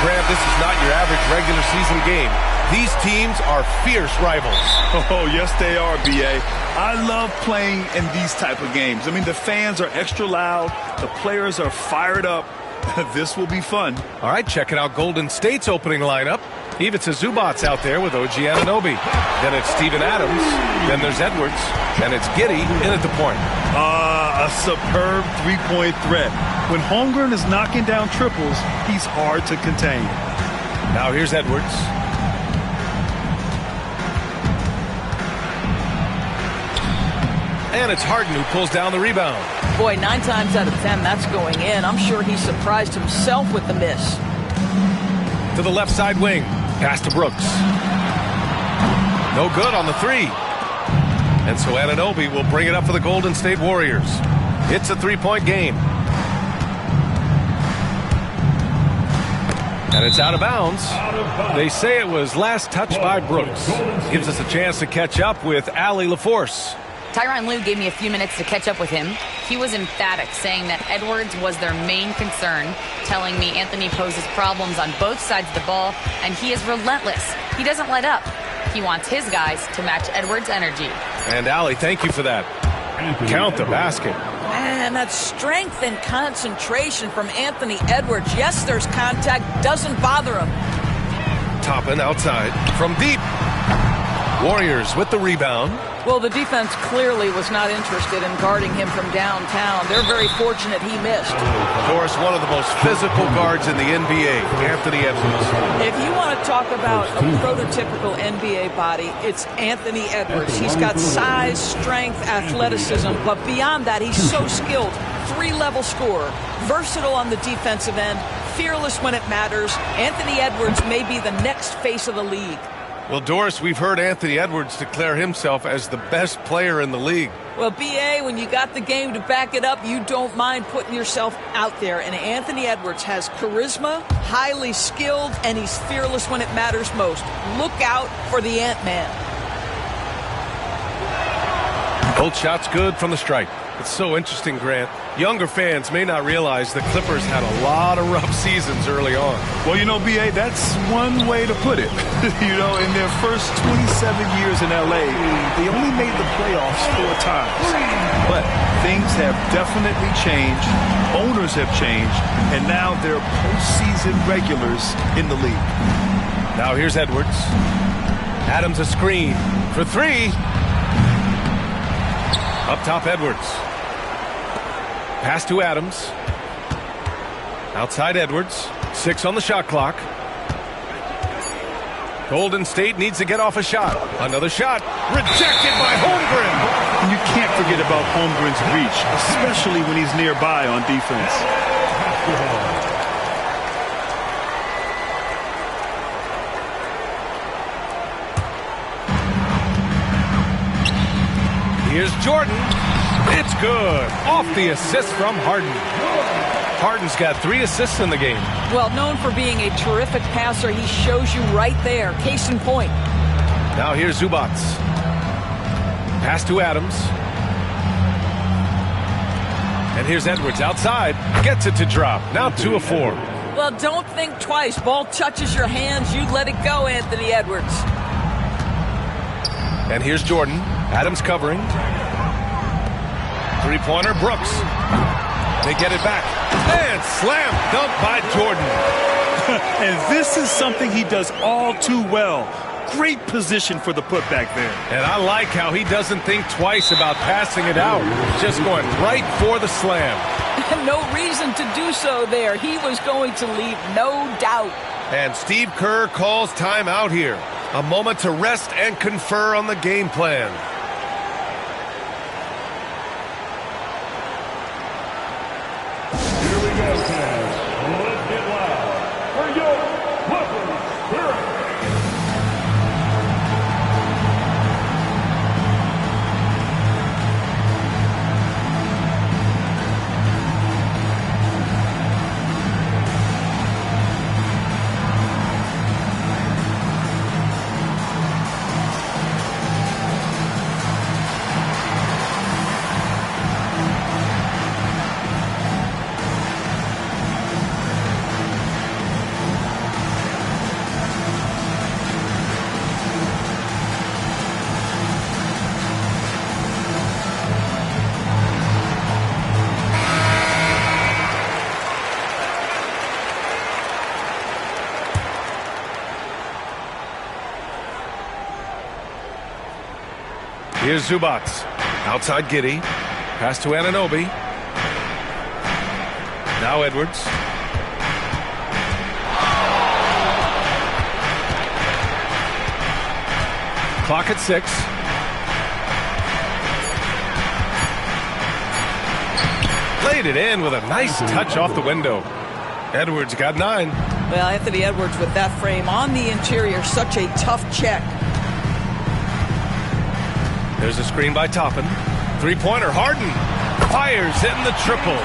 Graham, this is not your average regular season game. These teams are fierce rivals. Oh, yes, they are, B.A. I love playing in these type of games. I mean, the fans are extra loud. The players are fired up. This will be fun. All right, checking out Golden State's opening lineup. Ivica Zubac's out there with OG Anunoby. Then it's Steven Adams. Then there's Edwards. Then it's Giddey in at the point. A superb three-point threat. When Holmgren is knocking down triples, he's hard to contain. Now here's Edwards. And it's Harden who pulls down the rebound. Boy, 9 times out of 10, that's going in. I'm sure he surprised himself with the miss. To the left side wing. Pass to Brooks. No good on the three. And so Anunoby will bring it up for the Golden State Warriors. It's a three-point game. And it's out of bounds. They say it was last touched by Brooks. Gives us a chance to catch up with Allie LaForce. Tyronn Lue gave me a few minutes to catch up with him. He was emphatic, saying that Edwards was their main concern, telling me Anthony poses problems on both sides of the ball, and he is relentless. He doesn't let up. He wants his guys to match Edwards' energy. And Allie, thank you for that. Count the basket. And that strength and concentration from Anthony Edwards. Yes, there's contact. Doesn't bother him. Toppin outside from deep. Warriors with the rebound. Well, the defense clearly was not interested in guarding him from downtown. They're very fortunate he missed. Of course, one of the most physical guards in the NBA, Anthony Edwards. If you want to talk about a prototypical NBA body, it's Anthony Edwards. He's got size, strength, athleticism, but beyond that, he's so skilled. 3-level scorer, versatile on the defensive end, fearless when it matters. Anthony Edwards may be the next face of the league. Well, Doris, we've heard Anthony Edwards declare himself as the best player in the league. Well, B.A., when you got the game to back it up, you don't mind putting yourself out there. And Anthony Edwards has charisma, highly skilled, and he's fearless when it matters most. Look out for the Ant-Man. Both shots good from the stripe. It's so interesting, Grant. Younger fans may not realize the Clippers had a lot of rough seasons early on. Well, you know, B.A., that's one way to put it. You know, in their first 27 years in L.A., they only made the playoffs 4 times. But things have definitely changed. Owners have changed. And now they're postseason regulars in the league. Now here's Edwards. Adams a screen for 3. Up top, Edwards. Pass to Adams. Outside Edwards. 6 on the shot clock. Golden State needs to get off a shot. Another shot. Rejected by Holmgren. And you can't forget about Holmgren's reach, especially when he's nearby on defense. Here's Jordan. It's good. Off the assist from Harden. Harden's got 3 assists in the game. Well, known for being a terrific passer, he shows you right there. Case in point. Now here's Zubac. Pass to Adams. And here's Edwards outside. Gets it to drop. Now 2 of 4. Well, don't think twice. Ball touches your hands. You let it go, Anthony Edwards. And here's Jordan. Adams covering. 3-pointer, Brooks. They get it back. And slam dunk by Jordan. And this is something he does all too well. Great position for the putback there. And I like how he doesn't think twice about passing it out. Just going right for the slam. No reason to do so there. He was going to leave no doubt. And Steve Kerr calls timeout here. A moment to rest and confer on the game plan. Here we go, fans. Let's get loud for your Clippers Spirit. Here's Zubac. Outside Giddey. Pass to Anunoby. Now Edwards. Clock at 6. Played it in with a nice touch off the window. Edwards got 9. Well, Anthony Edwards with that frame on the interior, such a tough check. There's a screen by Toppin. 3-pointer, Harden fires in the triple.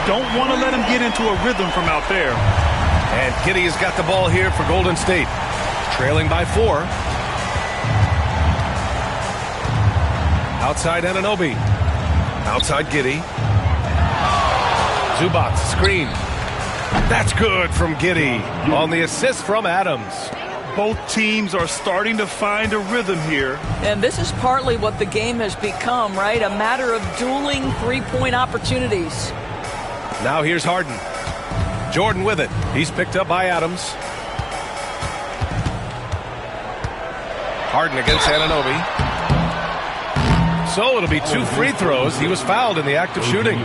Don't want to let him get into a rhythm from out there. And Giddey has got the ball here for Golden State. Trailing by 4. Outside Anunoby. Outside Giddey. Zubac, screen. That's good from Giddey on the assist from Adams. Both teams are starting to find a rhythm here. And this is partly what the game has become, right? A matter of dueling three-point opportunities. Now here's Harden. Jordan with it. He's picked up by Adams. Harden against Anunoby. So it'll be 2 free throws. He was fouled in the act of shooting.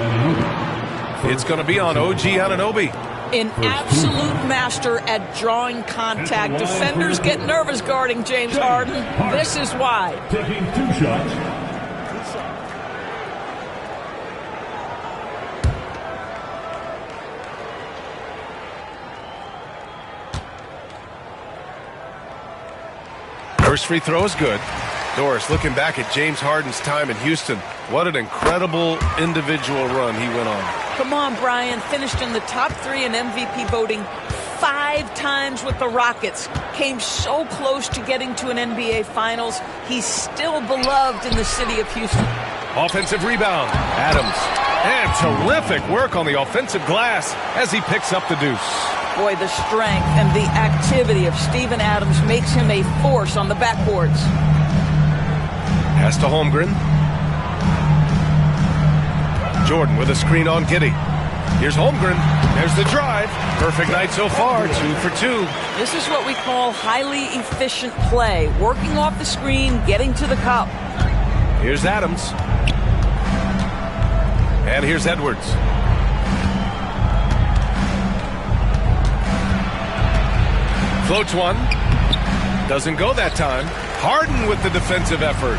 It's going to be on OG Anunoby. An absolute master at drawing contact. Defenders get nervous guarding James Harden. This is why. Taking 2 shots. First free throw is good. Doris, looking back at James Harden's time in Houston, what an incredible individual run he went on. Come on, Brian. Finished in the top 3 in MVP voting 5 times with the Rockets. Came so close to getting to an NBA Finals. He's still beloved in the city of Houston. Offensive rebound. Adams. And terrific work on the offensive glass as he picks up the deuce. Boy, the strength and the activity of Steven Adams makes him a force on the backboards. Pass to Holmgren. Jordan with a screen on Giddey. Here's Holmgren. There's the drive. Perfect night so far. 2 for 2. This is what we call highly efficient play. Working off the screen, getting to the cup. Here's Adams. And here's Edwards. Floats one. Doesn't go that time. Harden with the defensive effort.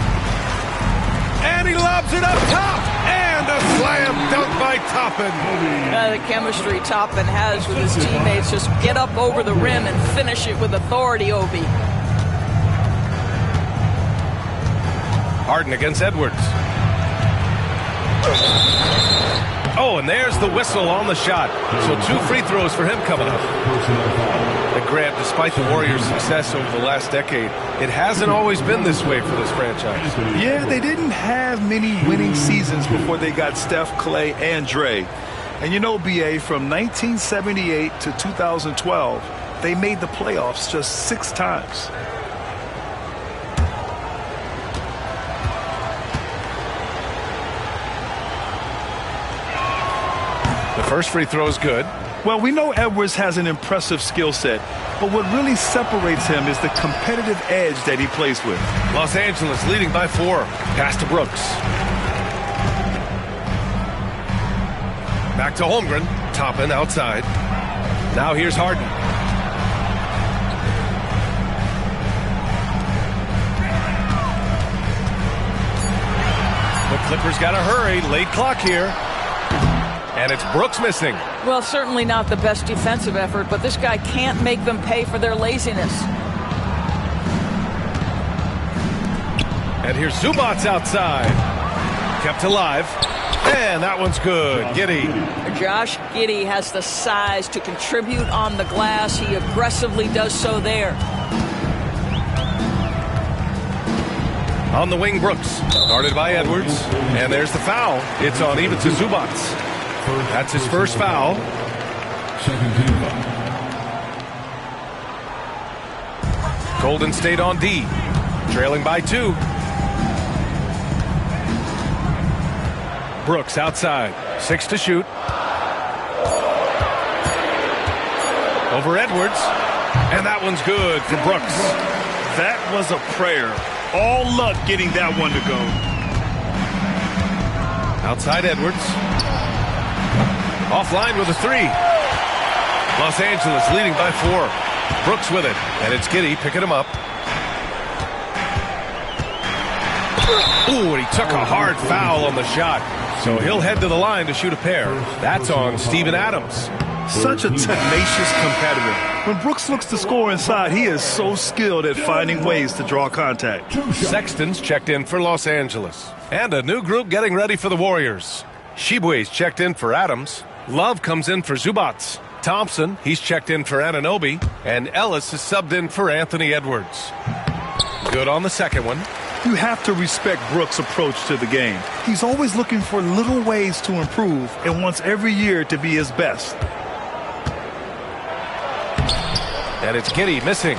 And he lobs it up top. And a slam dunk by Toppin. The chemistry Toppin has with his teammates. Just get up over the rim and finish it with authority, Obi. Harden against Edwards. Oh, and there's the whistle on the shot. So 2 free throws for him coming up. And Grant, despite the Warriors' success over the last decade, it hasn't always been this way for this franchise. Yeah, they didn't have many winning seasons before they got Steph, Clay, and Dre. And you know, BA, from 1978 to 2012, they made the playoffs just 6 times. The first free throw is good. Well, we know Edwards has an impressive skill set, but what really separates him is the competitive edge that he plays with. Los Angeles leading by 4. Pass to Brooks. Back to Holmgren. Toppin outside. Now here's Harden. The Clippers got to hurry. Late clock here. And it's Brooks missing. Well, certainly not the best defensive effort, but this guy can't make them pay for their laziness. And here's Zubac outside. Kept alive. And that one's good. Giddey. Josh Giddey has the size to contribute on the glass. He aggressively does so there. On the wing, Brooks. Guarded by Edwards. And there's the foul. It's on Ivica Zubac. That's his first foul. Second team foul. Golden State on D. Trailing by 2. Brooks outside. 6 to shoot. Over Edwards. And that one's good for Brooks. That was a prayer. All luck getting that one to go. Outside Edwards. Offline with a 3. Los Angeles leading by 4. Brooks with it. And it's Giddey picking him up. Ooh, and he took a hard foul on the shot. So he'll head to the line to shoot a pair. That's on Steven Adams. Such a tenacious competitor. When Brooks looks to score inside, he is so skilled at finding ways to draw contact. Sexton's checked in for Los Angeles. And a new group getting ready for the Warriors. Shibwe's checked in for Adams. Love comes in for Zubac. Thompson, he's checked in for Anunoby. And Ellis is subbed in for Anthony Edwards. Good on the second one. You have to respect Brooks' approach to the game. He's always looking for little ways to improve and wants every year to be his best. And it's Giddey missing.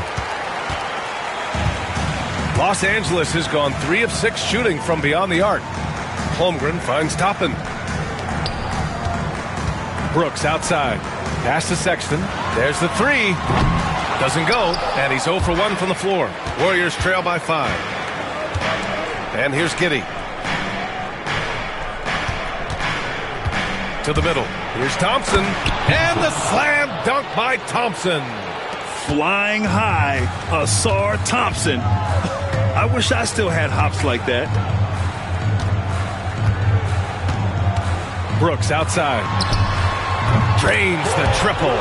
Los Angeles has gone 3 of 6 shooting from beyond the arc. Holmgren finds Toppin. Brooks outside. Pass to Sexton. There's the 3. Doesn't go. And he's 0 for 1 from the floor. Warriors trail by 5. And here's Giddey. To the middle. Here's Thompson. And the slam dunk by Thompson. Flying high, Ausar Thompson. I wish I still had hops like that. Brooks outside. Drains the triple.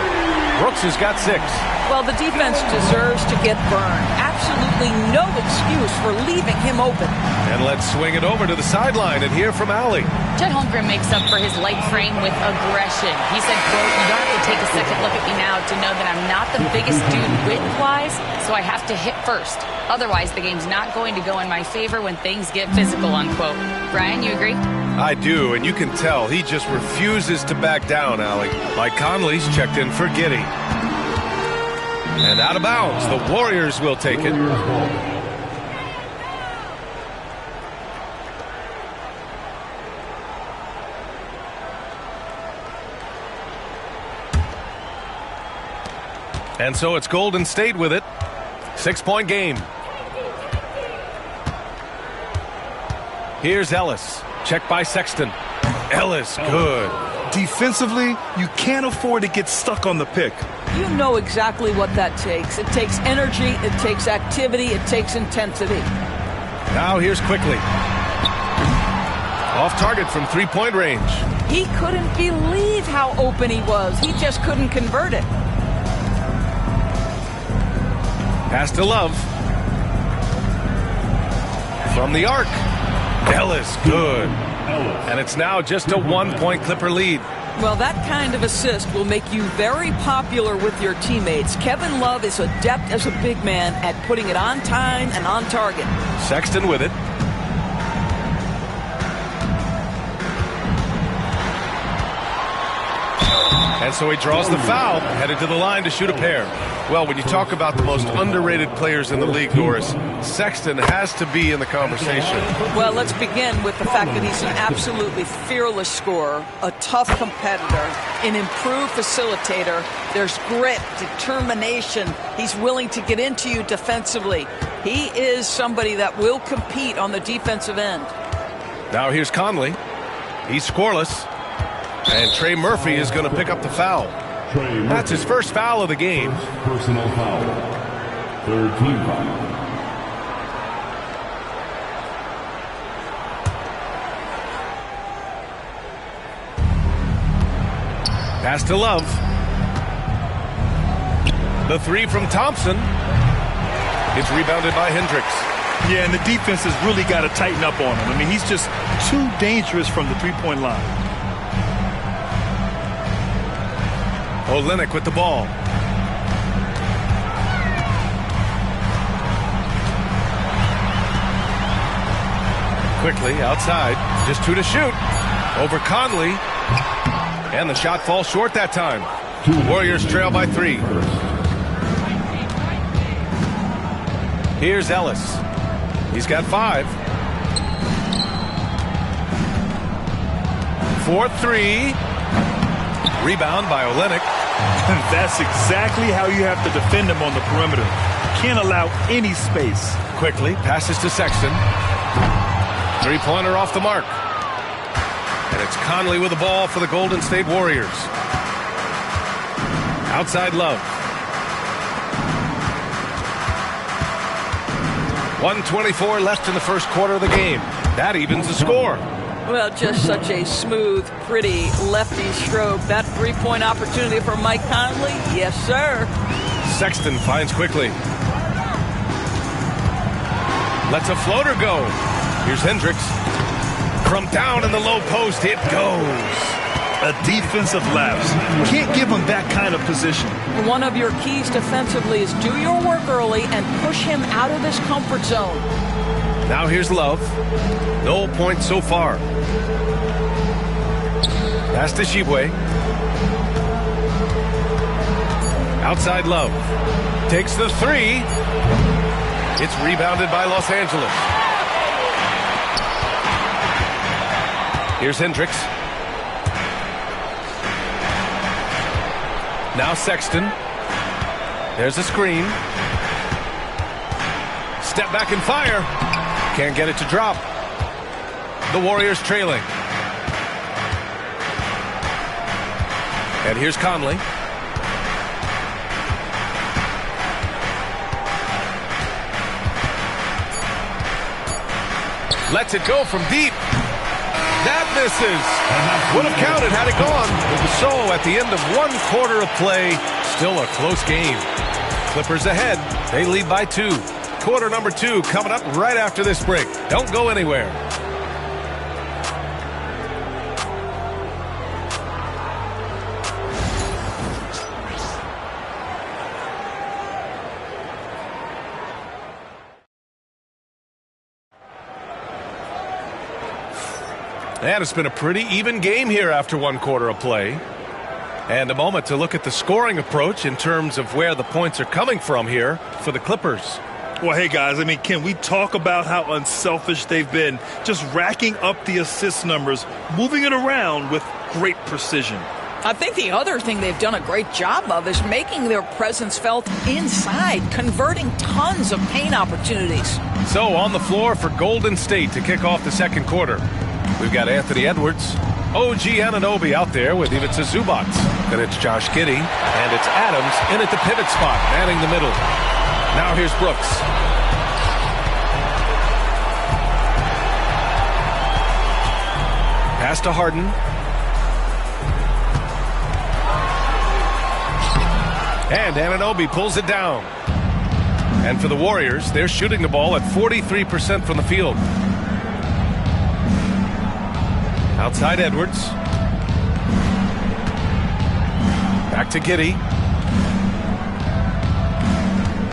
Brooks has got 6. Well, the defense deserves to get burned. Absolutely no excuse for leaving him open. And let's swing it over to the sideline and hear from Allie. Chet Holmgren makes up for his light frame with aggression. He said, quote, "You don't have to take a second look at me now to know that I'm not the biggest dude width-wise, so I have to hit first. Otherwise, the game's not going to go in my favor when things get physical," unquote. Brian, you agree? I do, and you can tell he just refuses to back down, Allie. Mike Conley's checked in for Giddey. And out of bounds, the Warriors will take it. And so it's Golden State with it. 6-point game. Here's Ellis. Checked by Sexton. Ellis, good. Defensively, you can't afford to get stuck on the pick. You know exactly what that takes. It takes energy, it takes activity, it takes intensity. Now here's Quickly. Off target from three-point range. He couldn't believe how open he was. He just couldn't convert it. Pass to Love. From the arc. Ellis, good. And it's now just a 1-point Clipper lead. Well, that kind of assist will make you very popular with your teammates. Kevin Love is adept as a big man at putting it on time and on target. Sexton with it. And so he draws the foul, headed to the line to shoot a pair. Well, when you talk about the most underrated players in the league, Doris, Sexton has to be in the conversation. Well, let's begin with the fact that he's an absolutely fearless scorer, a tough competitor, an improved facilitator. There's grit, determination. He's willing to get into you defensively. He is somebody that will compete on the defensive end. Now here's Conley. He's scoreless. And Trey Murphy is going to pick up the foul. That's his first foul of the game. Personal foul. Third team foul. Pass to Love. The three from Thompson. It's rebounded by Hendricks. Yeah, and the defense has really got to tighten up on him. I mean, he's just too dangerous from the three-point line. Olynyk with the ball. Quickly outside. Just two to shoot. Over Conley. And the shot falls short that time. Warriors trail by 3. Here's Ellis. He's got 5. 4-3. Rebound by Olynyk. That's exactly how you have to defend him on the perimeter. Can't allow any space. Quickly passes to Sexton. Three-pointer off the mark. And it's Conley with the ball for the Golden State Warriors. Outside Love. 1:24 left in the first quarter of the game. That evens the score. Well, just such a smooth, pretty lefty stroke. That three-point opportunity for Mike Conley? Yes, sir. Sexton finds Quickly. Lets a floater go. Here's Hendricks. From down in the low post, it goes. A defensive lapse. Can't give him that kind of position. One of your keys defensively is do your work early and push him out of this comfort zone. Now here's Love. No points so far. Pass to Shibwe. Outside Love. Takes the 3. It's rebounded by Los Angeles. Here's Hendricks. Now Sexton. There's a screen. Step back and fire. Can't get it to drop. The Warriors trailing. And here's Conley. Lets it go from deep. That misses. Would have counted had it gone. So at the end of one quarter of play, still a close game. Clippers ahead. They lead by 2. Quarter number 2 coming up right after this break. Don't go anywhere. And it's been a pretty even game here after 1 quarter of play. And a moment to look at the scoring approach in terms of where the points are coming from here for the Clippers. Well, hey, guys, I mean, can we talk about how unselfish they've been? Just racking up the assist numbers, moving it around with great precision. I think the other thing they've done a great job of is making their presence felt inside, converting tons of paint opportunities. So on the floor for Golden State to kick off the second quarter. We've got Anthony Edwards, OG Anunoby out there with Ivica Zubac. Then it's Josh Giddey, and it's Adams in at the pivot spot, manning the middle. Now here's Brooks. Pass to Harden. And Anunoby pulls it down. And for the Warriors, they're shooting the ball at 43% from the field. Outside Edwards. Back to Giddey.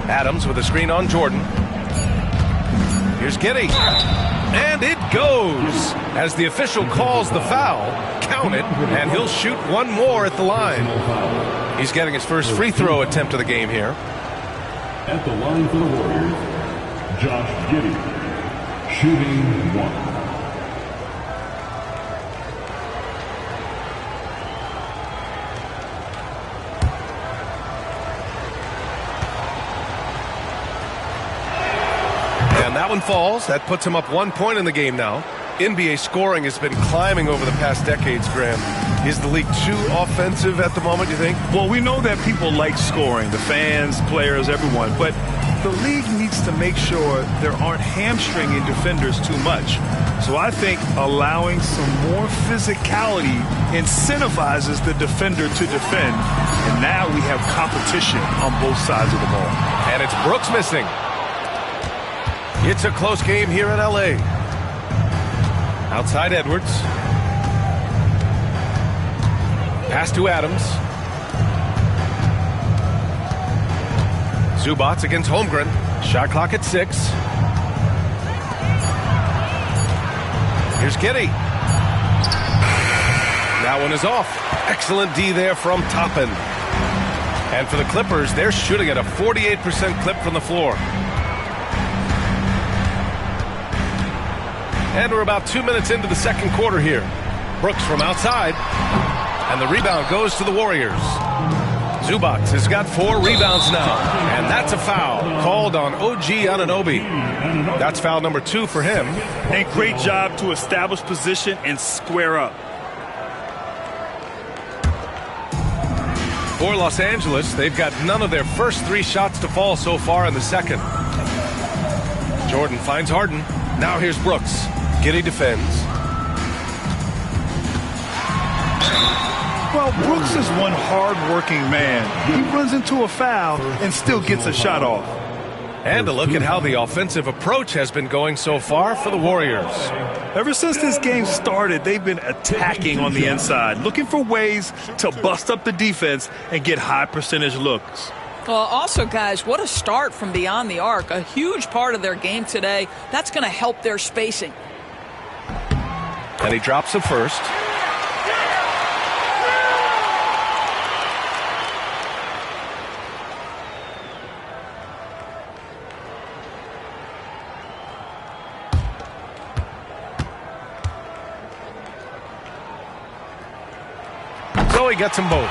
Adams with a screen on Jordan. Here's Giddey. And it goes. As the official calls the foul, count it, and he'll shoot one more at the line. He's getting his first free throw attempt of the game here. At the line for the Warriors, Josh Giddey, shooting 1. That one falls. That puts him up 1 point in the game now. NBA scoring has been climbing over the past decades, Graham. Is the league too offensive at the moment, you think? Well, we know that people like scoring, the fans, players, everyone, but the league needs to make sure there aren't hamstringing defenders too much. So I think allowing some more physicality incentivizes the defender to defend, and now we have competition on both sides of the ball. And it's Brooks missing. It's a close game here in L.A. Outside Edwards. Pass to Adams. Zubac against Holmgren. Shot clock at 6. Here's Giddey. That one is off. Excellent D there from Toppin. And for the Clippers, they're shooting at a 48% clip from the floor. And we're about 2 minutes into the second quarter here. Brooks from outside. And the rebound goes to the Warriors. Zubac has got 4 rebounds now. And that's a foul called on OG Anunoby. That's foul number 2 for him. And great job to establish position and square up. For Los Angeles, they've got none of their first 3 shots to fall so far in the second. Jordan finds Harden. Now here's Brooks. Giddey defends. Well, Brooks is one hard-working man. He runs into a foul and still gets a shot off. And a look at how the offensive approach has been going so far for the Warriors. Ever since this game started, they've been attacking on the inside, looking for ways to bust up the defense and get high percentage looks. Well, also, guys, what a start from beyond the arc. A huge part of their game today. That's going to help their spacing. And he drops it first. So he gets them both.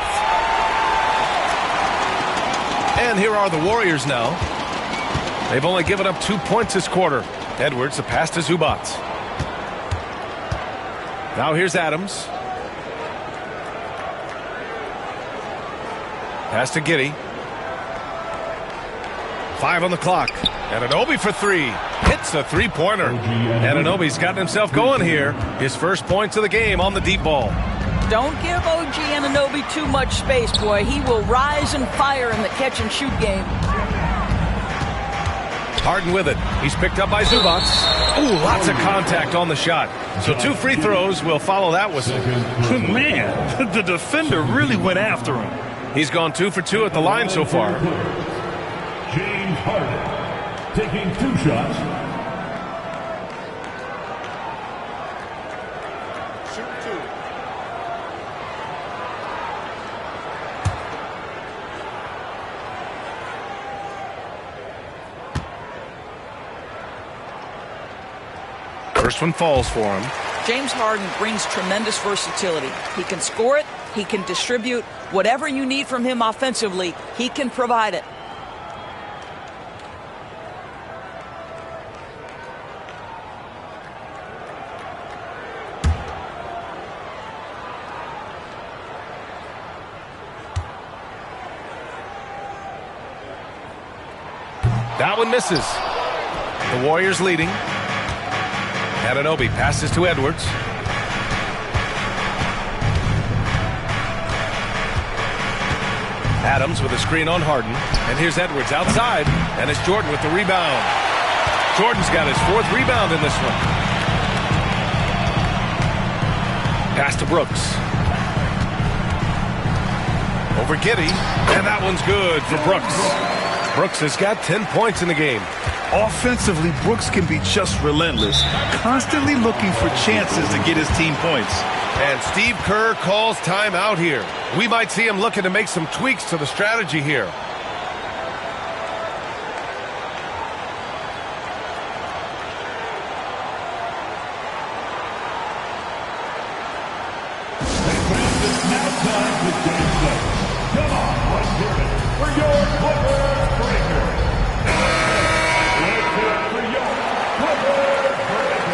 And here are the Warriors now. They've only given up 2 points this quarter. Edwards, a pass to Zubac. Now here's Adams. Pass to Giddey. 5 on the clock. Anunoby for 3. Hits a three-pointer. Anunoby's gotten himself going here. His first points of the game on the deep ball. Don't give OG Anunoby too much space, boy. He will rise and fire in the catch-and-shoot game. Harden with it. He's picked up by Zubac. Ooh, lots of contact on the shot. So 2 free throws will follow that whistle. Man, the defender really went after him. He's gone 2 for 2 at the line so far. James Harden taking 2 shots. First one falls for him. James Harden brings tremendous versatility. He can score it. He can distribute. Whatever you need from him offensively, he can provide it. That one misses. The Warriors leading. Anunoby passes to Edwards. Adams with a screen on Harden. And here's Edwards outside. And it's Jordan with the rebound. Jordan's got his 4th rebound in this one. Pass to Brooks. Over Giddey. And that one's good for Brooks. Brooks has got 10 points in the game. Offensively, Brooks can be just relentless, constantly looking for chances to get his team points. And Steve Kerr calls timeout here. We might see him looking to make some tweaks to the strategy here. It's now time to game 7. Come on, let's hear it for your Clippers Breaker. Let's hear it for your Clippers Breaker.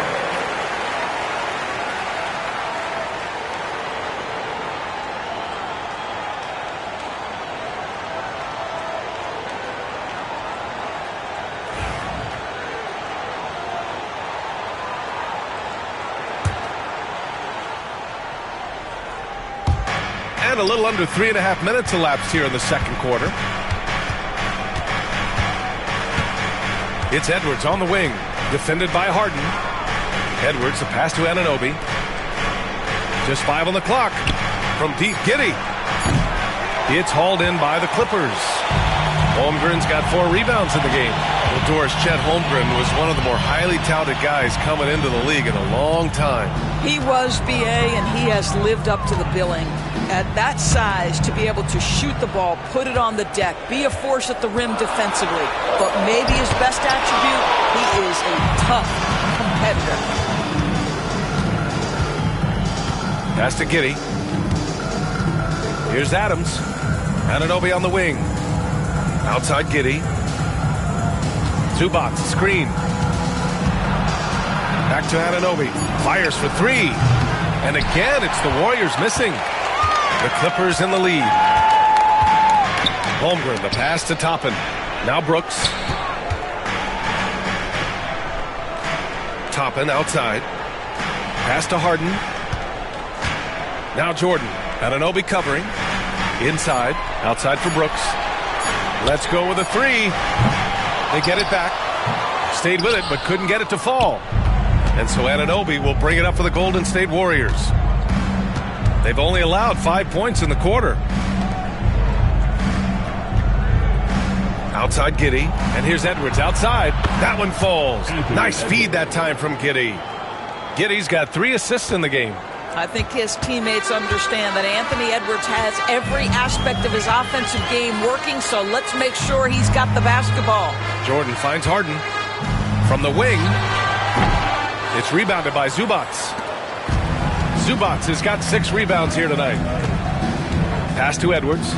And a little under 3.5 minutes elapsed here in the second quarter. It's Edwards on the wing, defended by Harden. Edwards, the pass to Anunoby. Just 5 on the clock. From deep, Giddey. It's hauled in by the Clippers. Holmgren's got 4 rebounds in the game. Well, Doris, Chet Holmgren was one of the more highly touted guys coming into the league in a long time. He was BA, and he has lived up to the billing. At that size, to be able to shoot the ball, put it on the deck, be a force at the rim defensively. But maybe his best attribute, he is a tough competitor. Pass to Giddey. Here's Adams. Anunoby on the wing. Outside Giddey. Zubac, screen. Back to Anunoby. Fires for 3. And again, it's the Warriors missing. The Clippers in the lead. Holmgren, the pass to Toppin. Now Brooks. Toppin outside. Pass to Harden. Now Jordan. Anunoby covering. Inside. Outside for Brooks. Let's go with a 3. They get it back. Stayed with it, but couldn't get it to fall. And so Anunoby will bring it up for the Golden State Warriors. They've only allowed 5 points in the quarter. Outside Giddey. And here's Edwards outside. That one falls. Nice feed that time from Giddey. Giddey's got 3 assists in the game. I think his teammates understand that Anthony Edwards has every aspect of his offensive game working, so let's make sure he's got the basketball. Jordan finds Harden. From the wing. It's rebounded by Zubac. Zubac has got 6 rebounds here tonight. Pass to Edwards.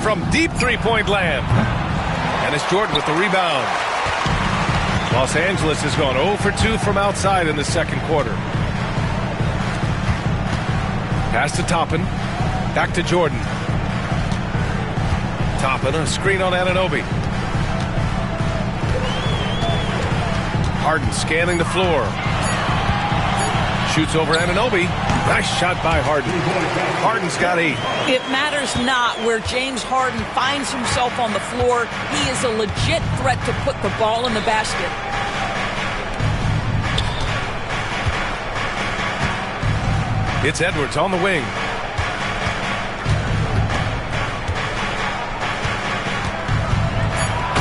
From deep 3-point land. And it's Jordan with the rebound. Los Angeles has gone 0 for 2 from outside in the second quarter. Pass to Toppin. Back to Jordan. Toppin, a screen on Anunoby. Harden scanning the floor. Shoots over Anunoby. Nice shot by Harden. Harden's got 8. It matters not where James Harden finds himself on the floor. He is a legit threat to put the ball in the basket. It's Edwards on the wing.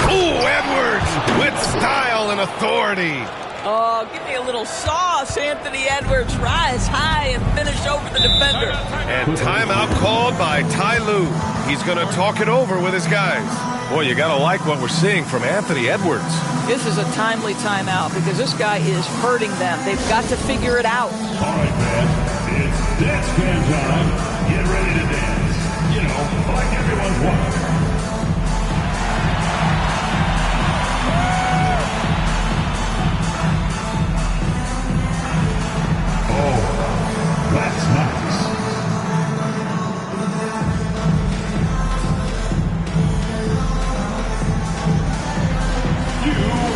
Ooh, Edwards with style and authority. Oh, give me a little sauce, Anthony Edwards. Rise high and finish over the defender. And timeout called by Ty Lue. He's going to talk it over with his guys. Boy, you got to like what we're seeing from Anthony Edwards. This is a timely timeout because this guy is hurting them. They've got to figure it out. All right, man. It's dance band time. Get ready to dance. You know, like everyone's watching. Oh, that's nice. You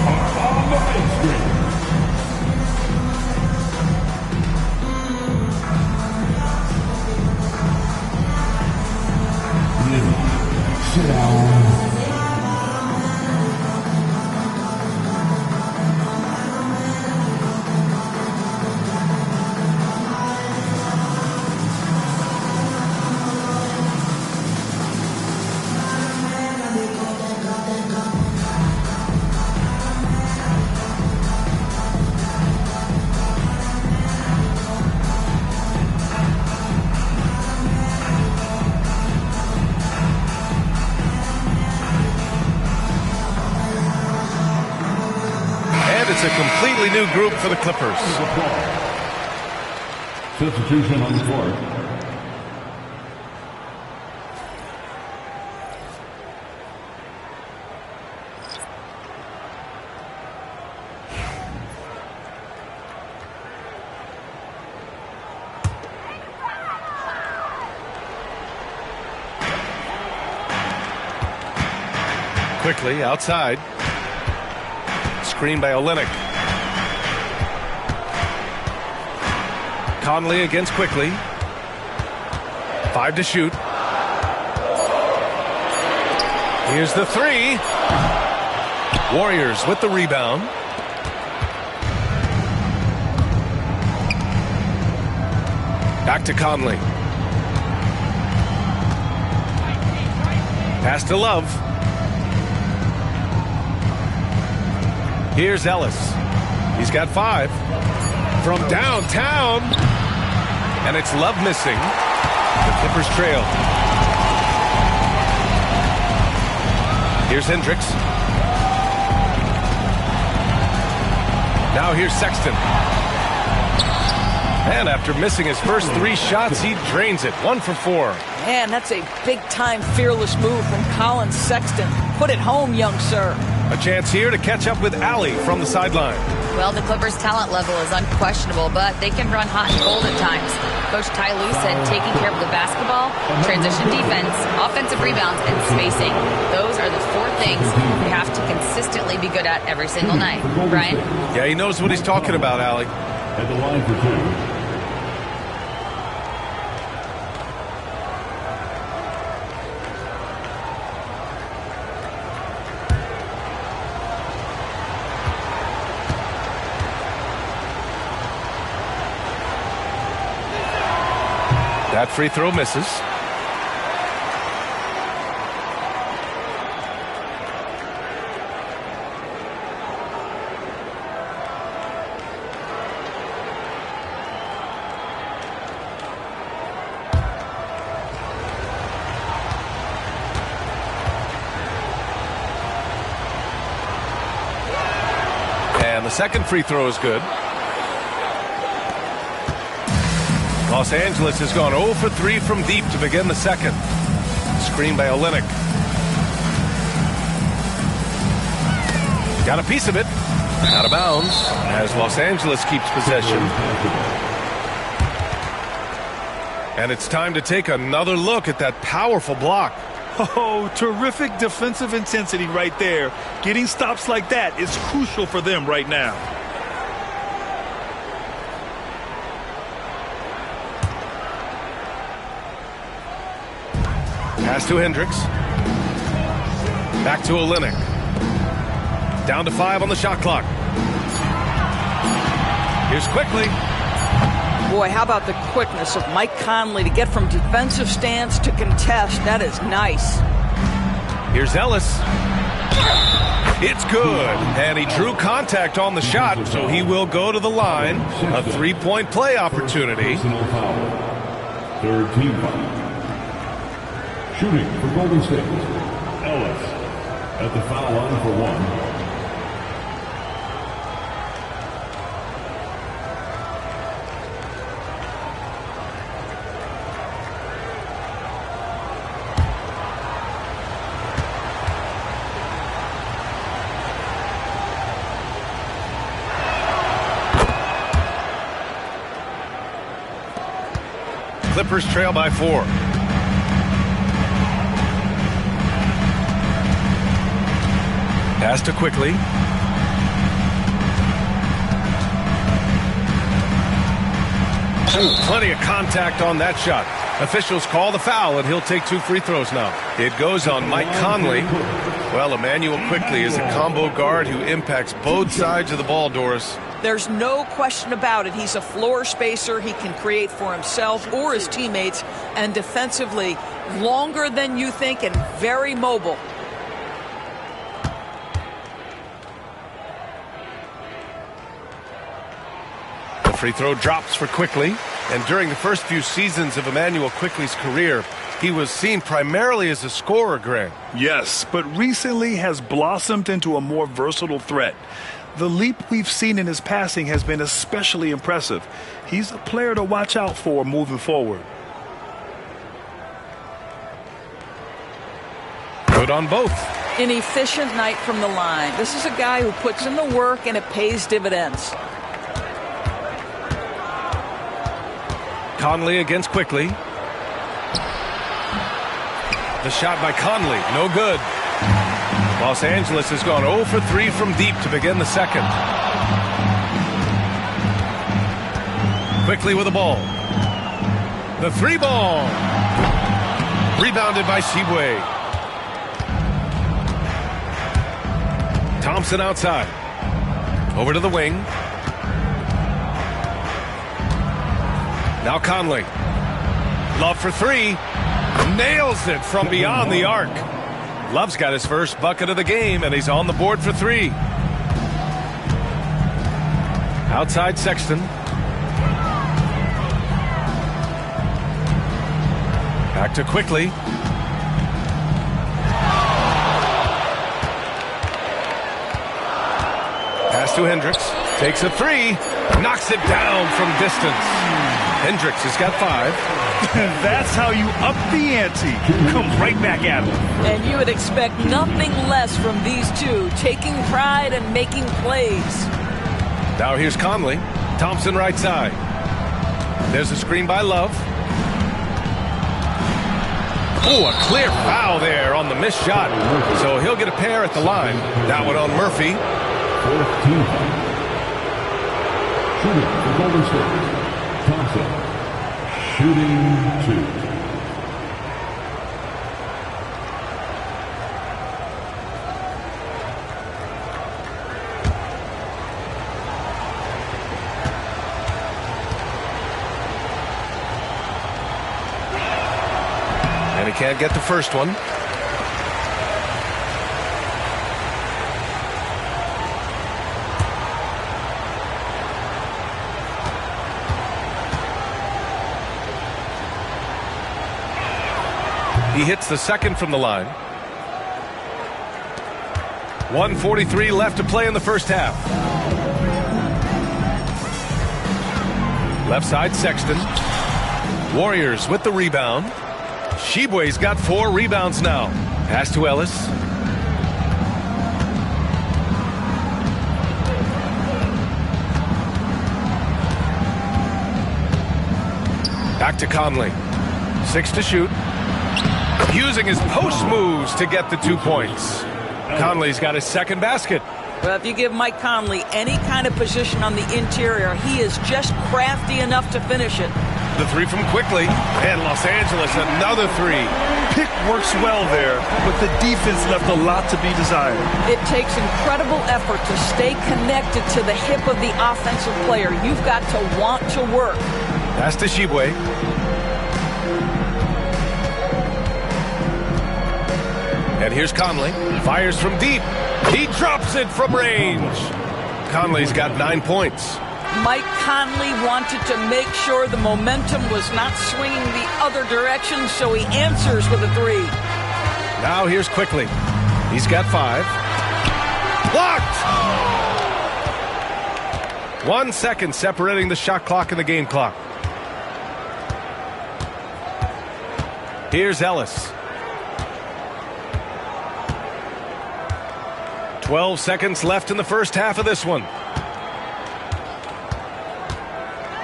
are on the big screen. Sit down. It's a completely new group for the Clippers. Substitution on the court. Quickly outside. Screen by Olynyk. Conley against Quickly. 5 to shoot. Here's the 3. Warriors with the rebound. Back to Conley. Pass to Love. Here's Ellis. He's got 5. From downtown. And it's Love missing. The Clippers trail. Here's Hendricks. Now here's Sexton. And after missing his first 3 shots, he drains it. 1 for 4. Man, that's a big-time fearless move from Colin Sexton. Put it home, young sir. A chance here to catch up with Allie from the sideline. Well, the Clippers' talent level is unquestionable, but they can run hot and cold at times. Coach Ty Lue said taking care of the basketball, transition defense, offensive rebounds, and spacing. Those are the 4 things they have to consistently be good at every single night. Brian? Yeah, he knows what he's talking about, Allie. At the line for 2. That free throw misses. And the second free throw is good. Los Angeles has gone 0 for 3 from deep to begin the second. Screen by Olynyk. Got a piece of it. Out of bounds as Los Angeles keeps possession. And it's time to take another look at that powerful block. Oh, terrific defensive intensity right there. Getting stops like that is crucial for them right now. Pass to Hendricks. Back to Olynyk. Down to 5 on the shot clock. Here's Quickly. Boy, how about the quickness of Mike Conley to get from defensive stance to contest. That is nice. Here's Ellis. It's good. And he drew contact on the shot, so he will go to the line. A 3-point play opportunity. Personal foul. Third team foul. Shooting for Golden State. Ellis at the foul line for 1. Clippers trail by 4. Pass to Quickly. Plenty of contact on that shot. Officials call the foul, and he'll take 2 free throws now. It goes on Mike Conley. Well, Immanuel Quickly is a combo guard who impacts both sides of the ball, Doris. There's no question about it. He's a floor spacer. He can create for himself or his teammates. And defensively, longer than you think and very mobile. The free throw drops for Quickly. And during the first few seasons of Immanuel Quickly's career, he was seen primarily as a scorer, Greg. Yes, but recently has blossomed into a more versatile threat. The leap we've seen in his passing has been especially impressive. He's a player to watch out for moving forward. Good on both. An efficient night from the line. This is a guy who puts in the work and it pays dividends. Conley against Quickly. The shot by Conley, no good. Los Angeles has gone 0 for 3 from deep to begin the second. Quickly with the ball. The 3 ball. Rebounded by Shibwe. Thompson outside. Over to the wing. Now Conley. Love for 3. Nails it from beyond the arc. Love's got his first bucket of the game, and he's on the board for 3. Outside Sexton. Back to Quickly. Pass to Hendricks. Takes a 3. Knocks it down from distance. Hendricks has got 5. That's how you up the ante. Come right back at him. And you would expect nothing less from these two, taking pride and making plays. Now here's Conley. Thompson right side. There's a screen by Love. Oh, a clear foul there on the missed shot. So he'll get a pair at the line. That one on Murphy. 14. Shooting for Golden State. Thompson. Shooting 2. And he can't get the first one. He hits the second from the line. 1:43 left to play in the first half. Left side Sexton. Warriors with the rebound. Shibwe's got 4 rebounds now. Pass to Ellis. Back to Conley. 6 to shoot. Using his post moves to get the 2 points. Conley's got his second basket. Well, if you give Mike Conley any kind of position on the interior, he is just crafty enough to finish it. The three from Quickly. And Los Angeles, another three. Pick works well there, but the defense left a lot to be desired. It takes incredible effort to stay connected to the hip of the offensive player. You've got to want to work. Pass to Shibwe. And here's Conley. Fires from deep. He drops it from range. Conley's got 9 points. Mike Conley wanted to make sure the momentum was not swinging the other direction, so he answers with a three. Now here's Quickly. He's got 5. Blocked! 1 second separating the shot clock and the game clock. Here's Ellis. 12 seconds left in the first half of this one.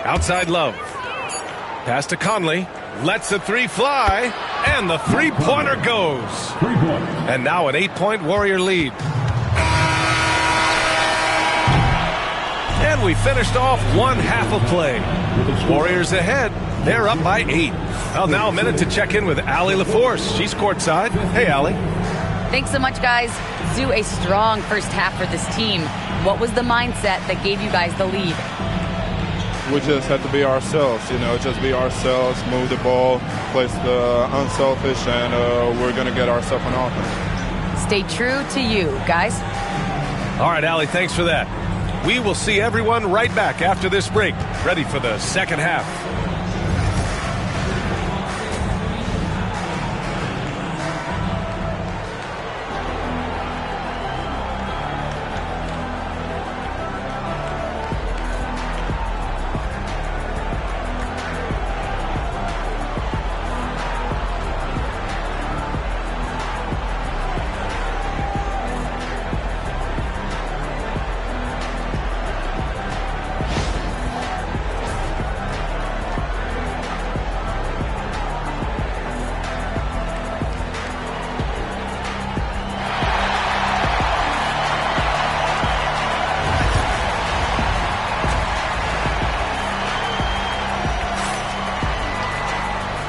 Outside Love. Pass to Conley. Lets the three fly. And the three-pointer goes. 3 points. And now an 8-point Warrior lead. And we finished off one half of play. Warriors ahead. They're up by 8. Well, now a minute to check in with Allie LaForce. She's courtside. Hey, Allie. Thanks so much, guys. Zoo, a strong first half for this team. What was the mindset that gave you guys the lead? We just have to be ourselves, just be ourselves, move the ball, play the unselfish, and we're going to get ourselves an offense. Stay true to you, guys. All right, Allie, thanks for that. We will see everyone right back after this break, ready for the second half.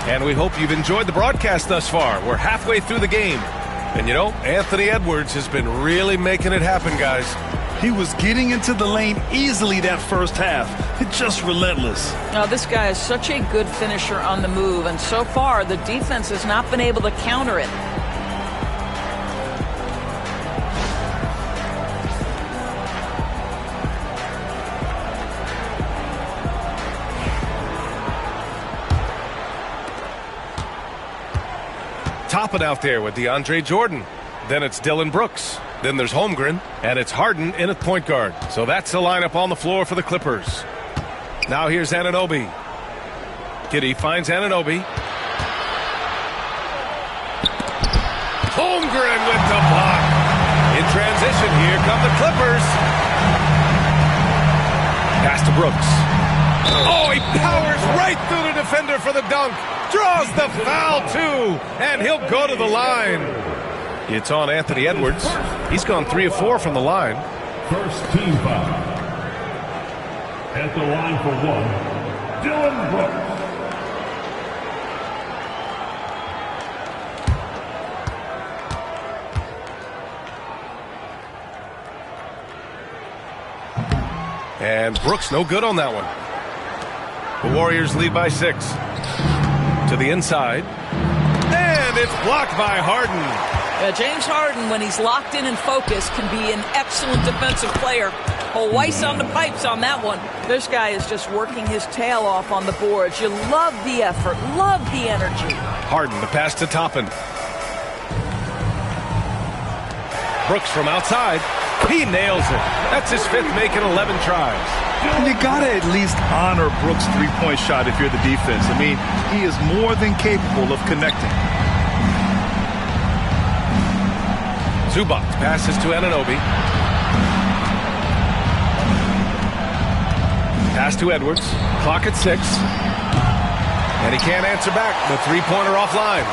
And we hope you've enjoyed the broadcast thus far. We're halfway through the game. And Anthony Edwards has been really making it happen, guys. He was getting into the lane easily that first half. It's just relentless. Now, this guy is such a good finisher on the move, and so far the defense has not been able to counter it. Topping out there with DeAndre Jordan. Then it's Dylan Brooks. Then there's Holmgren. And it's Harden in at point guard. So that's the lineup on the floor for the Clippers. Now here's Anunoby. Giddey finds Anunoby. Holmgren with the block. In transition, here come the Clippers. Pass to Brooks. Oh, he powers right through the defender for the dunk. Draws the foul, too. And he'll go to the line. It's on Anthony Edwards. He's gone 3 of 4 from the line. First team foul. At the line for 1, Dylan Brooks. And Brooks no good on that one. The Warriors lead by 6. To the inside. And it's blocked by Harden. James Harden, when he's locked in and focused, can be an excellent defensive player. Oh, Weiss on the pipes on that one. This guy is just working his tail off on the boards. You love the effort, love the energy. Harden, the pass to Toppin. Brooks from outside. He nails it. That's his 5th make in 11 tries. You gotta at least honor Brooks' three-point shot if you're the defense. I mean, he is more than capable of connecting. Zubac passes to Anunoby. Pass to Edwards. Clock at 6. And he can't answer back. The three-pointer offline.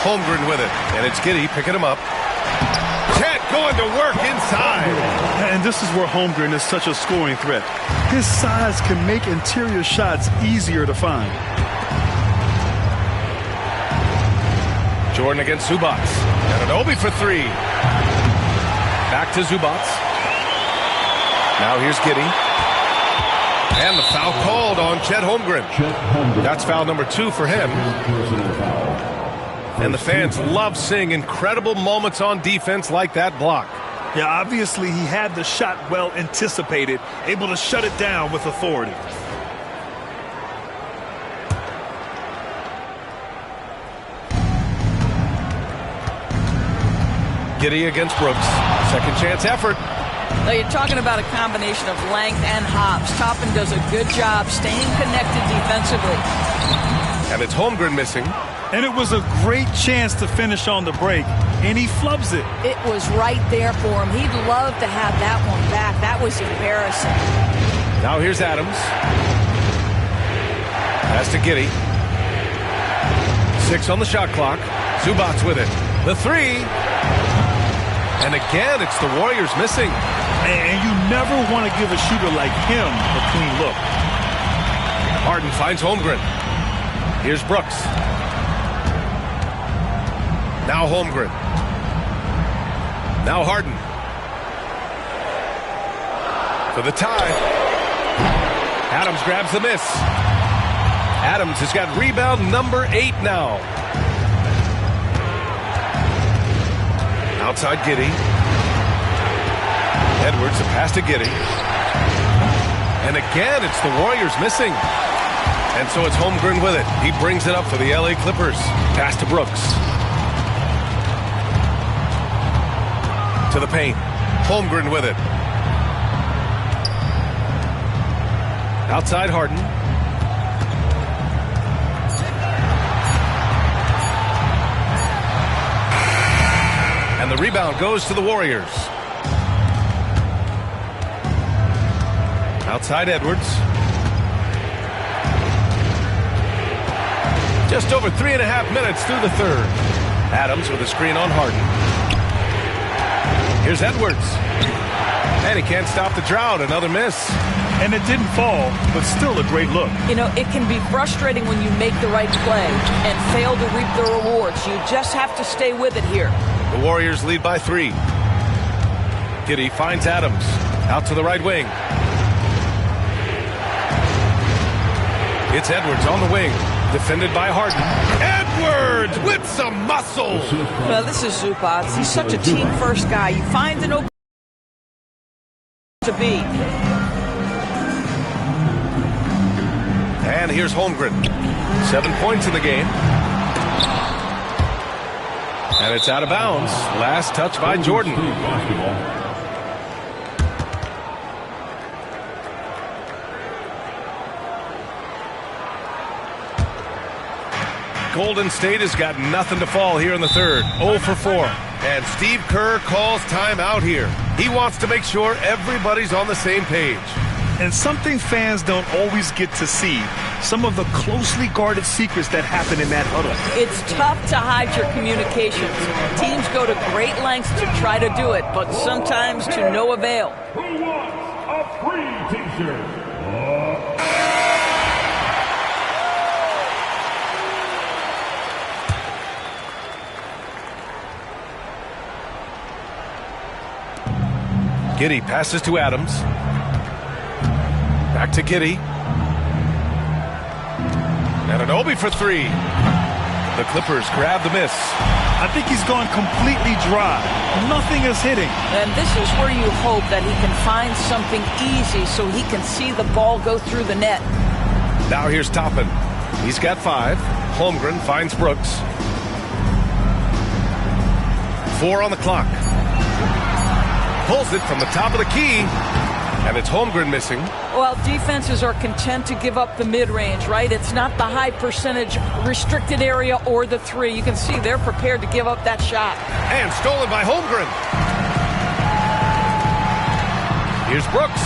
Holmgren with it. And it's Giddey picking him up. Chet going to work inside. And this is where Holmgren is such a scoring threat. His size can make interior shots easier to find. Jordan against Zubats. Anunoby for three. Back to Zubats. Now here's Giddey. And the foul called on Chet Holmgren. That's foul number 2 for him. And the fans love seeing incredible moments on defense like that block. Yeah, obviously he had the shot well anticipated, able to shut it down with authority. Giddey against Brooks. Second chance effort. Now you're talking about a combination of length and hops. Toppin does a good job staying connected defensively. And it's Holmgren missing. And it was a great chance to finish on the break, and he flubs it. It was right there for him. He'd love to have that one back. That was embarrassing. Now here's Adams. Pass to Giddey. 6 on the shot clock. Zubats with it. The three. And again, it's the Warriors missing. And you never want to give a shooter like him a clean look. Harden finds Holmgren. Here's Brooks. Now Holmgren. Now Harden. For the tie. Adams grabs the miss. Adams has got rebound number 8 now. Outside Giddey. Edwards, a pass to Giddey. And again, it's the Warriors missing. And so it's Holmgren with it. He brings it up for the LA Clippers. Pass to Brooks. To the paint. Holmgren with it. Outside Harden. And the rebound goes to the Warriors. Outside Edwards. Just over 3.5 minutes through the third. Adams with a screen on Harden. Here's Edwards. And he can't stop the drought. Another miss. And it didn't fall, but still a great look. You know, it can be frustrating when you make the right play and fail to reap the rewards. You just have to stay with it here. The Warriors lead by 3. Giddey finds Adams. Out to the right wing. It's Edwards on the wing. Defended by Harden. Edwards with some muscle. Well, this is Zubats. He's such a team-first guy. You find an open to be. And here's Holmgren. 7 points in the game. And it's out of bounds. Last touch by Jordan. Golden State has got nothing to fall here in the third. 0 for 4. And Steve Kerr calls timeout here. He wants to make sure everybody's on the same page. And something fans don't always get to see, some of the closely guarded secrets that happen in that huddle. It's tough to hide your communications. Teams go to great lengths to try to do it, but sometimes to no avail. Who wants a free t-shirt? Giddey passes to Adams. Back to Giddey. Anunoby for 3. The Clippers grab the miss. I think he's gone completely dry. Nothing is hitting. And this is where you hope that he can find something easy so he can see the ball go through the net. Now here's Toppin. He's got 5. Holmgren finds Brooks. 4 on the clock. Pulls it from the top of the key. And it's Holmgren missing. Well, defenses are content to give up the mid-range, right? It's not the high percentage restricted area or the 3. You can see they're prepared to give up that shot. And stolen by Holmgren. Here's Brooks.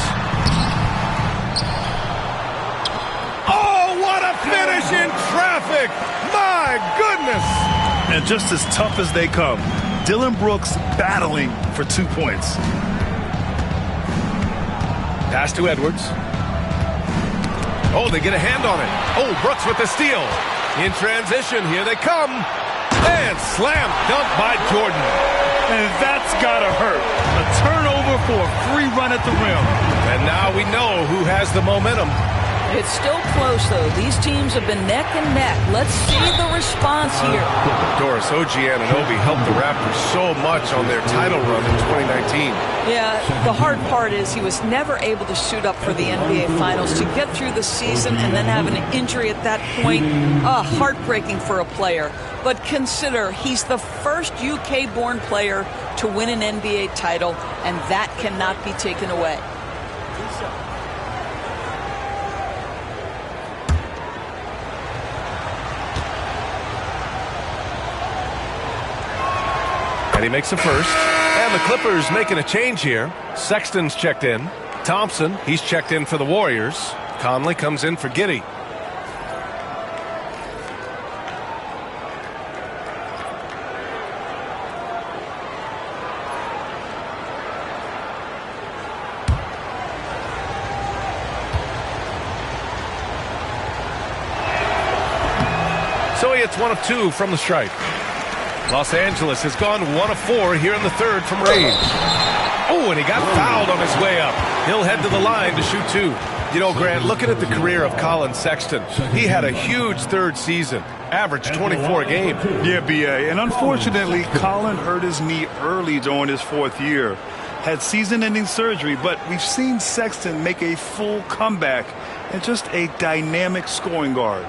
Oh, what a finish in traffic! My goodness! And just as tough as they come, Dillon Brooks battling for 2 points. Pass to Edwards. Oh, they get a hand on it. Oh, Brooks with the steal. In transition, here they come. And slam dunk by Jordan. And that's got to hurt. A turnover for a free run at the rim. And now we know who has the momentum. It's still close, though. These teams have been neck and neck. Let's see the response here. Doris, OG Anunoby helped the Raptors so much on their title run in 2019. Yeah, the hard part is he was never able to suit up for the NBA Finals. To get through the season and then have an injury at that point, heartbreaking for a player. But consider, he's the first UK-born player to win an NBA title, and that cannot be taken away. And he makes the first. And the Clippers making a change here. Sexton's checked in. Thompson, he's checked in for the Warriors. Conley comes in for Giddey. So he hits 1 of 2 from the stripe. Los Angeles has gone 1 of 4 here in the third from range. Oh, and he got fouled on his way up. He'll head to the line to shoot 2. You know, Grant, looking at the career of Colin Sexton, he had a huge third season, averaged 24 a game. Yeah, B.A. And unfortunately, Colin hurt his knee early during his 4th year. Had season-ending surgery, but we've seen Sexton make a full comeback and just a dynamic scoring guard.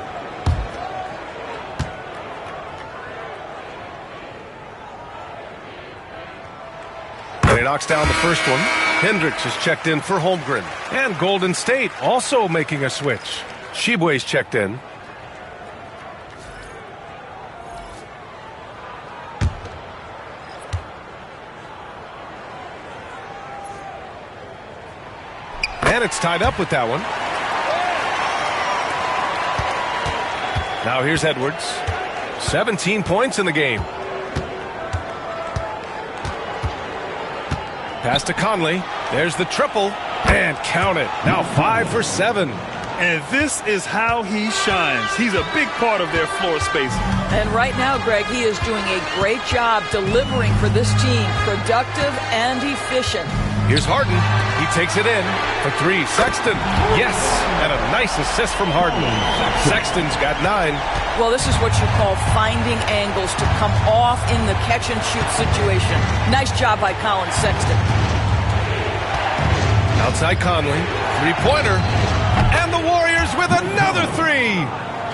And he knocks down the first one. Hendricks is checked in for Holmgren. And Golden State also making a switch. Tshiebwe's checked in. And it's tied up with that one. Now here's Edwards. 17 points in the game. Pass to Conley. There's the triple. And count it. Now 5 for 7. And this is how he shines. He's a big part of their floor space. And right now, Greg, he is doing a great job delivering for this team. Productive and efficient. Here's Harden. He takes it in for 3. Sexton. Yes. And a nice assist from Harden. Sexton's got 9. Well, this is what you call finding angles to come off in the catch-and-shoot situation. Nice job by Colin Sexton. Outside Conley. 3-pointer. And the Warriors with another 3.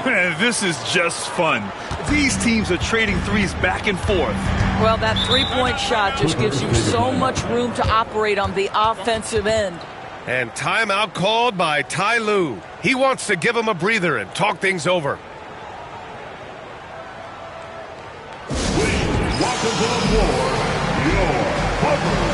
Man, this is just fun. These teams are trading threes back and forth. Well, that three-point shot just gives you so much room to operate on the offensive end. And timeout called by Ty Lue. He wants to give him a breather and talk things over. Please welcome to the floor, your Clippers.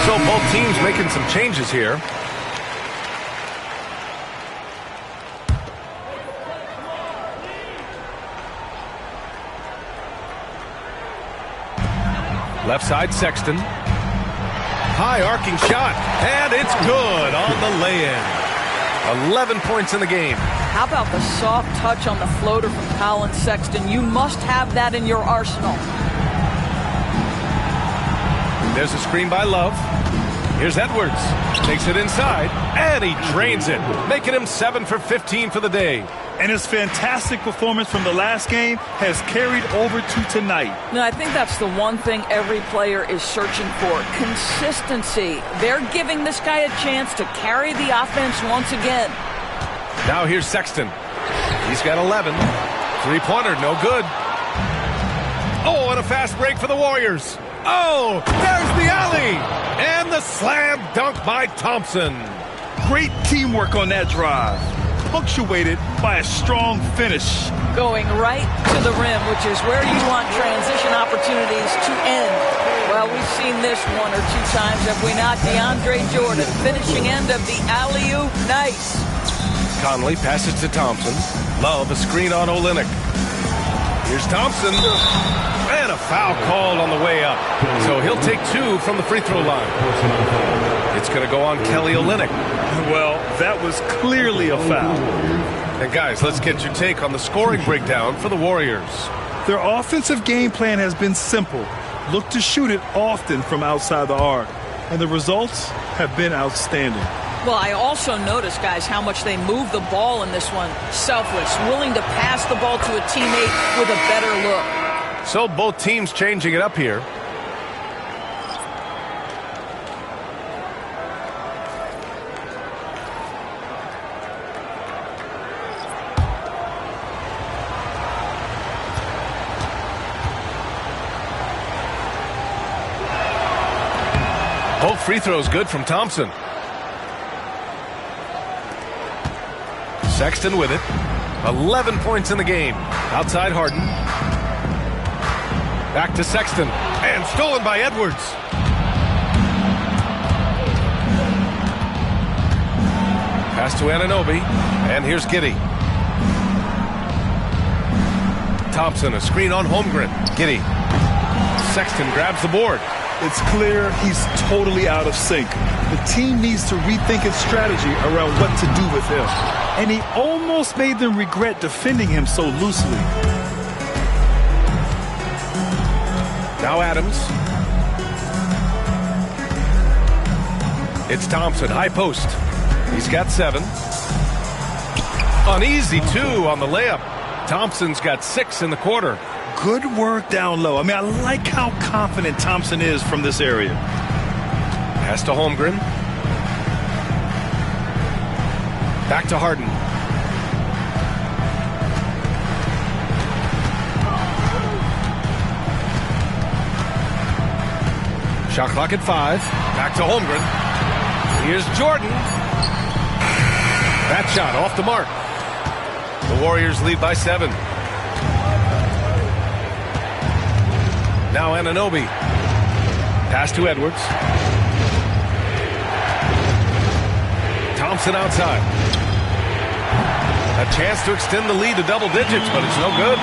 So both teams making some changes here. Left side, Sexton. High arcing shot, and it's good on the lay-in. 11 points in the game. How about the soft touch on the floater from Colin Sexton? You must have that in your arsenal. There's a screen by Love. Here's Edwards. Takes it inside, and he drains it, making him 7 for 15 for the day. And his fantastic performance from the last game has carried over to tonight. No, I think that's the one thing every player is searching for. Consistency. They're giving this guy a chance to carry the offense once again. Now here's Sexton. He's got 11. Three-pointer, no good. Oh, and a fast break for the Warriors. Oh, there's the alley. And the slam dunk by Thompson. Great teamwork on that drive, punctuated by a strong finish. Going right to the rim, which is where you want transition opportunities to end. Well, we've seen this one or two times, have we not? DeAndre Jordan, finishing end of the alley-oop. Nice. Conley passes to Thompson. Love a screen on Olynyk. Here's Thompson. And a foul called on the way up. So he'll take 2 from the free throw line. It's going to go on Kelly Olynyk. Well, that was clearly a foul. And guys, let's get your take on the scoring breakdown for the Warriors. Their offensive game plan has been simple. Look to shoot it often from outside the arc. And the results have been outstanding. Well, I also noticed, guys, how much they move the ball in this one. Selfless, willing to pass the ball to a teammate with a better look. So both teams changing it up here. Both free throws good from Thompson. Sexton with it. 11 points in the game. Outside Harden. Back to Sexton. And stolen by Edwards. Pass to Anunoby. And here's Giddey. Thompson, a screen on Holmgren. Giddey. Sexton grabs the board. It's clear he's totally out of sync. The team needs to rethink its strategy around what to do with him. And he almost made them regret defending him so loosely. Now Adams. It's Thompson, high post. He's got 7. An easy 2 on the layup. Thompson's got 6 in the quarter. Good work down low. I mean, I like how confident Thompson is from this area. Pass to Holmgren. Back to Harden. Shot clock at 5. Back to Holmgren. Here's Jordan. That shot off the mark. The Warriors lead by 7. Now Anunoby. Pass to Edwards. Thompson outside. A chance to extend the lead to double digits, but it's no good.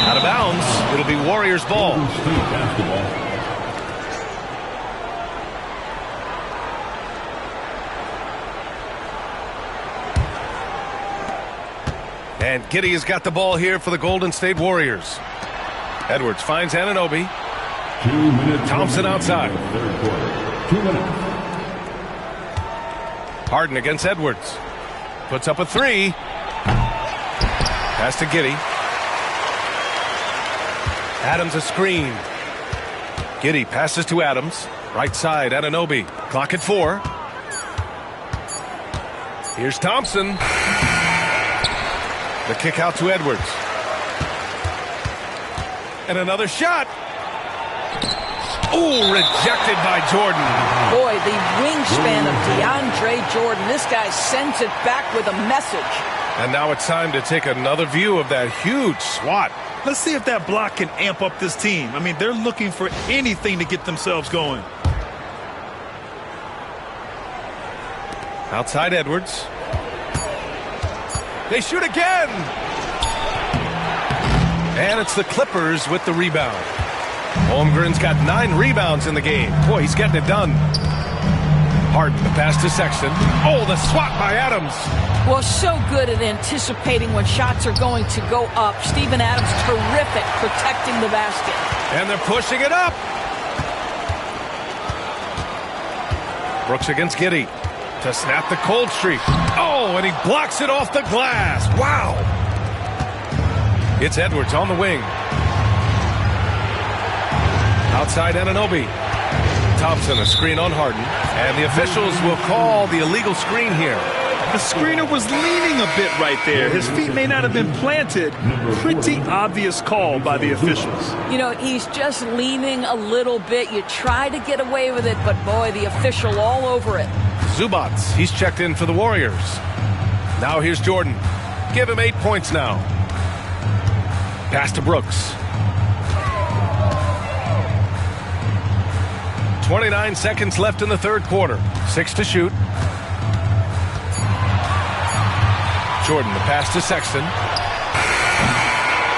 Out of bounds. It'll be Warriors ball. And Giddey has got the ball here for the Golden State Warriors. Edwards finds Anunoby. Thompson outside. 2 minutes. Harden against Edwards. Puts up a 3. Pass to Giddey. Adams a screen. Giddey passes to Adams. Right side, Anunoby. Clock at 4. Here's Thompson. The kick out to Edwards. And another shot. Ooh, rejected by Jordan. Boy, the wingspan of DeAndre Jordan. This guy sends it back with a message. And now it's time to take another view of that huge swat. Let's see if that block can amp up this team. I mean, they're looking for anything to get themselves going. Outside Edwards. They shoot again. And it's the Clippers with the rebound. Holmgren's got 9 rebounds in the game. Boy, he's getting it done. Harden, the pass to Sexton. Oh, the swat by Adams. Well, so good at anticipating when shots are going to go up. Steven Adams, terrific protecting the basket. And they're pushing it up. Brooks against Giddey to snap the cold streak. Oh, and he blocks it off the glass. Wow. It's Edwards on the wing. Outside Anunoby. Thompson, a screen on Harden. And the officials will call the illegal screen here. The screener was leaning a bit right there. His feet may not have been planted. Pretty obvious call by the officials. You know, he's just leaning a little bit. You try to get away with it, but boy, the official all over it. Zubac, he's checked in for the Warriors. Now here's Jordan. Give him 8 points now. Pass to Brooks. 29 seconds left in the third quarter. 6 to shoot. Jordan, the pass to Sexton.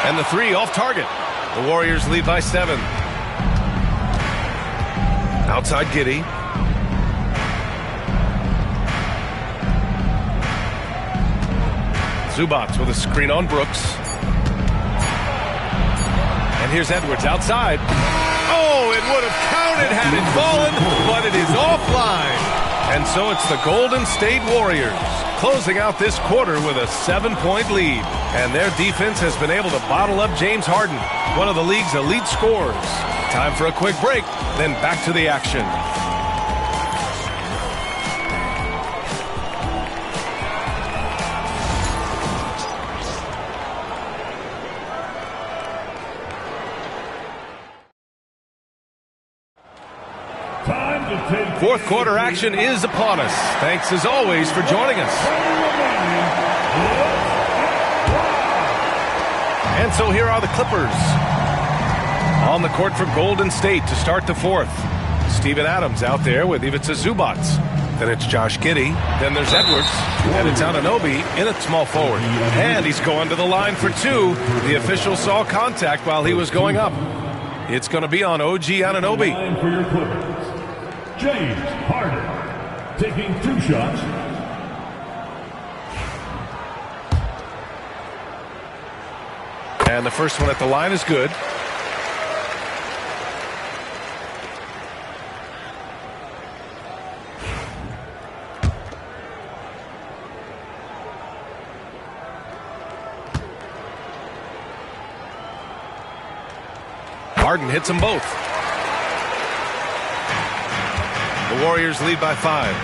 And the three off target. The Warriors lead by 7. Outside Giddey. Zubac with a screen on Brooks. And here's Edwards outside. Oh, it would have counted had it fallen, but it is offline. And so it's the Golden State Warriors closing out this quarter with a 7-point lead. And their defense has been able to bottle up James Harden, one of the league's elite scorers. Time for a quick break, then back to the action. Fourth quarter action is upon us. Thanks as always for joining us. And so here are the Clippers on the court for Golden State to start the fourth. Steven Adams out there with Ivica Zubac. Then it's Josh Giddey. Then there's Edwards. And it's Anunoby in at small forward. And he's going to the line for 2. The official saw contact while he was going up. It's going to be on OG Anunoby. Line for your Clippers. James Harden taking 2 shots. And the first one at the line is good. Harden hits them both. The Warriors lead by 5.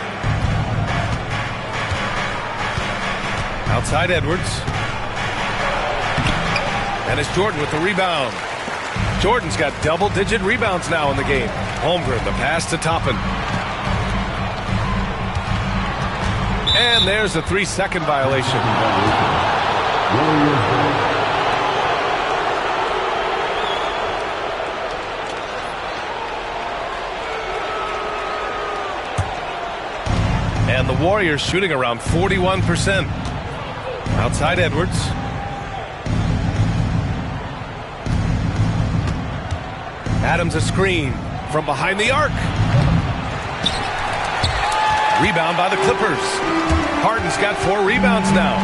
Outside Edwards. And it's Jordan with the rebound. Jordan's got double-digit rebounds now in the game. Holmgren, the pass to Toppin. And there's a 3-second violation. And the Warriors shooting around 41%. Outside Edwards. Adams a screen from behind the arc. Rebound by the Clippers. Harden's got 4 rebounds now.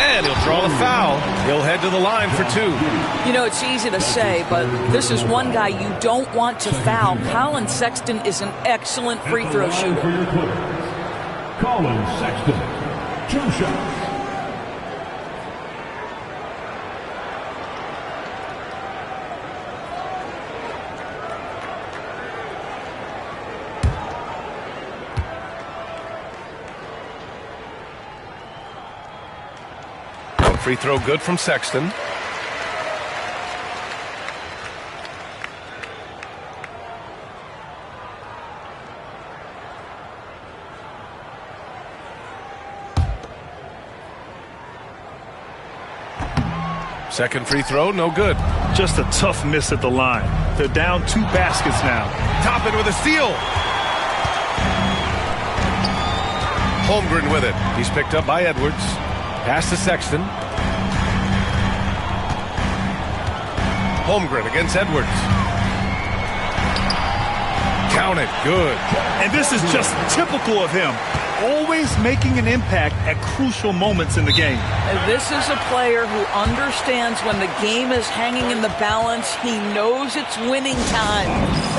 And he'll draw the foul. He'll head to the line for 2. You know, it's easy to say, but this is one guy you don't want to foul. Colin Sexton is an excellent free throw shooter. For your Clippers. Colin Sexton, 2 shots. Free throw good from Sexton. Second free throw, no good. Just a tough miss at the line. They're down 2 baskets now. Toppin with a steal. Holmgren with it. He's picked up by Edwards. Pass to Sexton. Holmgren against Edwards. Count it. Good. And this is just typical of him. always making an impact at crucial moments in the game. And this is a player who understands when the game is hanging in the balance. He knows it's winning time.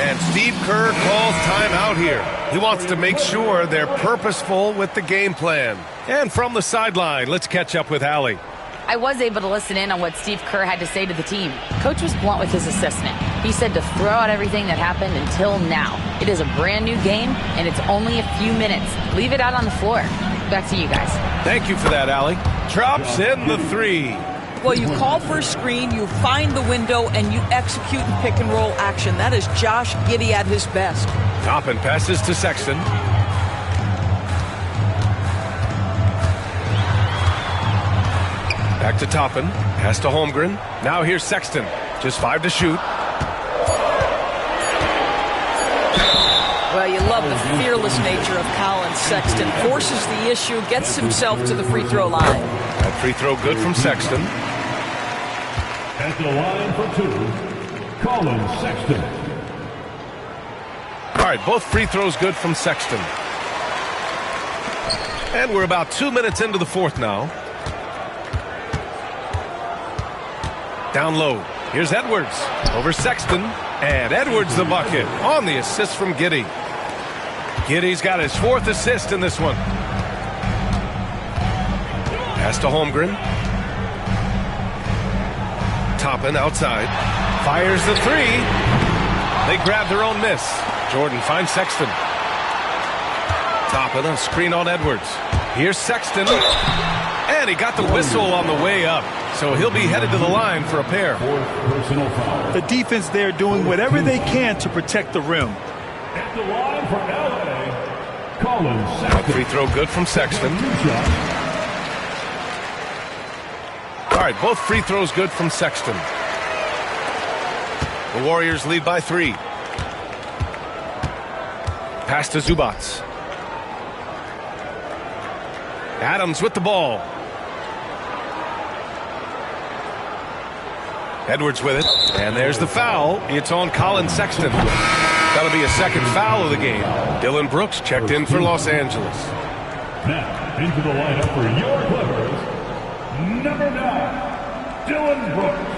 And Steve Kerr calls timeout here. He wants to make sure they're purposeful with the game plan. And from the sideline, let's catch up with Allie. I was able to listen in on what Steve Kerr had to say to the team. Coach was blunt with his assessment. He said to throw out everything that happened until now. It is a brand new game, and it's only a few minutes. Leave it out on the floor. Back to you guys. Thank you for that, Allie. Drops in the three. Well, you call for a screen, you find the window, and you execute in pick and roll action. That is Josh Giddey at his best. Toppin passes to Sexton. Back to Toppin. Pass to Holmgren. Now here's Sexton. Just 5 to shoot. Well, you love the fearless nature of Colin Sexton. Forces the issue, gets himself to the free throw line. That free throw good from Sexton. At the line for two, Colin Sexton. All right, both free throws good from Sexton. And we're about 2 minutes into the fourth now. Down low. Here's Edwards over Sexton. And Edwards the bucket on the assist from Giddey. Giddey's got his 4th assist in this one. Pass to Holmgren. Toppin outside. Fires the three. They grab their own miss. Jordan finds Sexton. Toppin on screen on Edwards. Here's Sexton. And he got the whistle on the way up. So he'll be headed to the line for a pair. The defense there doing whatever they can to protect the rim. At the line for LA, Colin Sexton. Free throw good from Sexton. All right, both free throws good from Sexton. The Warriors lead by 3. Pass to Zubats. Adams with the ball. Edwards with it. And there's the foul. It's on Colin Sexton. That'll be a second foul of the game. Dylan Brooks checked in for Los Angeles. Now, into the lineup for your Clippers, number 9, Dylan Brooks.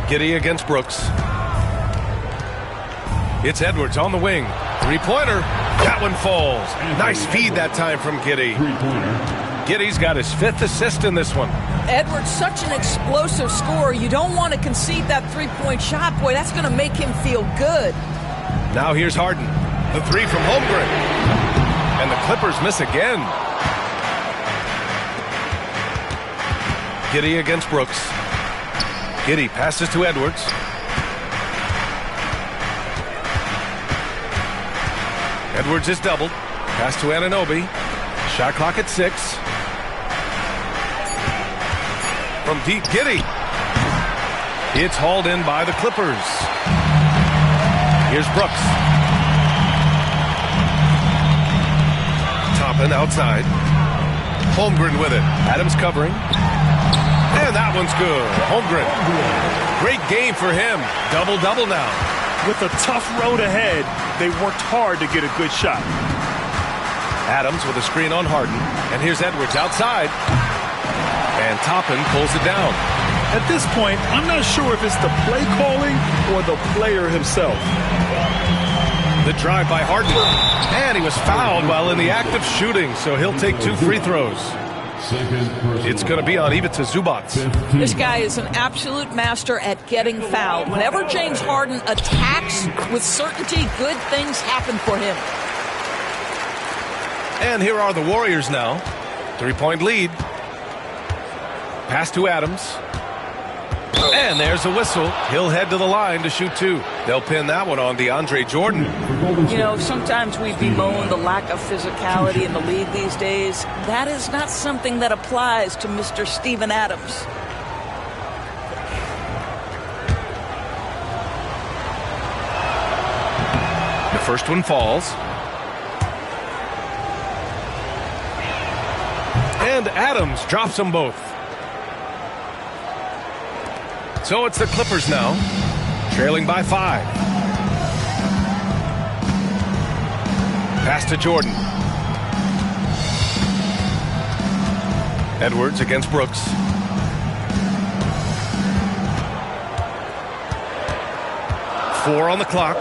Giddey against Brooks. It's Edwards on the wing. Three-pointer. That one falls. Nice feed that time from Giddey. Giddey's got his 5th assist in this one. Edwards, such an explosive scorer. You don't want to concede that three-point shot. Boy, that's going to make him feel good. Now here's Harden. The three from Holmgren. And the Clippers miss again. Giddey against Brooks. Giddey passes to Edwards. Edwards is doubled. Pass to Anunoby. Shot clock at 6. From deep, Giddey. It's hauled in by the Clippers. Here's Brooks. Toppin outside. Holmgren with it. Adams covering. And that one's good. Holmgren. Great game for him. Double-double now. With a tough road ahead, they worked hard to get a good shot. Adams with a screen on Harden. And here's Edwards outside. And Toppin pulls it down. At this point, I'm not sure if it's the play calling or the player himself. The drive by Harden. And he was fouled while in the act of shooting, so he'll take 2 free throws. It's going to be on Ivica Zubats. This guy is an absolute master at getting fouled. Whenever James Harden attacks with certainty, good things happen for him. And here are the Warriors now. 3-point lead. Pass to Adams. And there's a whistle. He'll head to the line to shoot 2. They'll pin that one on DeAndre Jordan. You know, sometimes we bemoan the lack of physicality in the league these days. That is not something that applies to Mr. Steven Adams. The first one falls. And Adams drops them both. So it's the Clippers now, trailing by 5. Pass to Jordan. Edwards against Brooks. Four on the clock.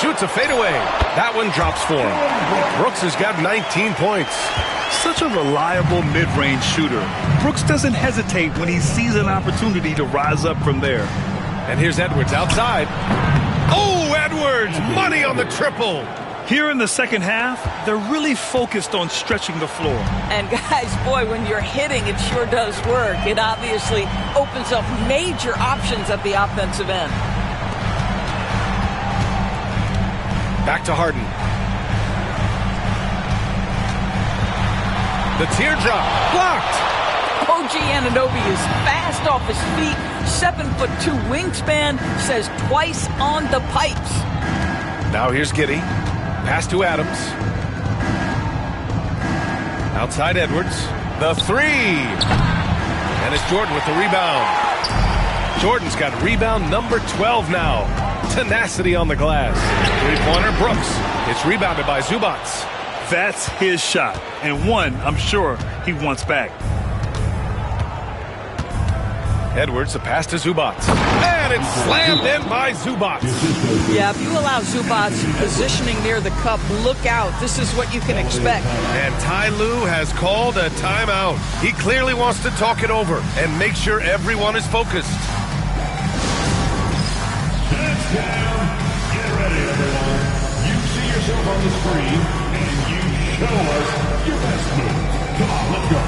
Shoots a fadeaway. That one drops for him. Brooks has got 19 points. Such a reliable mid-range shooter. Brooks doesn't hesitate when he sees an opportunity to rise up from there. And here's Edwards outside. Oh, Edwards! Money on the triple. Here in the second half, they're really focused on stretching the floor. And guys, boy, when you're hitting, it sure does work. It obviously opens up major options at the offensive end. Back to Harden. The teardrop blocked. OG Anunoby is fast off his feet. 7'2" wingspan, says twice on the pipes. Now here's Giddey. Pass to Adams. Outside Edwards. The three. And it's Jordan with the rebound. Jordan's got rebound number 12 now. Tenacity on the glass. Three-pointer Brooks. It's rebounded by Zubac. That's his shot, and one I'm sure he wants back. Edwards, the pass to Zubac. And it's slammed in by Zubac. Yeah, if you allow Zubac positioning near the cup, look out. This is what you can expect. And Ty Lue has called a timeout. He clearly wants to talk it over and make sure everyone is focused. Hands down. Get ready, everyone. You see yourself on the screen, and you show us your best move. Come on, let's go.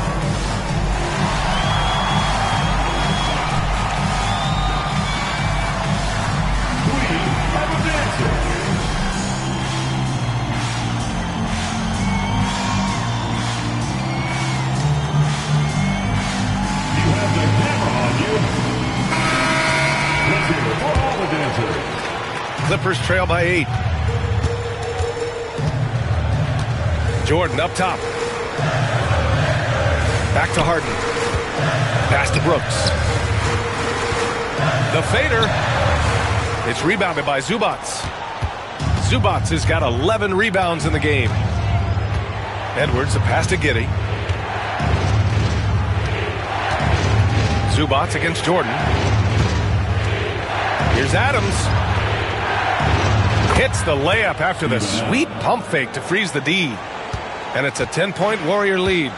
Clippers trail by 8. Jordan up top. Back to Harden. Pass to Brooks. The fader. It's rebounded by Zubac. Zubac has got 11 rebounds in the game. Edwards, a pass to Giddey. Zubac against Jordan. Here's Adams. Hits the layup after the sweet pump fake to freeze the D. And it's a 10-point Warrior lead.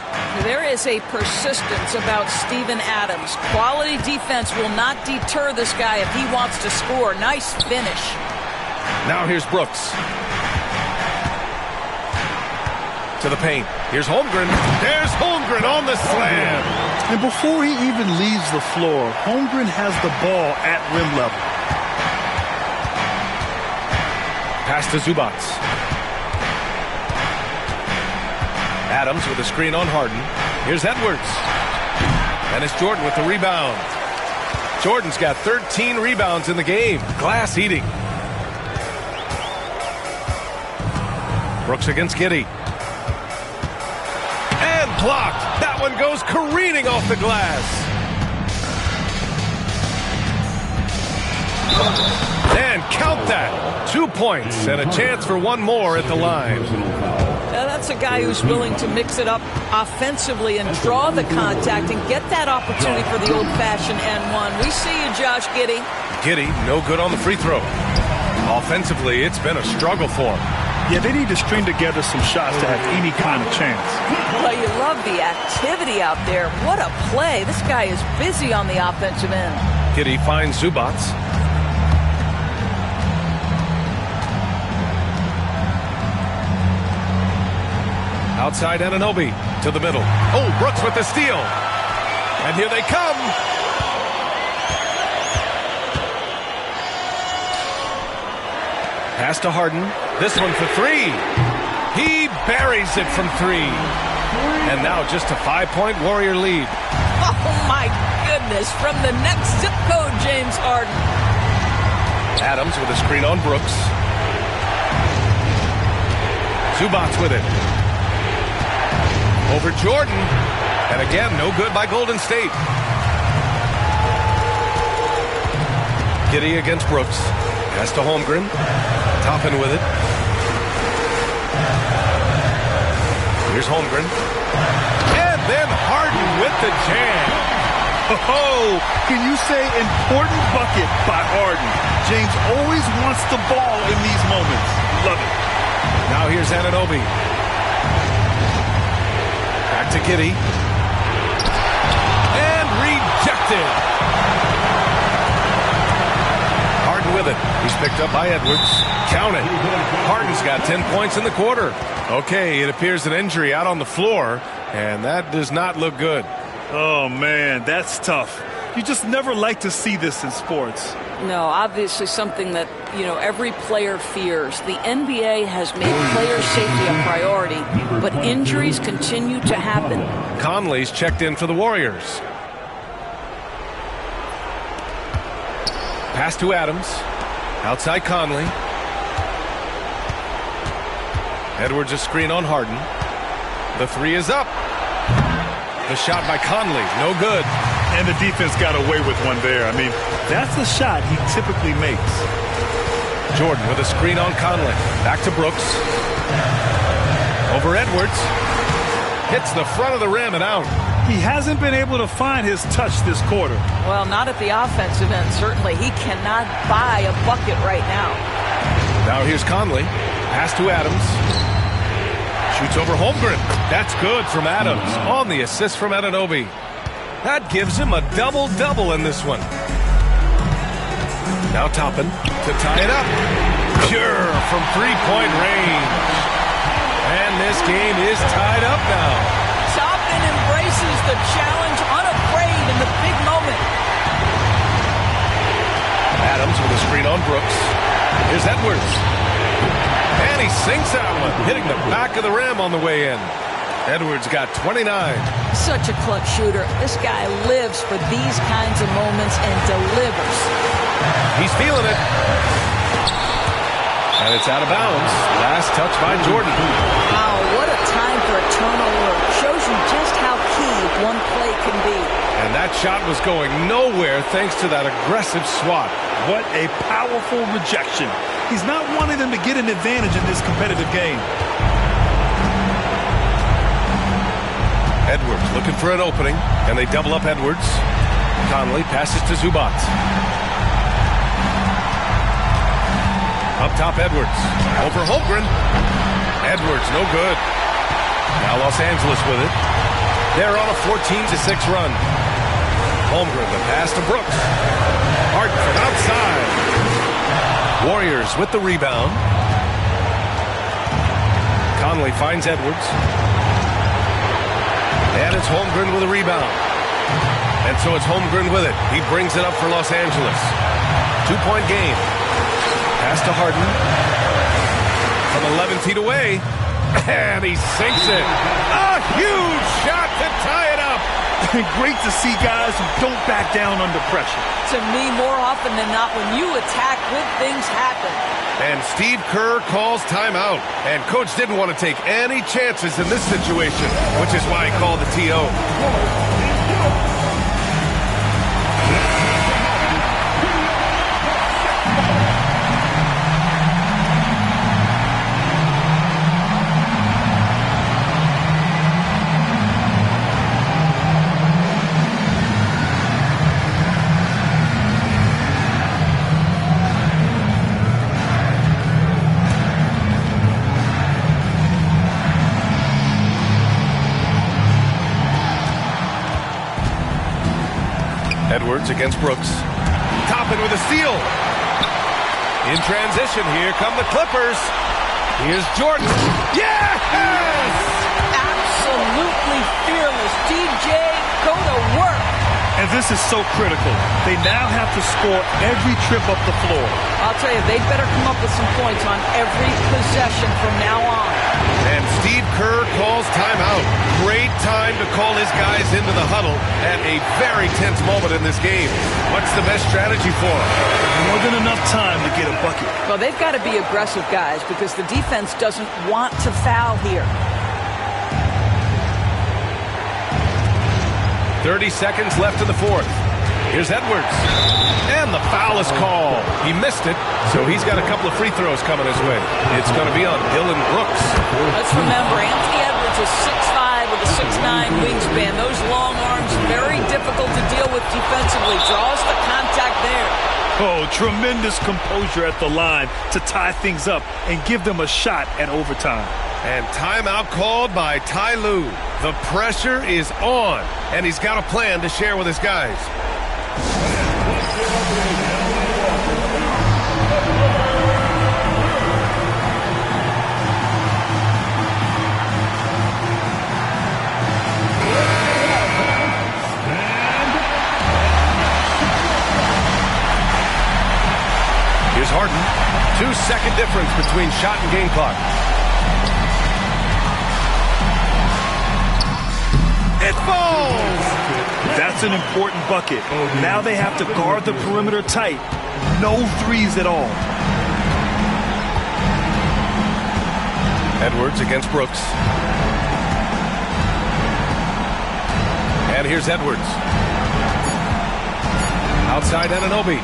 There is a persistence about Steven Adams. Quality defense will not deter this guy if he wants to score. Nice finish. Now here's Brooks. To the paint. Here's Holmgren. There's Holmgren on the slam. And before he even leaves the floor, Holmgren has the ball at rim level. Pass to Zubac. Adams with a screen on Harden. Here's Edwards. And it's Jordan with the rebound. Jordan's got 13 rebounds in the game. Glass eating. Brooks against Giddey. And blocked. That one goes careening off the glass. And count that. 2 points and a chance for one more at the line. Now that's a guy who's willing to mix it up offensively and draw the contact and get that opportunity for the old-fashioned N1. We see you, Josh Giddey. Giddey, no good on the free throw. Offensively, it's been a struggle for him. Yeah, they need to string together some shots to have any kind of chance. Well, you love the activity out there. What a play. This guy is busy on the offensive end. Giddey finds Zubac. Outside Anunoby to the middle. Oh, Brooks with the steal. And here they come. Pass to Harden. This one for three. He buries it from three. And now just a 5-point Warrior lead. Oh, my goodness. From the next zip code, James Harden. Adams with a screen on Brooks. Zubac with it. Over Jordan. And again, no good by Golden State. Giddey against Brooks. Pass to Holmgren. Toppin with it. Here's Holmgren. And then Harden with the jam. Oh, can you say important bucket by Harden? James always wants the ball in these moments. Love it. Now here's Anunoby. Back to Giddey. And rejected. Harden with it. He's picked up by Edwards. Count it. Harden's got 10 points in the quarter. Okay, it appears an injury out on the floor, and that does not look good. Oh, man, that's tough. You just never like to see this in sports. No, obviously something that, every player fears. The NBA has made player safety a priority, but injuries continue to happen. Conley's checked in for the Warriors. Pass to Adams. Outside Conley. Edwards a screen on Harden. The three is up. The shot by Conley, no good. And the defense got away with one there. I mean, that's the shot he typically makes. Jordan with a screen on Conley. Back to Brooks. Over Edwards. Hits the front of the rim and out. He hasn't been able to find his touch this quarter. Well, not at the offensive end, certainly. He cannot buy a bucket right now. Now here's Conley. Pass to Adams. Shoots over Holmgren. That's good from Adams on the assist from Anunoby. That gives him a double-double in this one. Now Toppin to tie it up. Pure from three-point range. And this game is tied up now. Toppin embraces the challenge unafraid in the big moment. Adams with a screen on Brooks. Here's Edwards. And he sinks that one, hitting the back of the rim on the way in. Edwards got 29. Such a clutch shooter. This guy lives for these kinds of moments and delivers. He's feeling it. And it's out of bounds. Last touch by Jordan. Wow, what a time for a turnover. Shows you just how key one play can be. And that shot was going nowhere thanks to that aggressive swat. What a powerful rejection. He's not wanting them to get an advantage in this competitive game. Edwards looking for an opening, and they double up Edwards. Conley passes to Zubac. Up top, Edwards. Over Holmgren. Edwards, no good. Now Los Angeles with it. They're on a 14-6 run. Holmgren, the pass to Brooks. Harden from outside. Warriors with the rebound. Conley finds Edwards. And it's Holmgren with a rebound. And so it's Holmgren with it. He brings it up for Los Angeles. 2-point game. Pass to Harden. From 11 feet away. And he sinks it. A huge shot to tie it up. Great to see guys who don't back down under pressure. To me, more often than not, when you attack, good things happen. And Steve Kerr calls timeout. And Coach didn't want to take any chances in this situation, which is why he called the TO. Edwards against Brooks. Toppin with a steal. In transition, here come the Clippers. Here's Jordan. Yes! Absolutely fearless. DJ, go to work. And this is so critical. They now have to score every trip up the floor. I'll tell you, they better come up with some points on every possession from now on. And Steve Kerr calls timeout. Great time to call his guys into the huddle at a very tense moment in this game. What's the best strategy for them? More than enough time to get a bucket. Well, they've got to be aggressive, guys, because the defense doesn't want to foul here. 30 seconds left in the fourth. Here's Edwards. And the foul is called. He missed it, so he's got a couple of free throws coming his way. It's going to be on Dylan Brooks. Let's remember, Anthony Edwards a 6'5" with a 6'9" wingspan. Those long arms, very difficult to deal with defensively. Draws the contact there. Oh, tremendous composure at the line to tie things up and give them a shot at overtime. And timeout called by Ty Lue. The pressure is on, and he's got a plan to share with his guys. Here's Harden. 2-second difference between shot and game clock. It falls! That's an important bucket. Now they have to guard the perimeter tight. No threes at all. Edwards against Brooks. And here's Edwards. Outside Anunoby.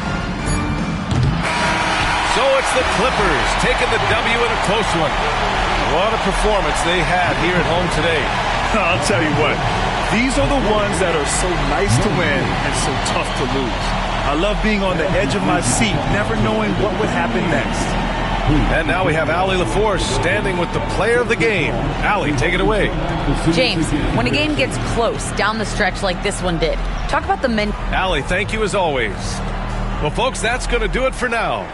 So it's the Clippers taking the W in a close one. What a performance they had here at home today. I'll tell you what, these are the ones that are so nice to win and so tough to lose. I love being on the edge of my seat, never knowing what would happen next. And now we have Allie LaForce standing with the player of the game. Allie, take it away. James, when a game gets close down the stretch like this one did, talk about the men. Allie, thank you as always. Well, folks, that's going to do it for now.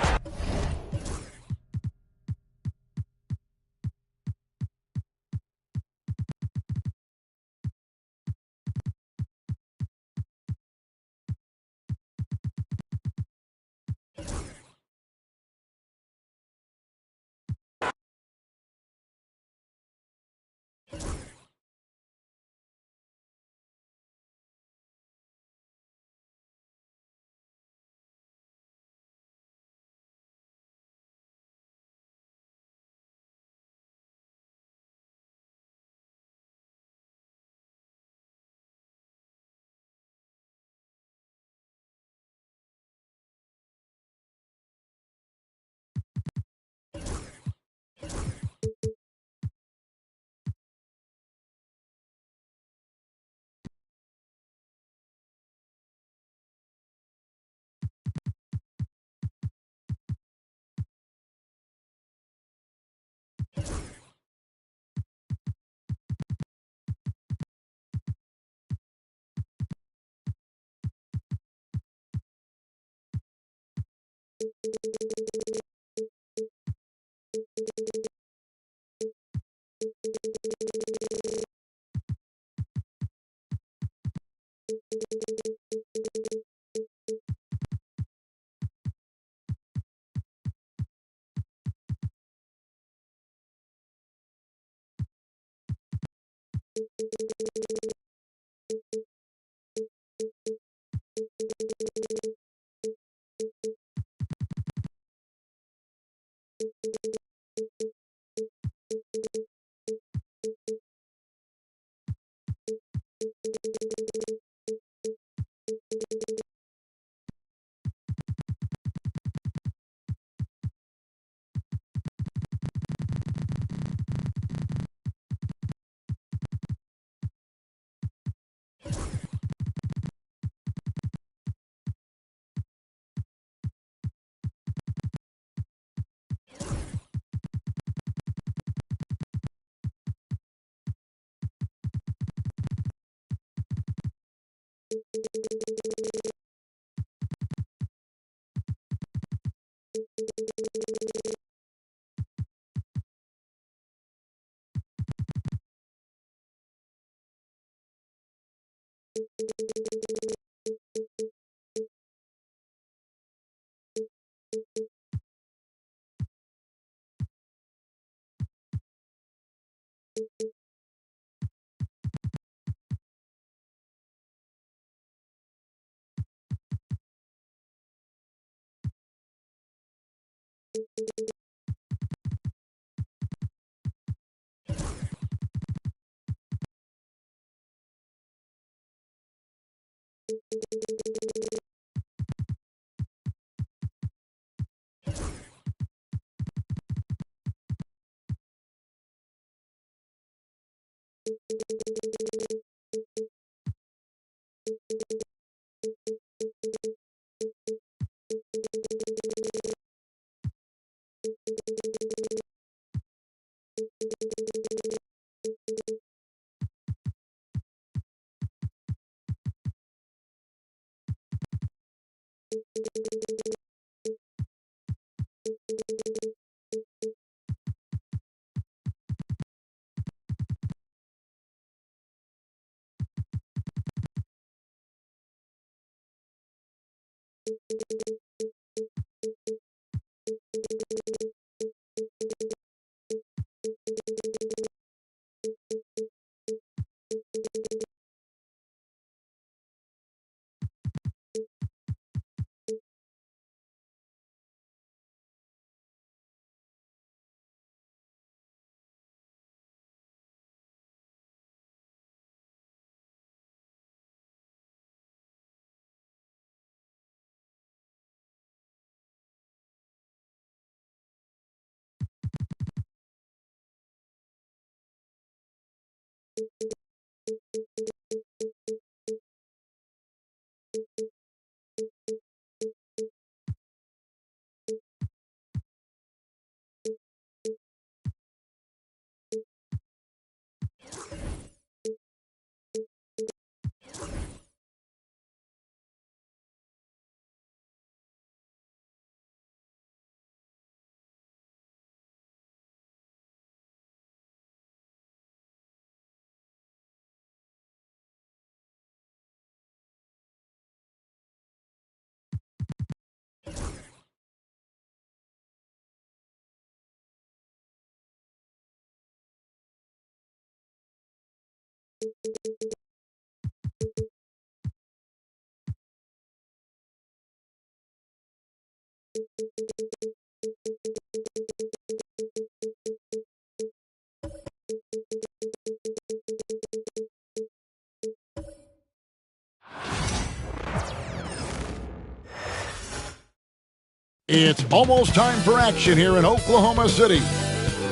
It's almost time for action here in Oklahoma City.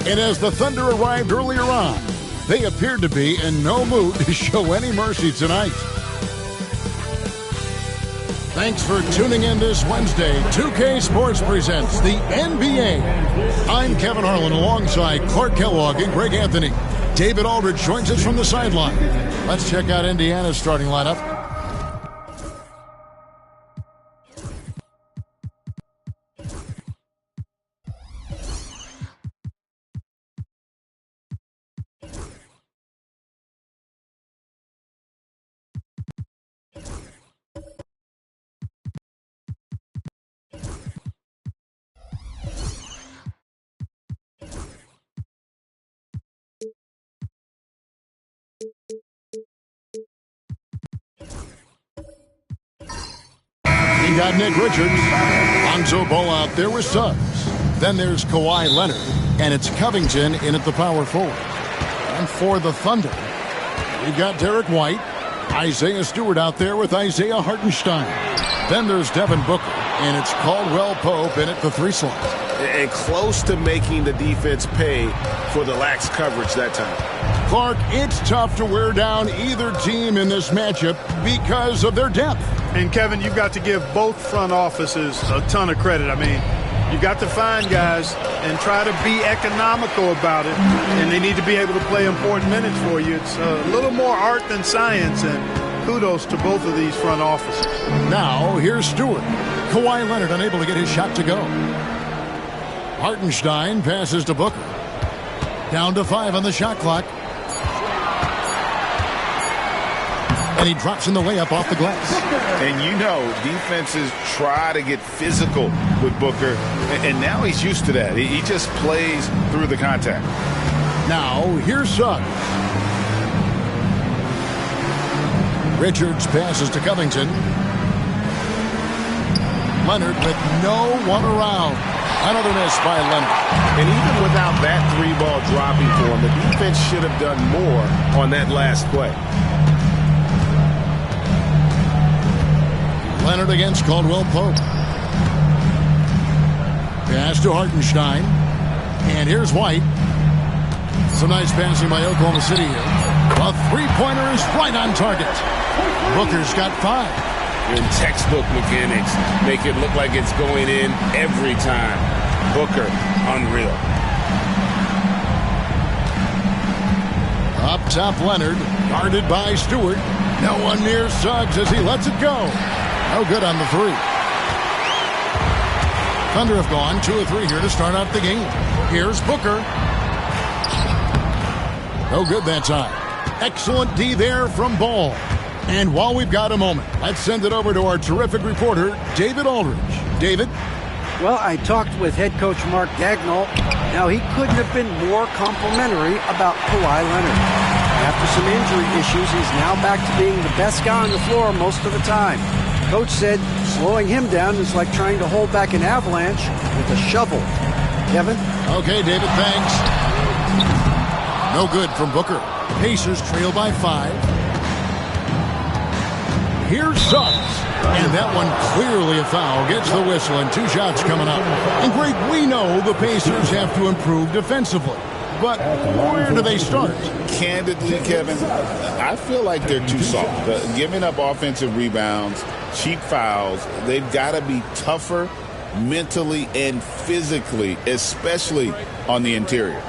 And as the Thunder arrived earlier on, they appeared to be in no mood to show any mercy tonight. Thanks for tuning in this Wednesday. 2K Sports presents the NBA. I'm Kevin Harlan alongside Clark Kellogg and Greg Anthony. David Aldridge joins us from the sideline. Let's check out Indiana's starting lineup. You got Nick Richards. Lonzo Ball out there with Suggs. Then there's Kawhi Leonard. And it's Covington in at the power forward. And for the Thunder, we've got Derek White. Isaiah Stewart out there with Isaiah Hartenstein. Then there's Devin Booker. And it's Caldwell Pope in at the 3 slot. And close to making the defense pay for the lax coverage that time. Clark, it's tough to wear down either team in this matchup because of their depth. And, Kevin, you've got to give both front offices a ton of credit. I mean, you've got to find guys and try to be economical about it, and they need to be able to play important minutes for you. It's a little more art than science, and kudos to both of these front offices. Now, here's Stewart. Kawhi Leonard unable to get his shot to go. Hartenstein passes to Booker. Down to 5 on the shot clock. And he drops in the layup off the glass. And you know, defenses try to get physical with Booker, and now he's used to that. He just plays through the contact. Now, here's Suggs. Richards passes to Covington. Leonard with no one around. Another miss by Leonard. And even without that 3-ball dropping for him, the defense should have done more on that last play. Leonard against Caldwell Pope. Pass to Hartenstein. And here's White. Some nice passing by Oklahoma City here. A 3-pointer is right on target. Booker's got 5. In textbook mechanics, make it look like it's going in every time. Booker, unreal. Up top, Leonard, guarded by Stewart. No one near Suggs as he lets it go. No good on the 3. Thunder have gone 2 of 3 here to start out the game. Here's Booker. No good that time. Excellent D there from Ball. And while we've got a moment, let's send it over to our terrific reporter, David Aldridge. David? Well, I talked with head coach Mark Daigneault. Now, he couldn't have been more complimentary about Kawhi Leonard. After some injury issues, he's now back to being the best guy on the floor most of the time. Coach said slowing him down is like trying to hold back an avalanche with a shovel. Kevin? Okay, David, thanks. No good from Booker. Pacers trail by 5. Here's Suggs. And that one clearly a foul. Gets the whistle and 2 shots coming up. And Greg, we know the Pacers have to improve defensively. But where do they start? Candidly, Kevin, I feel like they're too soft. Giving up offensive rebounds, cheap fouls, they've got to be tougher mentally and physically, especially on the interior.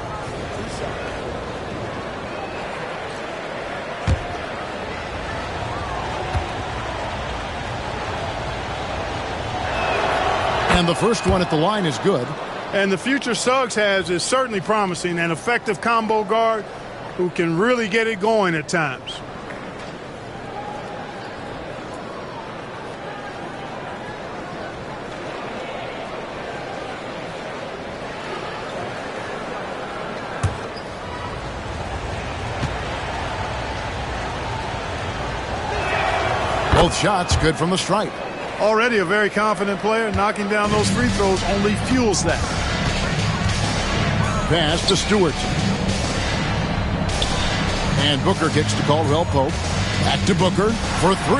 And the first one at the line is good. And the future Suggs has is certainly promising, an effective combo guard who can really get it going at times. Both shots good from the stripe. Already a very confident player. Knocking down those free throws only fuels that. Pass to Stewart. And Booker gets to Caldwell Pope. Back to Booker for 3.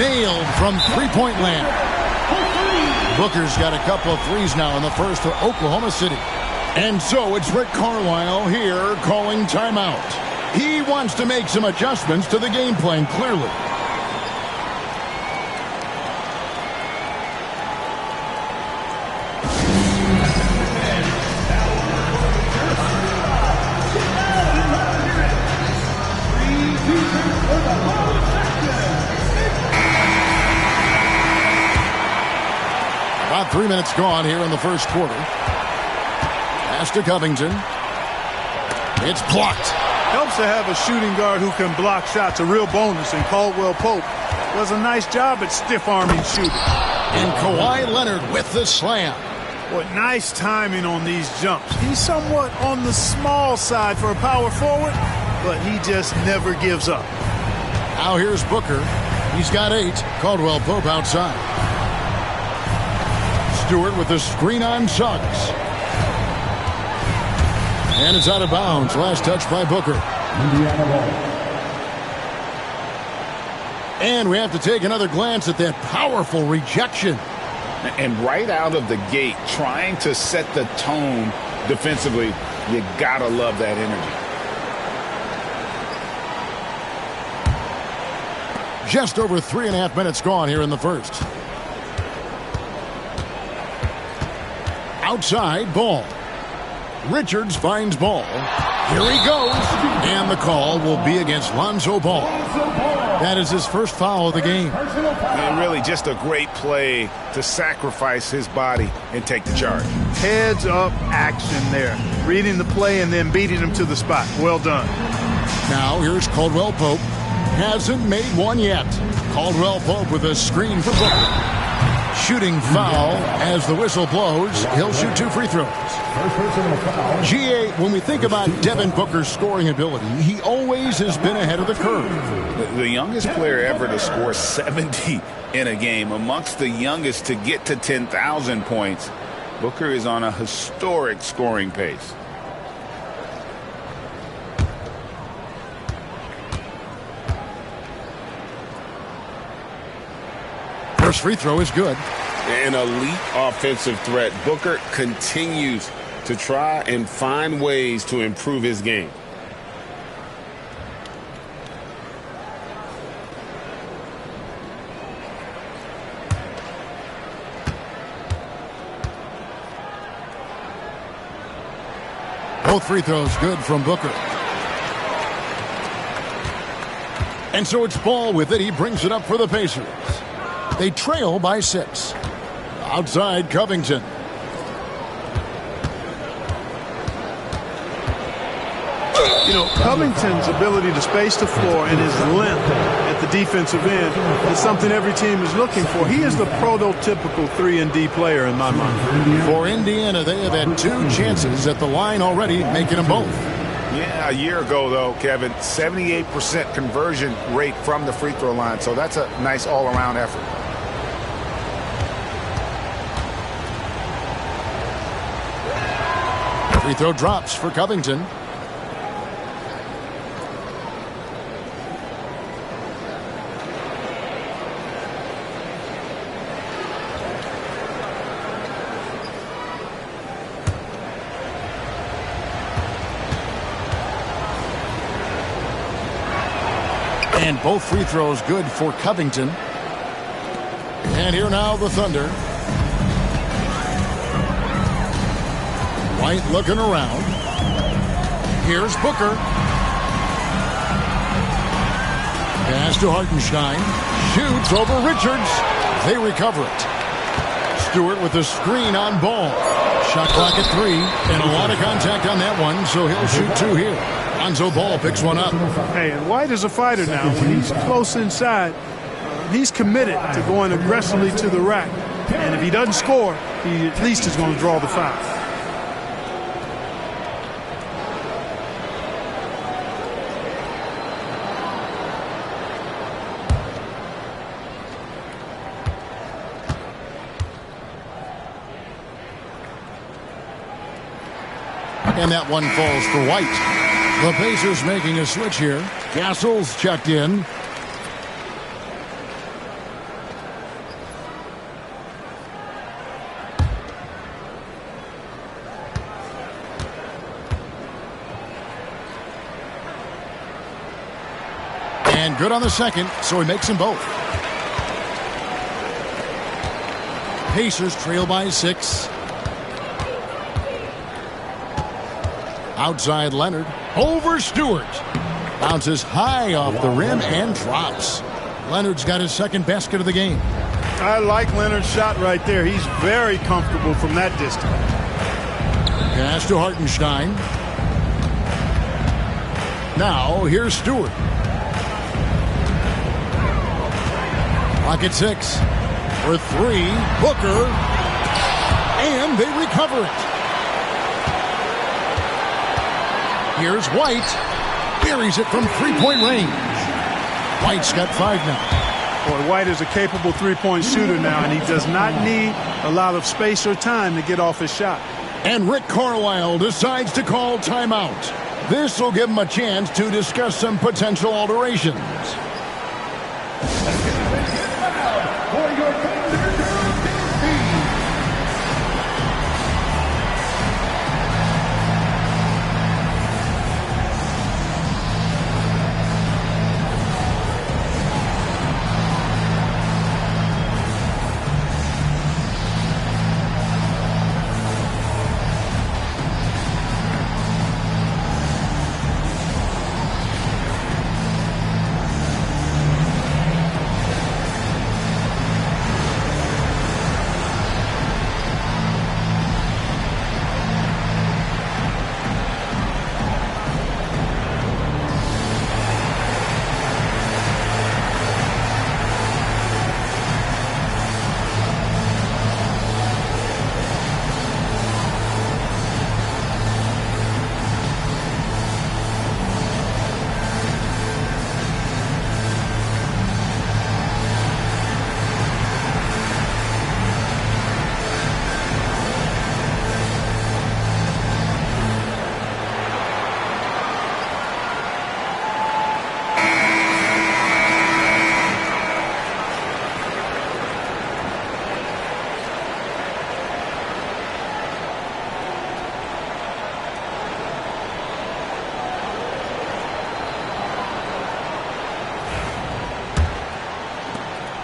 Nailed from three-point land. Booker's got a couple of threes now in the first for Oklahoma City. And so it's Rick Carlisle here calling timeout. He wants to make some adjustments to the game plan, clearly. About 3 minutes gone here in the first quarter. Pass to Covington. It's blocked. Helps to have a shooting guard who can block shots, a real bonus, and Caldwell Pope does a nice job at stiff-arming shooting. And Kawhi Leonard with the slam. What nice timing on these jumps. He's somewhat on the small side for a power forward, but he just never gives up. Now here's Booker. He's got 8. Caldwell Pope outside. Stewart with the screen on Suggs. And it's out of bounds. Last touch by Booker. And we have to take another glance at that powerful rejection. And right out of the gate, trying to set the tone defensively, you gotta love that energy. Just over 3.5 minutes gone here in the first. Outside, Ball. Richards finds Ball. Here he goes. And the call will be against Lonzo Ball. That is his first foul of the game. And really just a great play to sacrifice his body and take the charge. Heads up action there. Reading the play and then beating him to the spot. Well done. Now here's Caldwell Pope. Hasn't made one yet. Caldwell Pope with a screen for Booker. Shooting foul as the whistle blows. He'll shoot 2 free throws. GA, when we think about Devin Booker's scoring ability, he always has been ahead of the curve. The youngest player ever to score 70 in a game, amongst the youngest to get to 10,000 points. Booker is on a historic scoring pace. First free throw is good. An elite offensive threat. Booker continues to try and find ways to improve his game. Both free throws good from Booker. And so it's Ball with it. He brings it up for the Pacers. They trail by 6. outside Covington. You know, Covington's ability to space the floor and his length at the defensive end is something every team is looking for. He is the prototypical 3-and-D player in my mind. For Indiana, they have had 2 chances at the line already, making them both. Yeah, a year ago, though, Kevin, 78% conversion rate from the free throw line. So that's a nice all-around effort. Free throw drops for Covington. And both free throws good for Covington. And here now the Thunder. White looking around. Here's Booker. Pass to Hartenstein. Shoots over Richards. They recover it. Stewart with the screen on Ball. Shot clock at 3. And a lot of contact on that one, so he'll shoot 2 here. Lonzo Ball picks one up. Hey, and White is a fighter now. When he's close inside, he's committed to going aggressively to the rack. And if he doesn't score, he at least is going to draw the foul. And that one falls for White. The Pacers making a switch here. Castle's checked in. And good on the second, so he makes them both. Pacers trail by 6. Outside Leonard. Over Stewart. Bounces high off the rim and drops. Leonard's got his second basket of the game. I like Leonard's shot right there. He's very comfortable from that distance. Pass to Hartenstein. Now here's Stewart. Clock at 6. For 3. Booker. And they recover it. Here's White. Buries it from 3-point range. White's got 5 now. Boy, White is a capable 3-point shooter now, and he does not need a lot of space or time to get off his shot. And Rick Carlisle decides to call timeout. This will give him a chance to discuss some potential alterations.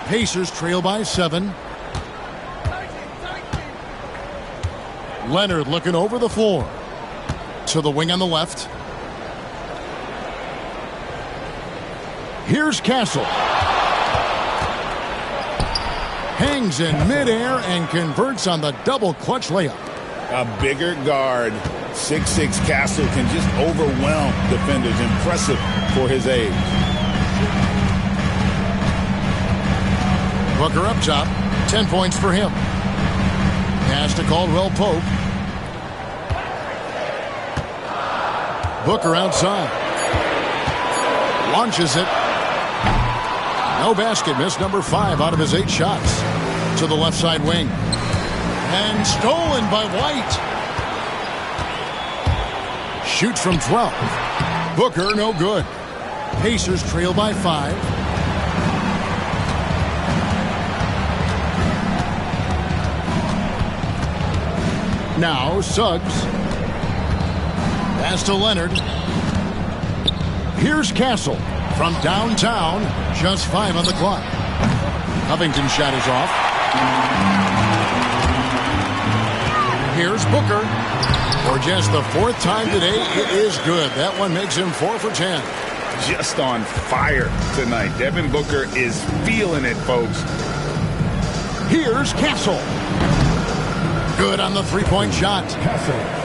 Pacers trail by 7. Leonard looking over the floor. To the wing on the left. Here's Castle. hangs in midair and converts on the double clutch layup. A bigger guard, 6'6" Castle, can just overwhelm defenders. Impressive for his age. Booker up top, 10 points for him. Pass to Caldwell Pope. Booker outside. Launches it. No basket. Missed number 5 out of his 8 shots. To the left side wing. And stolen by White. Shoots from 12. Booker, no good. Pacers trail by 5. Now Suggs. Pass to Leonard. Here's Castle from downtown. Just 5 on the clock. Covington's shot is off. Here's Booker. For just the 4th time today, it is good. That one makes him 4 for 10. Just on fire tonight. Devin Booker is feeling it, folks. Here's Castle. Good on the 3-point shot.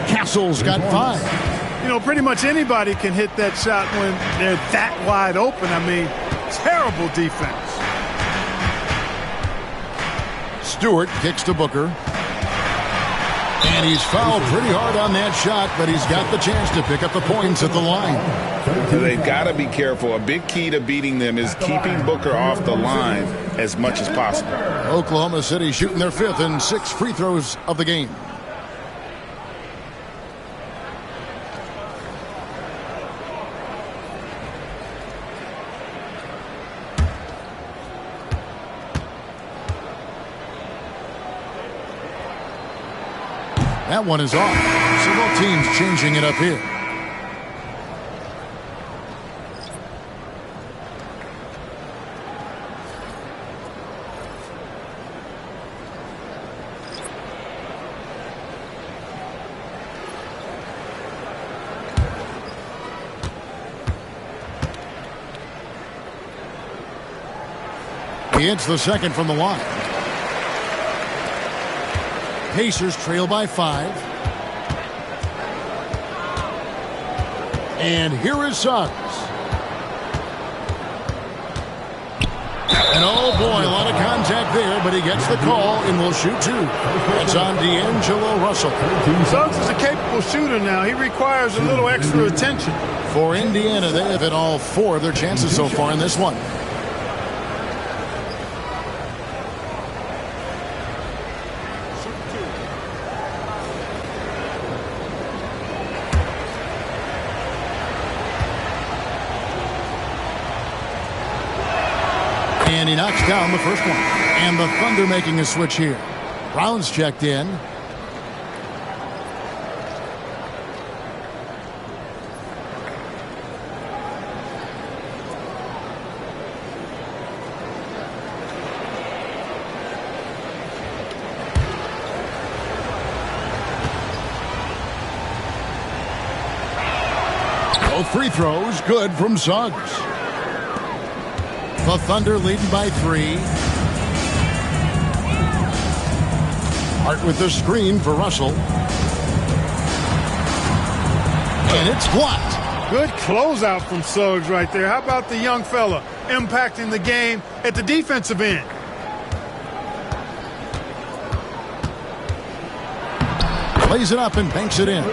Castle's got 5. You know, pretty much anybody can hit that shot when they're that wide open. I mean, terrible defense. Stewart kicks to Booker. And he's fouled pretty hard on that shot, but he's got the chance to pick up the points at the line. So they've got to be careful. A big key to beating them is keeping Booker off the line as much as possible. Oklahoma City shooting their 5th and 6 free throws of the game. That one is off. Several teams changing it up here. He hits the second from the line. Pacers trail by 5. And here is Suggs. And oh boy, a lot of contact there, but he gets the call and will shoot 2. That's on D'Angelo Russell. Suggs is a capable shooter now. He requires a little extra attention. For Indiana, they have hit all 4 of their chances so far in this one. And he knocks down the first one. And the Thunder making a switch here. Brown's checked in. Both free throws good from Suggs. The Thunder leading by 3. Hart with the screen for Russell. And it's blocked. Good closeout from Suggs right there. How about the young fella impacting the game at the defensive end? Plays it up and banks it in.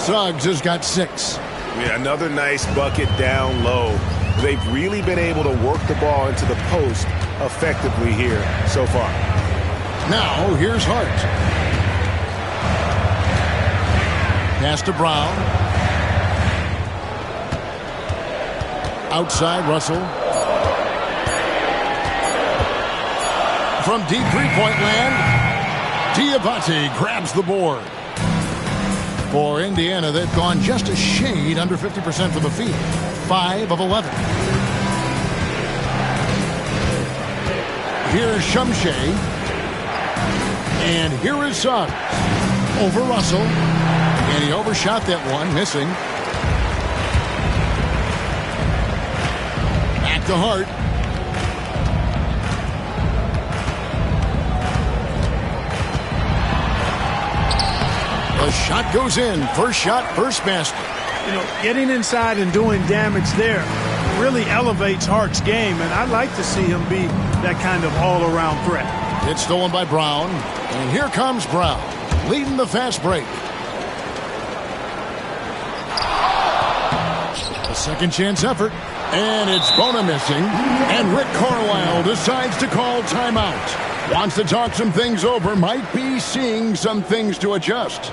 Suggs has got 6. Yeah, another nice bucket down low. They've really been able to work the ball into the post effectively here so far. Now, here's Hart. Pass to Brown. Outside, Russell. From deep three-point land, Diabate grabs the board. For Indiana, they've gone just a shade under 50% from the field. 5 of 11. Here's Shumshay. And here is Suggs. Over Russell. And he overshot that one, missing. Back to Hart. The shot goes in. First shot, first basket. You know, getting inside and doing damage there really elevates Hart's game, and I'd like to see him be that kind of all-around threat. It's stolen by Brown, and here comes Brown, leading the fast break. A second chance effort, and it's Bona missing, and Rick Carlisle decides to call timeout. Wants to talk some things over, might be seeing some things to adjust.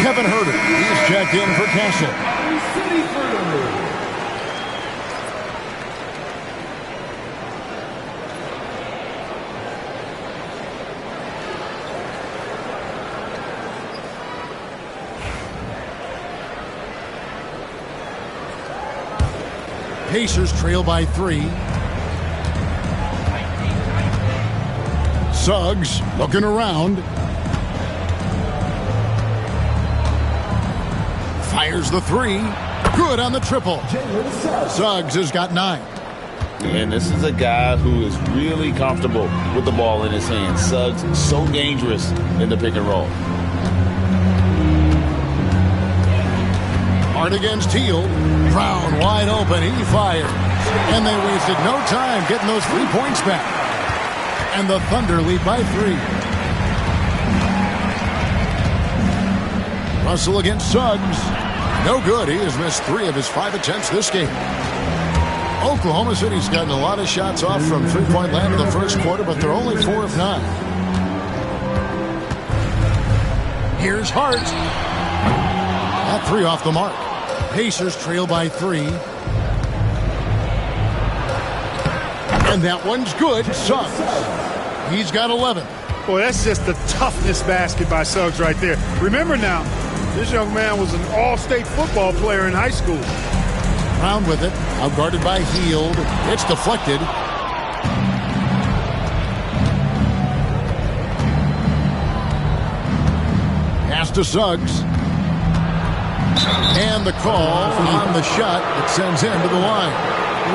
Kevin Huerter, he's checked in for Castle. Pacers trail by 3. Suggs looking around. Fires the 3. Good on the triple. Suggs has got 9. And this is a guy who is really comfortable with the ball in his hands. Suggs so dangerous in the pick and roll. Hard against Hield. Brown wide open. He fires. And they wasted no time getting those 3 points back. And the Thunder lead by 3. Russell against Suggs. No good. He has missed 3 of his 5 attempts this game. Oklahoma City's gotten a lot of shots off from three-point land in the first quarter, but they're only 4 of 9. Here's Hart. That 3 off the mark. Pacers trail by 3. And that one's good. Suggs. He's got 11. Boy, that's just the toughness basket by Suggs right there. Remember now, this young man was an all-state football player in high school. Brown with it. Outguarded by Hield. It's deflected. Pass to Suggs. And the call on the shot that sends him to the line.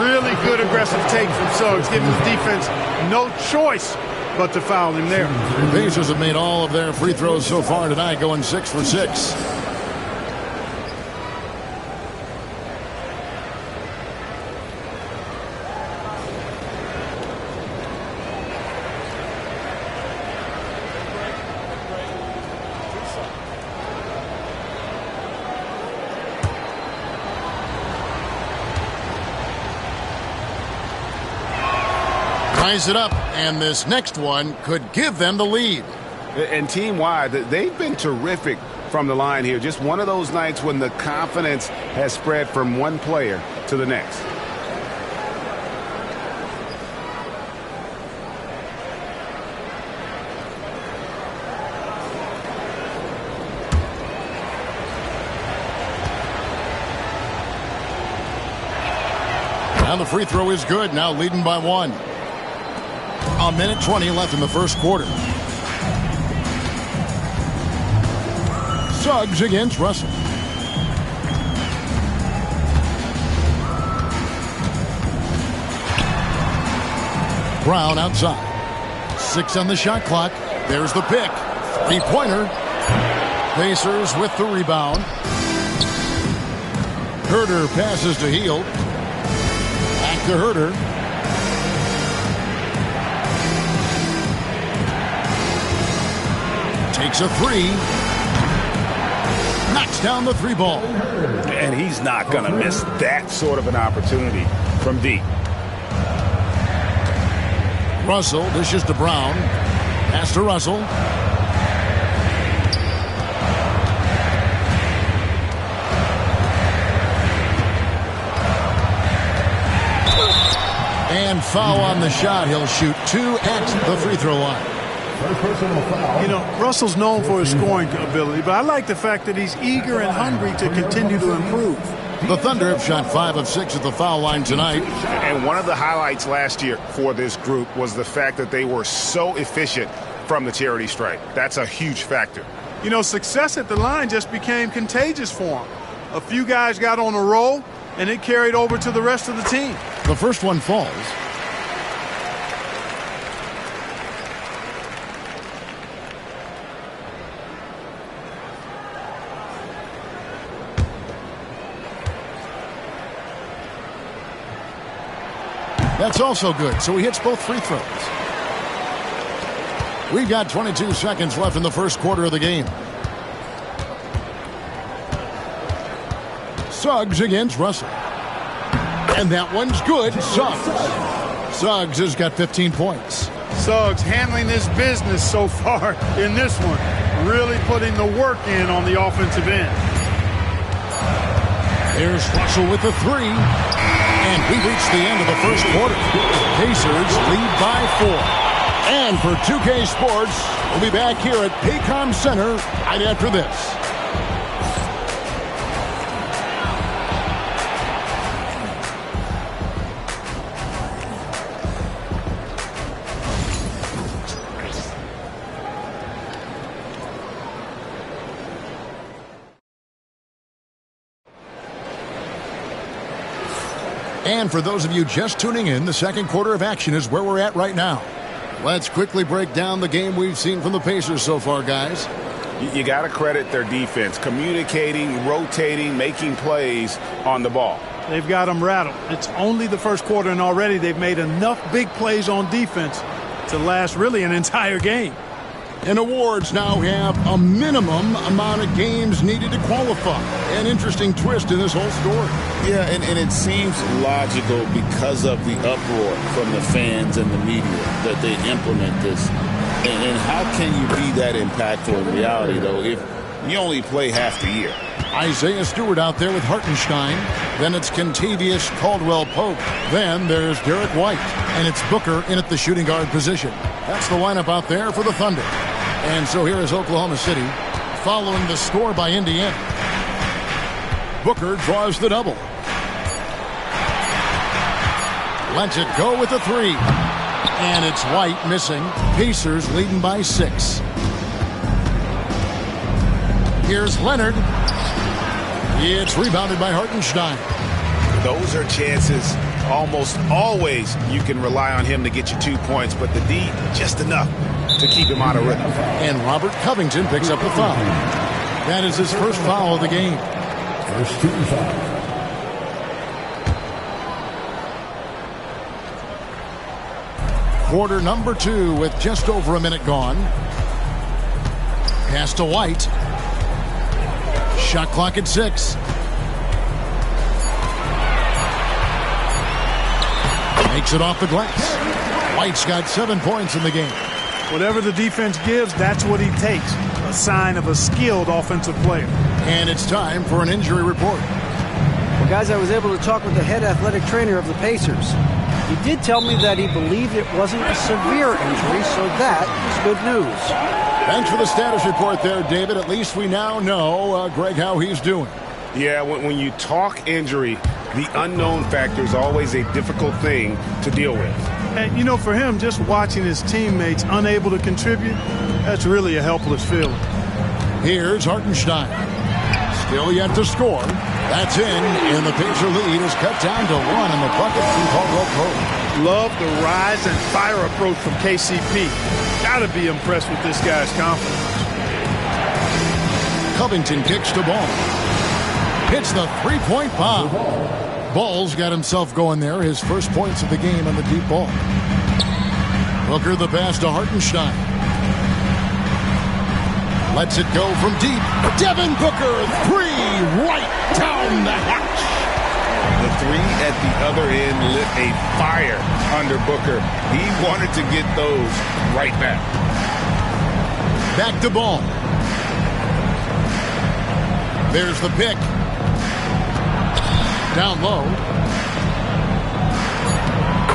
Really good aggressive take from Suggs, giving the defense no choice but to foul him there. The Pacers have made all of their free throws so far tonight, going 6 for 6. Ties it up, and this next one could give them the lead. And team-wide, they've been terrific from the line here. Just one of those nights when the confidence has spread from one player to the next. Now the free throw is good, now leading by 1. A minute 20 left in the first quarter. Suggs against Russell. Brown outside. 6 on the shot clock. There's the pick. 3-pointer. Pacers with the rebound. Herter passes to Hield. Back to Herter. Takes a 3. Knocks down the 3 ball. And he's not going to miss that sort of an opportunity from deep. Russell dishes to Brown. Pass to Russell. And foul on the shot. He'll shoot 2 at the free throw line. You know, Russell's known for his scoring ability, but I like the fact that he's eager and hungry to continue to improve. The Thunder have shot 5 of 6 at the foul line tonight. And one of the highlights last year for this group was the fact that they were so efficient from the charity stripe. That's a huge factor. You know, success at the line just became contagious for him. A few guys got on a roll, and it carried over to the rest of the team. The first one falls. That's also good, so he hits both free throws. We've got 22 seconds left in the first quarter of the game. Suggs against Russell. And that one's good. Suggs has got 15 points. Suggs handling this business so far in this one. Really putting the work in on the offensive end. There's Russell with the 3. And we reached the end of the first quarter. Pacers lead by 4. And for 2K Sports, we'll be back here at Paycom Center right after this. And for those of you just tuning in, the second quarter of action is where we're at right now. Let's quickly break down the game we've seen from the Pacers so far, guys. You got to credit their defense, communicating, rotating, making plays on the ball. They've got them rattled. It's only the first quarter, and already they've made enough big plays on defense to last really an entire game. And awards now have a minimum amount of games needed to qualify. An interesting twist in this whole story. Yeah, and it seems logical because of the uproar from the fans and the media that they implement this. And how can you be that impactful in reality, though, if you only play half the year? Isaiah Stewart out there with Hartenstein. Then it's Kentavious Caldwell-Pope. Then there's Derek White. And it's Booker in at the shooting guard position. That's the lineup out there for the Thunder. And so here is Oklahoma City following the score by Indiana. Booker draws the double. Lets it go with the 3. And it's White missing. Pacers leading by 6. Here's Leonard. It's rebounded by Hartenstein. Those are chances almost always you can rely on him to get you 2 points, but the D just enough to keep him out of rhythm. And Robert Covington picks up the foul. That is his first foul of the game. First team foul. Quarter number 2 with just over a minute gone. Pass to White. Shot clock at 6. Makes it off the glass. White's got 7 points in the game. Whatever the defense gives, that's what he takes. A sign of a skilled offensive player. And it's time for an injury report. Well, guys, I was able to talk with the head athletic trainer of the Pacers. He did tell me that he believed it wasn't a severe injury, so that is good news. Thanks for the status report there, David. At least we now know, Greg, how he's doing. Yeah, when you talk injury, the unknown factor is always a difficult thing to deal with. And, you know, for him, just watching his teammates unable to contribute, that's really a helpless feeling. Here's Hartenstein. Still yet to score. That's in, and the Pacer lead is cut down to 1 in the bucket from Caldwell-Pope. Love the rise and fire approach from KCP. Gotta be impressed with this guy's confidence. Covington kicks to Ball. Hits the three-point bomb. Ball's got himself going there. His first points of the game on the deep ball. Booker the pass to Hartenstein. Lets it go from deep. Devin Booker, three right down the hatch. The three at the other end lit a fire under Booker. He wanted to get those right back. Back to Ball. There's the pick. Down low.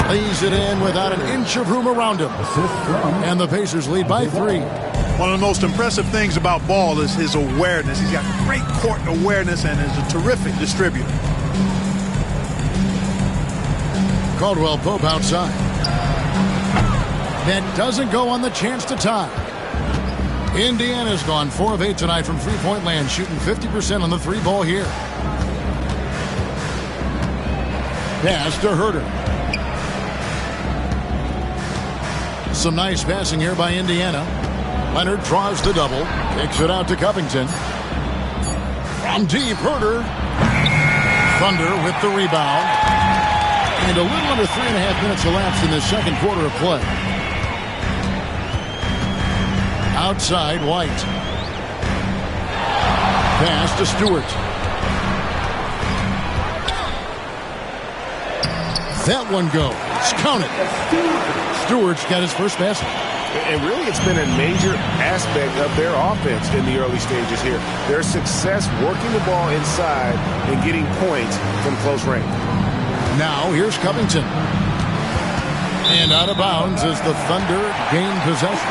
Lays it in without an inch of room around him. And the Pacers lead by 3. One of the most impressive things about Ball is his awareness. He's got great court awareness and is a terrific distributor. Caldwell Pope outside. That doesn't go on the chance to tie. Indiana's gone 4 of 8 tonight from three-point land, shooting 50% on the three ball here. Pass to Herter. Some nice passing here by Indiana. Leonard draws the double. Kicks it out to Covington. From deep, Herter. Thunder with the rebound. And a little under 3.5 minutes elapsed in the second quarter of play. Outside, White. Pass to Stewart. That one goes. Count it. Stewart's got his first basket. And really, it's been a major aspect of their offense in the early stages here. Their success working the ball inside and getting points from close range. Now, here's Covington. And out of bounds as the Thunder gain possession.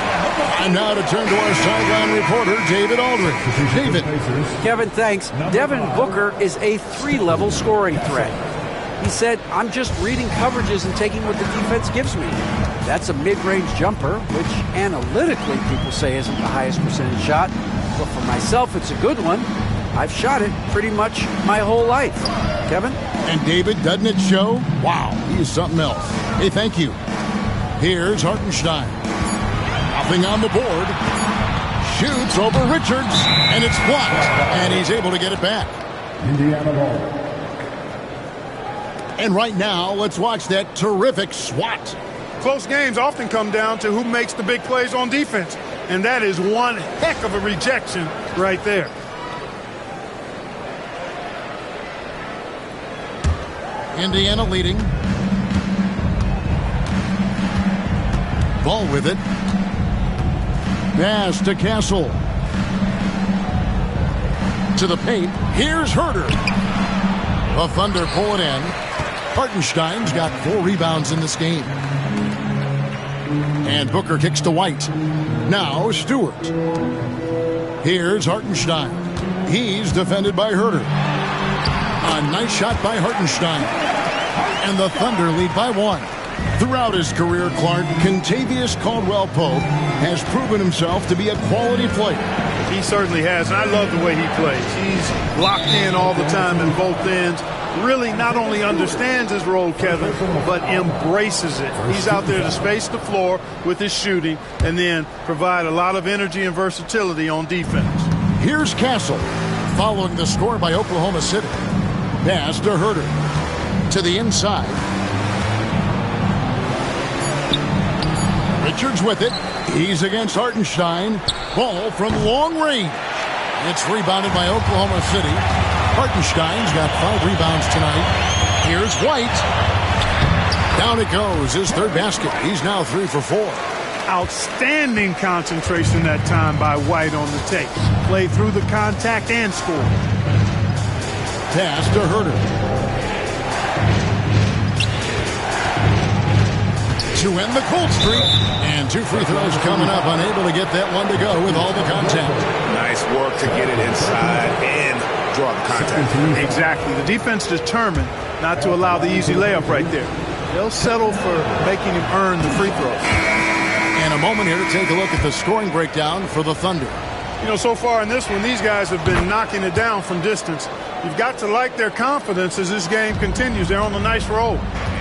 And now to turn to our sideline reporter, David Aldridge. David. Kevin, thanks. Devin Booker is a 3-level scoring threat. He said, I'm just reading coverages and taking what the defense gives me. That's a mid-range jumper, which analytically people say isn't the highest percentage shot. But for myself, it's a good one. I've shot it pretty much my whole life. Kevin? And David, doesn't it show? Wow, he's something else. Hey, thank you. Here's Hartenstein. Nothing on the board. Shoots over Richards, and it's blocked. And he's able to get it back. Indiana ball. And right now, let's watch that terrific swat. Close games often come down to who makes the big plays on defense. And that is one heck of a rejection right there. Indiana leading. Ball with it. Pass to Castle. To the paint. Here's Herter. The Thunder pull it in. Hartenstein's got 4 rebounds in this game. And Booker kicks to White. Now Stewart. Here's Hartenstein. He's defended by Herter. A nice shot by Hartenstein. And the Thunder lead by 1. Throughout his career, Clark, Kentavious Caldwell-Pope has proven himself to be a quality player. He certainly has, and I love the way he plays. He's locked in all the time in both ends. Really not only understands his role, Kevin, but embraces it. He's out there to space the floor with his shooting and then provide a lot of energy and versatility on defense. Here's Castle following the score by Oklahoma City. Pass to Herter. To the inside. Richards with it. He's against Hartenstein. Ball from long range. It's rebounded by Oklahoma City. Hartenstein's got 5 rebounds tonight. Here's White. Down it goes. His third basket. He's now 3 for 4. Outstanding concentration that time by White on the take. Played through the contact and scored. Pass to Herter. To end the cold streak. And 2 free throws coming up. Unable to get that one to go with all the contact. Nice work to get it inside and draw the contact. Exactly. The defense determined not to allow the easy layup right there. They'll settle for making him earn the free throw. And a moment here to take a look at the scoring breakdown for the Thunder. You know, so far in this one, these guys have been knocking it down from distance. You've got to like their confidence as this game continues. They're on a nice roll.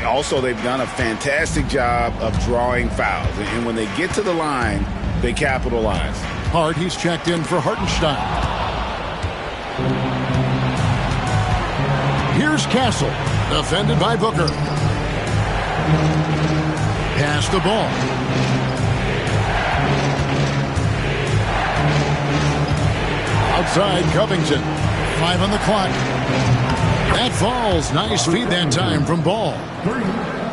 Also, they've done a fantastic job of drawing fouls. And when they get to the line, they capitalize. Hart, he's checked in for Hartenstein. Here's Castle, defended by Booker. Pass the ball. Outside Covington. 5 on the clock. That falls. Nice feed that time from Ball.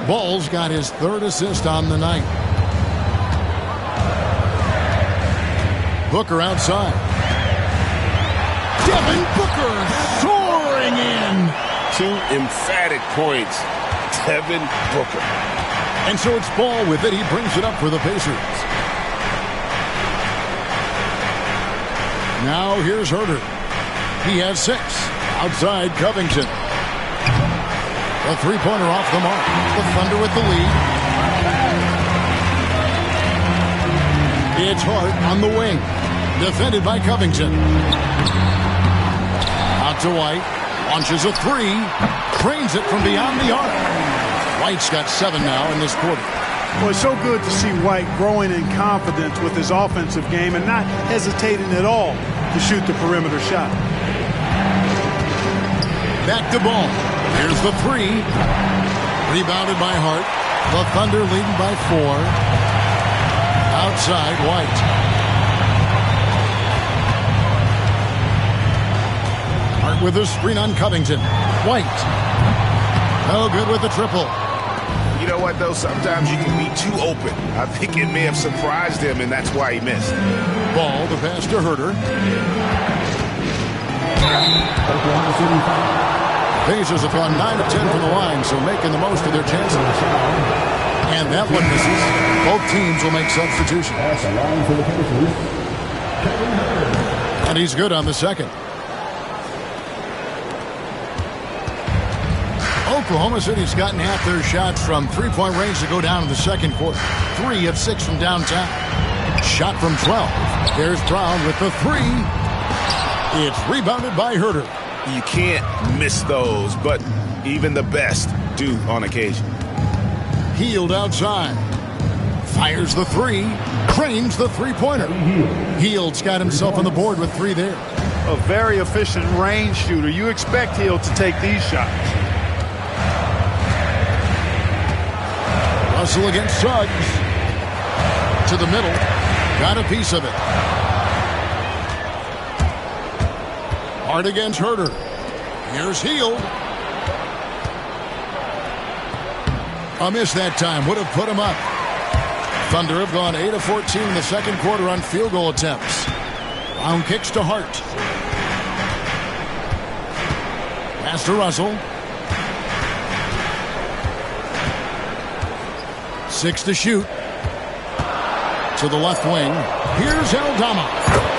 Ball's got his 3rd assist on the night. Booker outside. Devin Booker soaring in. 2 emphatic points. Devin Booker. And so it's Ball with it. He brings it up for the Pacers. Now here's Herter. He has 6. Outside Covington. A 3-pointer off the mark. The Thunder with the lead. It's Hart on the wing. Defended by Covington. Out to White. Launches a 3. Cranes it from beyond the arc. White's got 7 now in this quarter. Well, it's so good to see White growing in confidence with his offensive game and not hesitating at all to shoot the perimeter shot. Back to Ball. Here's the 3. Rebounded by Hart. The Thunder leading by 4. Outside White. Hart with a screen on Covington. White. No good with the triple. You know what, though? Sometimes you can be too open. I think it may have surprised him, and that's why he missed. Ball, the pass to Herter. Pacers have gone 9 of 10 from the line, so making the most of their chances. And that one misses. Both teams will make substitutions. And he's good on the second. Oklahoma City's gotten half their shots from 3-point range to go down in the second quarter. 3 of 6 from downtown. Shot from 12. There's Brown with the 3. It's rebounded by Herter. You can't miss those, but even the best do on occasion. Hield outside. Fires the 3. Cranes the 3-pointer. Hield's got himself on the board with 3 there. A very efficient range shooter. You expect Hield to take these shots. Russell against Suggs. To the middle. Got a piece of it. Hart against Herter. Here's Hield. A miss that time. Would have put him up. Thunder have gone 8 of 14 in the second quarter on field goal attempts. Brown kicks to Hart. Pass to Russell. 6 to shoot. To the left wing. Here's Aldama.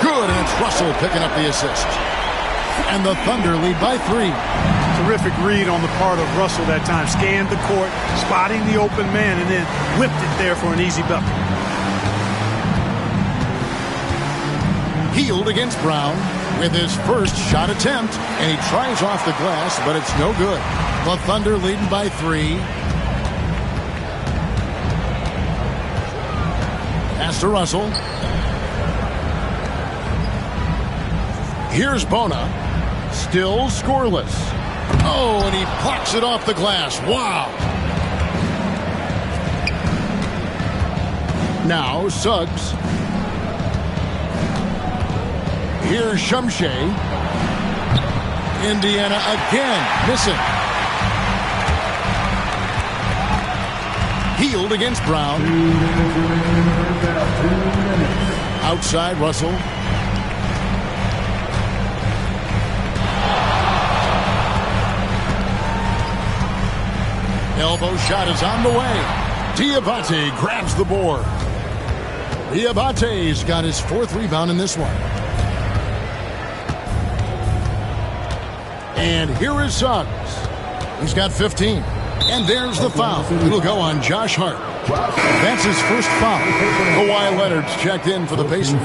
Good, and it's Russell picking up the assist. And the Thunder lead by 3. Terrific read on the part of Russell that time. Scanned the court, spotting the open man, and then whipped it there for an easy bucket. Hield against Brown with his first shot attempt, and he tries off the glass, but it's no good. The Thunder leading by 3. Pass to Russell. Here's Bona. Still scoreless. Oh, and he plucks it off the glass. Wow. Now Suggs. Here's Shumshay. Indiana again missing. Hield against Brown. Outside Russell. Elbow shot is on the way. Diabate grabs the board. Diabate's got his 4th rebound in this one. And here is Suggs. He's got 15. And there's the foul. It'll go on Josh Hart. That's his first foul. Kawhi Leonard's checked in for the Pacers.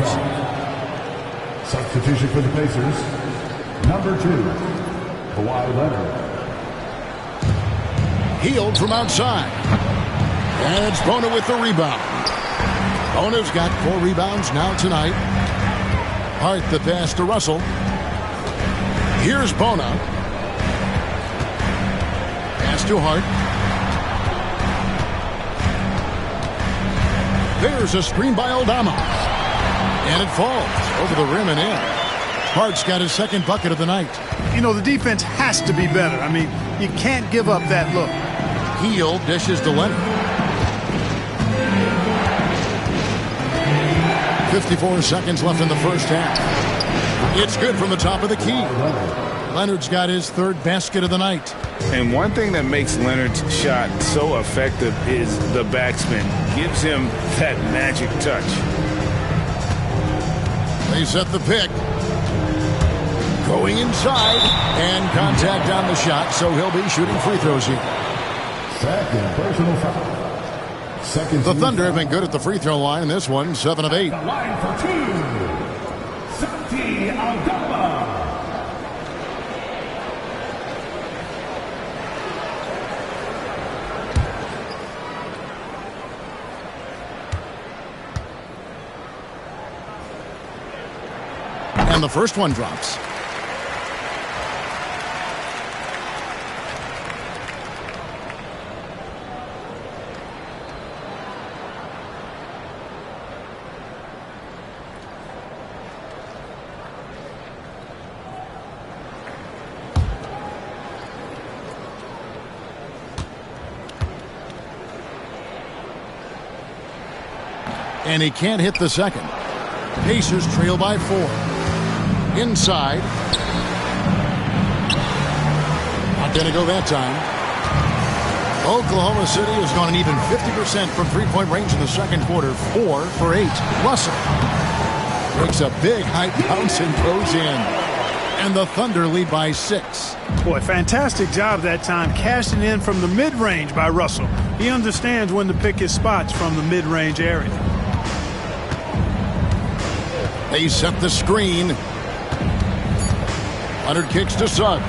Substitution for the Pacers. Number 2, Kawhi Leonard. Hield from outside. And it's Bona with the rebound. Bona's got 4 rebounds now tonight. Hart the pass to Russell. Here's Bona. Pass to Hart. There's a screen by Aldama. And it falls over the rim and in. Hart's got his second bucket of the night. You know, the defense has to be better. I mean, you can't give up that look. Hield dishes to Leonard. 54 seconds left in the first half. It's good from the top of the key. Leonard's got his 3rd basket of the night. And one thing that makes Leonard's shot so effective is the backspin. Gives him that magic touch. They set the pick. Going inside. And contact on the shot, so he'll be shooting free throws here. Second personal foul. The Thunder have been good at the free throw line in this one, 7 of 8. The line for 2. Santi Aldama. And the first one drops. And he can't hit the second. Pacers trail by 4. Inside. Not going to go that time. Oklahoma City has gone an even 50% from three-point range in the second quarter. 4 for 8. Russell makes a big high bounce and goes in. And the Thunder lead by 6. Boy, fantastic job that time cashing in from the mid-range by Russell. He understands when to pick his spots from the mid-range area. They set the screen. Leonard kicks to Suggs.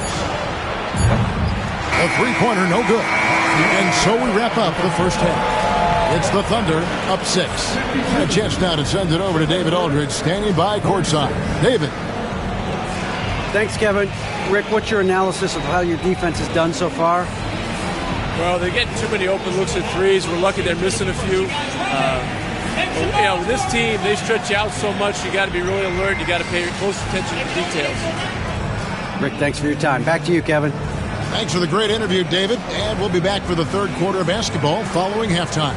A three-pointer, no good. And so we wrap up the first half. It's the Thunder up 6. A chance now to send it over to David Aldridge, standing by courtside. David. Thanks, Kevin. Rick, what's your analysis of how your defense has done so far? Well, they're getting too many open looks at threes. We're lucky they're missing a few. You know, with this team, they stretch you out so much, you got to be really alert. You got to pay close attention to details. Rick, thanks for your time. Back to you, Kevin. Thanks for the great interview, David. And we'll be back for the third quarter of basketball following halftime.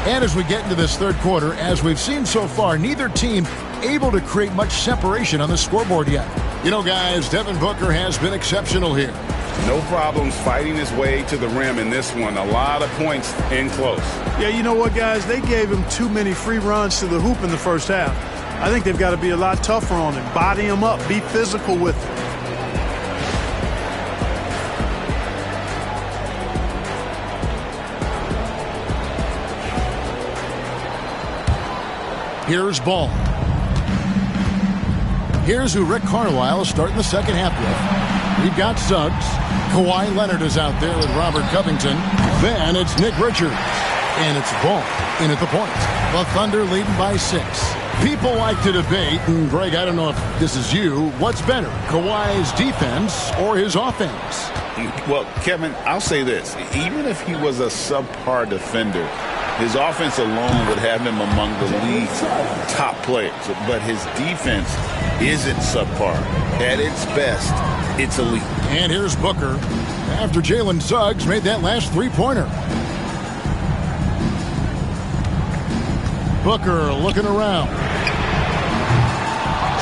And as we get into this third quarter, as we've seen so far, neither team able to create much separation on the scoreboard yet. You know, guys, Devin Booker has been exceptional here. No problems fighting his way to the rim in this one. A lot of points in close. Yeah, you know what, guys? They gave him too many free runs to the hoop in the first half. I think they've got to be a lot tougher on him. Body him up. Be physical with him. Here's Ball. Here's who Rick Carlisle is starting the second half with. We've got Suggs. Kawhi Leonard is out there with Robert Covington. Then it's Nick Richards. And it's Ball in at the point. The Thunder leading by 6. People like to debate, and Greg, I don't know if this is you, what's better, Kawhi's defense or his offense? Well, Kevin, I'll say this. Even if he was a subpar defender, His offense alone would have him among the league's top players, but his defense isn't subpar. At its best, it's elite. And here's Booker after Jalen Suggs made that last three-pointer. Booker looking around.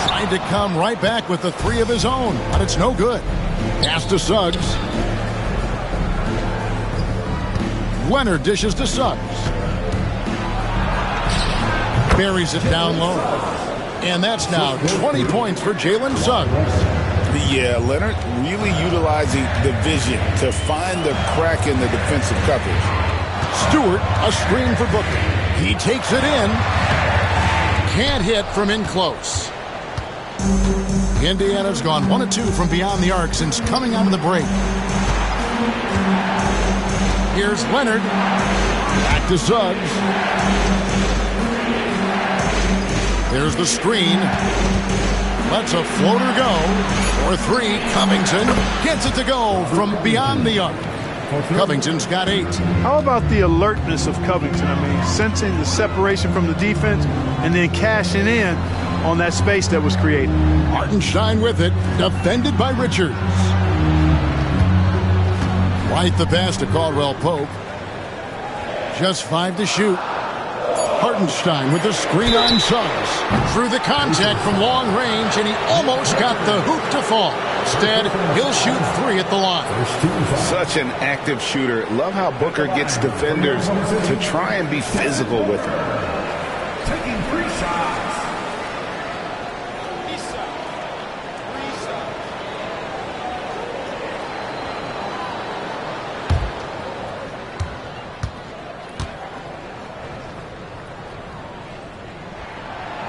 Trying to come right back with the three of his own, but it's no good. Pass to Suggs. Leonard dishes to Suggs. Buries it down low. And that's now 20 points for Jalen Suggs. Yeah, Leonard really utilizing the vision to find the crack in the defensive coverage. Stewart, a screen for Booker. He takes it in. Can't hit from in close. Indiana's gone 1 of 2 from beyond the arc since coming out of the break. Here's Leonard. Back to Suggs. There's the screen. Lets a floater go. For three, Covington gets it to go from beyond the arc. Covington's got 8. How about the alertness of Covington? I mean, sensing the separation from the defense and then cashing in on that space that was created. Hartenstein with it, defended by Richards. Right the pass to Caldwell Pope. Just 5 to shoot. Hartenstein with the screen on Suggs. Through the contact from long range, and he almost got the hoop to fall. Instead, he'll shoot 3 at the line. Such an active shooter. Love how Booker gets defenders to try and be physical with him. Taking 3 shots.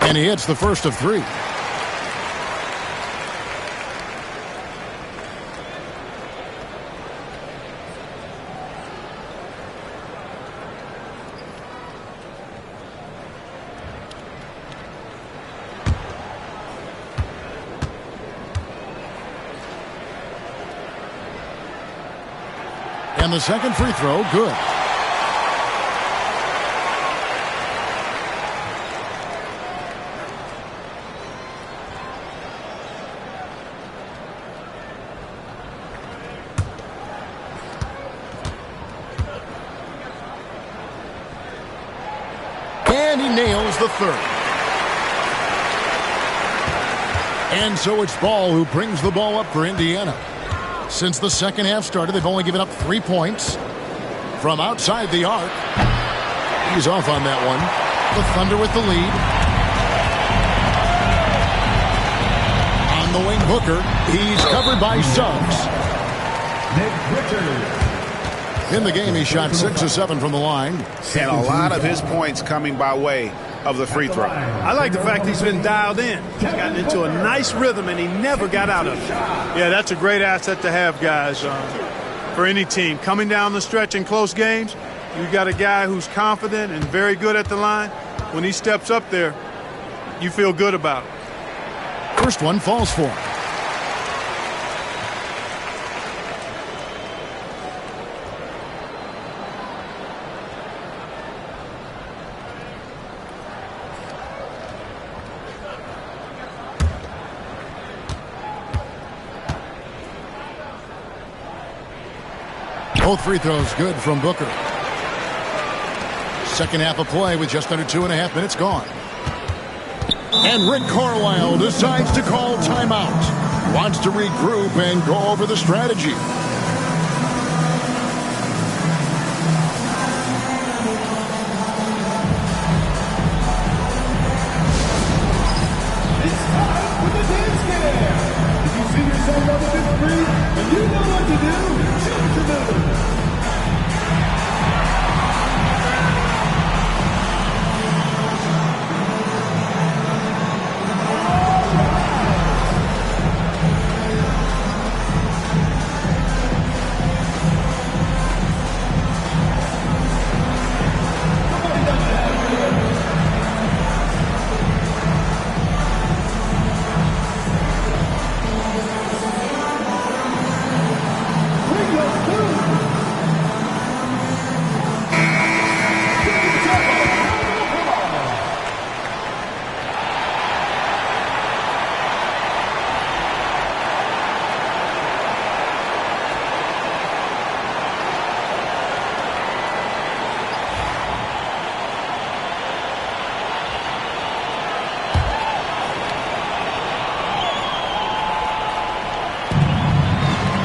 And he hits the first of 3. And the second free throw, good. And he nails the third. And so it's Ball who brings the ball up for Indiana. Since the second half started, they've only given up 3 points from outside the arc. He's off on that one. The Thunder with the lead. On the wing, Booker. He's covered by Suggs. Nick Richards. In the game, he shot 6 of 7 from the line. And a lot of his points coming by way of the free throw. I like the fact he's been dialed in. He's gotten into a nice rhythm, and he never got out of it. Yeah, that's a great asset to have, guys, for any team. Coming down the stretch in close games, you got a guy who's confident and very good at the line. When he steps up there, you feel good about it. First one falls for him. Both free throws good from Booker. Second half of play with just under 2.5 minutes gone. And Rick Carlisle decides to call timeout. Wants to regroup and go over the strategy. It's time for the dance cam. If you see yourself on the big screen and you know what to do, jump to the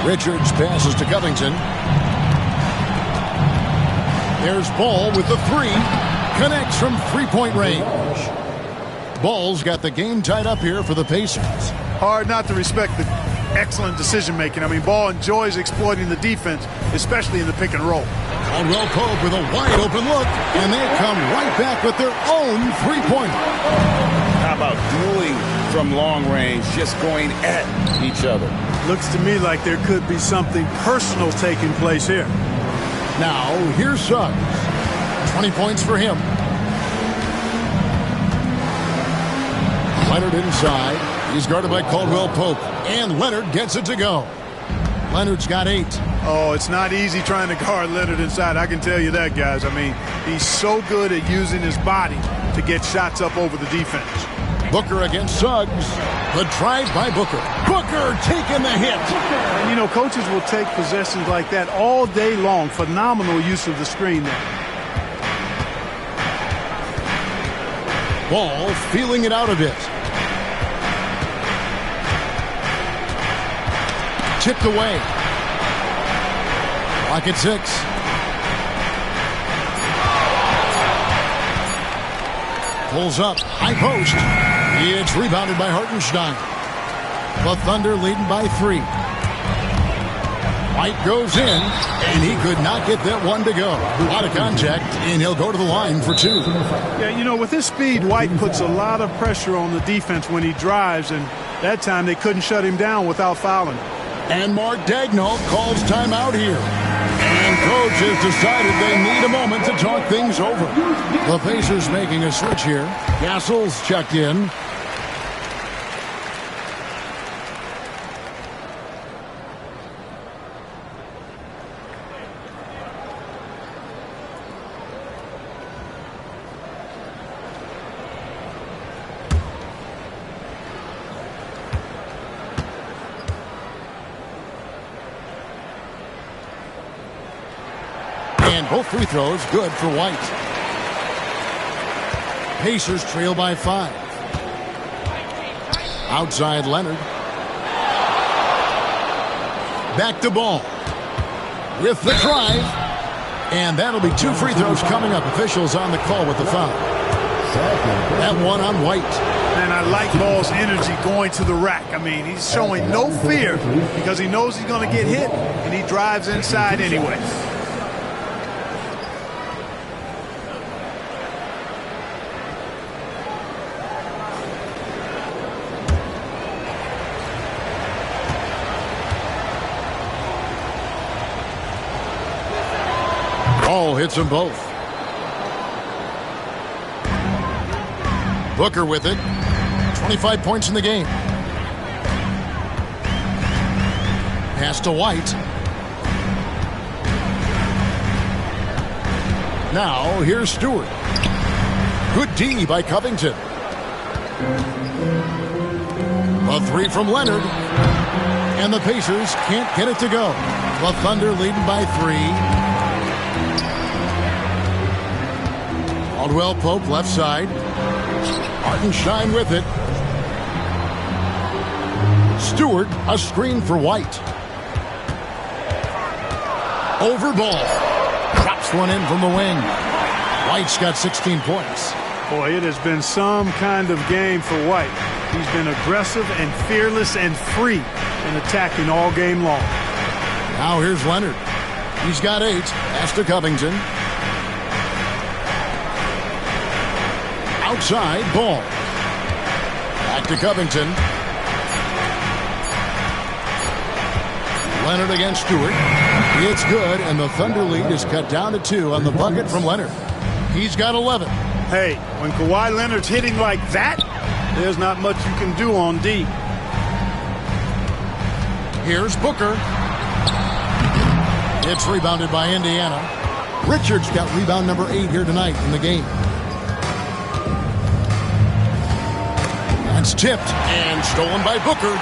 Richards passes to Covington. There's Ball with the three. Connects from three-point range. Ball's got the game tied up here for the Pacers. Hard not to respect the excellent decision-making. I mean, Ball enjoys exploiting the defense, especially in the pick and roll. Caldwell Pope with a wide-open look, and they come right back with their own three-pointer. How about dueling from long range, just going at each other? Looks to me like there could be something personal taking place here. Now, here's Suggs. 20 points for him. Leonard inside. He's guarded by Caldwell Pope. And Leonard gets it to go. Leonard's got 8. Oh, it's not easy trying to guard Leonard inside. I can tell you that, guys. I mean, he's so good at using his body to get shots up over the defense. Booker against Suggs. The drive by Booker. Booker taking the hit. And, you know, coaches will take possessions like that all day long. Phenomenal use of the screen there. Ball feeling it out a bit. Tipped away. Clock at 6. Pulls up. High post. It's rebounded by Hartenstein. The Thunder leading by 3. White goes in, and he could not get that one to go. A lot of contact, and he'll go to the line for 2. Yeah, you know, with his speed, White puts a lot of pressure on the defense when he drives, and that time they couldn't shut him down without fouling. And Mark Daigneault calls timeout here. And coach has decided they need a moment to talk things over. The Pacers making a switch here. Castle's checked in. And both free throws good for White. Pacers trail by 5. Outside Leonard. Back to Ball. With the drive. And that'll be 2 free throws coming up. Officials on the call with the foul. That one on White. And I like Ball's energy going to the rack. I mean, he's showing no fear because he knows he's going to get hit, and he drives inside anyway. Ball hits them both. Booker with it. 25 points in the game. Pass to White. Now, here's Stewart. Good D by Covington. A 3 from Leonard. And the Pacers can't get it to go. The Thunder leading by 3. Caldwell Pope left side. Hartenstein with it. Stewart, a screen for White. Over Ball. Drops one in from the wing. White's got 16 points. Boy, it has been some kind of game for White. He's been aggressive and fearless and free in attacking all game long. Now here's Leonard. He's got 8. Pass to Covington. Outside, Ball. Back to Covington. Leonard against Stewart. It's good, and the Thunder lead is cut down to 2 on the bucket from Leonard. He's got 11. Hey, when Kawhi Leonard's hitting like that, there's not much you can do on D. Here's Booker. It's rebounded by Indiana. Richards got rebound number 8 here tonight in the game. It's tipped and stolen by Booker.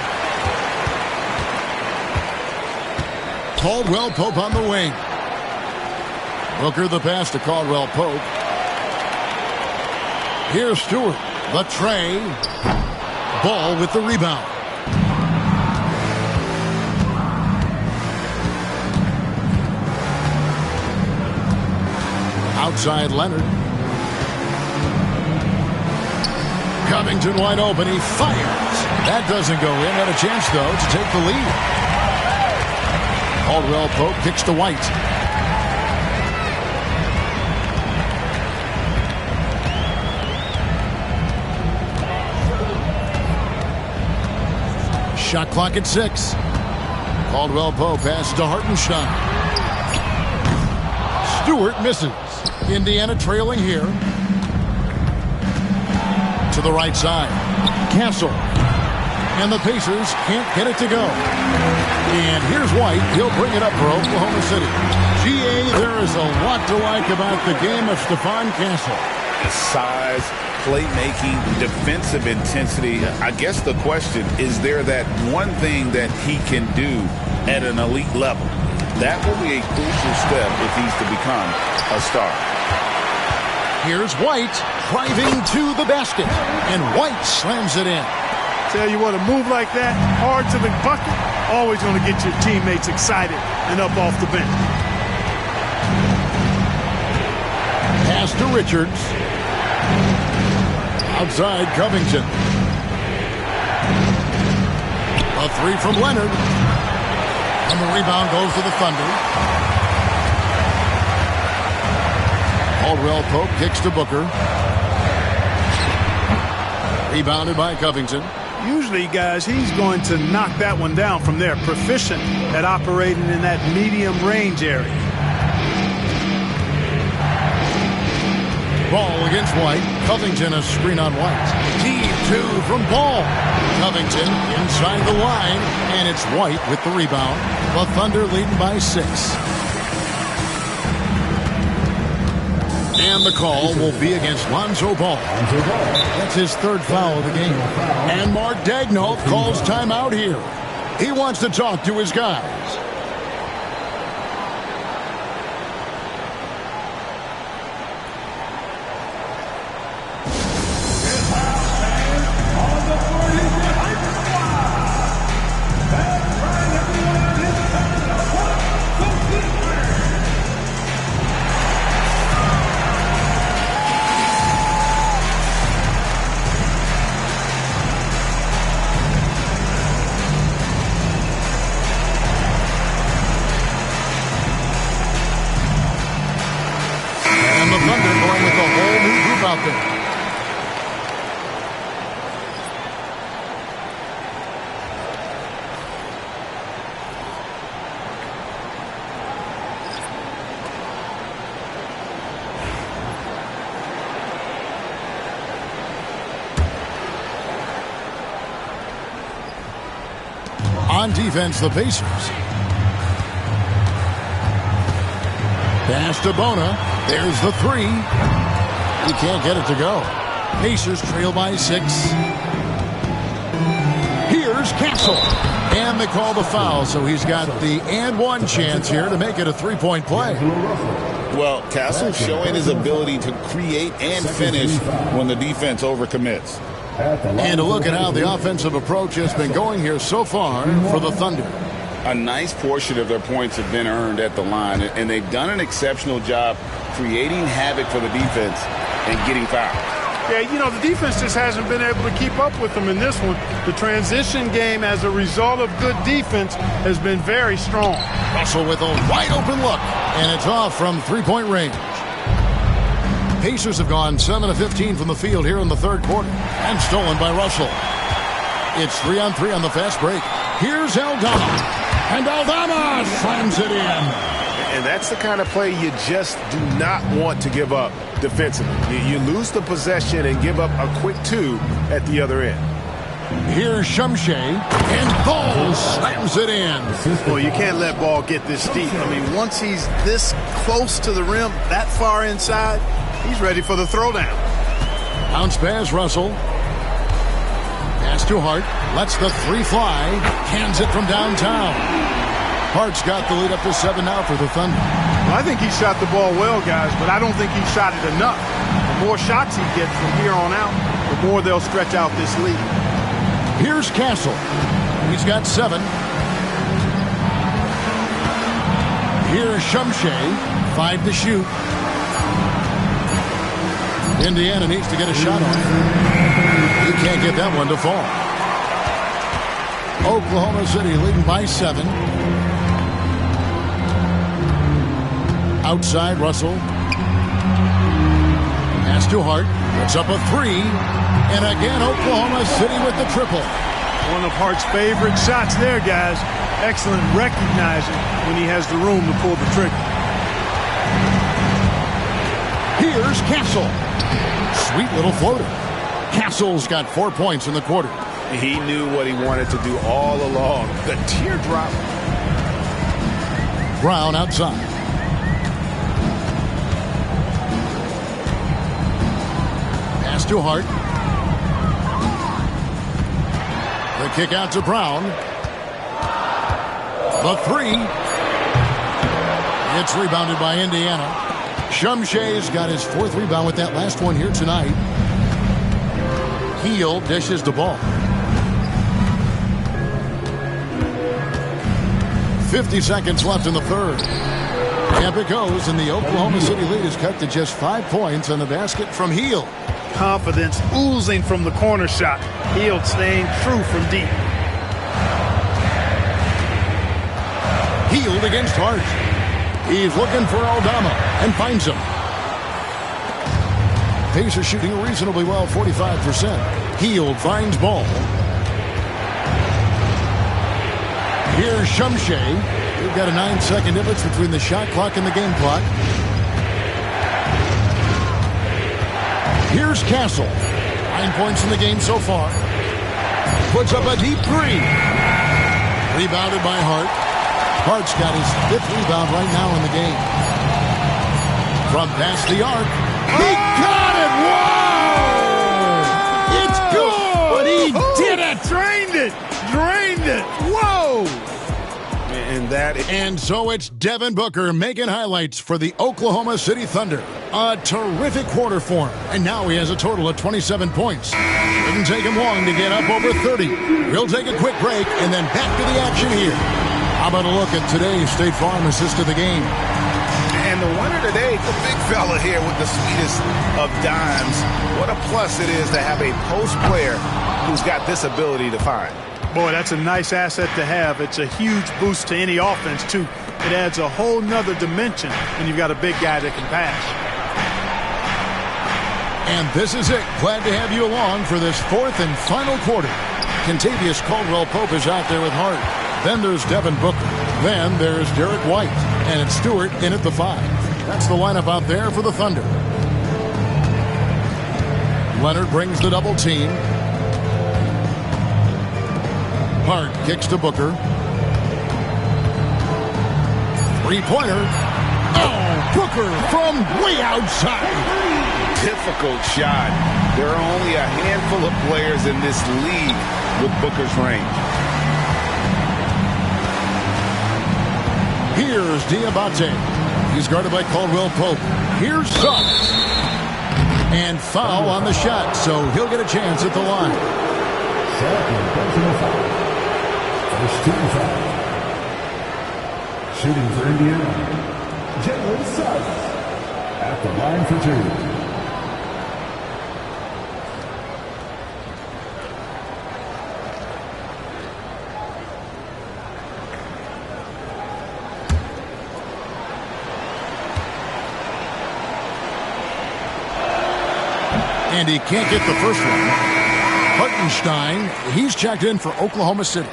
Caldwell Pope on the wing. Booker the pass to Caldwell Pope. Here's Stewart. The tray. Ball with the rebound. Outside Leonard. Covington wide open. He fires. That doesn't go in. Had a chance, though, to take the lead. Caldwell Pope kicks to White. Shot clock at 6. Caldwell Pope pass to Hartenstein. Stewart misses. Indiana trailing here. To the right side. Castle. And the Pacers can't get it to go. And here's White. He'll bring it up for Oklahoma City. GA, there is a lot to like about the game of Stephon Castle. The size, playmaking, defensive intensity. I guess the question, is there that one thing that he can do at an elite level? That will be a crucial step if he's to become a star. Here's White driving to the basket. And White slams it in. Tell you what, a move like that, hard to the bucket, always going to get your teammates excited and up off the bench. Pass to Richards. Outside Covington. A three from Leonard. And the rebound goes to the Thunder. Caldwell Pope kicks to Booker. Rebounded by Covington. Usually, guys, he's going to knock that one down from there. Proficient at operating in that medium range area. Ball against White. Covington a screen on White. Deep two from Ball. Covington inside the line, and it's White with the rebound. The Thunder leading by 6. And the call will be against Lonzo Ball. That's his 3rd foul of the game. And Mark Daigneault calls timeout here. He wants to talk to his guys. On defense, the Pacers. Pass to Bona. There's the 3. He can't get it to go. Pacers trail by 6. Here's Castle. And they call the foul, so he's got the and one chance here to make it a 3-point play. Well, Castle showing his ability to create and finish when the defense overcommits. And a look at how the offensive approach has been going here so far for the Thunder. A nice portion of their points have been earned at the line, and they've done an exceptional job creating havoc for the defense and getting fouled. Yeah, you know, the defense just hasn't been able to keep up with them in this one. The transition game, as a result of good defense, has been very strong. Russell with a wide-open look, and it's off from 3-point range. Pacers have gone 7 of 15 from the field here in the 3rd quarter, and stolen by Russell. It's 3-on-3 on the fast break. Here's Aldama, and Aldama slams it in. And that's the kind of play you just do not want to give up defensively. You lose the possession and give up a quick 2 at the other end. Here's Shumshay, and Ball slams it in. Well, you can't let Ball get this deep. I mean, once he's this close to the rim, that far inside, he's ready for the throwdown. Bounce pass, Russell. Pass to Hart. Lets the 3 fly. Cans it from downtown. Hart's got the lead up to 7 now for the Thunder. Well, I think he shot the ball well, guys, but I don't think he shot it enough. The more shots he gets from here on out, the more they'll stretch out this lead. Here's Castle. He's got 7. Here's Shumshay. 5 to shoot. Indiana needs to get a shot on it. He can't get that one to fall. Oklahoma City leading by 7. Outside, Russell. Pass to Hart. Puts up a 3. And again, Oklahoma City with the triple. One of Hart's favorite shots there, guys. Excellent recognizing when he has the room to pull the trigger. Here's Castle. Sweet little floater. Castle's got 4 points in the quarter. He knew what he wanted to do all along. The teardrop. Brown outside. Pass to Hart. The kick out to Brown. The 3. It's rebounded by Indiana. Shumshe's got his 4th rebound with that last one here tonight. Heel dishes the ball. 50 seconds left in the third. Up it goes, and the Oklahoma City lead is cut to just 5 points on the basket from Heel. Confidence oozing from the corner shot. Hield staying true from deep. Hield against Hart. He's looking for Aldama and finds him. Pacers shooting reasonably well, 45%. Hield finds ball. Here's Shumshe. We've got a 9-second difference between the shot clock and the game clock. Here's Castle. 9 points in the game so far. Puts up a deep 3. Rebounded by Hart. Hart's got his 5th rebound right now in the game. From past the arc. He got it! Whoa! It's good! He did it! Drained it! Drained it! Whoa! And so it's Devin Booker making highlights for the Oklahoma City Thunder. A terrific quarter for him. And now he has a total of 27 points. Didn't take him long to get up over 30. We'll take a quick break and then back to the action here. How about a look at today's State Farm assist of the game? And the winner today, the big fella here with the sweetest of dimes. What a plus it is to have a post player who's got this ability to find. Boy, that's a nice asset to have. It's a huge boost to any offense, too. It adds a whole nother dimension when you've got a big guy that can pass. And this is it. Glad to have you along for this 4th and final quarter. Contavious Caldwell-Pope is out there with Hart. Then there's Devin Booker. Then there's Derek White. And it's Stewart in at the 5. That's the lineup out there for the Thunder. Leonard brings the double team. Hart kicks to Booker. Three-pointer. Oh, Booker from way outside. Difficult shot. There are only a handful of players in this league with Booker's range. Here's Diabate. He's guarded by Caldwell-Pope. Here's Suggs. And foul on the shot, so he'll get a chance at the line. Second personal foul. First team foul. Shooting for Indiana, Jalen Suggs at the line for 2. And he can't get the first one. Hartenstein, he's checked in for Oklahoma City.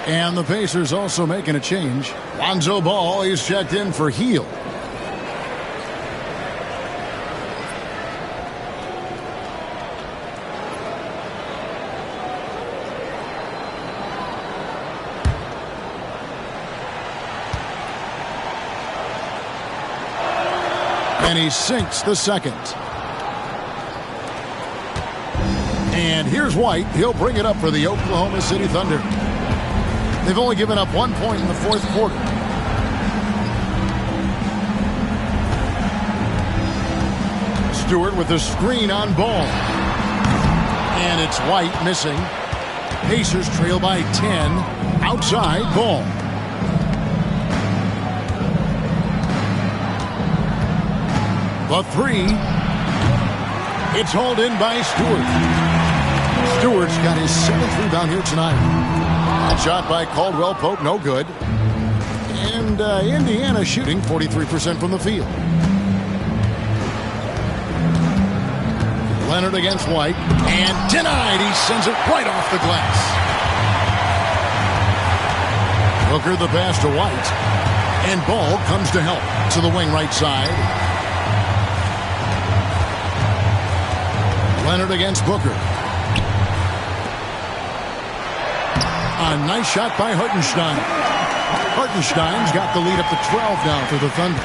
And the Pacers also making a change. Lonzo Ball, he's checked in for Heel. And he sinks the second. And here's White. He'll bring it up for the Oklahoma City Thunder. They've only given up 1 point in the fourth quarter. Stewart with the screen on Ball. And it's White missing. Pacers trail by 10. Outside, Ball. The three. It's hauled in by Stewart. Stewart's got his 7th rebound here tonight. That shot by Caldwell Pope, no good. And Indiana shooting 43% from the field. Leonard against White, and denied. He sends it right off the glass. Booker the pass to White, and Ball comes to help to the wing right side. Leonard against Booker. A nice shot by Hartenstein. Hartenstein's got the lead up to 12 now for the Thunder.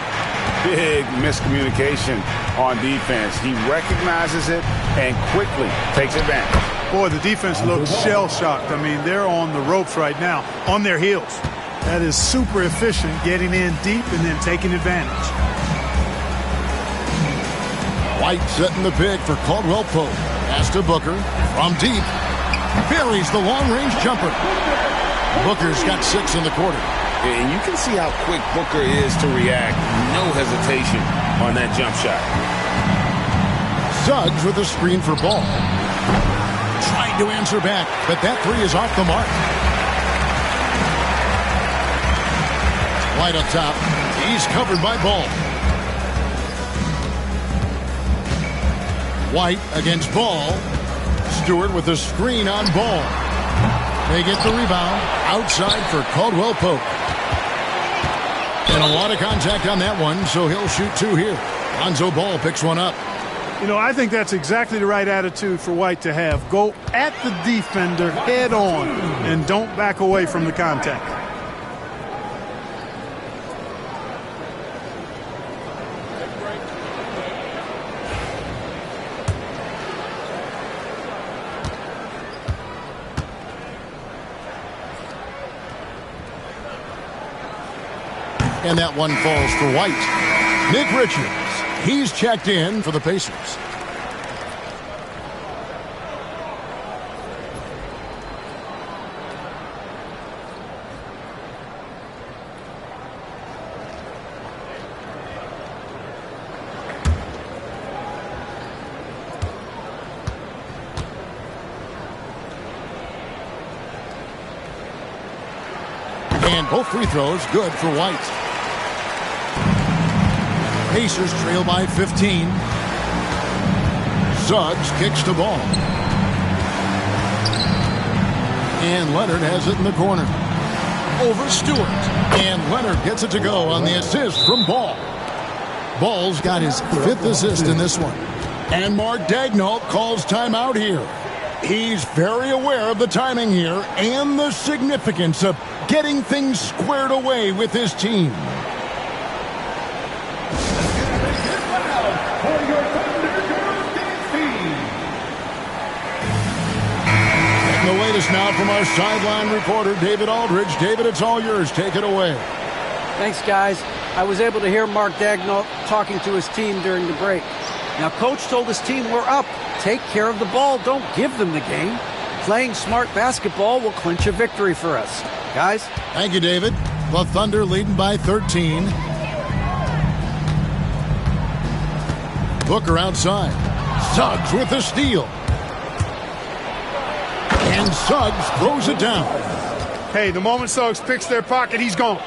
Big miscommunication on defense. He recognizes it and quickly takes advantage. Boy, the defense looks shell-shocked. I mean, they're on the ropes right now, on their heels. That is super efficient, getting in deep and then taking advantage. White setting the pick for Caldwell Pope. Pass to Booker from deep. Buries the long-range jumper. Booker's got 6 in the quarter. And you can see how quick Booker is to react. No hesitation on that jump shot. Suggs with a screen for Ball. Trying to answer back, but that 3 is off the mark. White up top. He's covered by Ball. White against Ball. Stewart with a screen on Ball. They get the rebound outside for Caldwell Pope. And a lot of contact on that one, so he'll shoot 2 here. Lonzo Ball picks one up. You know, I think that's exactly the right attitude for White to have. Go at the defender head on and don't back away from the contact. And that one falls for White. Nick Richards, he's checked in for the Pacers. And both free throws good for White. Pacers trail by 15. Suggs kicks the ball. And Leonard has it in the corner. Over Stewart. And Leonard gets it to go on the assist from Ball. Ball's got his 5th assist in this one. And Mark Daigneault calls timeout here. He's very aware of the timing here and the significance of getting things squared away with his team. The latest now from our sideline reporter, David Aldridge. David, it's all yours. Take it away. Thanks, guys. I was able to hear Mark Daigneault talking to his team during the break. Now, Coach told his team, we're up. Take care of the ball. Don't give them the game. Playing smart basketball will clinch a victory for us. Guys? Thank you, David. The Thunder leading by 13. Booker outside. Suggs with the steal. And Suggs throws it down. Hey, the moment Suggs picks their pocket, he's gone.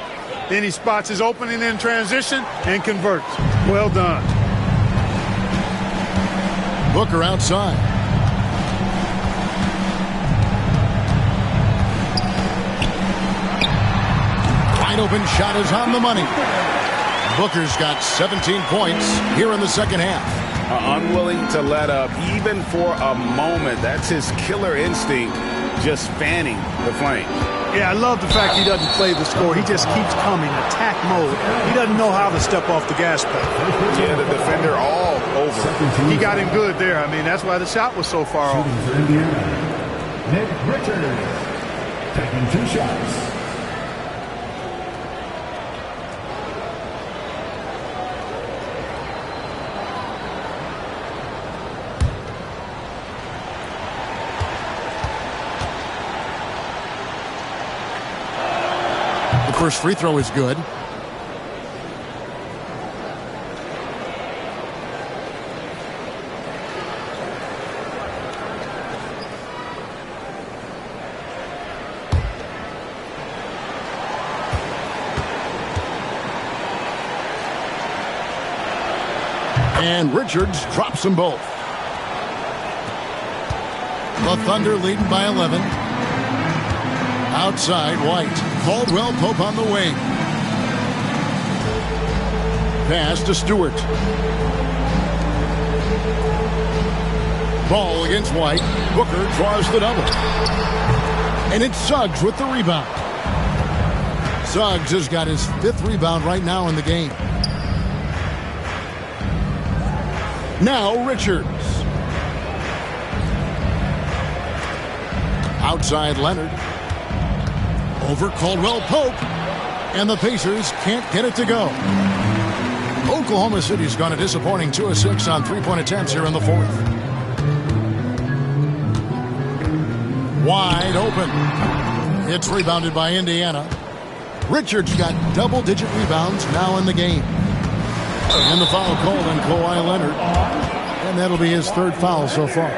Then he spots his opening in transition and converts. Well done. Booker outside. Wide open shot is on the money. Booker's got 17 points here in the second half. Unwilling to let up even for a moment. That's his killer instinct, just fanning the flame. Yeah, I love the fact he doesn't play the score. He just keeps coming, attack mode. He doesn't know how to step off the gas pedal. Yeah, the defender all over. He got him good there. I mean, that's why the shot was so far off. Nick Richards taking 2 shots. First free throw is good. And Richards drops them both. The Thunder leading by 11. Outside, White. Caldwell Pope on the wing. Pass to Stewart. Ball against White. Booker draws the double. And it's Suggs with the rebound. Suggs has got his 5th rebound right now in the game. Now Richards. Outside Leonard. Over Caldwell Pope. And the Pacers can't get it to go. Oklahoma City's gone a disappointing 2 of 6 on 3-point attempts here in the 4th. Wide open. It's rebounded by Indiana. Richards got double-digit rebounds now in the game. And the foul called on Kawhi Leonard. And that'll be his 3rd foul so far.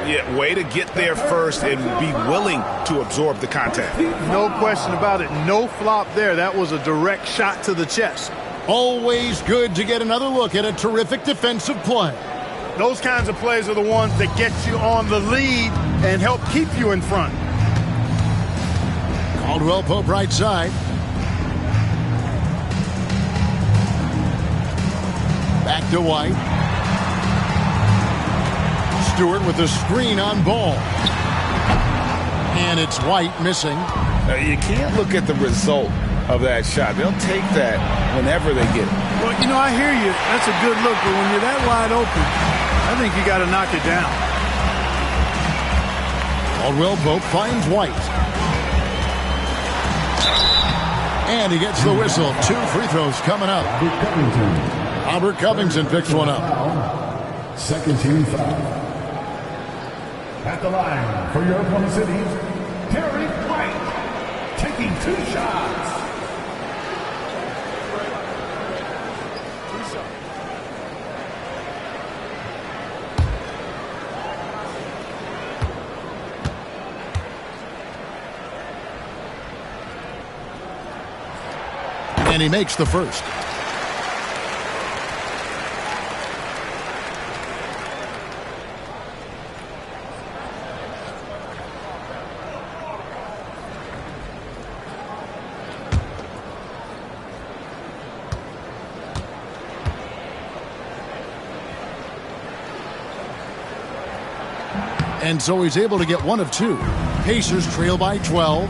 Yeah, way to get there first and be willing to absorb the contact. No question about it. No flop there. That was a direct shot to the chest. Always good to get another look at a terrific defensive play. Those kinds of plays are the ones that get you on the lead and help keep you in front. Caldwell Pope right side. Back to White. Stewart with the screen on Ball. And it's White missing. You can't look at the result of that shot. They'll take that whenever they get it. Well, you know, I hear you. That's a good look, but when you're that wide open, I think you got to knock it down. Caldwell Pope finds White. And he gets the whistle. 2 free throws coming up. Robert Covington picks one up. Second team foul. At the line for your Oklahoma City, Derek White, taking 2 shots. And he makes the first. And so he's able to get 1 of 2. Pacers trail by 12.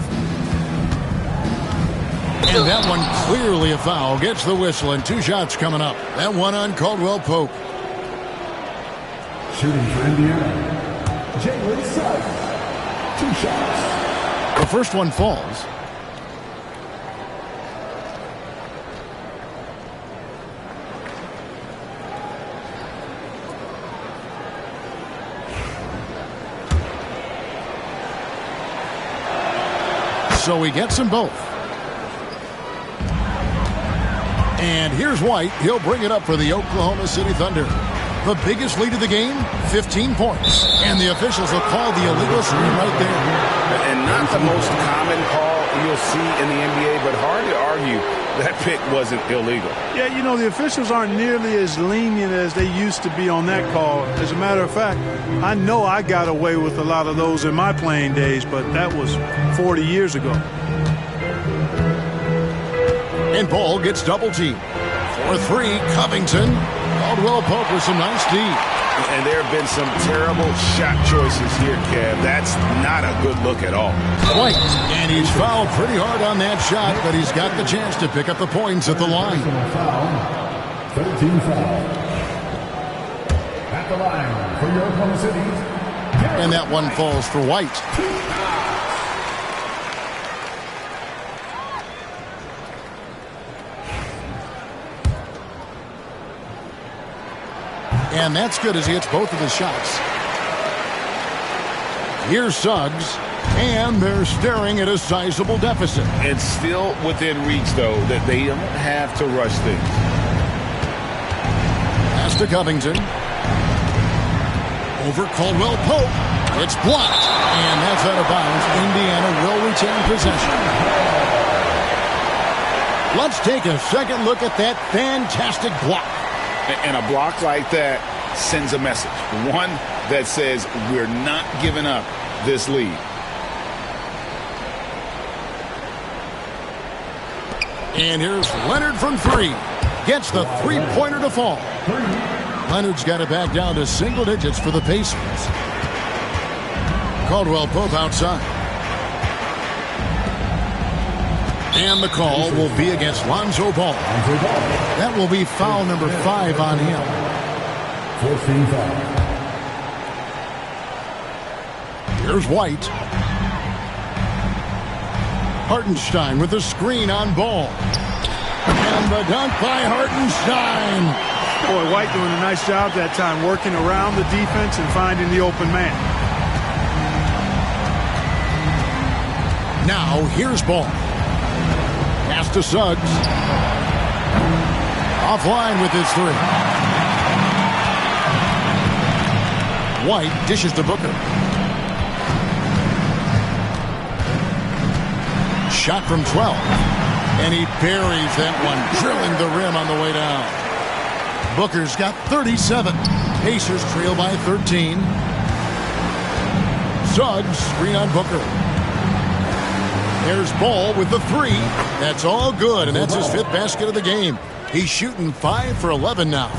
And that one clearly a foul. Gets the whistle and 2 shots coming up. That one on Caldwell Pope. Shooting for Indiana, Jalen Suggs. 2 shots. The first one falls. So he gets them both. And here's White. He'll bring it up for the Oklahoma City Thunder. The biggest lead of the game, 15 points. And the officials will call the illegal screen right there. And not the most common call you'll see in the NBA, but hard to argue that pick wasn't illegal. Yeah, you know, the officials aren't nearly as lenient as they used to be on that call. As a matter of fact, I know I got away with a lot of those in my playing days, but that was 40 years ago. And Ball gets double teamed. For 3, Covington. Caldwell Pope with some nice D. And there have been some terrible shot choices here, Kev. That's not a good look at all. White. And he's fouled pretty hard on that shot, but he's got the chance to pick up the points at the line. 13 foul. At the line for your Oklahoma City. And that one falls for White. And that's good as he hits both of his shots. Here's Suggs. And they're staring at a sizable deficit. And still within reach, though, that they don't have to rush things. Pass to Covington. Over Caldwell Pope. It's blocked. And that's out of bounds. Indiana will retain possession. Let's take a second look at that fantastic block. And a block like that sends a message. One that says we're not giving up this lead. And here's Leonard from three. Gets the three-pointer to fall. Leonard's got it back down to single digits for the Pacers. Caldwell Pope outside. And the call will be against Lonzo Ball. That will be foul number 5 on him. 14 foul. Here's White. Hartenstein with the screen on Ball. And the dunk by Hartenstein. Boy, White doing a nice job that time, working around the defense and finding the open man. Now, here's Ball. Pass to Suggs. Offline with his three. White dishes to Booker. Shot from 12. And he buries that one, drilling the rim on the way down. Booker's got 37. Pacers trail by 13. Suggs, screen on Booker. There's Ball with the three. That's all good, and that's his 5th basket of the game. He's shooting 5 for 11 now.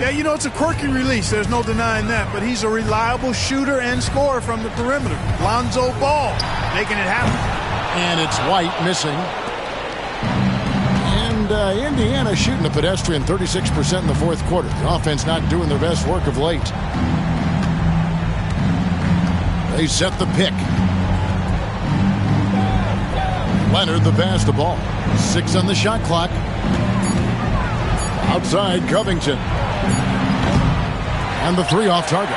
Yeah, you know, it's a quirky release. There's no denying that, but he's a reliable shooter and scorer from the perimeter. Lonzo Ball making it happen. And it's White missing. And Indiana shooting a pedestrian 36% in the 4th quarter. The offense not doing their best work of late. They set the pick. Leonard the pass to Ball. 6 on the shot clock. Outside Covington. And the three off target.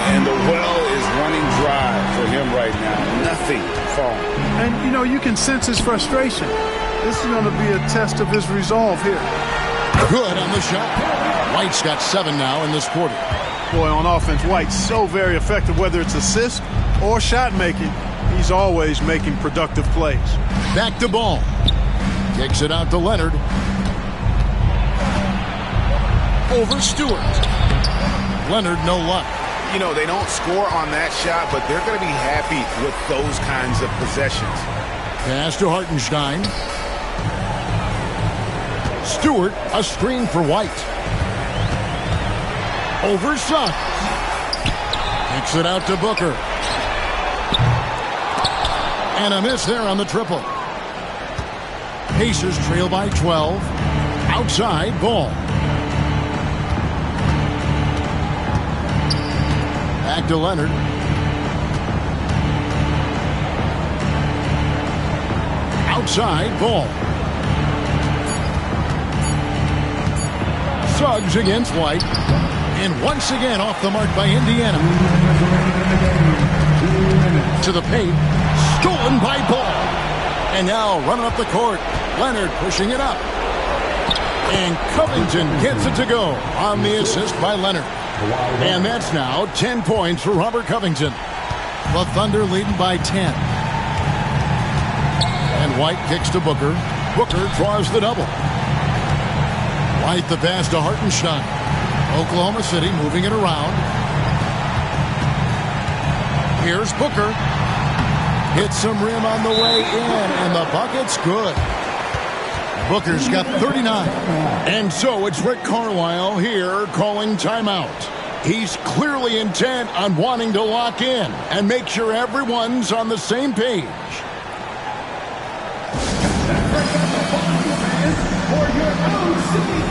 And the well is running dry for him right now. Nothing falling. And, you know, you can sense his frustration. This is going to be a test of his resolve here. Good on the shot. White's got 7 now in this quarter. Boy, on offense, White's so very effective, whether it's assist or shot making. He's always making productive plays. Back to Ball. Kicks it out to Leonard. Over Stewart. Leonard, no luck. You know, they don't score on that shot, but they're going to be happy with those kinds of possessions. Pass to Hartenstein. Stewart, a screen for White. Over Suggs. Kicks it out to Booker. And a miss there on the triple. Pacers trail by 12. Outside, Ball. Back to Leonard. Outside, Ball. Suggs against White. And once again off the mark by Indiana. To the paint. Stolen by Ball. And now running up the court. Leonard pushing it up. And Covington gets it to go on the assist by Leonard. And that's now 10 points for Robert Covington. The Thunder leading by 10. And White kicks to Booker. Booker draws the double. White the pass to Hartenstein. Oklahoma City moving it around. Here's Booker. Hits some rim on the way in, and the bucket's good. Booker's got 39. And so it's Rick Carlisle here calling timeout. He's clearly intent on wanting to lock in and make sure everyone's on the same page. For your own city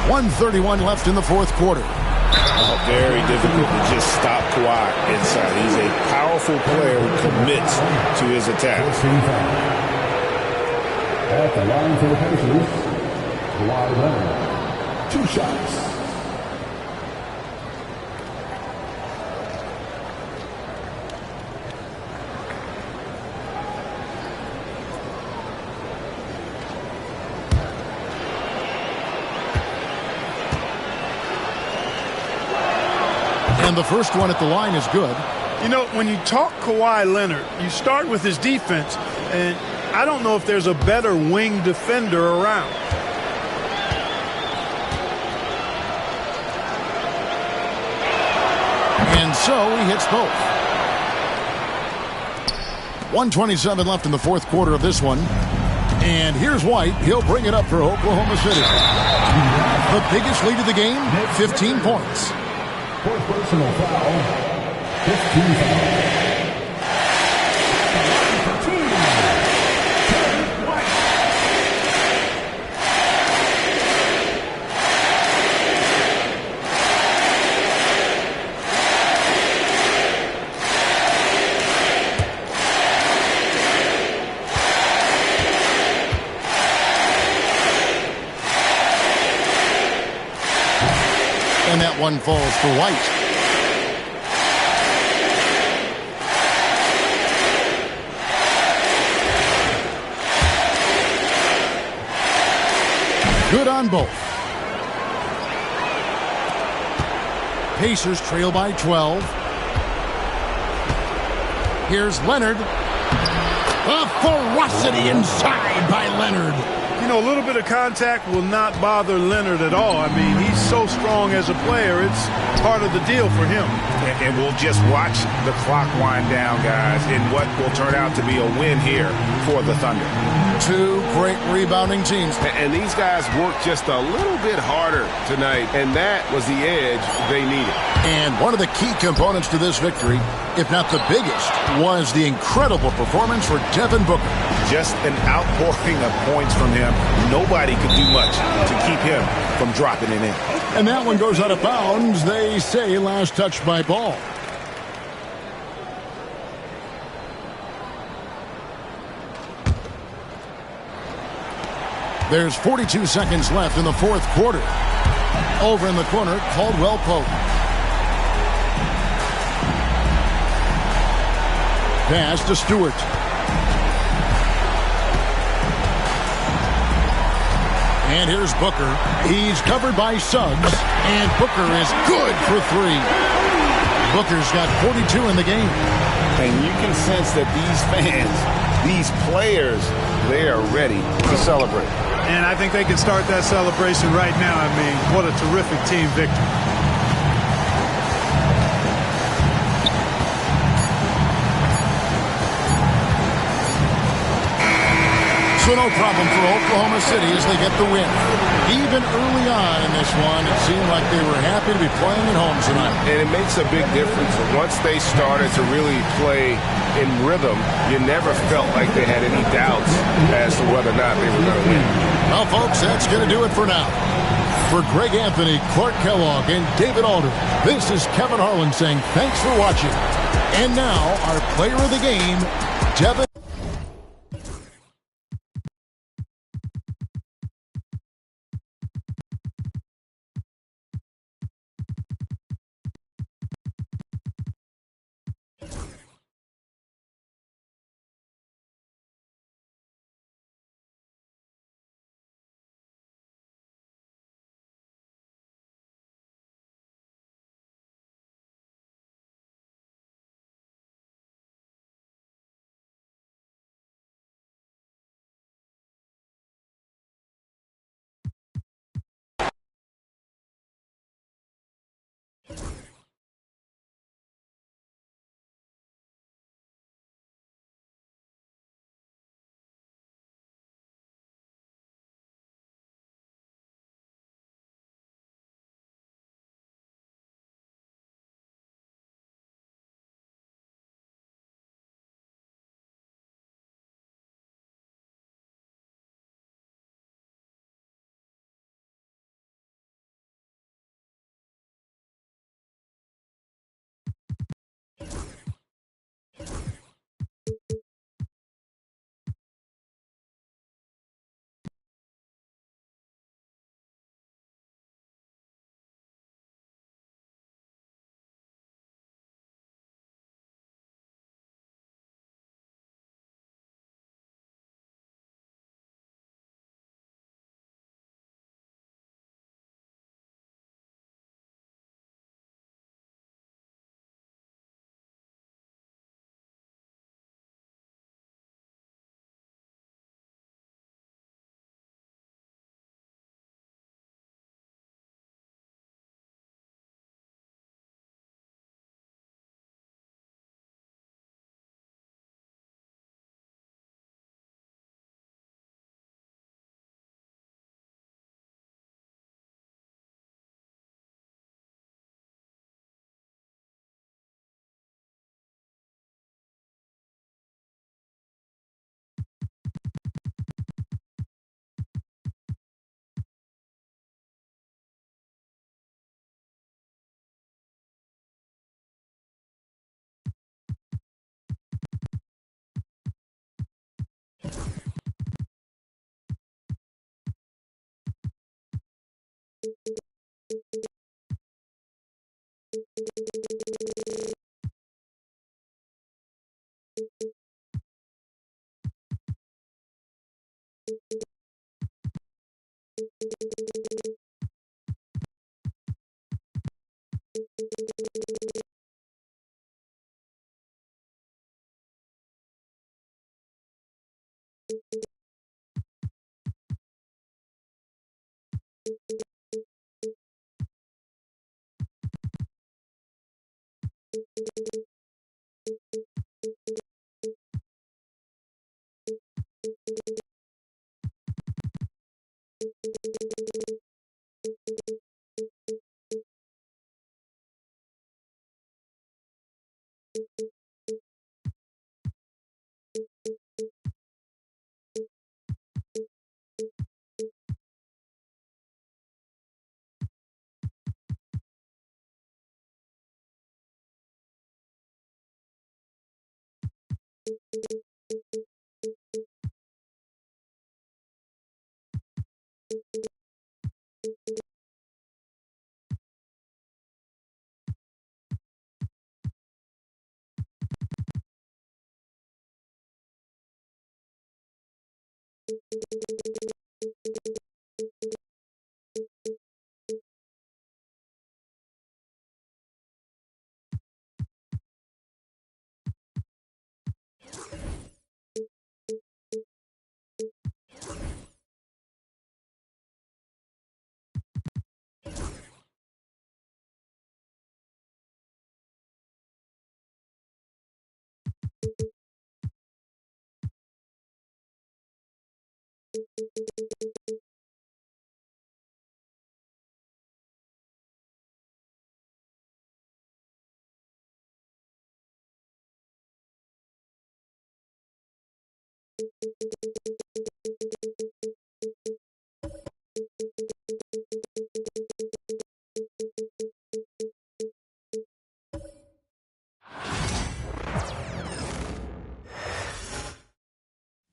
.131 left in the 4th quarter. Very difficult to just stop Kawhi inside. He's a powerful player who commits to his attack. At the line for the Pacers, Kawhi Leonard. 2 shots. And the first one at the line is good. You know, when you talk Kawhi Leonard, you start with his defense, and I don't know if there's a better wing defender around. And so he hits both. 1:27 left in the fourth quarter of this one. And here's White. He'll bring it up for Oklahoma City. The biggest lead of the game, 15 points. Fourth personal foul, 15 foul. And that one falls for White. Good on both. Pacers trail by 12. Here's Leonard. A ferocity inside by Leonard. You know, a little bit of contact will not bother Leonard at all. I mean, he's so strong as a player. It's part of the deal for him. And we'll just watch the clock wind down, guys, in what will turn out to be a win here for the Thunder. Two great rebounding teams. And these guys worked just a little bit harder tonight, and that was the edge they needed. And one of the key components to this victory, if not the biggest, was the incredible performance for Devin Booker. Just an outpouring of points from him. Nobody could do much to keep him from dropping it in. And that one goes out of bounds. They say last touch by Ball. There's 42 seconds left in the fourth quarter. Over in the corner, Caldwell Pope. Pass to Stewart. And here's Booker. He's covered by Suggs. And Booker is good for three. Booker's got 42 in the game. And you can sense that these fans, these players, they are ready to celebrate. And I think they can start that celebration right now. I mean, what a terrific team victory. So no problem for Oklahoma City as they get the win. Even early on in this one, it seemed like they were happy to be playing at home tonight. And it makes a big difference. Once they started to really play in rhythm, you never felt like they had any doubts as to whether or not they were going to win. Well, folks, that's going to do it for now. For Greg Anthony, Clark Kellogg, and David Alder, this is Kevin Harlan saying thanks for watching. And now, our player of the game, Devin.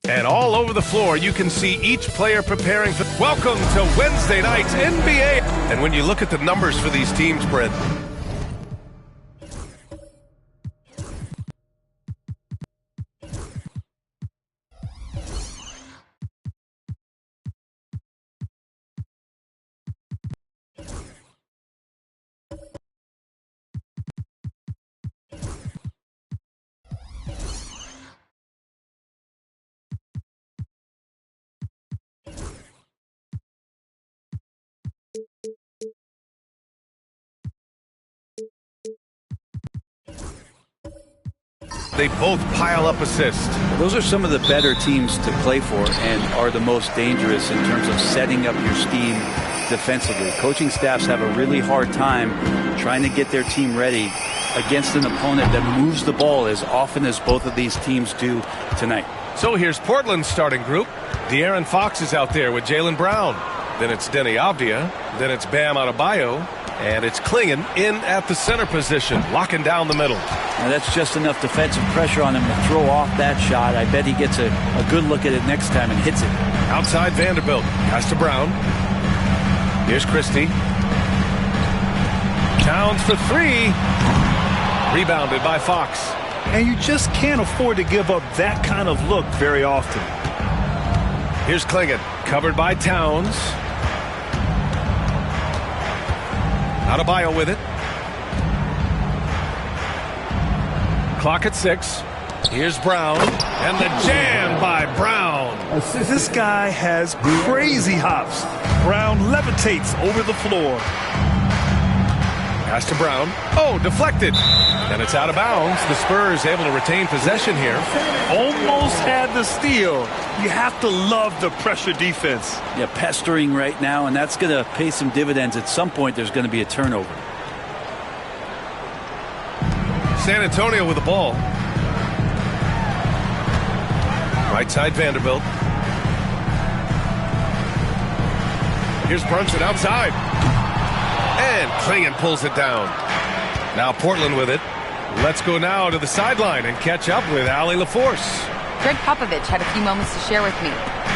And all over the floor, you can see each player preparing for... Welcome to Wednesday night's NBA. And when you look at the numbers for these teams, Brent, they both pile up assists. Those are some of the better teams to play for and are the most dangerous in terms of setting up your scheme defensively. Coaching staffs have a really hard time trying to get their team ready against an opponent that moves the ball as often as both of these teams do tonight. So here's Portland's starting group. De'Aaron Fox is out there with Jaylen Brown. Then it's Deni Avdija. Then it's Bam Adebayo. And it's Clingan in at the center position, locking down the middle. Now that's just enough defensive pressure on him to throw off that shot. I bet he gets a good look at it next time and hits it. Outside Vanderbilt. Pass to Brown. Here's Christie. Towns for three. Rebounded by Fox. And you just can't afford to give up that kind of look very often. Here's Clingan. Covered by Towns. Adebayo with it. Clock at 6. Here's Brown. And the jam by Brown. This guy has crazy hops. Brown levitates over the floor. Pass to Brown. Oh, deflected. And it's out of bounds. The Spurs able to retain possession here. Almost had the steal. You have to love the pressure defense. Yeah, pestering right now, and that's going to pay some dividends. At some point, there's going to be a turnover. San Antonio with the ball. Right side Vanderbilt. Here's Brunson outside. And Clingan pulls it down. Now Portland with it. Let's go now to the sideline and catch up with Allie LaForce. Greg Popovich had a few moments to share with me.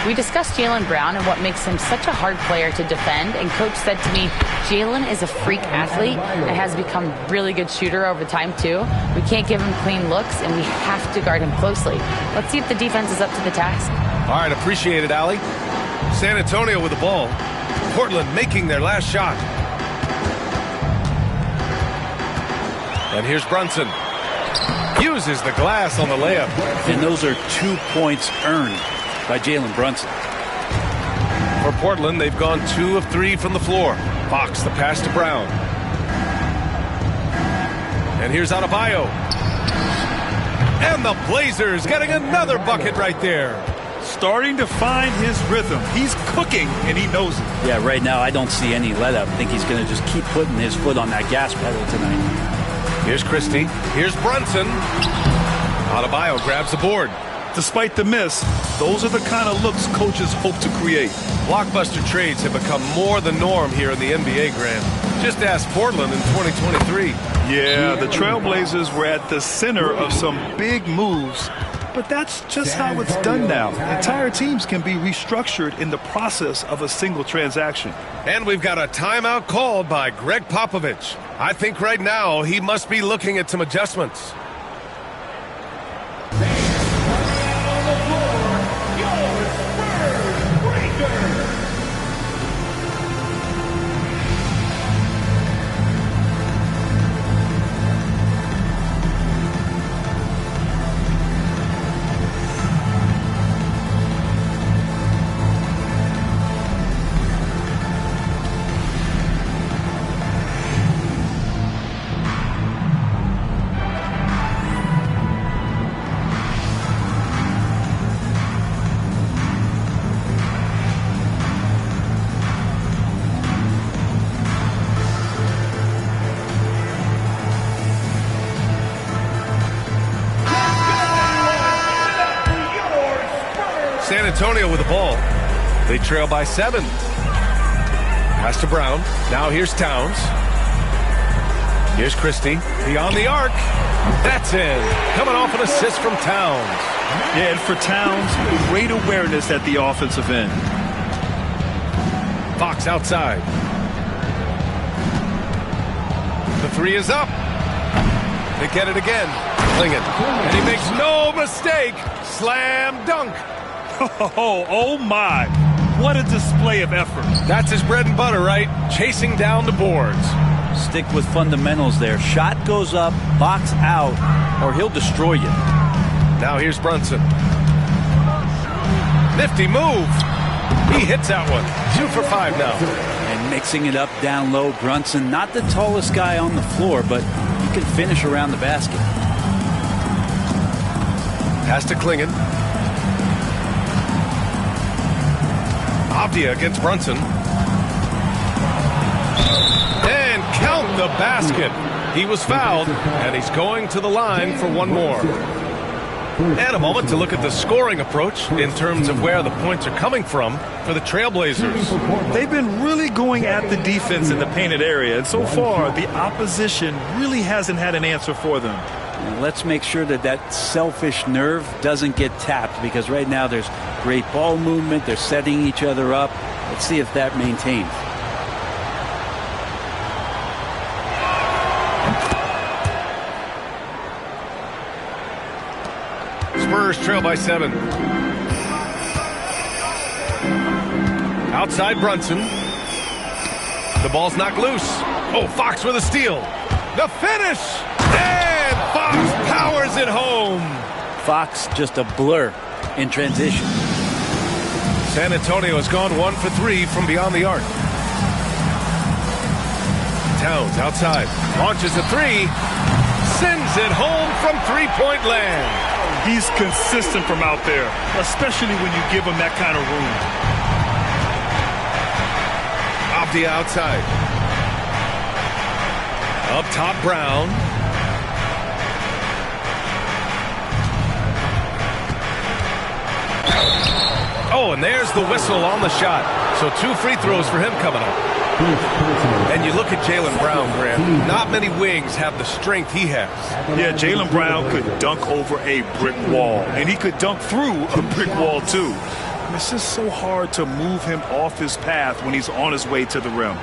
We discussed Jaylen Brown and what makes him such a hard player to defend, and Coach said to me, Jaylen is a freak athlete and has become a really good shooter over time too. We can't give him clean looks, and we have to guard him closely. Let's see if the defense is up to the task. All right, appreciate it, Allie. San Antonio with the ball. Portland making their last shot. And here's Brunson. Uses the glass on the layup. And those are 2 points earned by Jalen Brunson. For Portland, they've gone 2 of 3 from the floor. Fox, the pass to Brown. And here's Adebayo. And the Blazers getting another bucket right there. Starting to find his rhythm. He's cooking, and he knows it. Yeah, right now I don't see any let up. I think he's going to just keep putting his foot on that gas pedal tonight. Here's Christie. Here's Brunson. Adebayo grabs the board. Despite the miss, those are the kind of looks coaches hope to create. Blockbuster trades have become more the norm here in the NBA, Grant. Just ask Portland in 2023. Yeah, the Trailblazers were at the center of some big moves. But that's just how it's done now. Entire teams can be restructured in the process of a single transaction. And we've got a timeout called by Greg Popovich. I think right now he must be looking at some adjustments. San Antonio with the ball. They trail by 7. Pass to Brown. Now here's Towns. Here's Christie. Beyond the arc. That's in. Coming off an assist from Towns. Yeah, and for Towns, great awareness at the offensive end. Fox outside. The 3 is up. They get it again. Clingan. And he makes no mistake. Slam dunk. Oh my. What a display of effort. That's his bread and butter, right? Chasing down the boards. Stick with fundamentals there. Shot goes up, box out, or he'll destroy you. Now here's Brunson. Nifty move. He hits that one. 2 for 5 now. And mixing it up down low, Brunson, not the tallest guy on the floor, but he can finish around the basket. Pass to Clingan. Avdia against Brunson. And count the basket. He was fouled, and he's going to the line for one more. And a moment to look at the scoring approach in terms of where the points are coming from for the Trailblazers. They've been really going at the defense in the painted area, and so far the opposition really hasn't had an answer for them. And let's make sure that that selfish nerve doesn't get tapped, because right now there's great ball movement. They're setting each other up. Let's see if that maintains. Spurs trail by 7. Outside Brunson. The ball's knocked loose. Oh, Fox with a steal. The finish. And Fox powers it home. Fox just a blur in transition. San Antonio has gone 1 for 3 from beyond the arc. Towns outside. Launches a 3. Sends it home from three-point land. He's consistent from out there, especially when you give him that kind of room. Avdia outside. Up top, Brown. Oh, and there's the whistle on the shot. So 2 free throws for him coming up. And you look at Jaylen Brown, Grant. Not many wings have the strength he has. Yeah, Jaylen Brown could dunk over a brick wall, and he could dunk through a brick wall too. It's just so hard to move him off his path when he's on his way to the rim.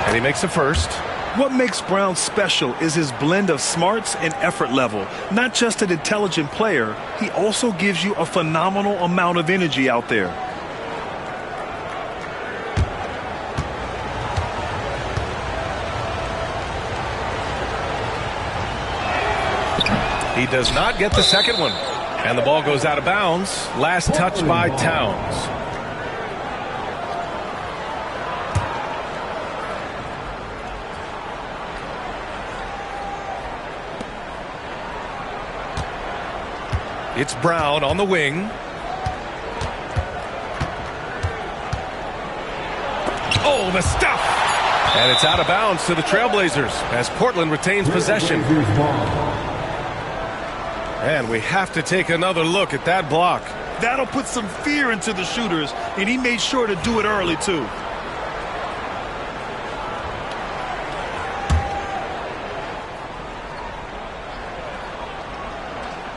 And he makes the first. What makes Brown special is his blend of smarts and effort level. Not just an intelligent player, he also gives you a phenomenal amount of energy out there. He does not get the second one. And the ball goes out of bounds. Last touch by Towns. It's Brown on the wing. Oh, the stuff! And it's out of bounds to the Trailblazers as Portland retains possession. And we have to take another look at that block. That'll put some fear into the shooters, and he made sure to do it early, too.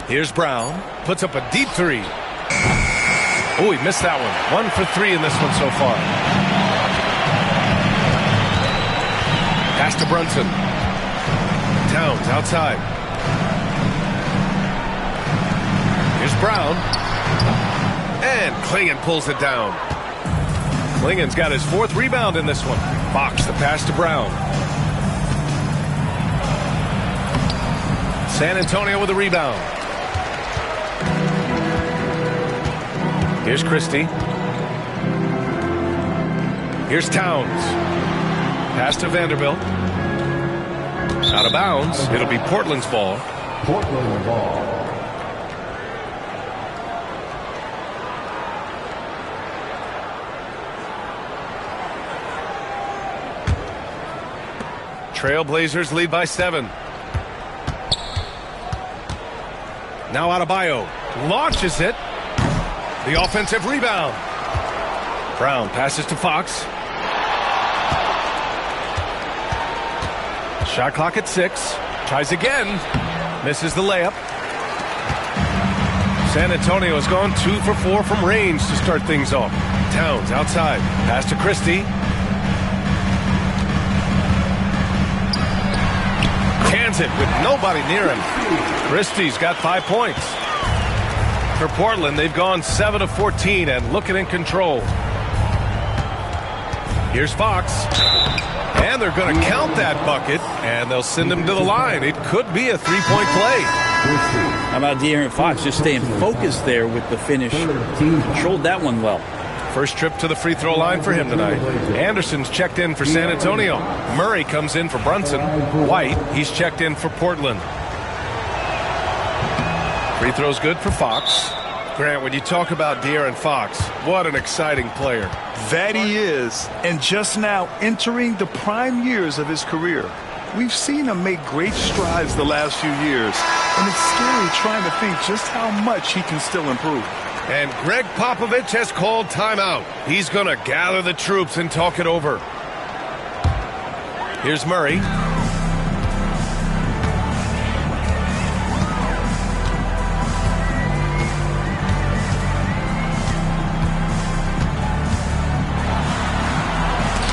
Here's Brown. Puts up a deep three. Oh, he missed that one. 1 for 3 in this one so far. Pass to Brunson. Towns outside. Here's Brown. And Clingan pulls it down. Clingan's got his 4th rebound in this one. Fox the pass to Brown. San Antonio with a rebound. Here's Christie. Here's Towns. Pass to Vanderbilt. Out of bounds. It'll be Portland's ball. Portland ball. Trailblazers lead by 7. Now Adebayo launches it. The offensive rebound. Brown passes to Fox. Shot clock at 6. Tries again. Misses the layup. San Antonio has gone 2 for 4 from range to start things off. Towns outside. Pass to Christie. Cans it with nobody near him. Christie's got 5 points. For Portland, they've gone 7 of 14 and looking in control. Here's Fox. And they're going to count that bucket, and they'll send him to the line. It could be a 3-point play. How about De'Aaron Fox just staying focused there with the finish? Controlled that one well. First trip to the free throw line for him tonight. Anderson's checked in for San Antonio. Murray comes in for Brunson. White, he's checked in for Portland. Free throw's good for Fox. Grant, when you talk about De'Aaron Fox, what an exciting player. That he is, and just now entering the prime years of his career. We've seen him make great strides the last few years, and it's scary trying to think just how much he can still improve. And Greg Popovich has called timeout. He's going to gather the troops and talk it over. Here's Murray.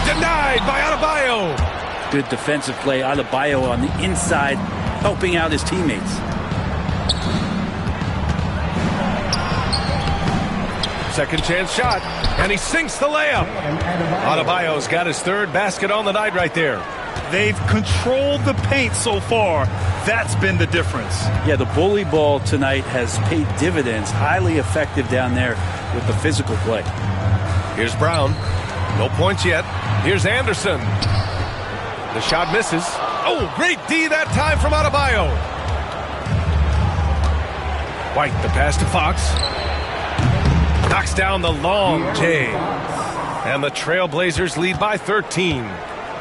Denied by Adebayo. Good defensive play. Adebayo on the inside, helping out his teammates. Second chance shot, and he sinks the layup. Adebayo's got his 3rd basket on the night right there. They've controlled the paint so far. That's been the difference. Yeah, the bully ball tonight has paid dividends. Highly effective down there with the physical play. Here's Brown. No points yet. Here's Anderson. The shot misses. Oh, great D that time from Adebayo. White, the pass to Fox. Knocks down the long J. And the Trailblazers lead by 13.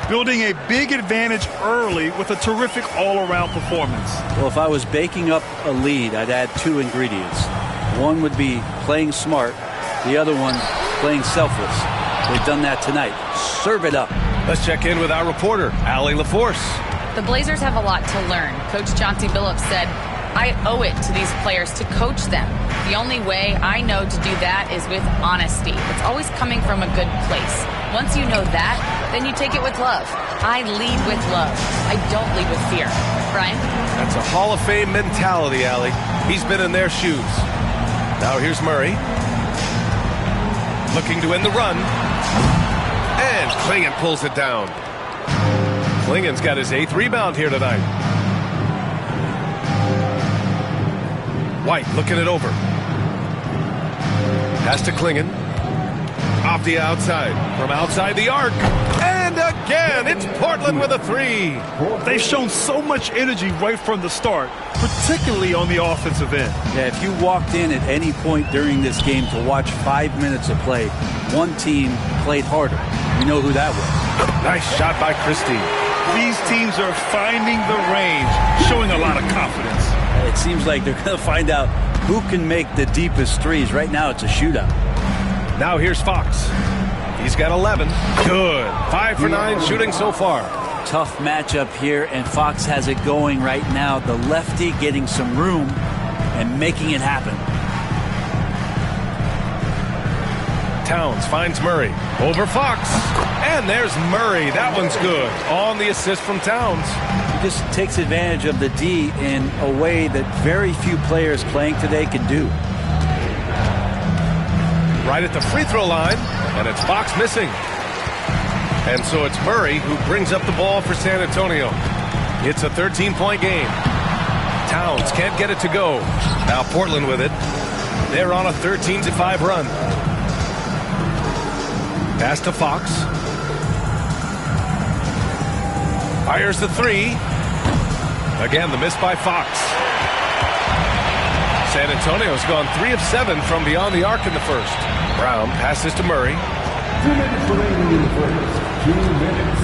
Building a big advantage early with a terrific all-around performance. Well, if I was baking up a lead, I'd add 2 ingredients. One would be playing smart. The other one, playing selfless. They've done that tonight. Serve it up. Let's check in with our reporter, Allie LaForce. The Blazers have a lot to learn. Coach Chauncey Billups said, I owe it to these players to coach them. The only way I know to do that is with honesty. It's always coming from a good place. Once you know that, then you take it with love. I lead with love. I don't lead with fear. Brian? That's a Hall of Fame mentality, Allie. He's been in their shoes. Now here's Murray. Looking to end the run. And Clingan pulls it down. Klingan's got his 8th rebound here tonight. White looking it over. Pass to Clingan. Off the outside. From outside the arc. And again, it's Portland with a 3. They've shown so much energy right from the start, particularly on the offensive end. Yeah, if you walked in at any point during this game to watch 5 minutes of play, one team played harder. You know who that was. Nice shot by Christie. These teams are finding the range, showing a lot of confidence. It seems like they're going to find out who can make the deepest threes. Right now, it's a shootout. Now here's Fox. He's got 11. Good. 5 for 9 shooting so far. Tough matchup here, and Fox has it going right now. The lefty getting some room and making it happen. Towns finds Murray. Over Fox. And there's Murray. That one's good. On the assist from Towns. He just takes advantage of the D in a way that very few players playing today can do. Right at the free throw line. And it's Fox missing. And so it's Murray who brings up the ball for San Antonio. It's a 13-point game. Towns can't get it to go. Now Portland with it. They're on a 13-5 run. Pass to Fox. Fires the 3. Again, the miss by Fox. San Antonio's gone 3 of 7 from beyond the arc in the first. Brown passes to Murray. 2 minutes remaining in the first. 2 minutes.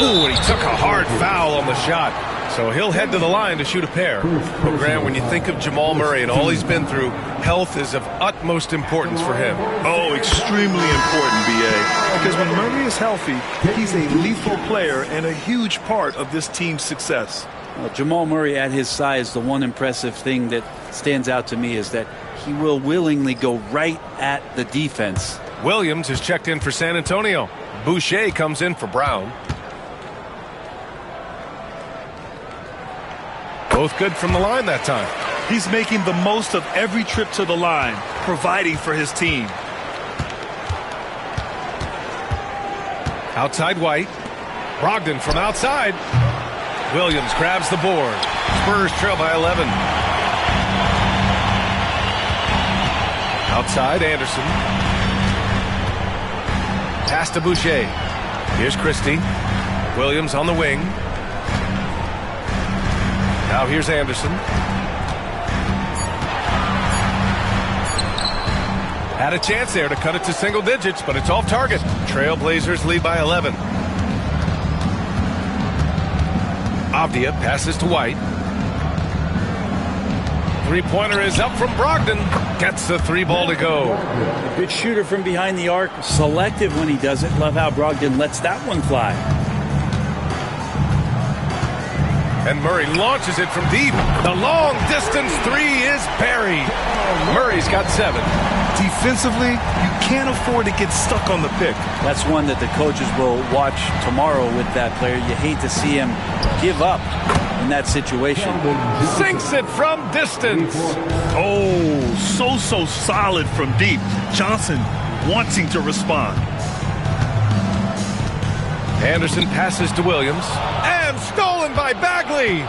Ooh, and he took a hard foul on the shot. So he'll head to the line to shoot a pair. But Graham, when you think of Jamal Murray and all he's been through, health is of utmost importance for him. Oh, extremely important, B.A. Because when Murray is healthy, he's a lethal player and a huge part of this team's success. Well, Jamal Murray at his size, the one impressive thing that stands out to me is that he will willingly go right at the defense. Williams is checked in for San Antonio. Boucher comes in for Brown. Both good from the line that time. He's making the most of every trip to the line, providing for his team. Outside White. Brogdon from outside. Williams grabs the board. Spurs trail by 11. Outside Anderson. Pass to Boucher. Here's Christie. Williams on the wing. Now here's Anderson. Had a chance there to cut it to single digits, but it's off target. Trailblazers lead by 11. Avdia passes to White. Three-pointer is up from Brogdon. Gets the 3 ball to go. A good shooter from behind the arc. Selective when he does it. Love how Brogdon lets that one fly. And Murray launches it from deep. The long distance 3 is buried. Murray's got 7. Defensively, you can't afford to get stuck on the pick. That's one that the coaches will watch tomorrow with that player. You hate to see him give up in that situation. Sinks it from distance. Oh, so solid from deep. Johnson wanting to respond. Anderson passes to Williams. And stolen by Bagley.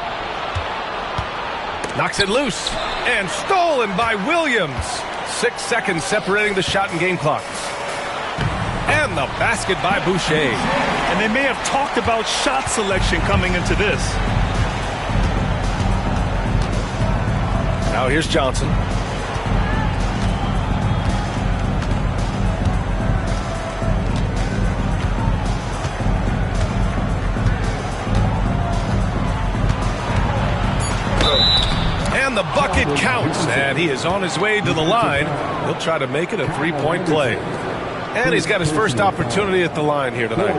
Knocks it loose. And stolen by Williams. 6 seconds separating the shot and game clocks. And the basket by Boucher. And they may have talked about shot selection coming into this. Now here's Johnson. And the bucket counts, and he is on his way to the line. He'll try to make it a 3-point play. And he's got his first opportunity at the line here tonight.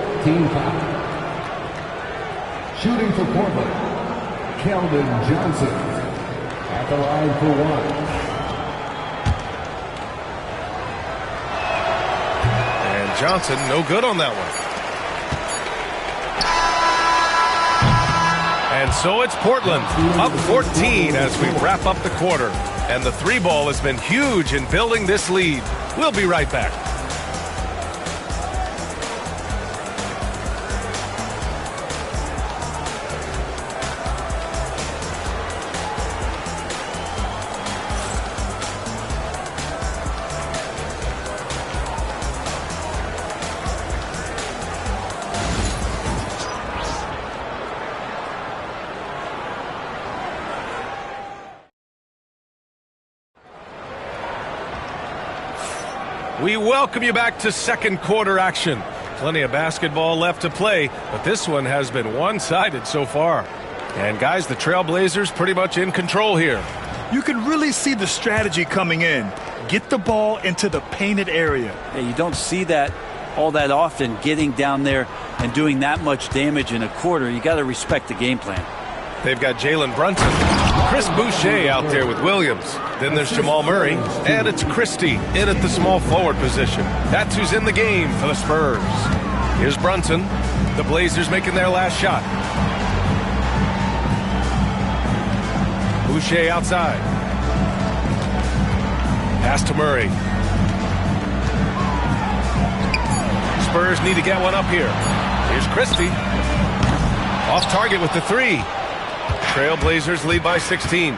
Shooting for Portland, Keldon Johnson at the line for one. And Johnson, no good on that one. And so it's Portland, up 14 as we wrap up the quarter. And the three ball has been huge in building this lead. We'll be right back. We welcome you back to second quarter action. Plenty of basketball left to play, but this one has been one-sided so far. And guys, the Trailblazers pretty much in control here. You can really see the strategy coming in. Get the ball into the painted area. Yeah, you don't see that all that often, getting down there and doing that much damage in a quarter. You got to respect the game plan. They've got Jalen Brunson, Chris Boucher out there with Williams. Then there's Jamal Murray, and it's Christie in at the small forward position. That's who's in the game for the Spurs. Here's Brunson. The Blazers making their last shot. Boucher outside. Pass to Murray. Spurs need to get one up here. Here's Christie. Off target with the three. Trailblazers lead by 16.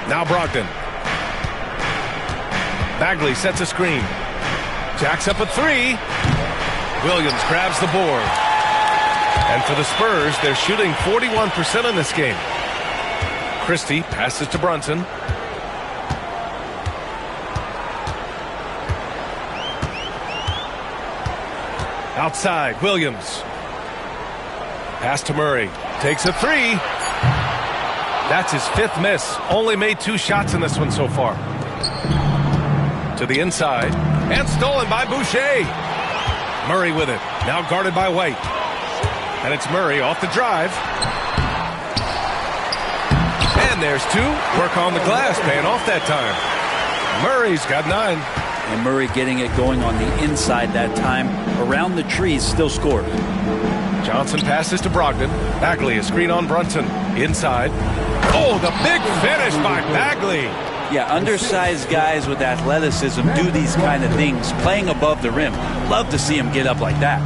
Now Brogdon. Bagley sets a screen. Jacks up a three. Williams grabs the board. And for the Spurs, they're shooting 41% in this game. Christie passes to Brunson. Outside, Williams. Pass to Murray. Takes a three. That's his fifth miss. Only made 2 shots in this one so far. To the inside. And stolen by Boucher. Murray with it. Now guarded by White. And it's Murray off the drive. And there's 2. Work on the glass. Paying off that time. Murray's got 9. And Murray getting it going on the inside that time. Around the trees, still scored. Johnson passes to Brogdon. Bagley, a screen on Brunson. Inside. Oh, the big finish by Bagley. Yeah, undersized guys with athleticism do these kind of things, playing above the rim. Love to see him get up like that.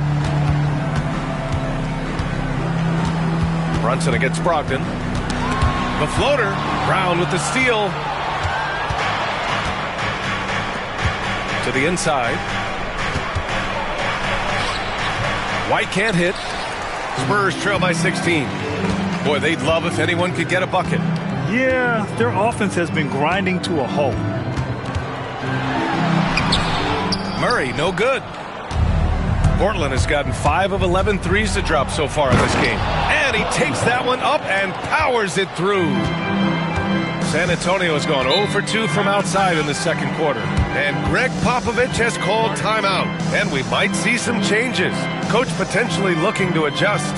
Brunson against Brogdon. The floater. Brown with the steal. To the inside. White can't hit. Spurs trail by 16. Boy, they'd love if anyone could get a bucket. Yeah, their offense has been grinding to a halt. Murray, no good. Portland has gotten 5 of 11 threes to drop so far in this game. And he takes that one up and powers it through. San Antonio has gone 0 for 2 from outside in the second quarter. And Greg Popovich has called timeout. And we might see some changes. Coach potentially looking to adjust.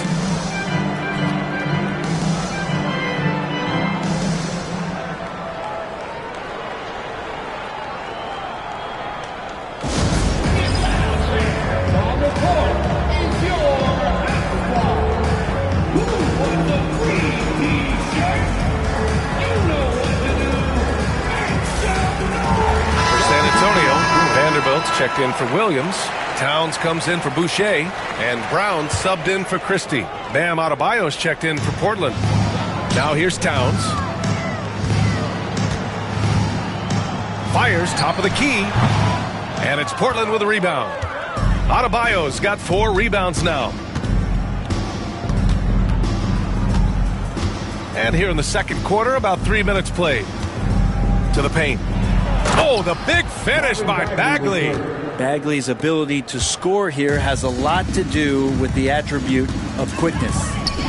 Checked in for Williams. Towns comes in for Boucher. And Brown subbed in for Christie. Bam Adebayo's checked in for Portland. Now here's Towns. Fires top of the key. And it's Portland with a rebound. Adebayo's got 4 rebounds now. And here in the second quarter, about 3 minutes played. To the paint. Oh, the big finish by Bagley. Bagley's ability to score here has a lot to do with the attribute of quickness.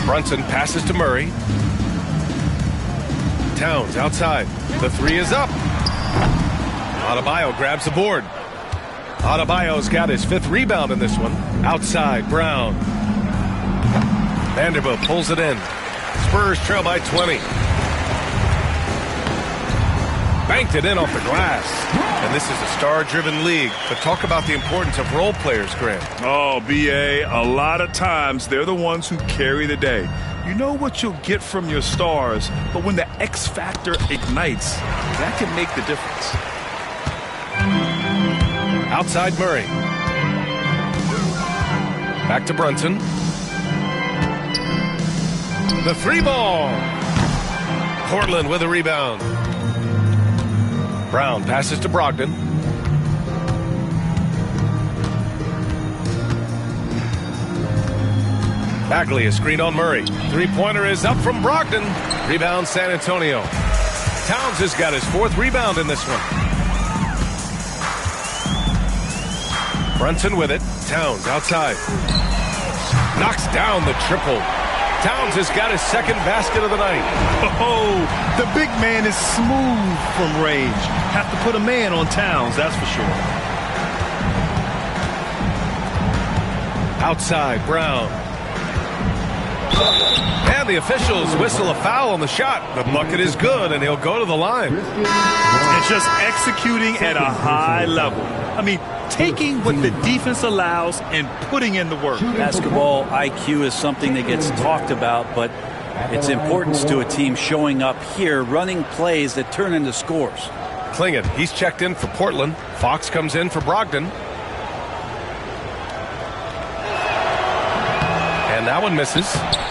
Brunson passes to Murray. Towns outside. The 3 is up. Adebayo grabs the board. Adebayo's got his 5th rebound in this one. Outside, Brown. Vanderbilt pulls it in. Spurs trail by 20. Banked it in off the glass. And this is a star-driven league. But talk about the importance of role players, Grant. Oh, B.A., a lot of times they're the ones who carry the day. You know what you'll get from your stars, but when the X factor ignites, that can make the difference. Outside Murray. Back to Brunson. The 3-ball. Portland with a rebound. Brown passes to Brogdon. Bagley, a screen on Murray. 3-pointer is up from Brogdon. Rebound San Antonio. Towns has got his 4th rebound in this one. Brunson with it. Towns outside. Knocks down the triple. Towns has got his 2nd basket of the night. Oh, the big man is smooth from range. Have to put a man on Towns, that's for sure. Outside, Brown. And the officials whistle a foul on the shot. The bucket is good, and he'll go to the line. It's just executing at a high level. I mean, taking what the defense allows and putting in the work. Basketball IQ is something that gets talked about, but its importance to a team showing up here, running plays that turn into scores. Clingan, he's checked in for Portland. Fox comes in for Brogdon. And that one misses.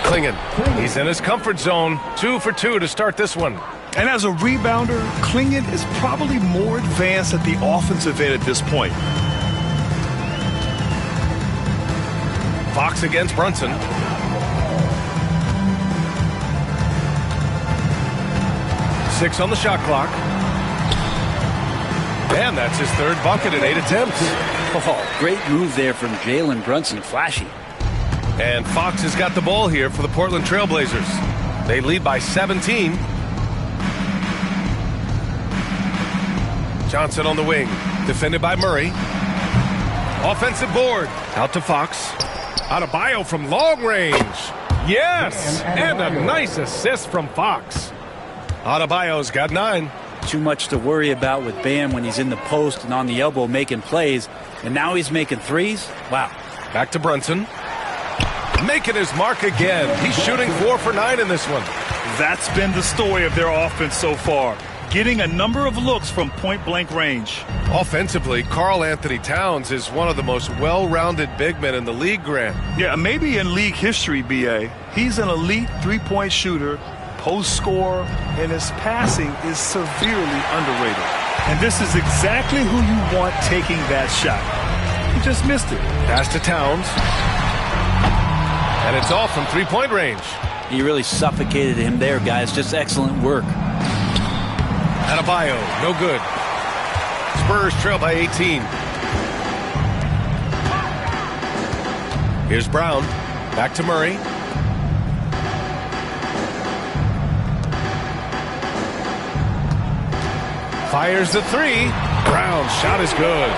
Clingan, he's in his comfort zone. 2 for 2 to start this one. And as a rebounder, Clingan is probably more advanced at the offensive end at this point. Fox against Brunson. Six on the shot clock. And that's his 3rd bucket in 8 attempts. Oh, great move there from Jalen Brunson. Flashy. And Fox has got the ball here for the Portland Trailblazers. They lead by 17. Johnson on the wing. Defended by Murray. Offensive board. Out to Fox. Adebayo from long range. Yes! And a nice assist from Fox. Adebayo's got 9. Too much to worry about with Bam when he's in the post and on the elbow making plays. And now he's making threes? Wow. Back to Brunson. Making his mark again. He's shooting 4 for 9 in this one. That's been the story of their offense so far. Getting a number of looks from point-blank range. Offensively, Karl Anthony Towns is one of the most well-rounded big men in the league, Grant. Yeah, maybe in league history, B.A. He's an elite 3-point shooter, post scorer, and his passing is severely underrated. And this is exactly who you want taking that shot. He just missed it. Pass to Towns. And it's off from 3-point range. He really suffocated him there, guys. Just excellent work. Adebayo, no good. Spurs trail by 18. Here's Brown. Back to Murray. Fires the 3. Brown's shot is good.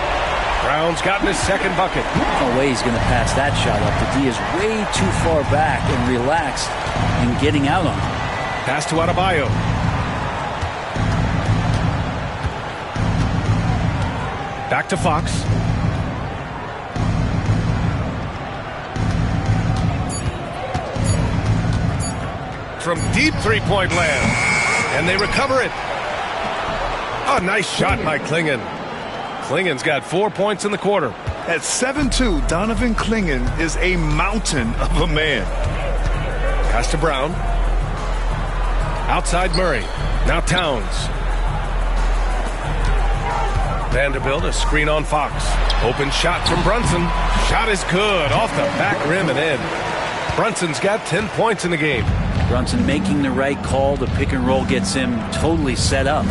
Brown's gotten his 2nd bucket. No way he's going to pass that shot up. The D is way too far back and relaxed in getting out on him. Pass to Adebayo. Back to Fox. From deep 3-point land. And they recover it. A nice shot by Clingan. Clingan's got 4 points in the quarter. At 7'2", Donovan Clingan is a mountain of a man. Pass to Brown. Outside Murray. Now Towns. Vanderbilt, a screen on Fox. Open shot from Brunson. Shot is good. Off the back rim and in. Brunson's got 10 points in the game. Brunson making the right call. The pick and roll gets him totally set up.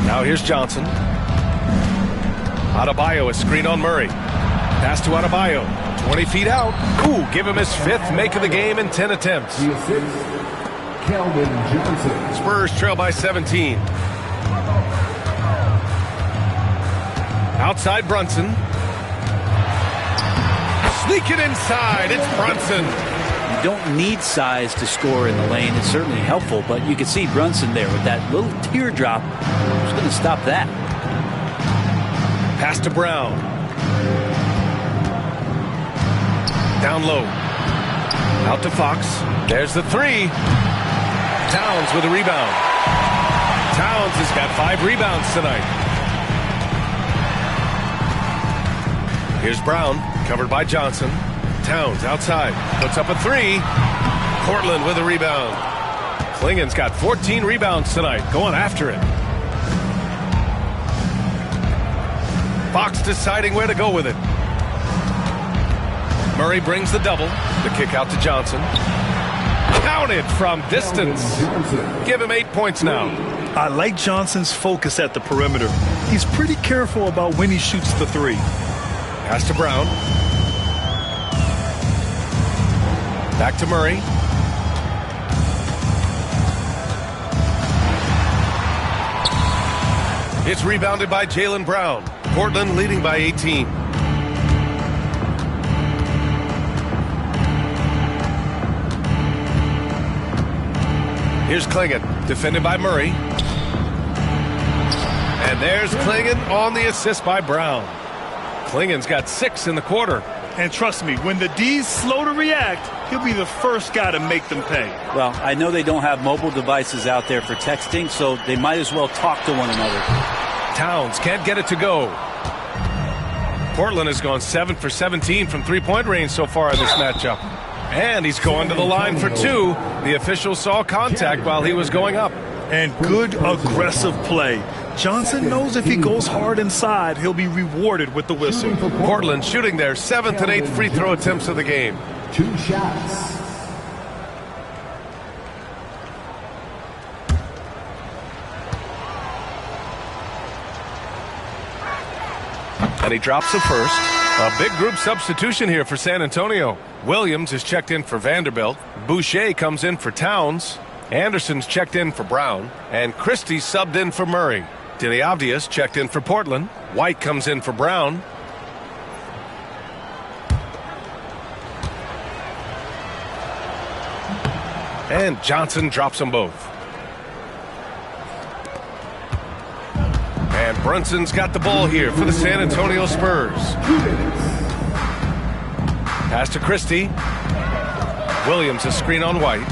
Now here's Johnson. Adebayo, a screen on Murray. Pass to Adebayo. 20 feet out. Ooh, give him his 5th make of the game in 10 attempts. Calvin Johnson. Spurs trail by 17. Outside Brunson. Sneak it inside. It's Brunson. You don't need size to score in the lane. It's certainly helpful, but you can see Brunson there with that little teardrop. Who's going to stop that? Pass to Brown. Down low. Out to Fox. There's the three. Towns with a rebound. Towns has got 5 rebounds tonight. Here's Brown, covered by Johnson. Towns outside, puts up a 3. Portland with a rebound. Klingen's got 14 rebounds tonight, going after it. Fox deciding where to go with it. Murray brings the double. The kick out to Johnson. Counted from distance. Give him 8 points now. I like Johnson's focus at the perimeter. He's pretty careful about when he shoots the 3. Pass to Brown. Back to Murray. It's rebounded by Jaylen Brown. Portland leading by 18. Here's Klingen, defended by Murray. And there's Klingen on the assist by Brown. Klingen's got 6 in the quarter. And trust me, when the D's slow to react, he'll be the first guy to make them pay. Well, I know they don't have mobile devices out there for texting, so they might as well talk to one another. Towns can't get it to go. Portland has gone 7 for 17 from three-point range so far in this matchup. And he's going to the line for 2. The official saw contact while he was going up. And good aggressive play. Johnson knows if he goes hard inside, he'll be rewarded with the whistle. Portland shooting their 7th and 8th free throw attempts of the game. 2 shots. And he drops the first. A big group substitution here for San Antonio. Williams is checked in for Vanderbilt. Boucher comes in for Towns. Anderson's checked in for Brown. And Christie subbed in for Murray. Diliavdias checked in for Portland. White comes in for Brown. And Johnson drops them both. And Brunson's got the ball here for the San Antonio Spurs. Pass to Christie. Williams a screen on White.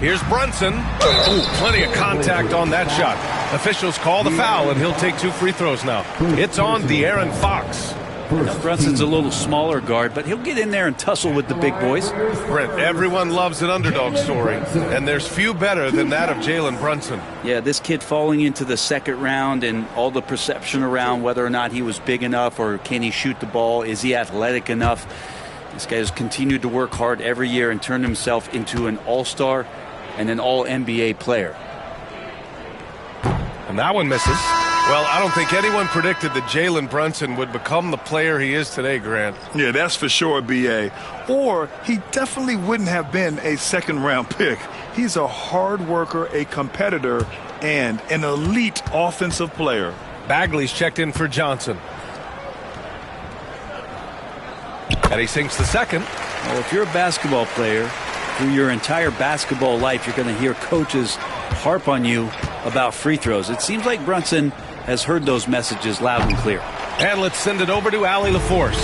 Here's Brunson. Ooh, plenty of contact on that shot. Officials call the foul, and he'll take 2 free throws now. It's on De'Aaron Fox. Now, Brunson's a little smaller guard, but he'll get in there and tussle with the big boys. Brent, everyone loves an underdog story, and there's few better than that of Jalen Brunson. Yeah, this kid falling into the second round and all the perception around whether or not he was big enough or can he shoot the ball, is he athletic enough? This guy has continued to work hard every year and turned himself into an all-star and an all-NBA player. And that one misses. Well, I don't think anyone predicted that Jalen Brunson would become the player he is today, Grant. Yeah, that's for sure, B.A. Or he definitely wouldn't have been a second-round pick. He's a hard worker, a competitor, and an elite offensive player. Bagley's checked in for Johnson. And he sinks the second. Well, if you're a basketball player, through your entire basketball life, you're going to hear coaches harp on you about free throws. It seems like Brunson has heard those messages loud and clear. And let's send it over to Allie LaForce.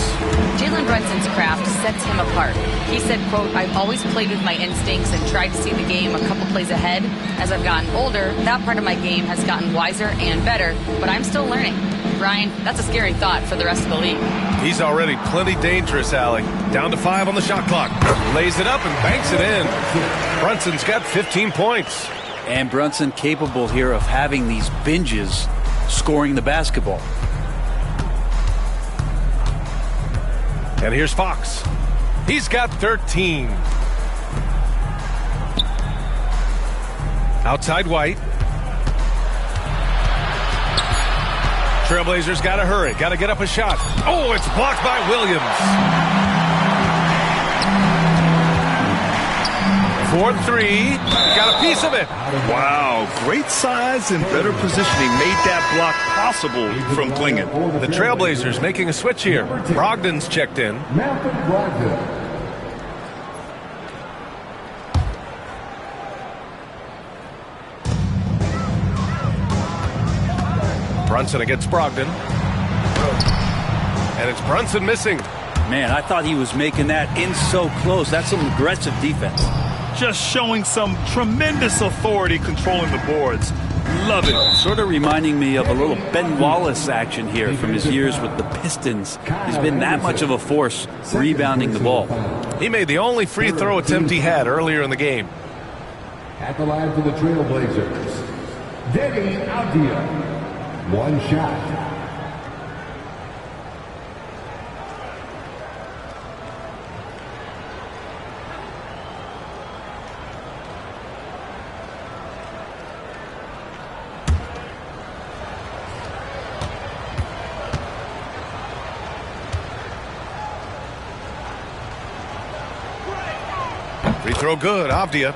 Jalen Brunson's craft sets him apart. He said, quote, "I've always played with my instincts and tried to see the game a couple plays ahead. As I've gotten older, that part of my game has gotten wiser and better, but I'm still learning." Ryan, that's a scary thought for the rest of the league. He's already plenty dangerous, Allie. Down to 5 on the shot clock. Lays it up and banks it in. Brunson's got 15 points. And Brunson capable here of having these binges scoring the basketball. And here's Fox. He's got 13. Outside White. Trailblazers got to hurry. Got to get up a shot. Oh, it's blocked by Williams. 4-3. Got a piece of it. Wow, great size and better positioning made that block possible from Klingon. The Trailblazers making a switch here. Brogdon's checked in. Malcolm Brogdon. Brunson against Brogdon. And it's Brunson missing. Man, I thought he was making that in so close. That's some aggressive defense. Just showing some tremendous authority controlling the boards. Love it. Sort of reminding me of a little Ben Wallace action here from his years with the Pistons. He's been that much of a force rebounding the ball. He made the only free throw attempt he had earlier in the game. At the line for the Trailblazers, Denny Avdia. One shot. Free throw good, Avdia.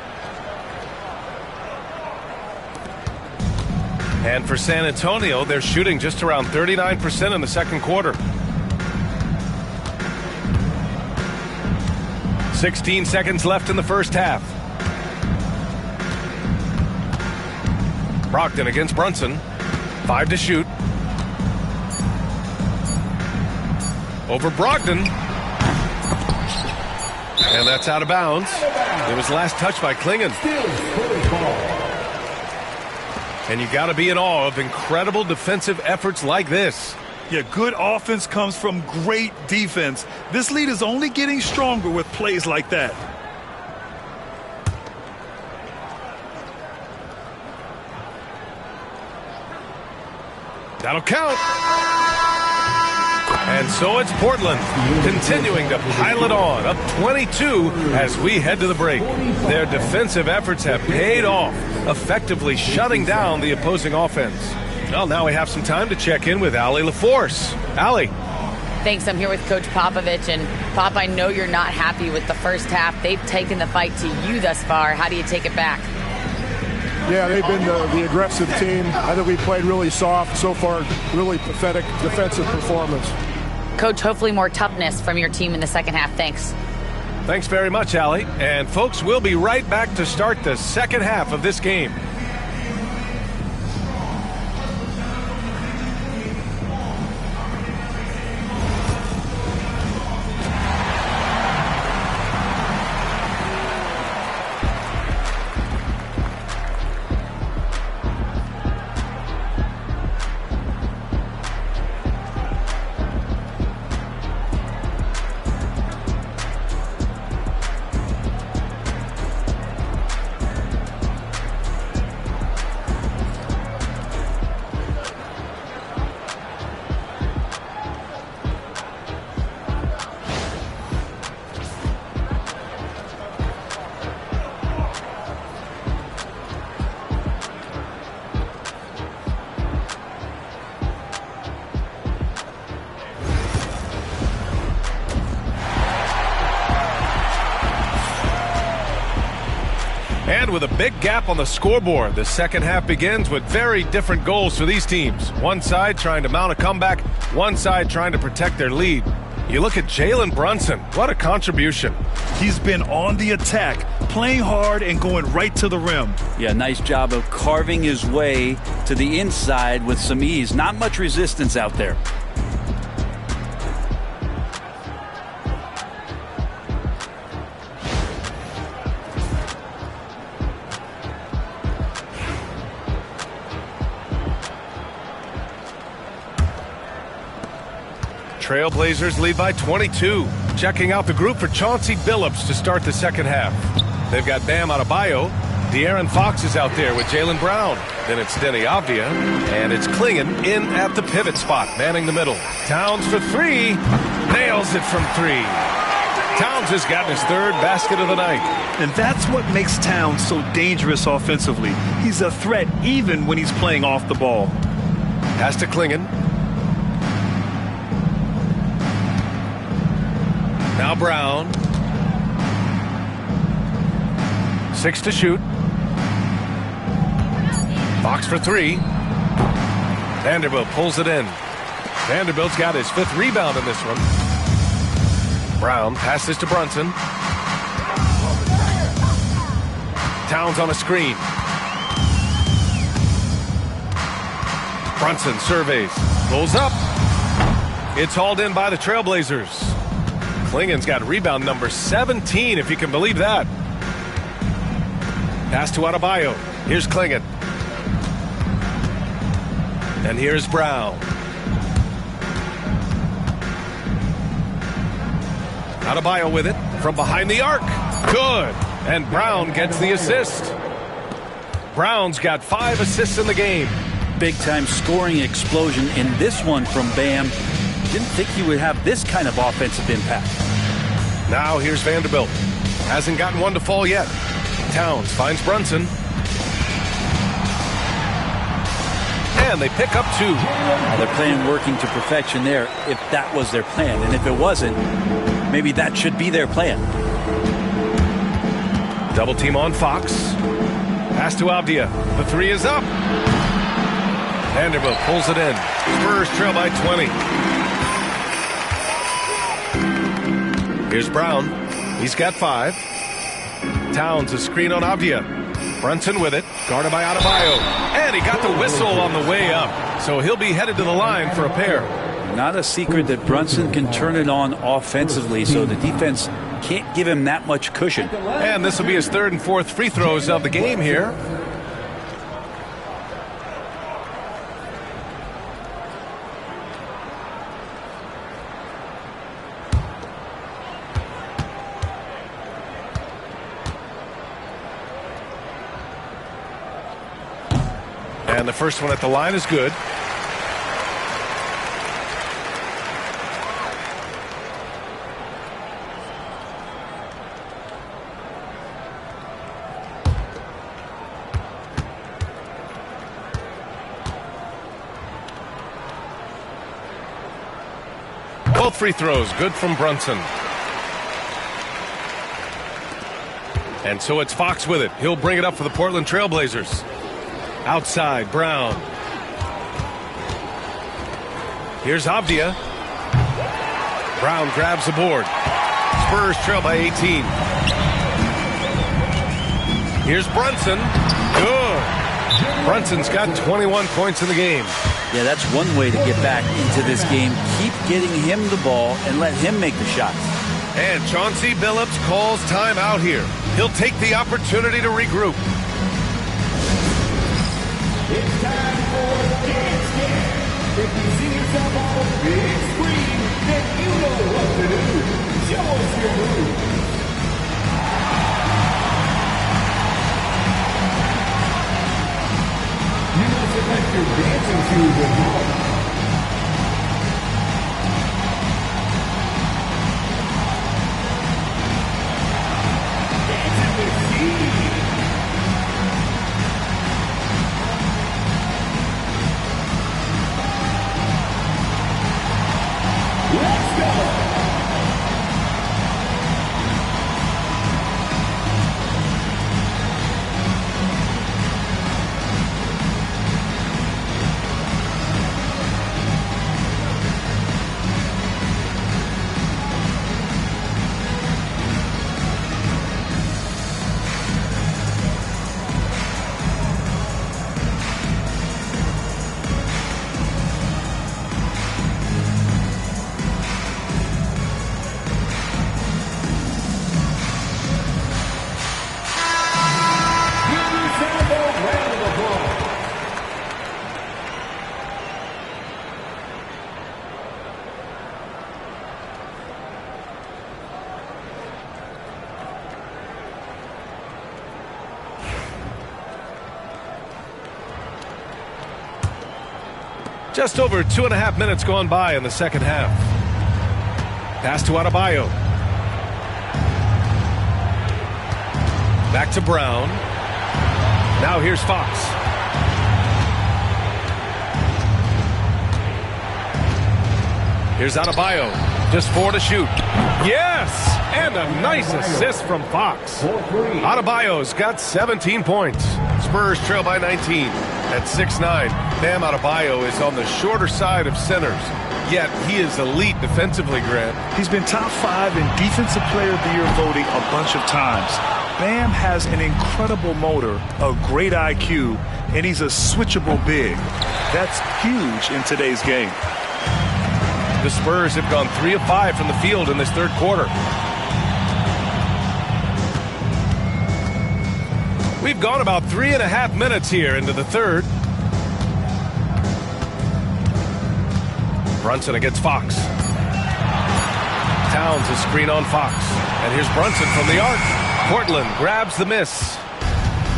And for San Antonio, they're shooting just around 39% in the second quarter. 16 seconds left in the first half. Brogdon against Brunson. 5 to shoot. Over Brogdon. And that's out of bounds. It was last touched by Klingon. And you got to be in awe of incredible defensive efforts like this. Yeah, good offense comes from great defense. This lead is only getting stronger with plays like that. That'll count. And so it's Portland continuing to pile it on, up 22 as we head to the break. Their defensive efforts have paid off, effectively shutting down the opposing offense. Well, now we have some time to check in with Allie LaForce. Allie. Thanks. I'm here with Coach Popovich. And, Pop, I know you're not happy with the first half. They've taken the fight to you thus far. How do you take it back? Yeah, they've been the aggressive team. I think we played really soft. So far, really pathetic defensive performance. Coach, hopefully more toughness from your team in the second half. Thanks. Thanks very much, Allie. And, folks, we'll be right back to start the second half of this game. And with a big gap on the scoreboard, the second half begins with very different goals for these teams. One side trying to mount a comeback, one side trying to protect their lead. You look at Jalen Brunson. What a contribution. He's been on the attack, playing hard and going right to the rim. Yeah, nice job of carving his way to the inside with some ease. Not much resistance out there. Trailblazers lead by 22. Checking out the group for Chauncey Billups to start the second half. They've got Bam Adebayo. De'Aaron Fox is out there with Jaylen Brown. Then it's Denny Avdia. And it's Klingon in at the pivot spot, manning the middle. Towns for three. Nails it from three. Towns has gotten his third basket of the night. And that's what makes Towns so dangerous offensively. He's a threat even when he's playing off the ball. Pass to Klingon. Now Brown. 6 to shoot. Fox for 3. Vanderbilt pulls it in. Vanderbilt's got his 5th rebound in this one. Brown passes to Brunson. Towns on a screen. Brunson surveys. Goes up. It's hauled in by the Trailblazers. Klingen's got rebound number 17, if you can believe that. Pass to Adebayo. Here's Klingen. And here's Brown. Adebayo with it from behind the arc. Good. And Brown gets the assist. Brown's got 5 assists in the game. Big-time scoring explosion in this one from Bam. Didn't think he would have this kind of offensive impact. Now here's Vanderbilt. Hasn't gotten one to fall yet. Towns finds Brunson. And they pick up 2. They're playing working to perfection there, if that was their plan. And if it wasn't, maybe that should be their plan. Double team on Fox. Pass to Avdia. The 3 is up. Vanderbilt pulls it in. Spurs trail by 20. Here's Brown. He's got 5. Towns a screen on Avdia. Brunson with it. Guarded by Adebayo. And he got the whistle on the way up. So he'll be headed to the line for a pair. Not a secret that Brunson can turn it on offensively, so the defense can't give him that much cushion. And this will be his 3rd and 4th free throws of the game here. And the first one at the line is good. Both free throws good from Brunson. And so it's Fox with it. He'll bring it up for the Portland Trailblazers. Outside, Brown. Here's Avdia. Brown grabs the board. Spurs trail by 18. Here's Brunson. Good. Brunson's got 21 points in the game. Yeah, that's one way to get back into this game. Keep getting him the ball and let him make the shots. And Chauncey Billups calls time out here. He'll take the opportunity to regroup. It's time for Dance Game. If you see yourself on a big screen, then you know what to do. Show us your move. You must select your dancing shoes at home. Dancing machine. Let's go! Just over 2.5 minutes gone by in the second half. Pass to Adebayo. Back to Brown. Now here's Fox. Here's Adebayo. Just 4 to shoot. Yes! And a nice assist from Fox. Adebayo's got 17 points. Spurs trail by 19 at 6'9". Bam Adebayo is on the shorter side of centers. Yet he is elite defensively, Grant. He's been top 5 in Defensive Player of the Year voting a bunch of times. Bam has an incredible motor, a great IQ, and he's a switchable big. That's huge in today's game. The Spurs have gone 3 of 5 from the field in this third quarter. We've gone about 3.5 minutes here into the third. Brunson against Fox. Towns a screen on Fox. And here's Brunson from the arc. Portland grabs the miss.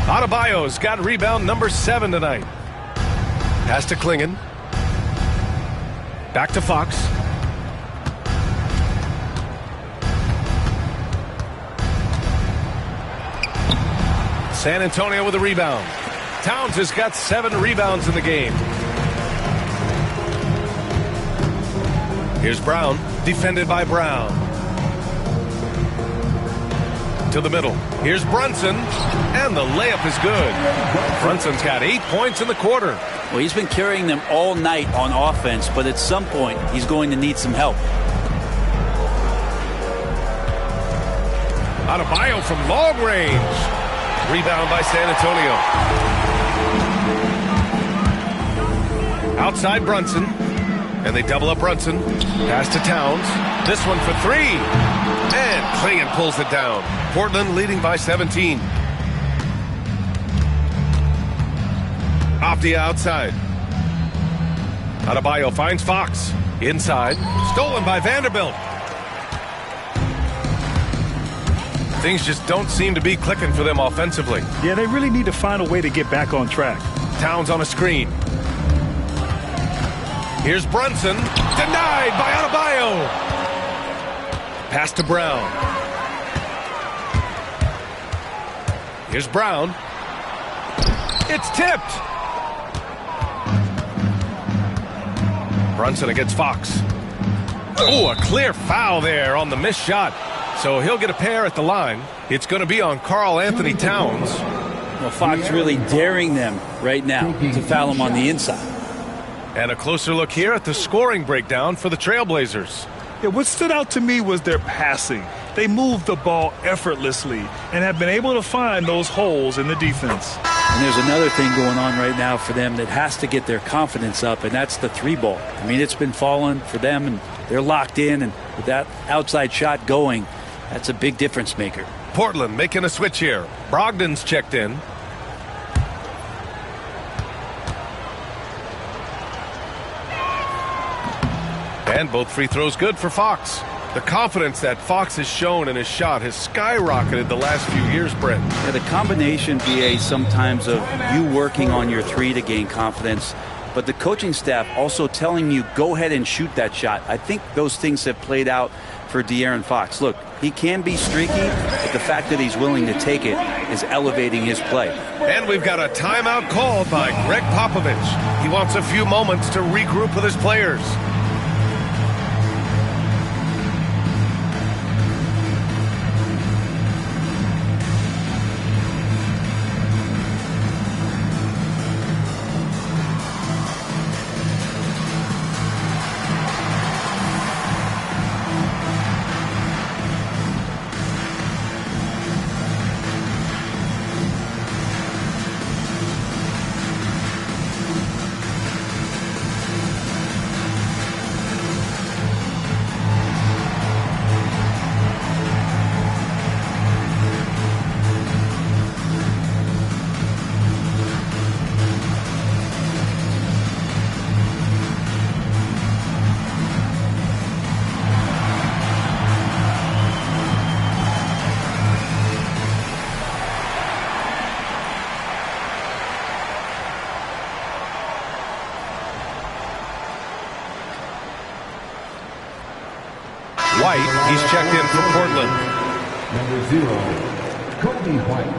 Adebayo's got rebound number 7 tonight. Pass to Klingon. Back to Fox. San Antonio with a rebound. Towns has got 7 rebounds in the game. Here's Brown, defended by Brown. To the middle. Here's Brunson, and the layup is good. Brunson's got 8 points in the quarter. Well, he's been carrying them all night on offense, but at some point, he's going to need some help. Adebayo from long range. Rebound by San Antonio. Outside Brunson. And they double up Brunson. Pass to Towns. This one for 3. And Klingon pulls it down. Portland leading by 17. Off the outside. Adebayo finds Fox. Inside. Stolen by Vanderbilt. Things just don't seem to be clicking for them offensively. Yeah, they really need to find a way to get back on track. Towns on a screen. Here's Brunson. Denied by Adebayo. Pass to Brown. Here's Brown. It's tipped. Brunson against Fox. Oh, a clear foul there on the missed shot. So he'll get a pair at the line. It's going to be on Karl Anthony Towns. Well, Fox really daring them right now to foul him on the inside. And a closer look here at the scoring breakdown for the Trailblazers. Yeah, what stood out to me was their passing. They moved the ball effortlessly and have been able to find those holes in the defense. And there's another thing going on right now for them that has to get their confidence up, and that's the 3-ball. I mean, it's been falling for them, and they're locked in, and with that outside shot going, that's a big difference maker. Portland making a switch here. Brogdon's checked in. And both free throws good for Fox. The confidence that Fox has shown in his shot has skyrocketed the last few years, Brent. Yeah, the combination, BA, sometimes of you working on your 3 to gain confidence, but the coaching staff also telling you, go ahead and shoot that shot. I think those things have played out for De'Aaron Fox. Look, he can be streaky, but the fact that he's willing to take it is elevating his play. And we've got a timeout called by Greg Popovich. He wants a few moments to regroup with his players. White, he's checked in for Portland. Number 0, Kobe White.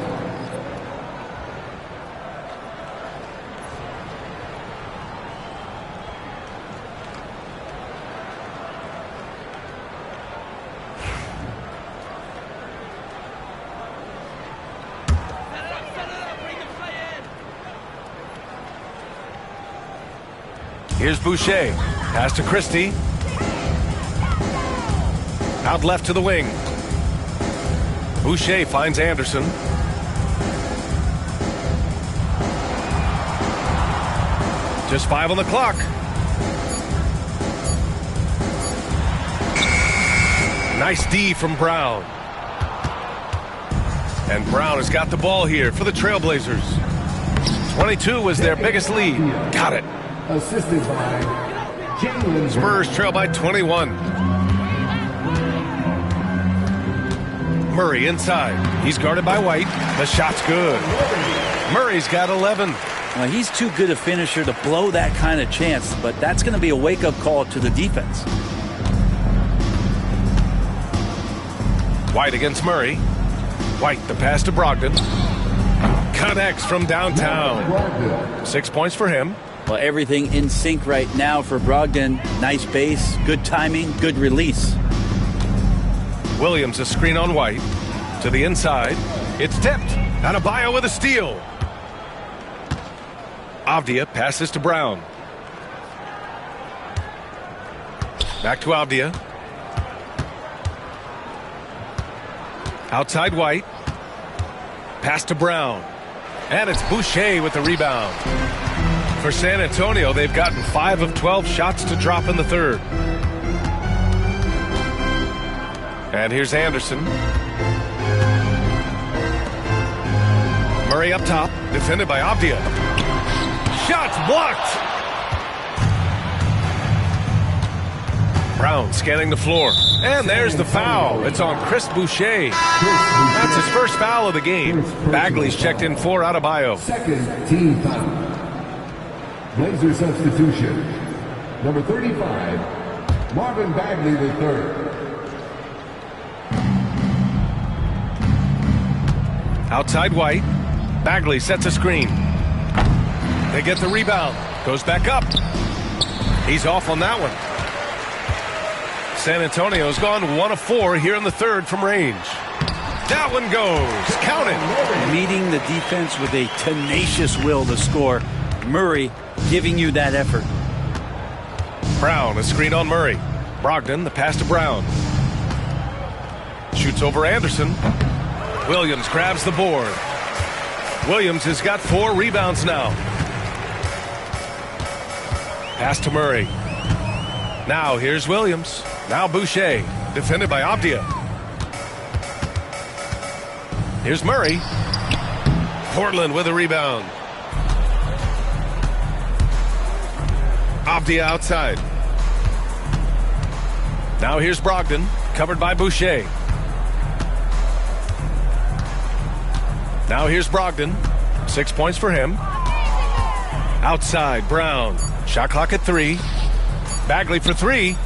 Here's Boucher. Pass to Christie. Out left to the wing. Boucher finds Anderson. Just 5 on the clock. Nice D from Brown. And Brown has got the ball here for the Trailblazers. 22 was their biggest lead. Got it. Assisted by Jalen. Spurs trail by 21. Murray inside. He's guarded by White. The shot's good. Murray's got 11. Well, he's too good a finisher to blow that kind of chance, but that's going to be a wake-up call to the defense. White against Murray. White, the pass to Brogdon. Connects from downtown. 6 points for him. Well, everything in sync right now for Brogdon. Nice base, good timing, good release. Williams a screen on White. To the inside. It's tipped. Adebayo with a steal. Avdia passes to Brown. Back to Avdia. Outside White. Pass to Brown. And it's Boucher with the rebound. For San Antonio, they've gotten 5 of 12 shots to drop in the third. And here's Anderson. Murray up top, defended by Avdia. Shots blocked! Brown scanning the floor. And there's the foul. It's on Chris Boucher. That's his first foul of the game. Bagley's checked in for Adebayo. Second team foul. Blazer substitution. Number 35, Marvin Bagley III. Outside White. Bagley sets a screen. They get the rebound. Goes back up. He's off on that one. San Antonio's gone 1 of 4 here in the third from range. That one goes. Count it. Meeting the defense with a tenacious will to score. Murray giving you that effort. Brown, a screen on Murray. Brogdon, the pass to Brown. Shoots over Anderson. Williams grabs the board. Williams has got 4 rebounds now. Pass to Murray. Now here's Williams. Now Boucher, defended by Avdia. Here's Murray. Portland with a rebound. Avdia outside. Now here's Brogdon, covered by Boucher. Now here's Brogdon. 6 points for him. Outside, Brown. Shot clock at 3. Bagley for 3.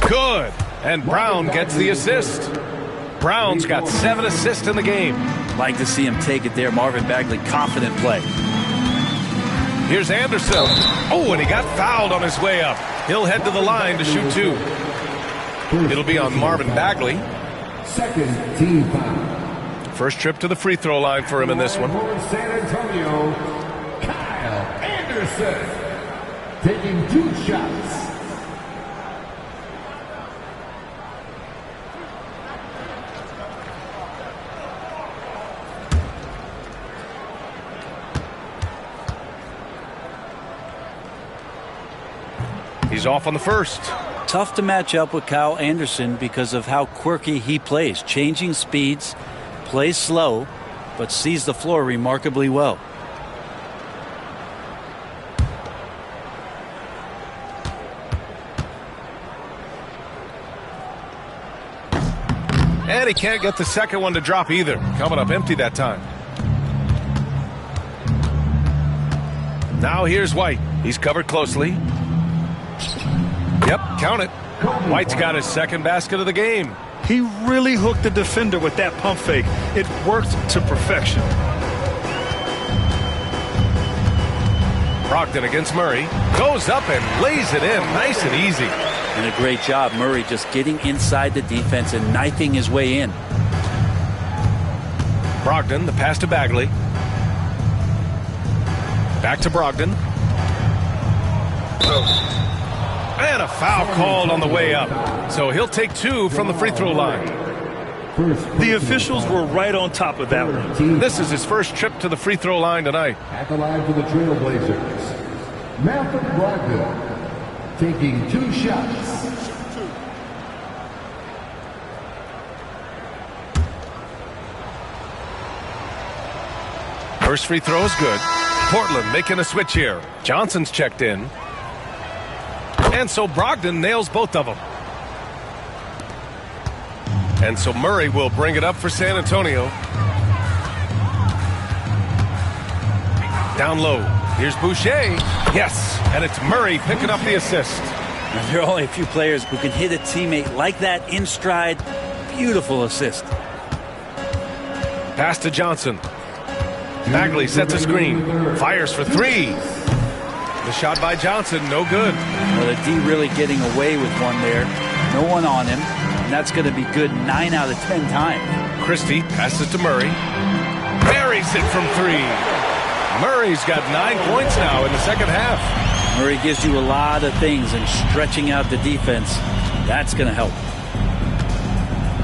Good. And Brown gets the assist. Brown's got 7 assists in the game. Like to see him take it there. Marvin Bagley, confident play. Here's Anderson. Oh, and he got fouled on his way up. He'll head to the line to shoot 2. It'll be on Marvin Bagley. Second team foul. First trip to the free throw line for him in this one. San Antonio, Kyle Anderson, taking 2 shots. He's off on the first. Tough to match up with Kyle Anderson because of how quirky he plays. Changing speeds, plays slow, but sees the floor remarkably well. And he can't get the second one to drop either. Coming up empty that time. Now here's White. He's covered closely. Yep, count it. White's got his second basket of the game. He really hooked the defender with that pump fake. It worked to perfection. Brogdon against Murray. Goes up and lays it in. Nice and easy. And a great job, Murray, just getting inside the defense and knifing his way in. Brogdon, the pass to Bagley. Back to Brogdon. And a foul called on the way up. So he'll take 2 from the free throw line. The officials were right on top of that one. This is his first trip to the free throw line tonight. At the line for the Trailblazers, Malcolm Brogdon taking 2 shots. First free throw is good. Portland making a switch here. Johnson's checked in. And so Brogdon nails both of them. And so Murray will bring it up for San Antonio. Down low. Here's Boucher. Yes, and it's Murray picking up the assist. And there are only a few players who can hit a teammate like that in stride. Beautiful assist. Pass to Johnson. Bagley sets a screen. Fires for 3. The shot by Johnson, no good. Well, the D really getting away with one there. No one on him. And that's going to be good 9 out of 10 times. Christie passes to Murray. Buries it from 3. Murray's got 9 points now in the second half. Murray gives you a lot of things, and stretching out the defense, that's going to help.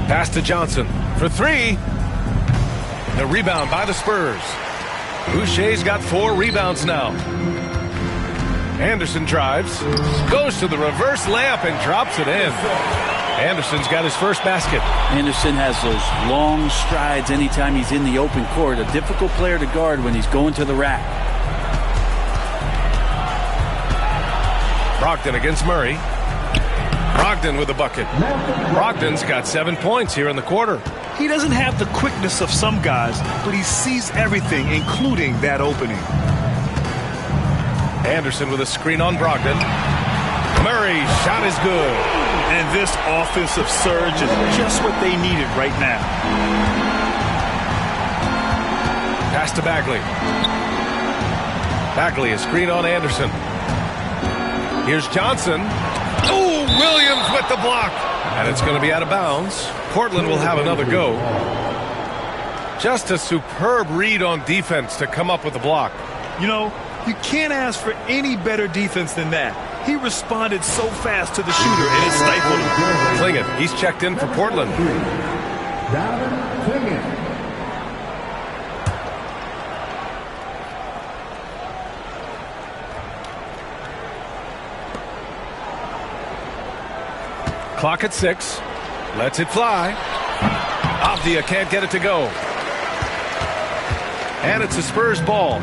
Pass to Johnson for 3. The rebound by the Spurs. Boucher's got 4 rebounds now. Anderson drives, goes to the reverse layup and drops it in. Anderson's got his first basket. Anderson has those long strides anytime he's in the open court. A difficult player to guard when he's going to the rack. Brogdon against Murray. Brogdon with the bucket. Brogdon's got 7 points here in the quarter. He doesn't have the quickness of some guys, but he sees everything, including that opening. Anderson with a screen on Brogdon. Murray's shot is good. And this offensive surge is just what they needed right now. Pass to Bagley. Bagley, a screen on Anderson. Here's Johnson. Oh, Williams with the block. And it's going to be out of bounds. Portland will have another go. Just a superb read on defense to come up with the block. You know, you can't ask for any better defense than that. He responded so fast to the shooter, and it stifled him. Clingan, he's checked in for Portland. Donovan Clingan. Clock at 6. Lets it fly. Avdia can't get it to go. And it's a Spurs ball.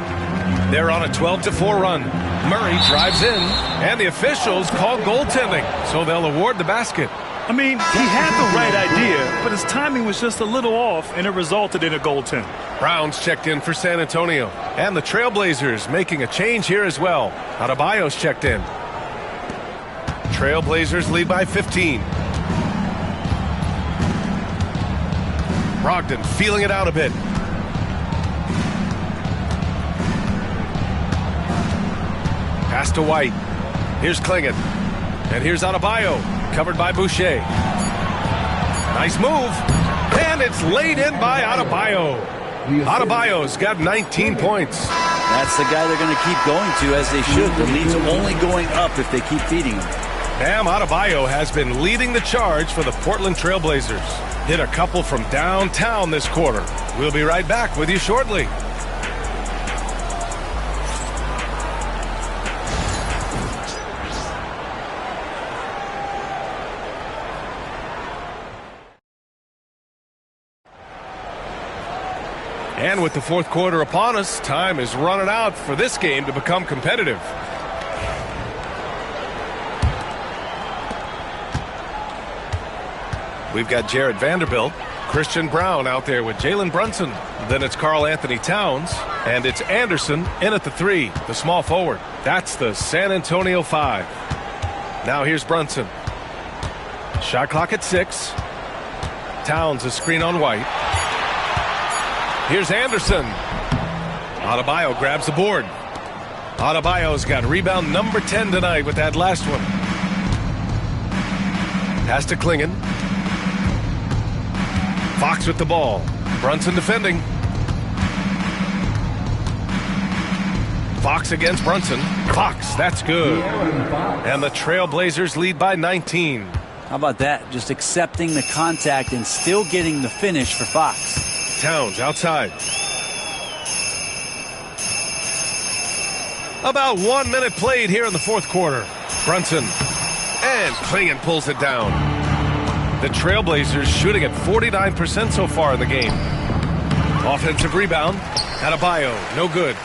They're on a 12-4 run. Murray drives in, and the officials call goaltending, so they'll award the basket. I mean, he had the right idea, but his timing was just a little off, and it resulted in a goaltend. Brown's checked in for San Antonio, and the Trailblazers making a change here as well. Adebayo's checked in. Trailblazers lead by 15. Brogdon feeling it out a bit. Pass to White. Here's Clingan. And here's Adebayo. Covered by Boucher. Nice move. And it's laid in by Adebayo. Adebayo's got 19 points. That's the guy they're going to keep going to, as they should. The lead's only going up if they keep feeding him. Bam Adebayo has been leading the charge for the Portland Trailblazers. Hit a couple from downtown this quarter. We'll be right back with you shortly. And with the fourth quarter upon us, time is running out for this game to become competitive. We've got Jared Vanderbilt, Christian Brown out there with Jalen Brunson. Then it's Karl Anthony Towns, and it's Anderson in at the 3, the small forward. That's the San Antonio 5. Now here's Brunson. Shot clock at 6. Towns a screen on White. Here's Anderson. Adebayo grabs the board. Adebayo's got rebound number 10 tonight with that last one. Pass to Clingan. Fox with the ball. Brunson defending. Fox against Brunson. Fox, that's good. And the Trailblazers lead by 19. How about that? Just accepting the contact and still getting the finish for Fox. Towns outside. About 1 minute played here in the fourth quarter. Brunson. And Clingan pulls it down. The Trailblazers shooting at 49% so far in the game. Offensive rebound. Adebayo, no good.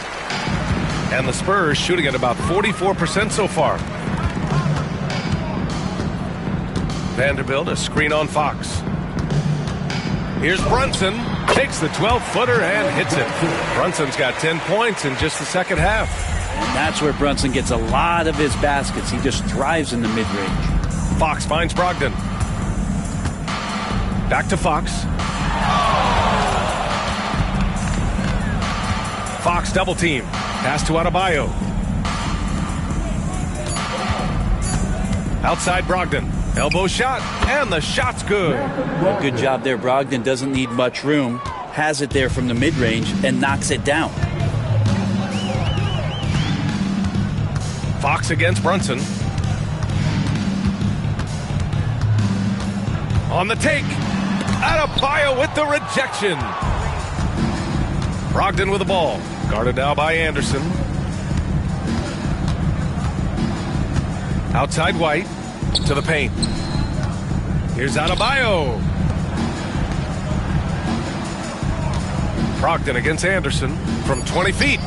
And the Spurs shooting at about 44% so far. Vanderbilt, a screen on Fox. Here's Brunson. Takes the 12-footer and hits it. Brunson's got 10 points in just the second half. And that's where Brunson gets a lot of his baskets. He just thrives in the mid-range. Fox finds Brogdon. Back to Fox. Fox double team. Pass to Adebayo. Outside Brogdon. Elbow shot, and the shot's good. Well, good job there. Brogdon doesn't need much room. Has it there from the mid-range and knocks it down. Fox against Brunson. On the take. Adebayo with the rejection. Brogdon with the ball. Guarded now by Anderson. Outside White. To the paint. Here's Adebayo. Brogdon against Anderson from 20 feet.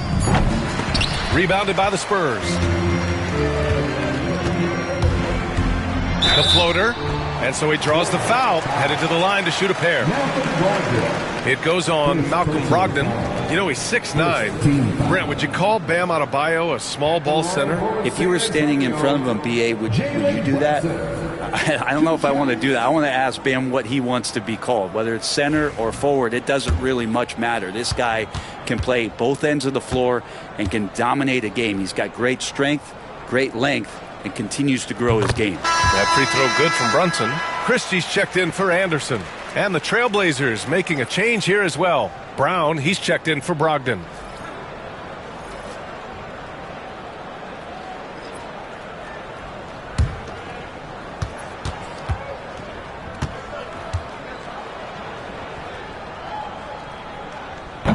Rebounded by the Spurs. The floater. And so he draws the foul. Headed to the line to shoot a pair. It goes on Malcolm Brogdon. You know, he's 6'9". Brent, would you call Bam Adebayo a small ball center? If you were standing in front of him, B.A., would you do that? I don't know if I want to do that. I want to ask Bam what he wants to be called. Whether it's center or forward, it doesn't really much matter. This guy can play both ends of the floor and can dominate a game. He's got great strength, great length, and continues to grow his game. That free throw good from Brunson. Christie's checked in for Anderson. And the Trailblazers making a change here as well. Brown, he's checked in for Brogdon.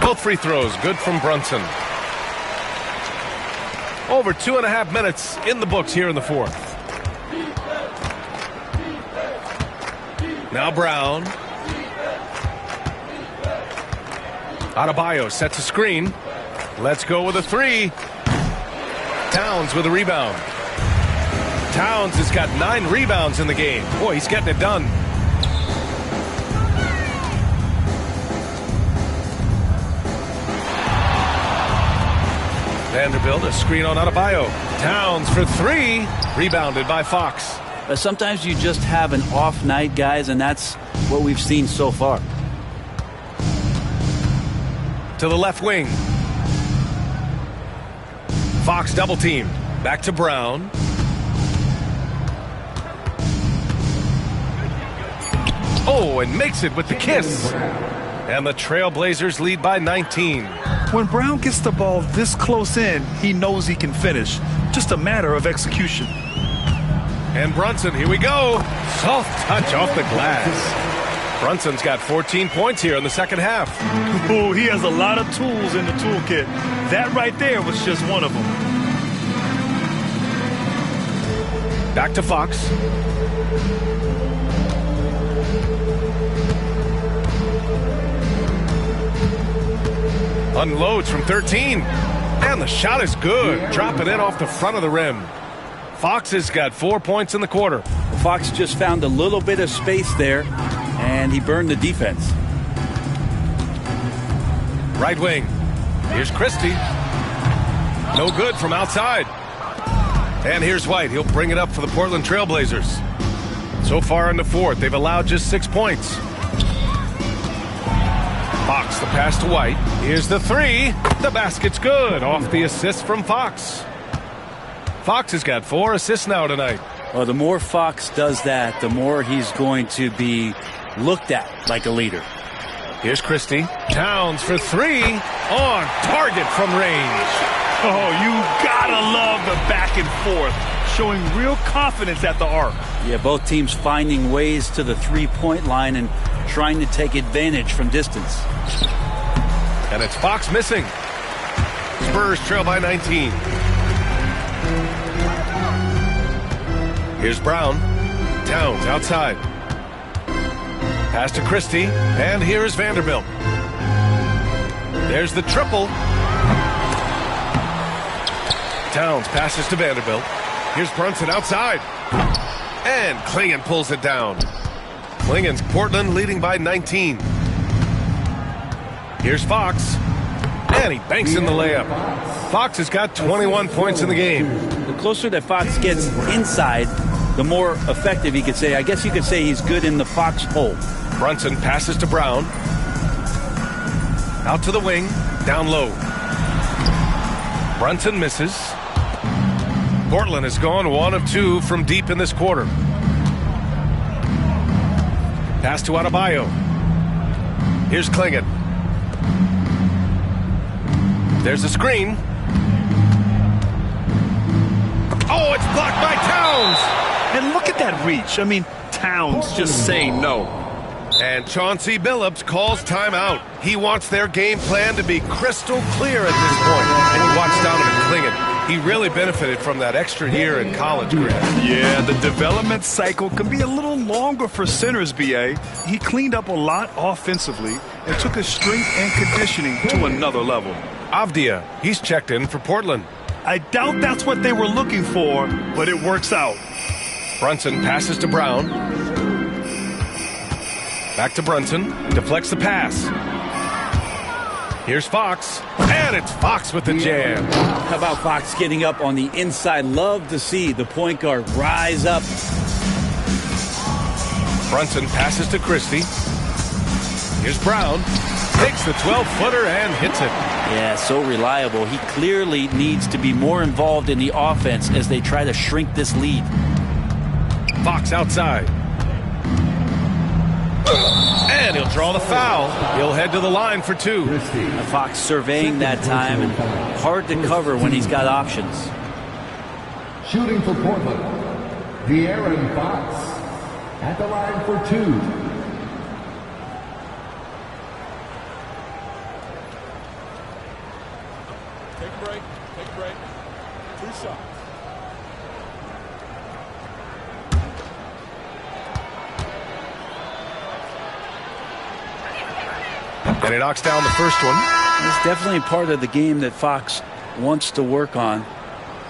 Both free throws good from Brunson. Over 2.5 minutes in the books here in the fourth. Now Brown. Adebayo sets a screen. Let's go with a three. Towns with a rebound. Towns has got 9 rebounds in the game. Boy, he's getting it done. Vanderbilt, a screen on Adebayo. Towns for 3. Rebounded by Fox. But sometimes you just have an off night, guys, and that's what we've seen so far. To the left wing. Fox double team. Back to Brown. Oh, and makes it with the kiss. And the Trailblazers lead by 19. When Brown gets the ball this close in, he knows he can finish. Just a matter of execution. And Brunson, here we go. Soft touch off the glass. Brunson's got 14 points here in the second half. Ooh, he has a lot of tools in the toolkit. That right there was just one of them. Back to Fox. Unloads from 13. And the shot is good. Dropping it off the front of the rim. Fox has got 4 points in the quarter. Fox just found a little bit of space there, and he burned the defense. Right wing. Here's Christie. No good from outside. And here's White. He'll bring it up for the Portland Trailblazers. So far in the fourth, they've allowed just 6 points. Fox, the pass to White. Here's the three. The basket's good. Off the assist from Fox. Fox has got 4 assists now tonight. Well, the more Fox does that, the more he's going to be looked at like a leader. Here's Christie. Towns for 3. On target from range. Oh, you gotta love the back and forth, showing real confidence at the arc. Yeah, both teams finding ways to the three-point line and trying to take advantage from distance. And it's Fox missing. Spurs trail by 19. Here's Brown. Towns outside. Pass to Christie. And here's Vanderbilt. There's the triple. Towns passes to Vanderbilt. Here's Brunson outside. And Clingan pulls it down. Clingan's Portland leading by 19. Here's Fox. And he banks in the layup. Fox has got 21 points in the game. The closer that Fox gets inside, the more effective he could say. I guess you could say he's good in the Fox hole. Brunson passes to Brown. Out to the wing. Down low. Brunson misses. Portland has gone 1 of 2 from deep in this quarter. Pass to Adebayo. Here's Clingan. There's a screen. Oh, it's blocked by Towns. And look at that reach. I mean, Towns just saying no. And Chauncey Billups calls timeout. He wants their game plan to be crystal clear at this point. And you watch Dominic Clingan. He really benefited from that extra year in college, Greg. Yeah, the development cycle can be a little longer for centers, B.A. He cleaned up a lot offensively and took his strength and conditioning to another level. Avdia, he's checked in for Portland. I doubt that's what they were looking for, but it works out. Brunson passes to Brown. Back to Brunson. Deflects the pass. Here's Fox. And it's Fox with the jam. How about Fox getting up on the inside? Love to see the point guard rise up. Brunson passes to Christie. Here's Brown. Takes the 12-footer and hits it. Yeah, so reliable. He clearly needs to be more involved in the offense as they try to shrink this lead. Fox outside. And he'll draw the foul. He'll head to the line for 2. Fox surveying that time, and hard to cover when he's got options. Shooting for Portland, De'Aaron Fox at the line for 2. Take a break. 2 shots. And he knocks down the first one. It's definitely part of the game that Fox wants to work on.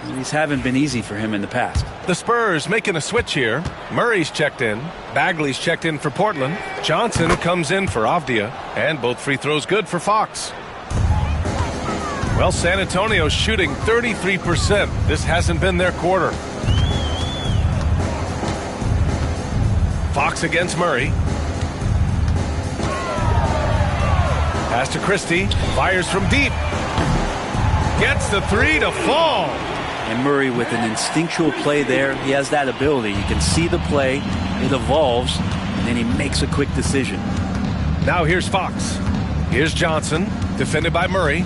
These haven't been easy for him in the past. The Spurs making a switch here. Murray's checked in. Bagley's checked in for Portland. Johnson comes in for Avdia. And both free throws good for Fox. Well, San Antonio's shooting 33%. This hasn't been their quarter. Fox against Murray. Pass to Christie. Fires from deep. Gets the 3 to fall. And Murray with an instinctual play there. He has that ability. You can see the play. It evolves. And then he makes a quick decision. Now here's Fox. Here's Johnson. Defended by Murray.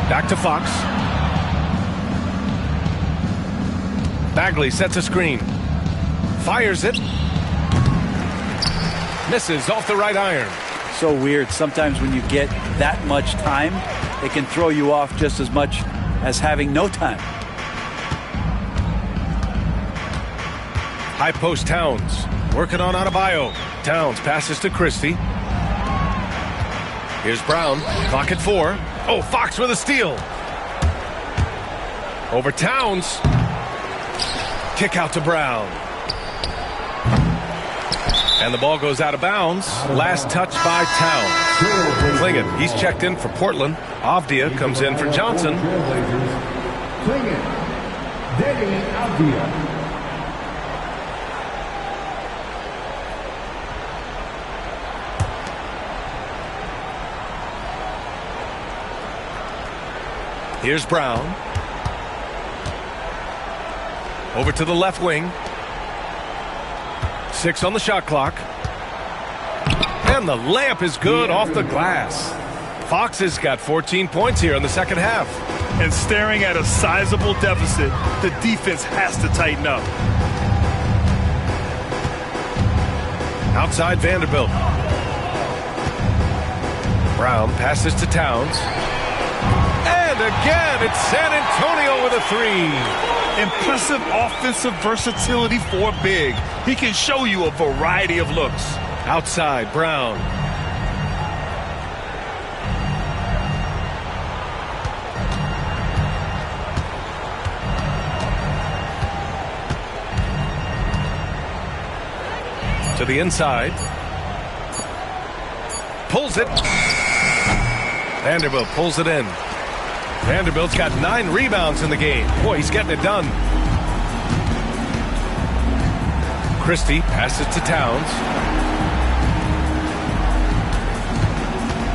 Back to Fox. Bagley sets a screen. Fires it. Misses off the right iron. So weird. Sometimes when you get that much time, it can throw you off just as much as having no time. High post Towns. Working on Adebayo. Towns passes to Christie. Here's Brown. Clock at 4. Oh, Fox with a steal. Over Towns. Kick out to Brown. And the ball goes out of bounds. Last touch by Towns. Clingan, he's checked in for Portland. Avdia comes in for Johnson. Clingan, Deni Avdia. Here's Brown. Over to the left wing. 6 on the shot clock. And the layup is good off the glass. Fox has got 14 points here in the second half. and staring at a sizable deficit, the defense has to tighten up. Outside Vanderbilt. Brown passes to Towns. And again, it's San Antonio with a three. Impressive offensive versatility for big. He can show you a variety of looks. Outside, Brown. To the inside. Pulls it. Vanderbilt pulls it in. Vanderbilt's got 9 rebounds in the game. Boy, he's getting it done. Christie passes to Towns.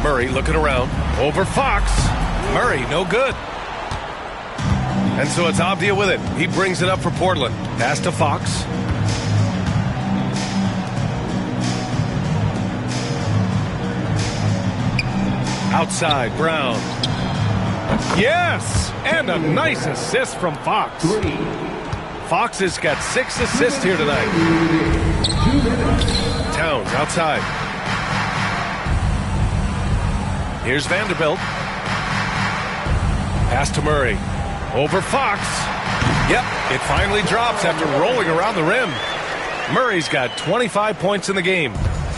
Murray looking around. Over Fox. Murray, no good. And so it's Avdia with it. He brings it up for Portland. Pass to Fox. Outside, Brown. Yes! And a nice assist from Fox. Fox has got 6 assists here tonight. Towns outside. Here's Vanderbilt. Pass to Murray. Over Fox. Yep, it finally drops after rolling around the rim. Murray's got 25 points in the game.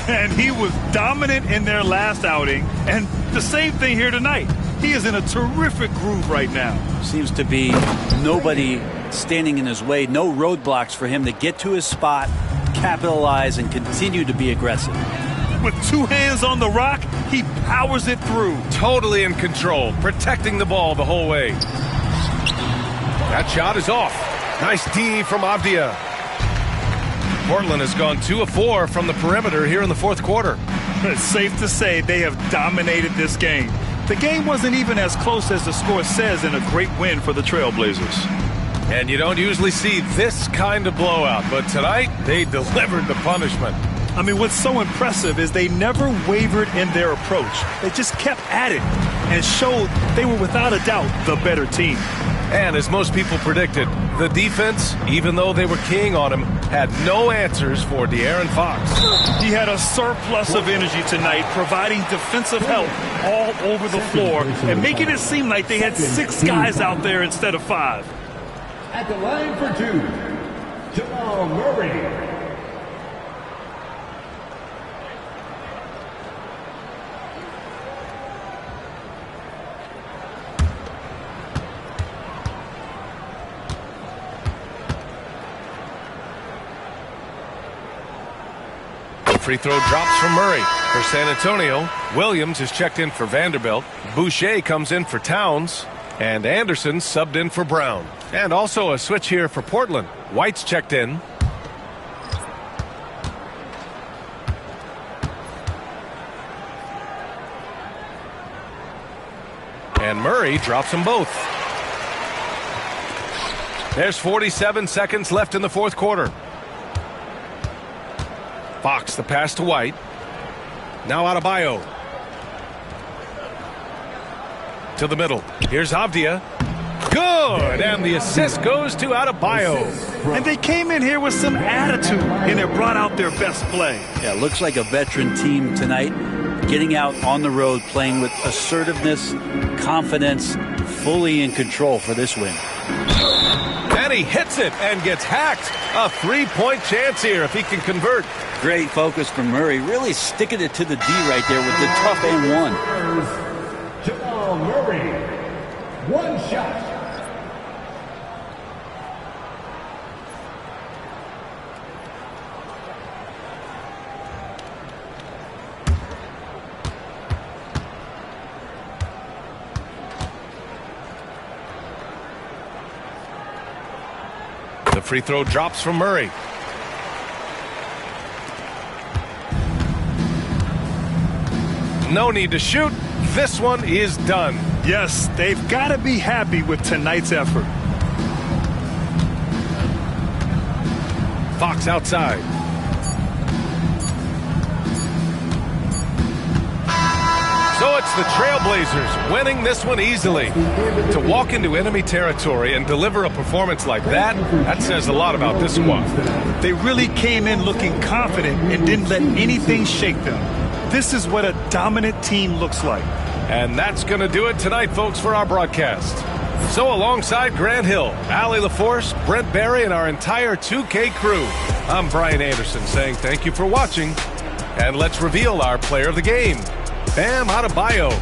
And he was dominant in their last outing. And the same thing here tonight. He is in a terrific groove right now. Seems to be nobody standing in his way. No roadblocks for him to get to his spot, capitalize, and continue to be aggressive. With 2 hands on the rock, he powers it through. Totally in control, protecting the ball the whole way. That shot is off. Nice D from Avdia. Portland has gone 2 of 4 from the perimeter here in the fourth quarter. It's safe to say they have dominated this game. The game wasn't even as close as the score says in a great win for the Trailblazers. And you don't usually see this kind of blowout, but tonight they delivered the punishment. I mean, what's so impressive is they never wavered in their approach. They just kept at it and showed they were without a doubt the better team. And as most people predicted, the defense, even though they were keying on him, had no answers for De'Aaron Fox. He had a surplus of energy tonight, providing defensive help all over the floor and making it seem like they had 6 guys out there instead of 5. At the line for 2, Jamal Murray. Free throw drops from Murray. For San Antonio, Williams is checked in for Vanderbilt. Boucher comes in for Towns. And Anderson subbed in for Brown. And also a switch here for Portland. White's checked in. And Murray drops them both. There's 47 seconds left in the fourth quarter. Fox, the pass to White. Now Adebayo. To the middle. Here's Avdia. Good! And the assist goes to Adebayo. And they came in here with some attitude, and it brought out their best play. Yeah, looks like a veteran team tonight. Getting out on the road, playing with assertiveness, confidence, fully in control for this win. And he hits it and gets hacked. A 3-point chance here if he can convert. Great focus from Murray, really sticking it to the D right there with the tough and 1. Jamal Murray, 1 shot. The free throw drops from Murray. No need to shoot. This one is done. Yes, they've got to be happy with tonight's effort. Fox outside. So it's the Trailblazers winning this one easily. To walk into enemy territory and deliver a performance like that says a lot about this squad. They really came in looking confident and didn't let anything shake them. This is what a dominant team looks like. And that's going to do it tonight, folks, for our broadcast. So alongside Grant Hill, Allie LaForce, Brent Barry, and our entire 2K crew, I'm Brian Anderson saying thank you for watching. And let's reveal our player of the game, Bam Adebayo.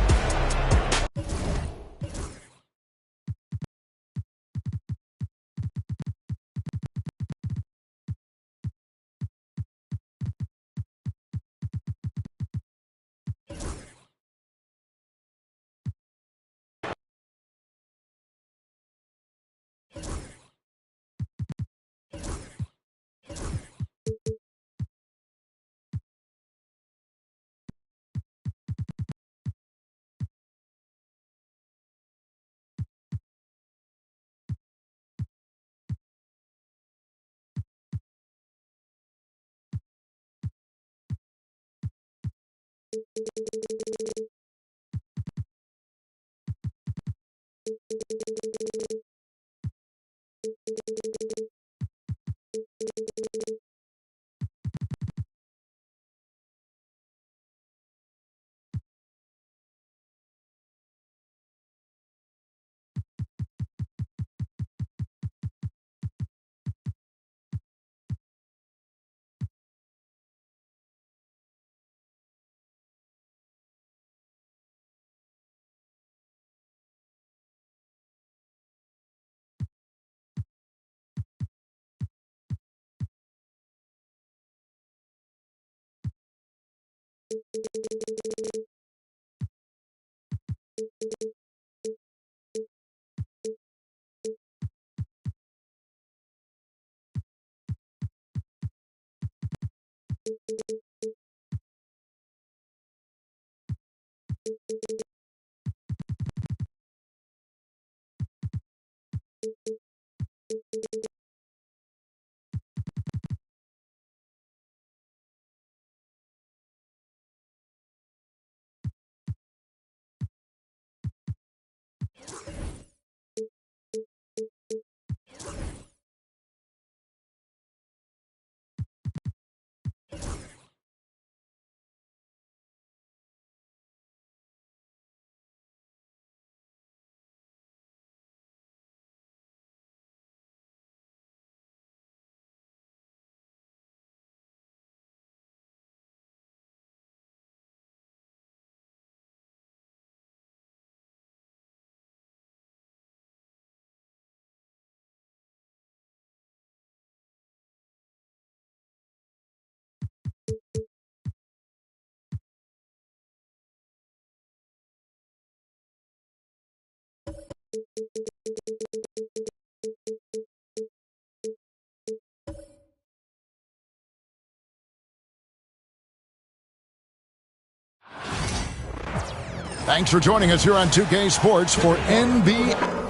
Thanks for joining us here on 2K Sports for NBA.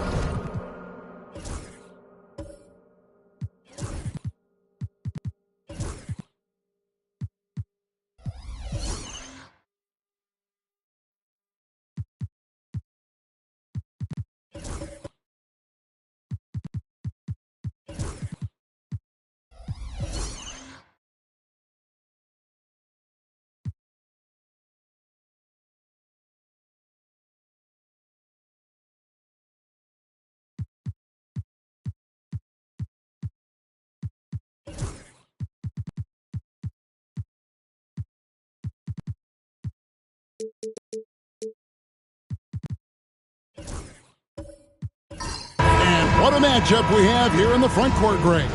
And what a matchup we have here in the front court, Greg.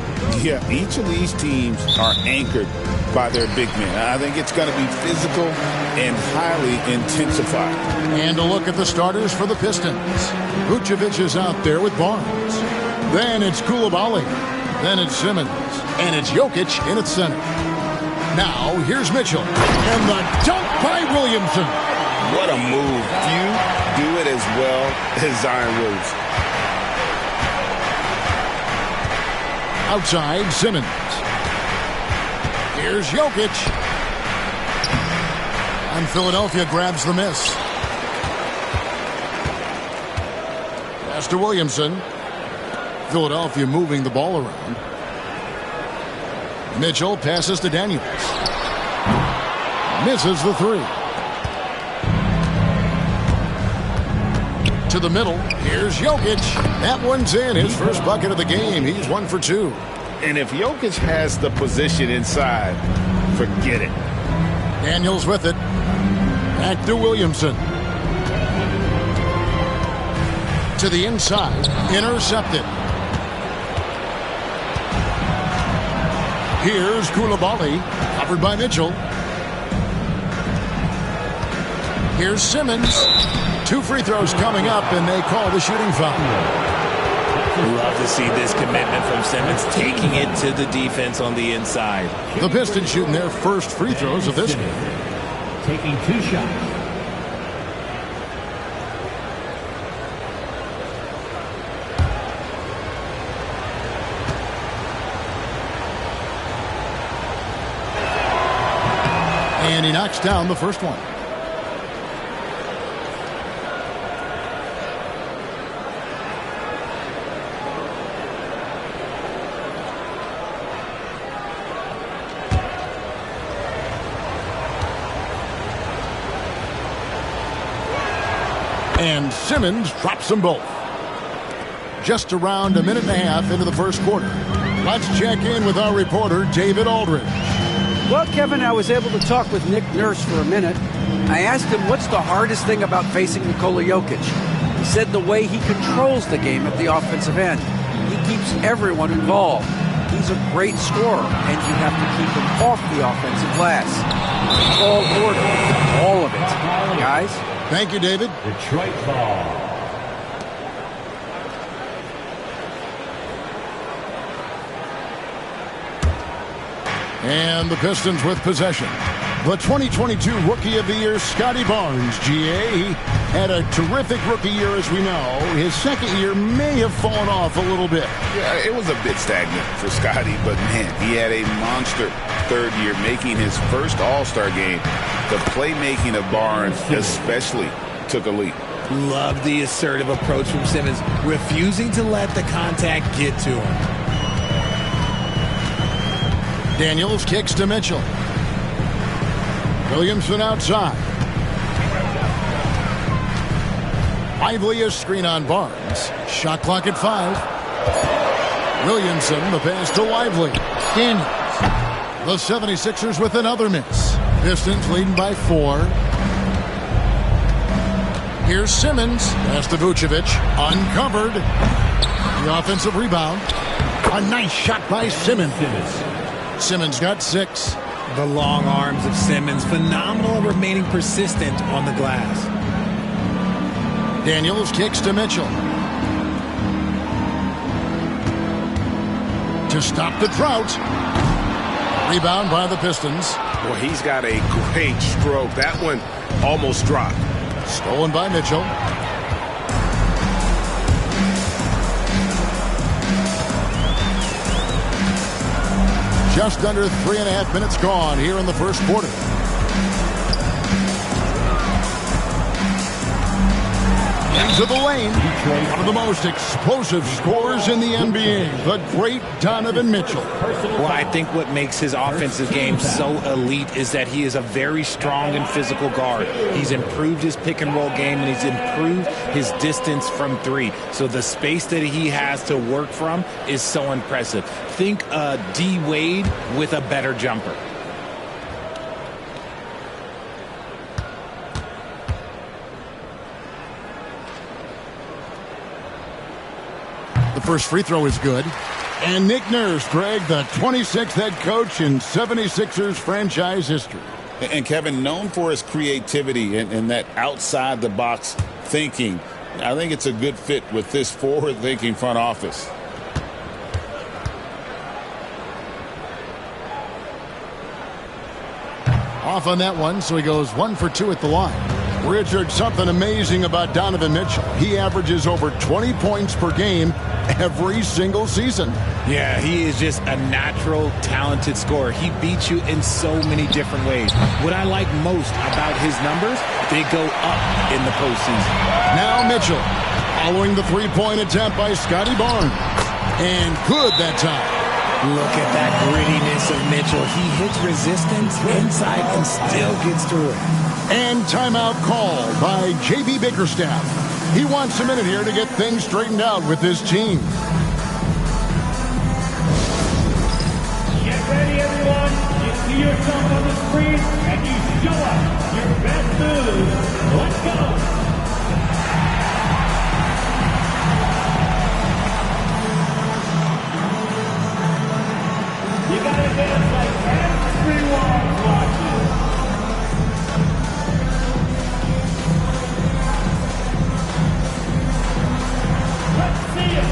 Yeah, each of these teams are anchored by their big men. I think it's going to be physical and highly intensified. And a look at the starters for the Pistons. Vucevic is out there with Barnes. Then it's Coulibaly. Then it's Simmons. And it's Jokic in its center. Now, here's Mitchell. And the dunk by Williamson. What a move. Few do it as well as Zion Williamson. Outside, Simmons. Here's Jokic. And Philadelphia grabs the miss. Pass to Williamson. Philadelphia moving the ball around. Mitchell passes to Daniels. Misses the three. To the middle. Here's Jokic. That one's in. His first bucket of the game. He's 1 for 2. And if Jokic has the position inside, forget it. Daniels with it. Back to Williamson. To the inside. Intercepted. Here's Koulibaly. Covered by Mitchell. Here's Simmons. 2 free throws coming up, and they call the shooting foul. Love to see this commitment from Simmons, taking it to the defense on the inside. The Pistons shooting their first free throws of this game. Taking 2 shots. And he knocks down the first one. And Simmons drops them both. Just around a minute and a half into the first quarter. Let's check in with our reporter, David Aldridge. Well, Kevin, I was able to talk with Nick Nurse for a minute. I asked him what's the hardest thing about facing Nikola Jokic. He said the way he controls the game at the offensive end. He keeps everyone involved. He's a great scorer, and you have to keep him off the offensive glass. All order, all of it. Guys? Thank you, David. Detroit ball. And the Pistons with possession. The 2022 Rookie of the Year, Scotty Barnes, GA. He had a terrific rookie year, as we know. His second year may have fallen off a little bit. Yeah, it was a bit stagnant for Scotty, but man, he had a monster third year, making his first All-Star game. The playmaking of Barnes especially took a leap. Love the assertive approach from Simmons, refusing to let the contact get to him. Daniels kicks to Mitchell. Williamson outside. Lively a screen on Barnes. Shot clock at 5. Williamson, the pass to Lively. Daniels. The 76ers with another miss. Pistons leading by 4. Here's Simmons. Pass to Vucevic. Uncovered. The offensive rebound. A nice shot by Simmons. Simmons got 6. The long arms of Simmons, phenomenal at remaining persistent on the glass. Daniels kicks to Mitchell. To stop the drought. Rebound by the Pistons. Well, he's got a great stroke. That one almost dropped. Stolen by Mitchell. Just under 3.5 minutes gone here in the first quarter. Into the lane. One of the most explosive scorers in the NBA, the great Donovan Mitchell. Well, I think what makes his offensive game so elite is that he is a very strong and physical guard. He's improved his pick and roll game, and he's improved his distance from 3. So the space that he has to work from is so impressive. Think D. Wade with a better jumper. The first free throw is good. And Nick Nurse, Greg, the 26th head coach in 76ers franchise history. And Kevin, known for his creativity and that outside-the-box thinking, I think it's a good fit with this forward-thinking front office. Off on that one, so he goes 1 for 2 at the line. Richard, something amazing about Donovan Mitchell. He averages over 20 points per game every single season. Yeah, he is just a natural, talented scorer. He beats you in so many different ways. What I like most about his numbers, they go up in the postseason. Now Mitchell Following the three-point attempt by Scotty Barnes. And good that time. Look at that grittiness of Mitchell. He hits resistance inside and still gets through it. And timeout called by J.B. Bickerstaff. He wants a minute here to get things straightened out with his team. Get ready, everyone. You see yourself on the screen, and you show us your best moves. Let's go. You gotta dance like everyone's watching. Let's see it.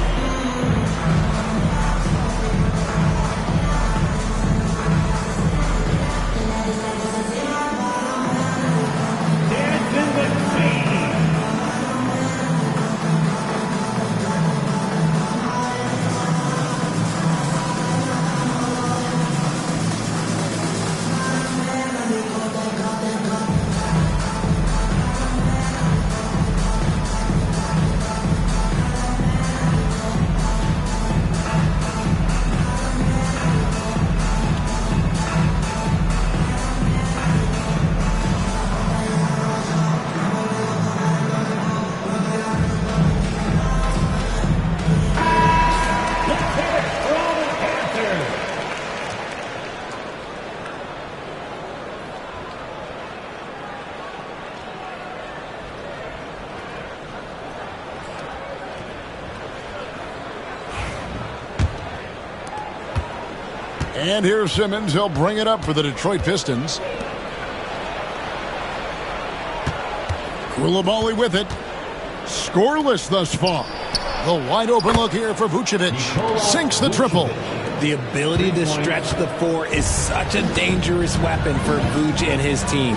Dancing with me. And here's Simmons. He'll bring it up for the Detroit Pistons. Koulibaly with it. Scoreless thus far. The wide open look here for Vucevic. Sinks the triple. The ability to stretch the four is such a dangerous weapon for Vuce and his team.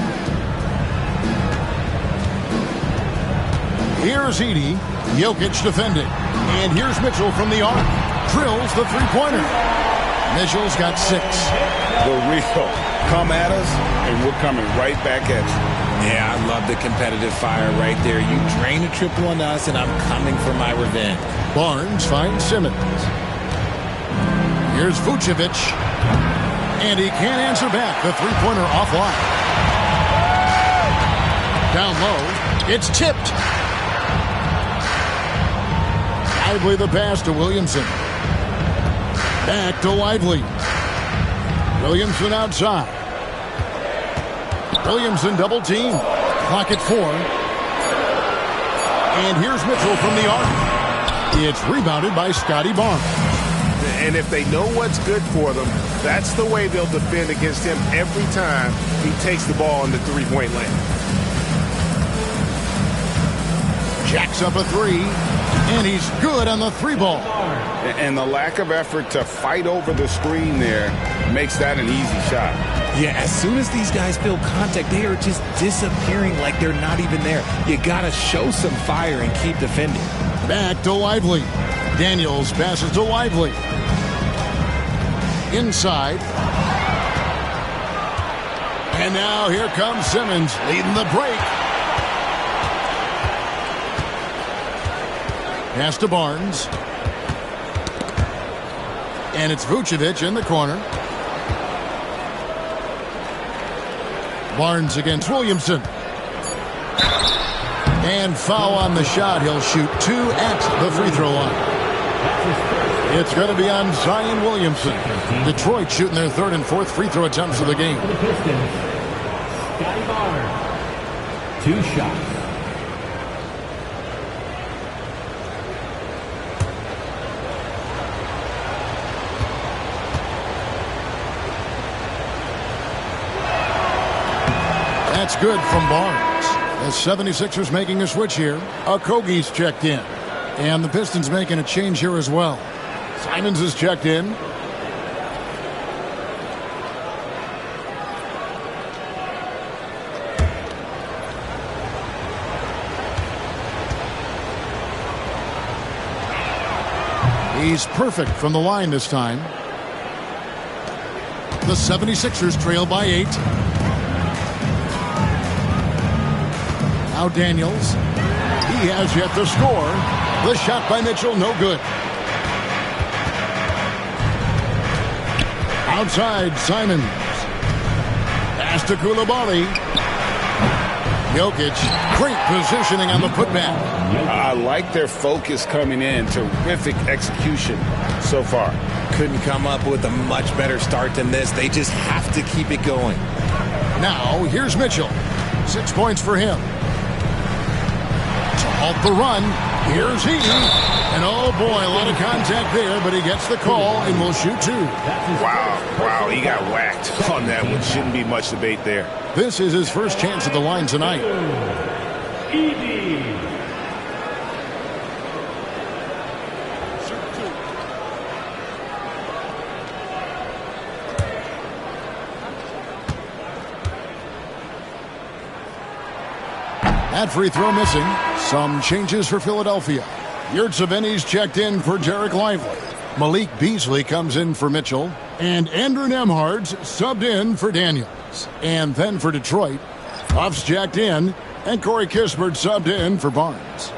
Here's Edey. Jokic defending. And here's Mitchell from the arc. Drills the three-pointer. Mitchell's got 6. The real. Come at us, and we're coming right back at you. Yeah, I love the competitive fire right there. You drain a triple on us, and I'm coming for my revenge. Barnes finds Simmons. Here's Vucevic. And he can't answer back. The three-pointer offline. Down low. It's tipped. Lively the pass to Williamson. Back to Lively. Williamson outside. Williamson double team. Clock at 4. And here's Mitchell from the arc. It's rebounded by Scotty Barnes. And if they know what's good for them, that's the way they'll defend against him every time he takes the ball in the three-point lane. Jacks up a 3. And he's good on the 3-ball. And the lack of effort to fight over the screen there makes that an easy shot. Yeah, as soon as these guys feel contact, they are just disappearing like they're not even there. You got to show some fire and keep defending. Back to Lively. Daniels passes to Lively. Inside. And now here comes Simmons leading the break. Pass to Barnes. And it's Vucevic in the corner. Barnes against Williamson. And foul on the shot. He'll shoot 2 at the free throw line. It's going to be on Zion Williamson. Detroit shooting their 3rd and 4th free throw attempts of the game. Scotty Barnes. 2 shots. That's good from Barnes. The 76ers making a switch here. Okogie's checked in. And the Pistons making a change here as well. Simons is checked in. He's perfect from the line this time. The 76ers trail by 8. Now Daniels. He has yet to score. The shot by Mitchell, no good. Outside, Simons. Pass to Coulibaly. Jokic, great positioning on the putback. I like their focus coming in. Terrific execution so far. Couldn't come up with a much better start than this. They just have to keep it going. Now, here's Mitchell. 6 points for him. To halt the run, here's he. And oh boy, a lot of contact there, but he gets the call and will shoot 2. Wow, he got whacked on that one. Shouldn't be much debate there. This is his first chance at the line tonight. That free throw missing. Some changes for Philadelphia. Yurtseven's checked in for Derek Lively. Malik Beasley comes in for Mitchell. And Andrew Nembhard's subbed in for Daniels. And then for Detroit, Huff's jacked in, and Corey Kispert subbed in for Barnes.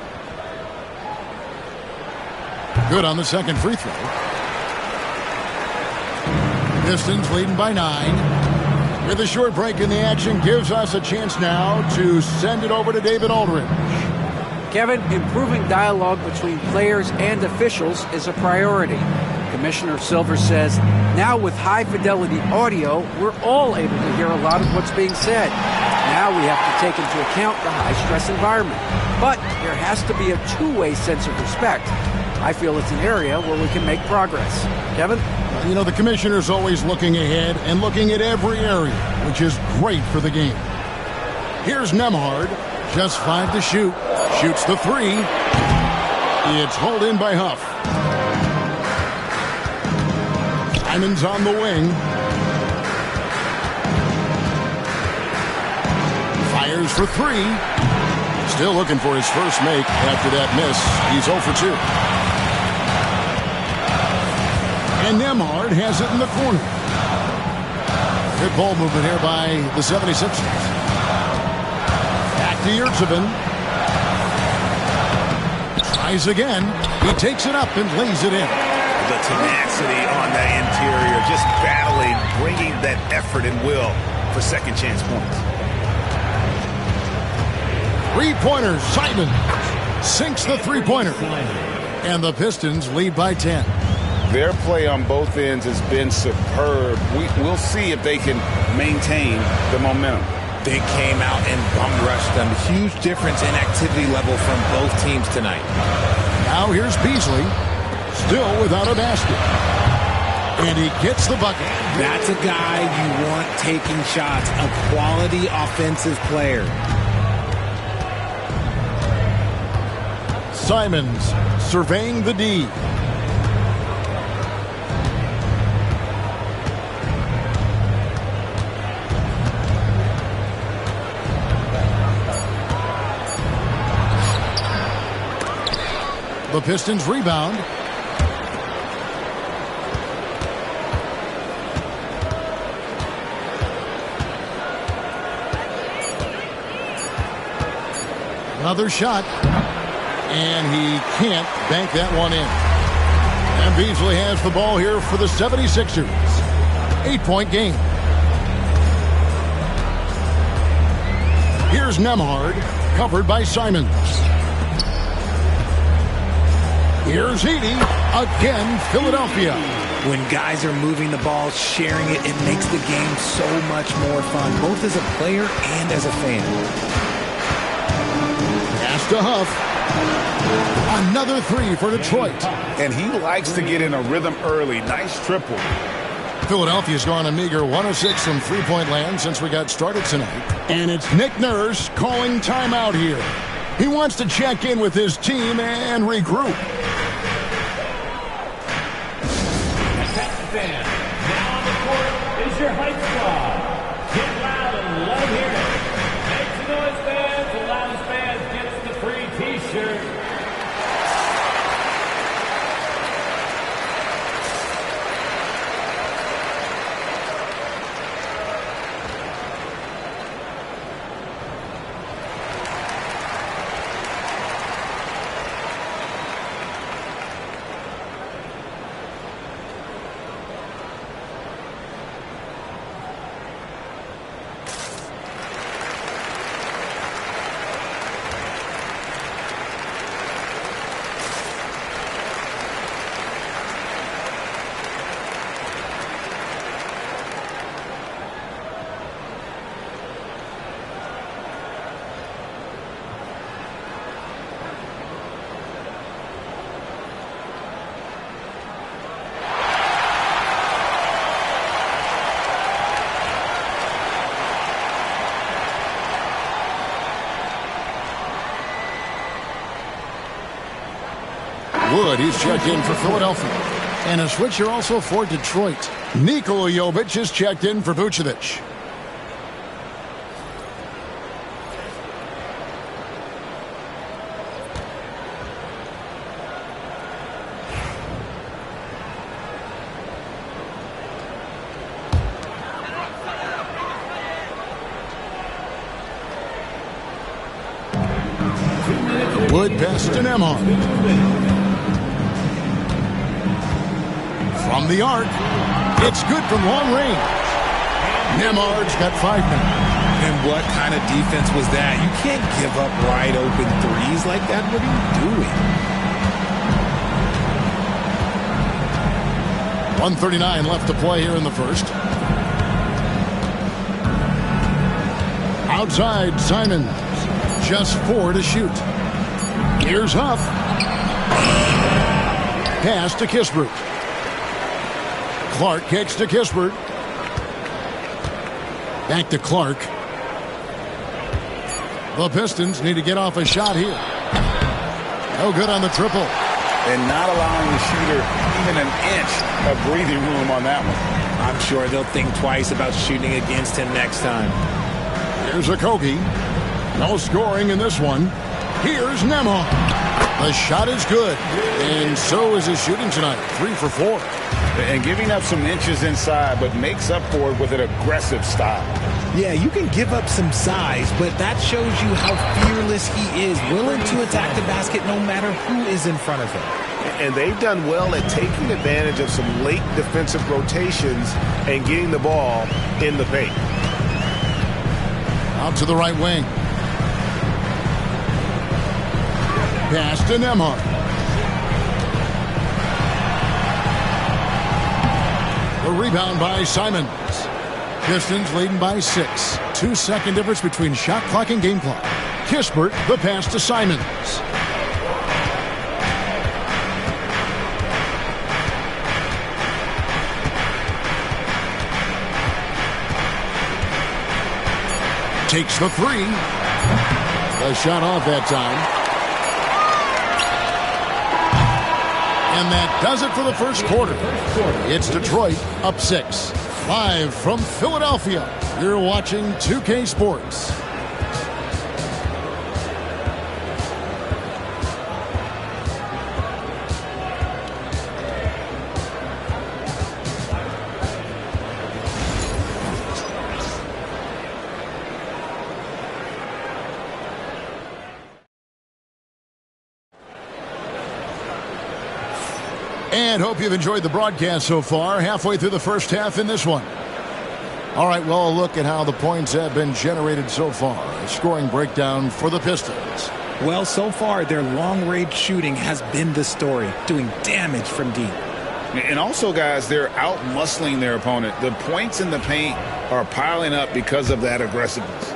Good on the second free throw. Pistons leading by 9. With a short break in the action, gives us a chance now to send it over to David Aldridge. Kevin, improving dialogue between players and officials is a priority. Commissioner Silver says, now with high-fidelity audio, we're all able to hear a lot of what's being said. Now we have to take into account the high-stress environment. But there has to be a two-way sense of respect. I feel it's an area where we can make progress. Kevin? You know, the commissioner's always looking ahead and looking at every area, which is great for the game. Here's Nembhard, just 5 to shoot. Shoots the 3. It's hauled in by Huff. Simons on the wing. Fires for 3. Still looking for his first make after that miss. He's 0 for 2. And Nembhard has it in the corner. Good ball movement here by the 76ers. Back to Yurtseven. Tries again. He takes it up and lays it in. The tenacity on the interior, just battling, bringing that effort and will for second chance points. 3-pointer, Simon sinks the 3-pointer. And the Pistons lead by 10. Their play on both ends has been superb. We'll see if they can maintain the momentum. They came out and bum rushed them. Huge difference in activity level from both teams tonight. Now here's Beasley, still without a basket. And he gets the bucket. That's a guy you want taking shots, a quality offensive player. Simons surveying the D. The Pistons rebound. Another shot. And he can't bank that one in. And Beasley has the ball here for the 76ers. 8-point game. Here's Nembhard, covered by Simons. Here's Edey. Again, Philadelphia. When guys are moving the ball, sharing it, it makes the game so much more fun, both as a player and as a fan. Pass to Huff. Another 3 for Detroit. And he likes to get in a rhythm early. Nice triple. Philadelphia's gone a meager 1 of 6 from three-point land since we got started tonight. And it's Nick Nurse calling timeout here. He wants to check in with his team and regroup. Fan. Now on the court is your hype squad. Get loud and let them hear it. Make some noise, fans. The loudest fans gets the free T-shirt. Wood, he's checked in for Philadelphia. And a switch here also for Detroit. Nikola Jovic is checked in for Vucevic. Wood pass to Nembhard. From the arc, it's good from long range. Nembhard's got 5 now. And what kind of defense was that? You can't give up wide open threes like that. What are you doing? 1:39 left to play here in the first. Outside, Simons. Just 4 to shoot. Here's Huff. Pass to Kispert. Clark kicks to Kispert. Back to Clark. The Pistons need to get off a shot here. No good on the triple. And not allowing the shooter even an inch of breathing room on that one. I'm sure they'll think twice about shooting against him next time. Here's Okogie. No scoring in this one. Here's Nembhard. The shot is good. And so is his shooting tonight. 3 for 4. And giving up some inches inside, but makes up for it with an aggressive style. Yeah, you can give up some size, but that shows you how fearless he is, willing to attack the basket no matter who is in front of him. And they've done well at taking advantage of some late defensive rotations and getting the ball in the paint. Out to the right wing. Pass to Nembhard. The rebound by Simons. Pistons leading by 6. 2-second difference between shot clock and game clock. Kispert, the pass to Simons. Takes the 3. The shot off that time. And that does it for the first quarter. It's Detroit up 6. Live from Philadelphia, you're watching 2K Sports. And hope you've enjoyed the broadcast so far. Halfway through the first half in this one. All right, well, a look at how the points have been generated so far. A scoring breakdown for the Pistons. Well, so far, their long-range shooting has been the story, doing damage from deep. And also, guys, they're out-muscling their opponent. The points in the paint are piling up because of that aggressiveness.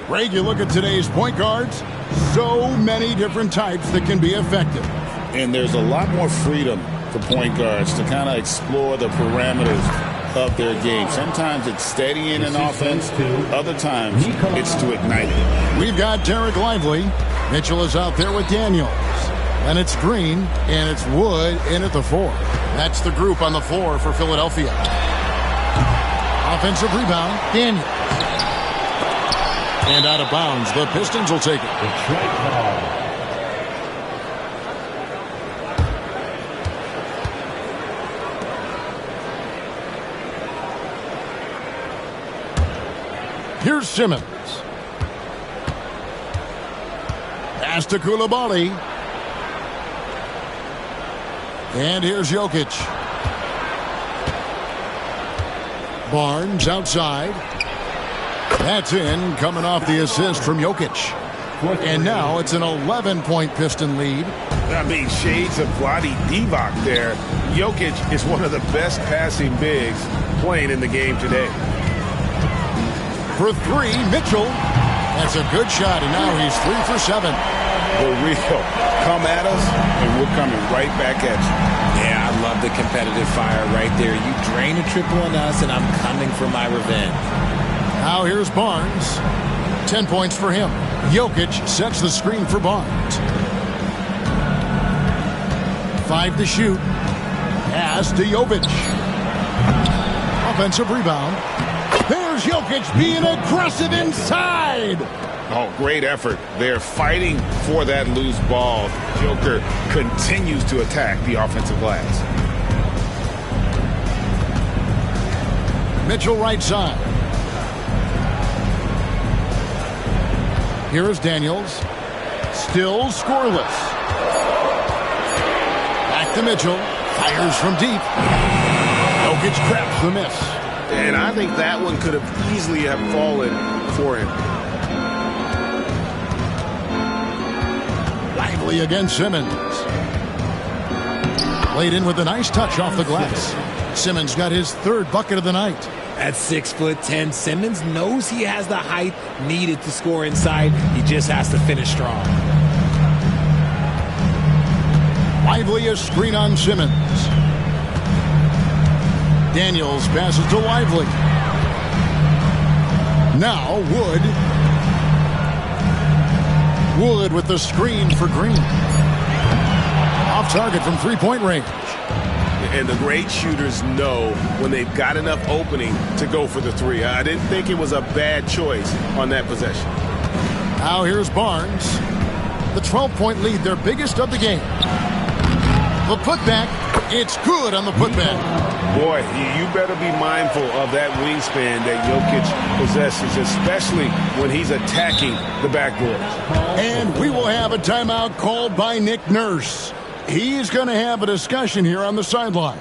Greg, you look at today's point guards, so many different types that can be effective. And there's a lot more freedom for point guards to kind of explore the parameters of their game. Sometimes it's steadying an offense. Other times it's to ignite it. We've got Derek Lively. Mitchell is out there with Daniels. And it's Green, and it's Wood in at the 4. That's the group on the floor for Philadelphia. Offensive rebound, Daniels. And out of bounds, the Pistons will take it. Here's Simmons. Pass to Coulibaly. And here's Jokic. Barnes outside. That's in, coming off the assist from Jokic. And now it's an 11-point Piston lead. I mean, shades of Vlade Divac there. Jokic is one of the best passing bigs playing in the game today. For 3, Mitchell. That's a good shot, and now he's 3 for 7. For real. Come at us, and we're coming right back at you. Yeah, I love the competitive fire right there. You drain a triple on us, and I'm coming for my revenge. Now here's Barnes. 10 points for him. Jokic sets the screen for Barnes. 5 to shoot. Pass to Jovic. Offensive rebound. There's Jokic being aggressive inside. Oh, great effort. They're fighting for that loose ball. Joker continues to attack the offensive glass. Mitchell right side. Here is Daniels. Still scoreless. Back to Mitchell. Fires from deep. Jokic grabs the miss. And I think that one could have easily have fallen for him. Lively against Simmons. Played in with a nice touch off the glass. Simmons got his 3rd bucket of the night. At 6'10", Simmons knows he has the height needed to score inside. He just has to finish strong. Lively a screen on Simmons. Daniels passes to Lively. Now Wood. Wood with the screen for Green. Off target from 3-point range. And the great shooters know when they've got enough opening to go for the 3. I didn't think it was a bad choice on that possession. Now here's Barnes. The 12-point lead, their biggest of the game. The putback, it's good on the putback. Boy, you better be mindful of that wingspan that Jokic possesses, especially when he's attacking the backboard. And we will have a timeout called by Nick Nurse. He's going to have a discussion here on the sideline.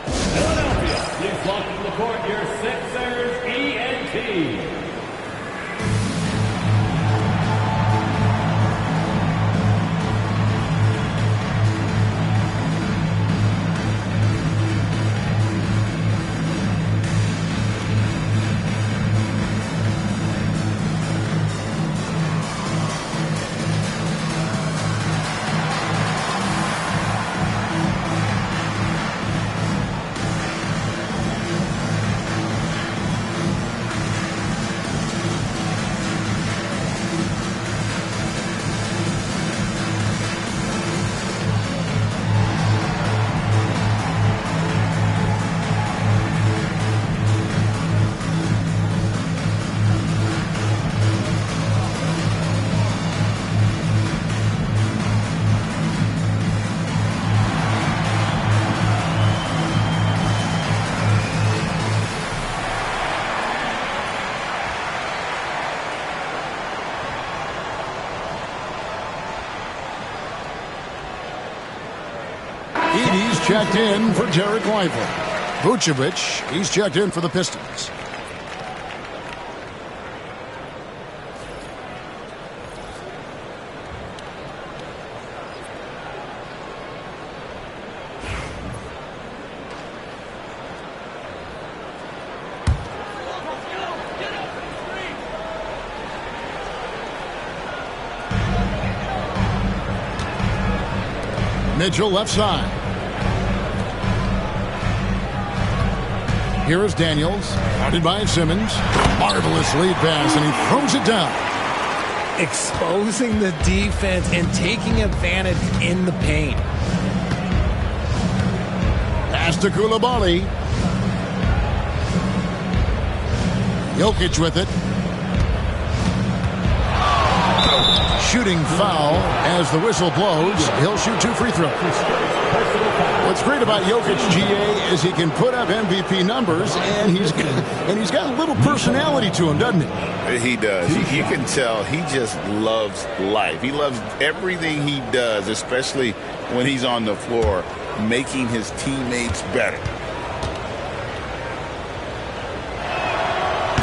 Philadelphia, please welcome to the court your Sixers ENT. Edey's checked in for Derek Lively. Vucevic, he's checked in for the Pistons. Mitchell left side. Here is Daniels, guarded by Simmons. Marvelous lead pass, and he throws it down. Exposing the defense and taking advantage in the paint. Pass to Coulibaly. Jokic with it. Shooting foul as the whistle blows. He'll shoot 2 free throws. What's great about Jokic, GA, is he can put up MVP numbers, and he's got a little personality to him, doesn't he? He does. You can tell he just loves life. He loves everything he does, especially when he's on the floor, making his teammates better.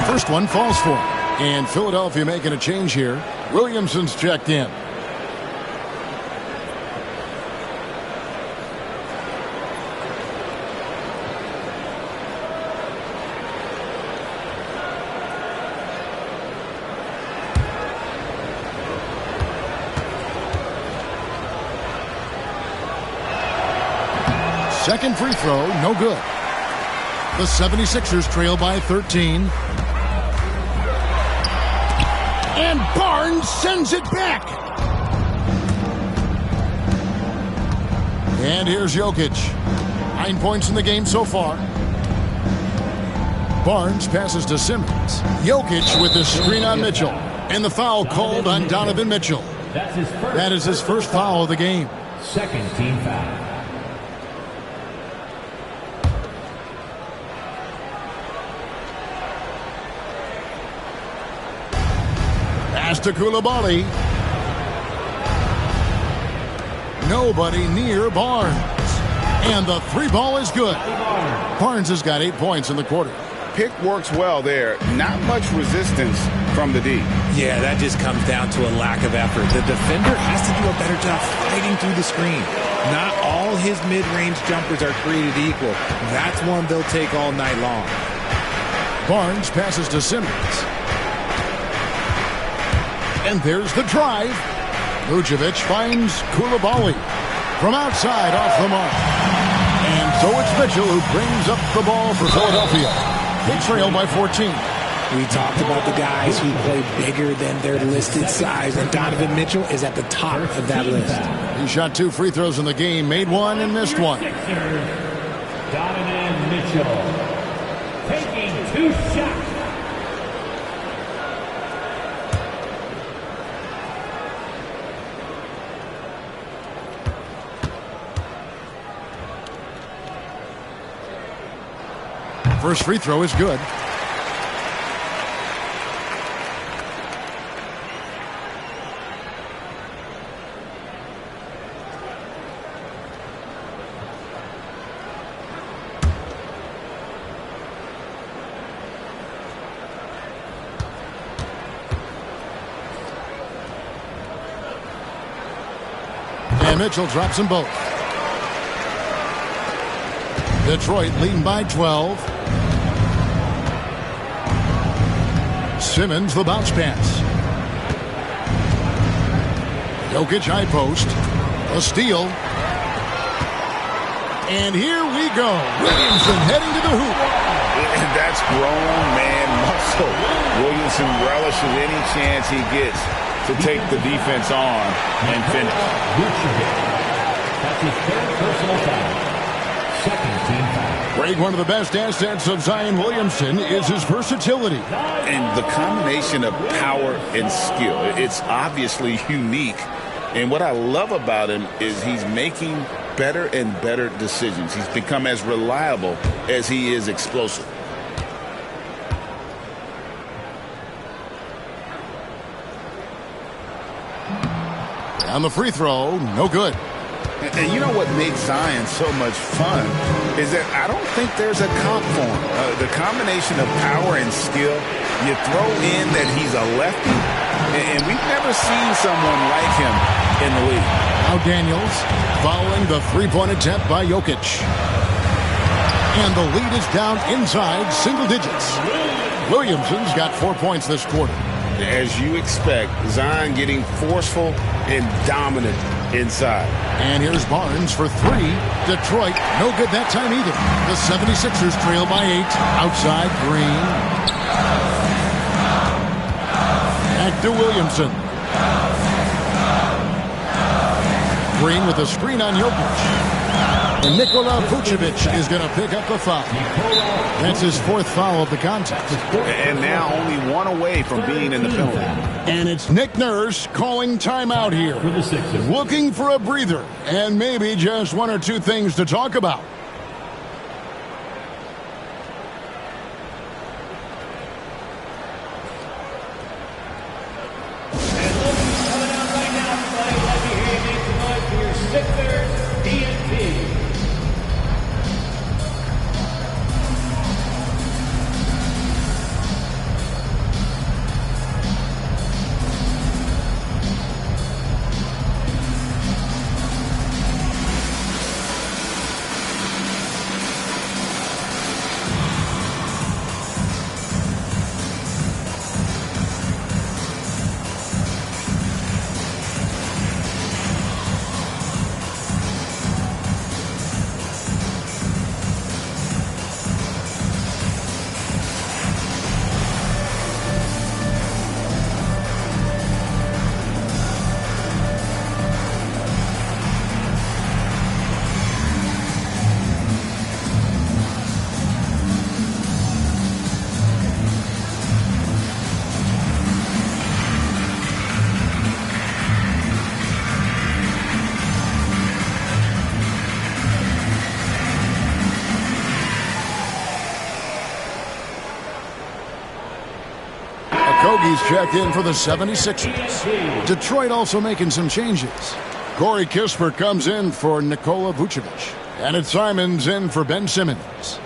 First one falls for him. And Philadelphia making a change here. Williamson's checked in. Second free throw, no good. The 76ers trail by 13. And Barnes sends it back. And here's Jokic. 9 points in the game so far. Barnes passes to Simmons. Jokic with the screen on Mitchell. And the foul called on Donovan Mitchell. That is his first foul of the game. Second team foul. Pass to Coulibaly. Nobody near Barnes. And the three ball is good. Barnes has got 8 points in the quarter. Pick works well there. Not much resistance from the D. Yeah, that just comes down to a lack of effort. The defender has to do a better job fighting through the screen. Not all his mid-range jumpers are created equal. That's one they'll take all night long. Barnes passes to Simmons. And there's the drive. Vucevic finds Coulibaly from outside off the mark. And so it's Mitchell who brings up the ball for Philadelphia. They trail by 14. We talked about the guys who play bigger than their listed size, and Donovan Mitchell is at the top of that list. He shot 2 free throws in the game, made one and missed one. Donovan Mitchell taking 2 shots. First free throw is good. And Mitchell drops them both. Detroit leading by 12. Simmons, the bounce pass. Jokic high post. A steal. And here we go. Williamson heading to the hoop. And that's grown man muscle. Williamson relishes any chance he gets to take the defense on and finish. That's his third personal foul. Second team foul. Greg, one of the best assets of Zion Williamson is his versatility. And the combination of power and skill, it's obviously unique. And what I love about him is he's making better and better decisions. He's become as reliable as he is explosive. On the free throw, no good. And you know what makes Zion so much fun is that I don't think there's a comp for him. The combination of power and skill, you throw in that he's a lefty, and we've never seen someone like him in the league. Now Daniels following the three-point attempt by Jokic. And the lead is down inside single digits. Williamson's got 4 points this quarter. As you expect, Zion getting forceful and dominant inside. And here's Barnes for 3. Detroit, no good that time either. The 76ers trail by 8. Outside, Green. Back to Williamson. Green with a screen on Jokic. And Nikola Vucevic is going to pick up the foul. That's his 4th foul of the contest. And now only 1 away from being in the penalty. And it's Nick Nurse calling timeout here. Looking for a breather and maybe just 1 or 2 things to talk about. He's checked in for the 76ers. Detroit also making some changes. Corey Kispert comes in for Nikola Vucevic. And it's Simons in for Ben Simmons.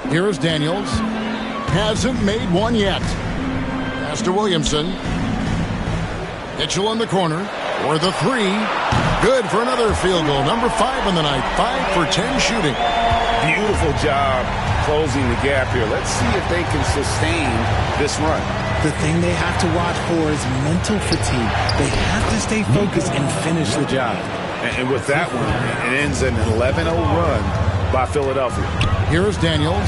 Here's Daniels. Hasn't made one yet. Pass to Williamson. Mitchell in the corner for the three. Good for another field goal. Number 5 on the night. 5 for 10 shooting. Beautiful job closing the gap here. Let's see if they can sustain this run. The thing they have to watch for is mental fatigue. They have to stay focused and finish the job. And with that one, it ends an 11-0 run by Philadelphia. Here's Daniels.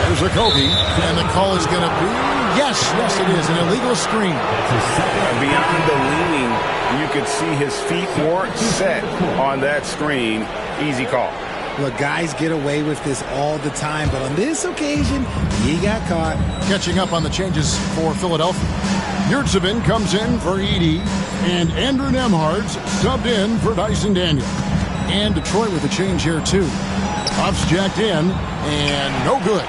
Here's Okogie. And the call is going to be, yes, it is, an illegal screen. Beyond the leaning, you could see his feet weren't set on that screen. Easy call. Look, guys get away with this all the time, but on this occasion, he got caught. Catching up on the changes for Philadelphia. Yurtsevin comes in for Edey, and Andrew Nemhard's subbed in for Dyson Daniel. And Detroit with a change here, too. Puff's jacked in, and no good.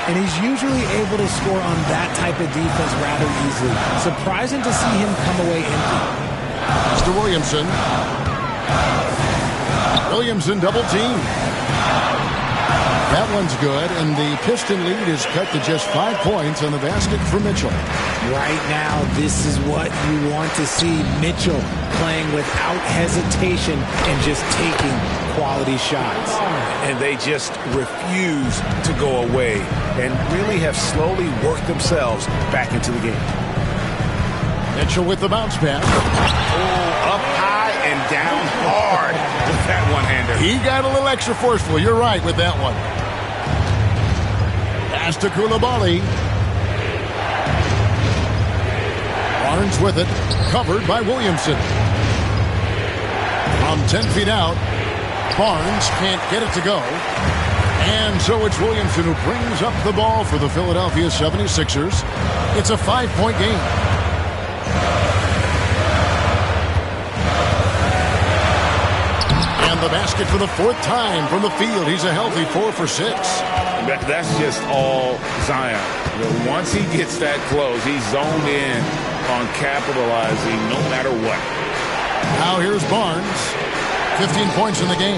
And he's usually able to score on that type of defense rather easily. Surprising to see him come away empty. Mr. Williamson. Williamson double team. That one's good, and the Piston lead is cut to just 5 points on the basket for Mitchell. Right now, this is what you want to see. Mitchell playing without hesitation and just taking quality shots. And they just refuse to go away and really have slowly worked themselves back into the game. Mitchell with the bounce pass. Oh, up high and down hard with that one-hander. He got a little extra forceful. You're right with that one. Pass to Coulibaly. Barnes with it. Covered by Williamson. From 10 feet out. Barnes can't get it to go. And so it's Williamson who brings up the ball for the Philadelphia 76ers. It's a 5-point game. And the basket for the 4th time from the field. He's a healthy 4 for 6. That's just all Zion. Once he gets that close, he's zoned in on capitalizing no matter what. Now here's Barnes. 15 points in the game.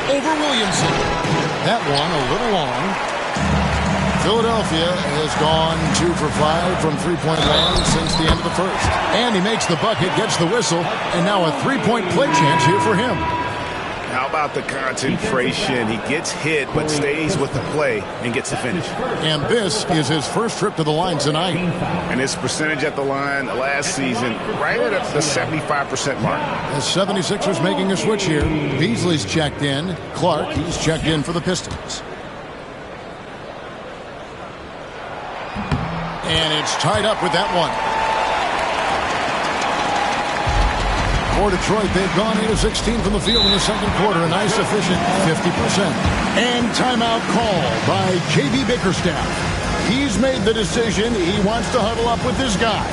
Over Williamson. That one a little long. Philadelphia has gone 2 for 5 from three-point land since the end of the first. And he makes the bucket, gets the whistle, and now a three-point play chance here for him. How about the concentration? He gets hit but stays with the play and gets the finish. And this is his first trip to the line tonight. And his percentage at the line last season right at the 75% mark. The 76ers making a switch here. Beasley's checked in. Clark, he's checked in for the Pistons. And it's tied up with that one. For Detroit, they've gone 8 of 16 from the field in the second quarter. A nice, efficient 50%. And timeout call by J.B. Bickerstaff. He's made the decision. He wants to huddle up with this guy.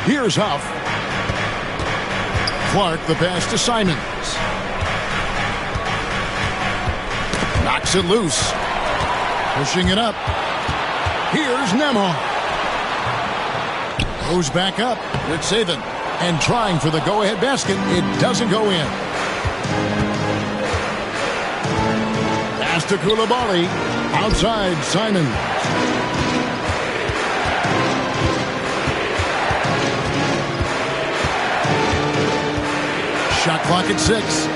Here's Huff. Clark, the pass to Simons. Knocks it loose. Pushing it up. Here's Nembhard. Goes back up. Ritzaven. And trying for the go-ahead basket. It doesn't go in. Pass to Coulibaly. Outside, Simons. Shot clock at 6.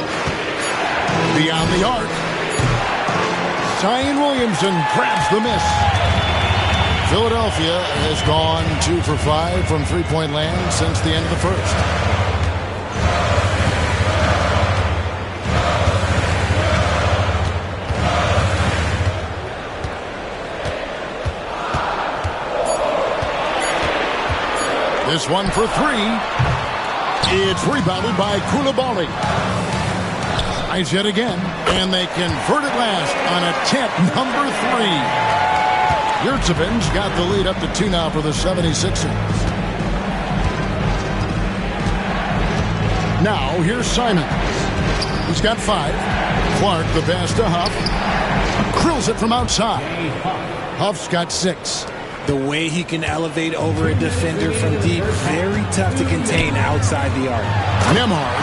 Beyond the arc. Zion Williamson grabs the miss. Philadelphia has gone 2 for 5 from three-point land since the end of the first. This one for 3. It's rebounded by Coulibaly. Eyes yet again, and they convert it last on attempt number 3. Yurtseven's got the lead up to 2 now for the 76ers. Now here's Simons. He's got 5. Clark, the pass to Huff. Krills it from outside. Huff's got 6. The way he can elevate over a defender from deep, very tough to contain outside the arc. Nembhard.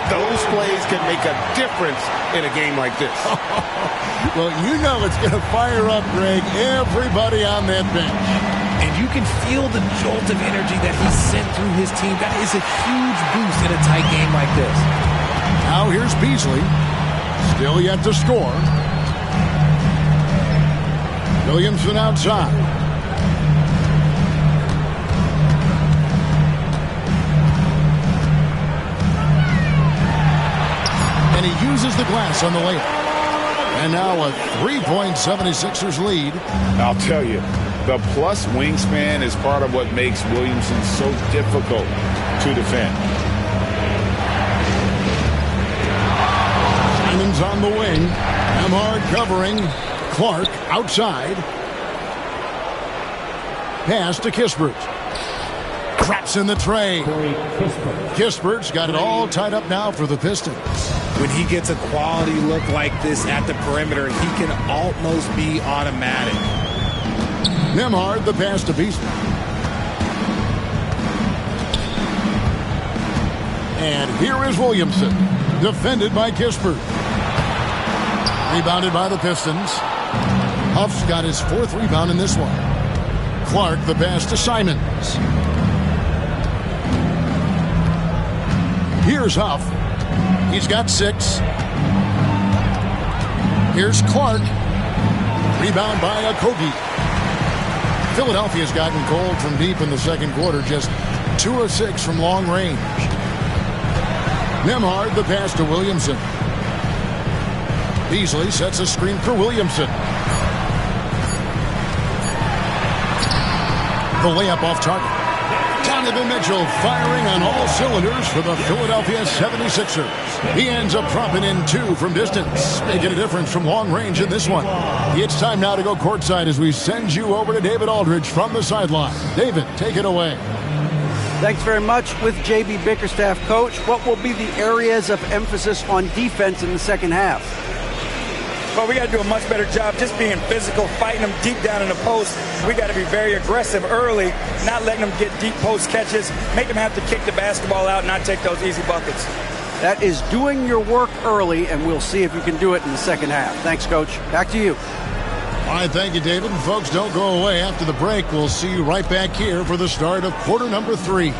Those plays can make a difference in a game like this. Well, you know it's going to fire up, Greg, everybody on that bench. And you can feel the jolt of energy that he sent through his team. That is a huge boost in a tight game like this. Now here's Beasley. Still yet to score. Williamson outside. And he uses the glass on the layup. And now a 3-point 76ers lead. I'll tell you, the plus wingspan is part of what makes Williamson so difficult to defend. Simons on the wing. Nembhard covering. Clark outside. Pass to Kispert. Traps in the tray. Kispert's got it all tied up now for the Pistons. When he gets a quality look like this at the perimeter, he can almost be automatic. Nembhard, the pass to Beasley. And here is Williamson, defended by Kispert. Rebounded by the Pistons. Huff's got his 4th rebound in this one. Clark, the pass to Simons. Here's Huff. He's got 6. Here's Clark. Rebound by Okogie. Philadelphia's gotten cold from deep in the second quarter, just 2 of 6 from long range. Nembhard, the pass to Williamson. Beasley sets a screen for Williamson. The layup off target. Donovan Mitchell firing on all cylinders for the Philadelphia 76ers. He ends up dropping in 2 from distance, making a difference from long range in this one. It's time now to go courtside as we send you over to David Aldridge from the sideline. David, take it away. Thanks very much. With J.B. Bickerstaff, Coach, what will be the areas of emphasis on defense in the second half? Well, we got to do a much better job just being physical, fighting them deep down in the post. We got to be very aggressive early, not letting them get deep post catches, make them have to kick the basketball out and not take those easy buckets. That is doing your work early, and we'll see if you can do it in the second half. Thanks, Coach. Back to you. All right, thank you, David. And folks, don't go away. After the break, we'll see you right back here for the start of quarter number 3.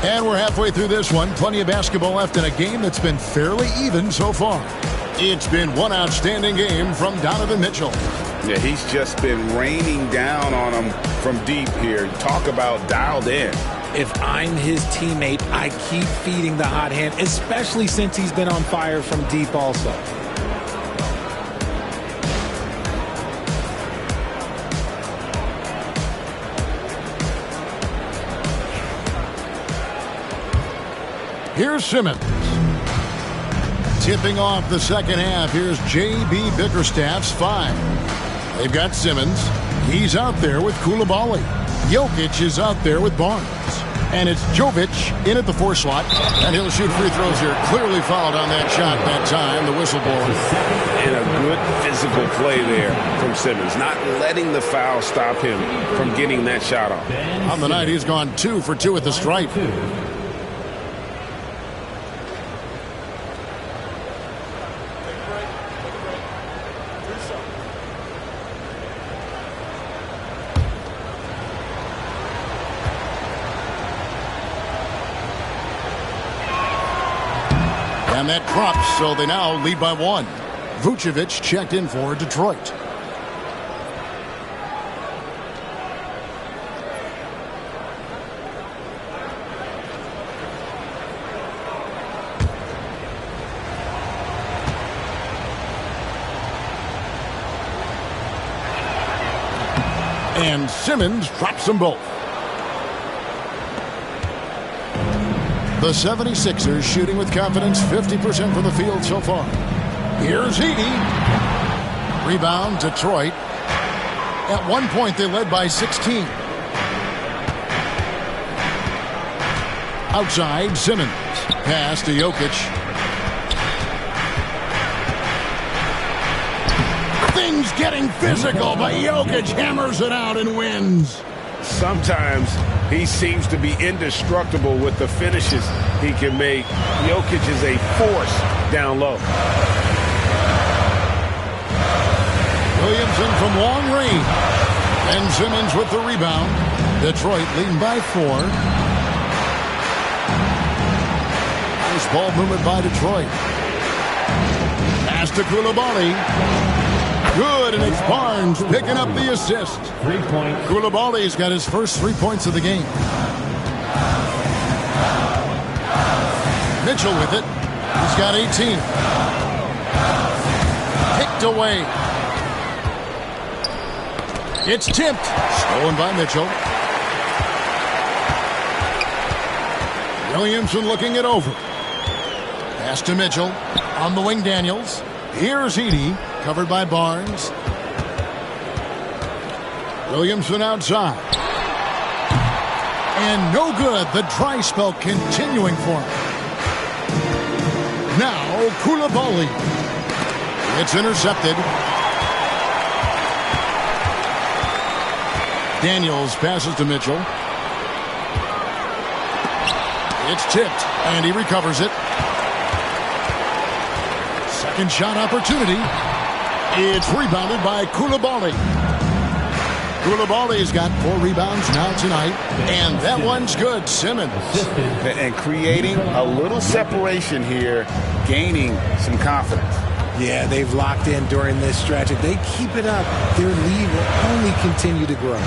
And we're halfway through this one. Plenty of basketball left in a game that's been fairly even so far. It's been one outstanding game from Donovan Mitchell. Yeah, he's just been raining down on him from deep here. Talk about dialed in. If I'm his teammate, I keep feeding the hot hand, especially since he's been on fire from deep also. Here's Simmons. Tipping off the second half, here's J.B. Bickerstaff's 5. They've got Simmons. He's out there with Coulibaly. Jokic is out there with Barnes. And it's Jovic in at the 4 slot. And he'll shoot free throws here. Clearly fouled on that shot that time, the whistle blower. And a good physical play there from Simmons. Not letting the foul stop him from getting that shot off. On the night, he's gone 2 for 2 at the stripe. And that drops, so they now lead by 1. Vucevic checked in for Detroit. And Simmons drops them both. The 76ers shooting with confidence, 50% from the field so far. Here's Heaney. Rebound, Detroit. At one point, they led by 16. Outside, Simmons. Pass to Jokic. Things getting physical, but Jokic hammers it out and wins. Sometimes he seems to be indestructible with the finishes he can make. Jokic is a force down low. Williamson from long range. And Simmons with the rebound. Detroit leading by 4. Nice ball movement by Detroit. Pass to Coulibaly. Good, and it's Barnes picking up the assist. 3-point. Coulibaly's got his first 3 points of the game. Mitchell with it. He's got 18. Picked away. It's tipped. Stolen by Mitchell. Williamson looking it over. Pass to Mitchell. On the wing, Daniels. Here's Edey. Covered by Barnes. Williamson outside. And no good. The dry spell continuing for him. Now Coulibaly. It's intercepted. Daniels passes to Mitchell. It's tipped, and he recovers it. Second shot opportunity. It's rebounded by Coulibaly. Coulibaly's got 4 rebounds now tonight, and that one's good. Simmons. And creating a little separation here, gaining some confidence. Yeah, they've locked in during this stretch. If they keep it up, their lead will only continue to grow.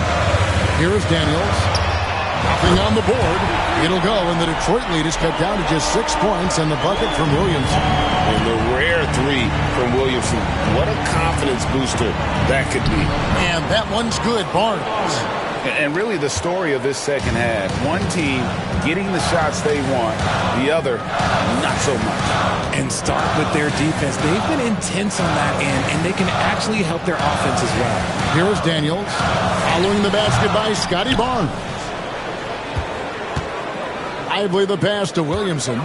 Here's Daniels. Nothing on the board. It'll go, and the Detroit lead is cut down to just 6 points, and the bucket from Williamson. And the rare 3 from Williamson. What a confidence booster that could be. And that one's good, Barnes. And really the story of this second half, one team getting the shots they want, the other not so much. And start with their defense. They've been intense on that end, and they can actually help their offense as well. Here's Daniels. Following the basket by Scotty Barnes. Lively the pass to Williamson.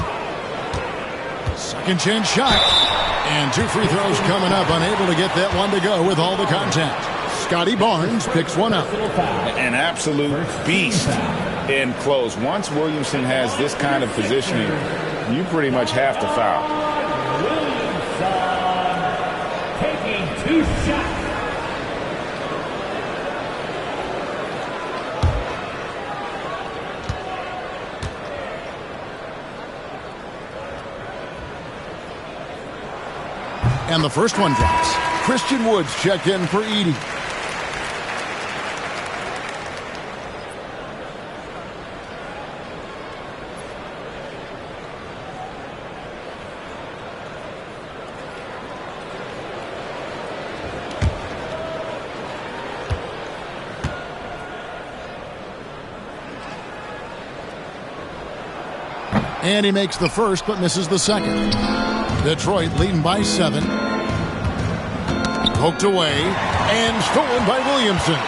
Second chance shot. And 2 free throws coming up. Unable to get that one to go with all the contact. Scotty Barnes picks one up. An absolute beast in close. Once Williamson has this kind of positioning, you pretty much have to foul. Williamson taking 2 shots. And the first one drops. Christian Woods checked in for Edey. And he makes the first, but misses the second. Detroit leading by 7. Poked away and stolen by Williamson.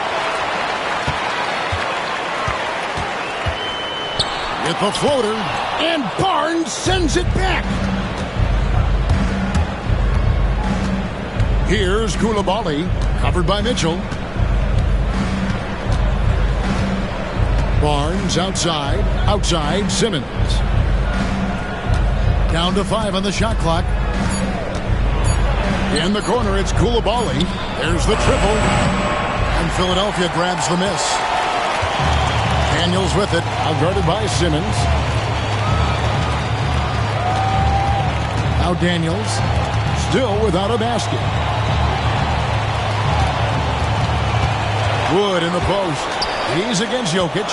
With the floater, and Barnes sends it back. Here's Koulibaly, covered by Mitchell. Barnes outside Simmons. Down to 5 on the shot clock. In the corner, it's Koulibaly. There's the triple. And Philadelphia grabs the miss. Daniels with it, outguarded by Simmons. Now Daniels, still without a basket. Wood in the post. He's against Jokic.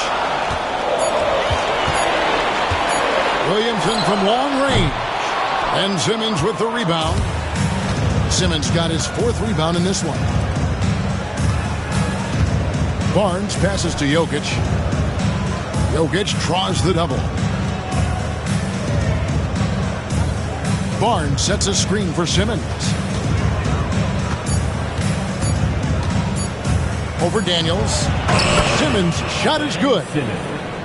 Williamson from long range. And Simmons with the rebound. Simmons got his 4th rebound in this one. Barnes passes to Jokic. Jokic draws the double. Barnes sets a screen for Simmons. Over Daniels. Simmons' shot is good.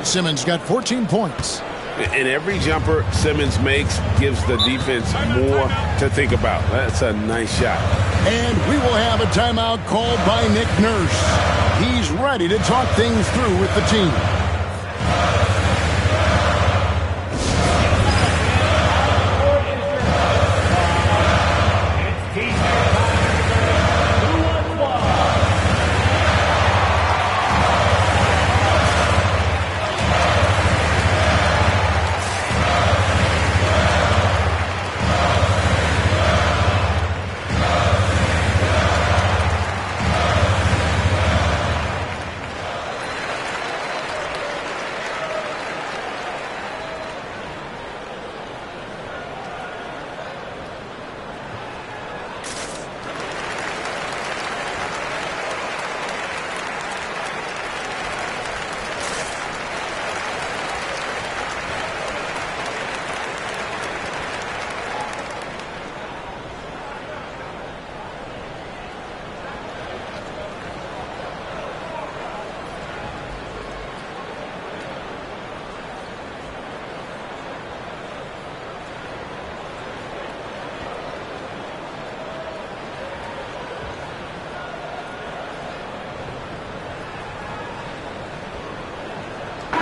Simmons got 14 points. And every jumper Simmons makes gives the defense more to think about. That's a nice shot. And we will have a timeout called by Nick Nurse. He's ready to talk things through with the team.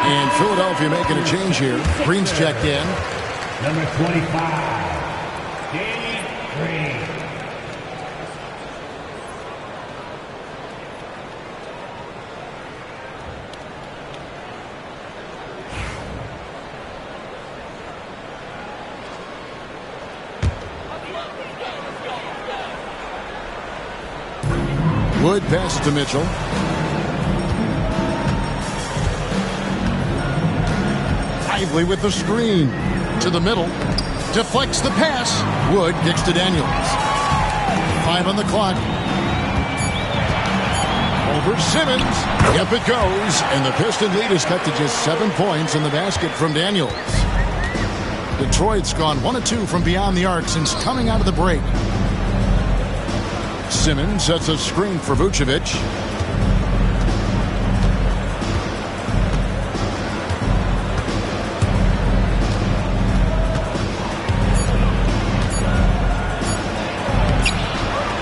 And Philadelphia making a change here. Green's checked in. Number 25, Danny Green. Wood passes to Mitchell. Lively with the screen. To the middle. Deflects the pass. Wood kicks to Daniels. 5 on the clock. Over Simmons. Up it goes. And the Piston lead is cut to just 7 points in the basket from Daniels. Detroit's gone 1 of 2 from beyond the arc since coming out of the break. Simmons sets a screen for Vucevic.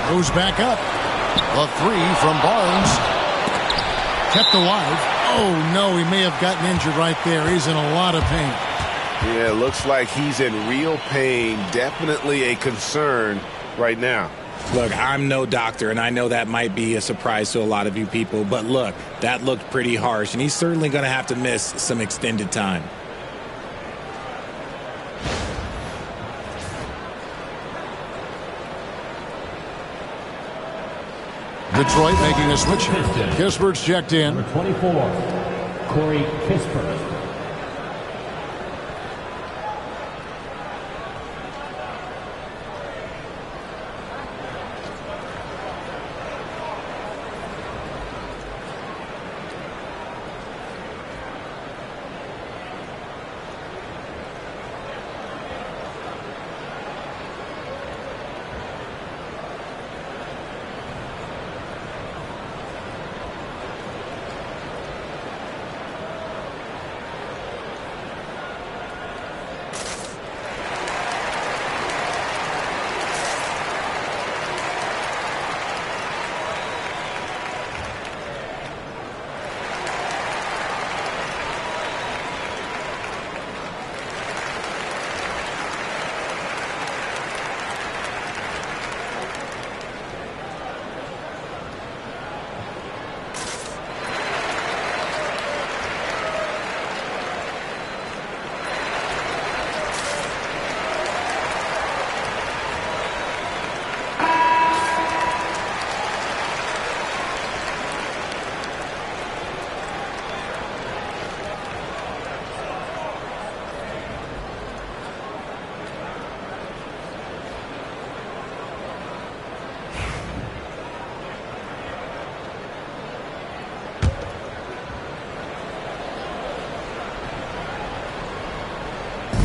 Goes back up. A 3 from Barnes. Kept alive. Oh, no, he may have gotten injured right there. He's in a lot of pain. Yeah, looks like he's in real pain. Definitely a concern right now. Look, I'm no doctor, and I know that might be a surprise to a lot of you people, but look, that looked pretty harsh, and he's certainly going to have to miss some extended time. Detroit making a switch. Kispert's checked in. Number 24, Corey Kispert.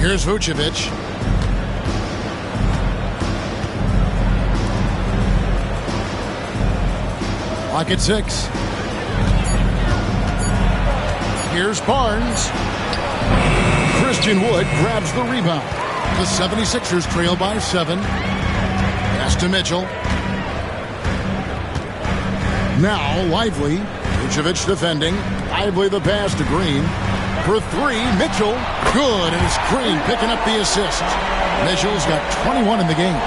Here's Vucevic. Clock at 6. Here's Barnes. Christian Wood grabs the rebound. The 76ers trail by 7. Pass to Mitchell. Now Lively. Vucevic defending. Lively the pass to Green. For 3, Mitchell. Good, and it's Green picking up the assist. Mitchell's got 21 in the game.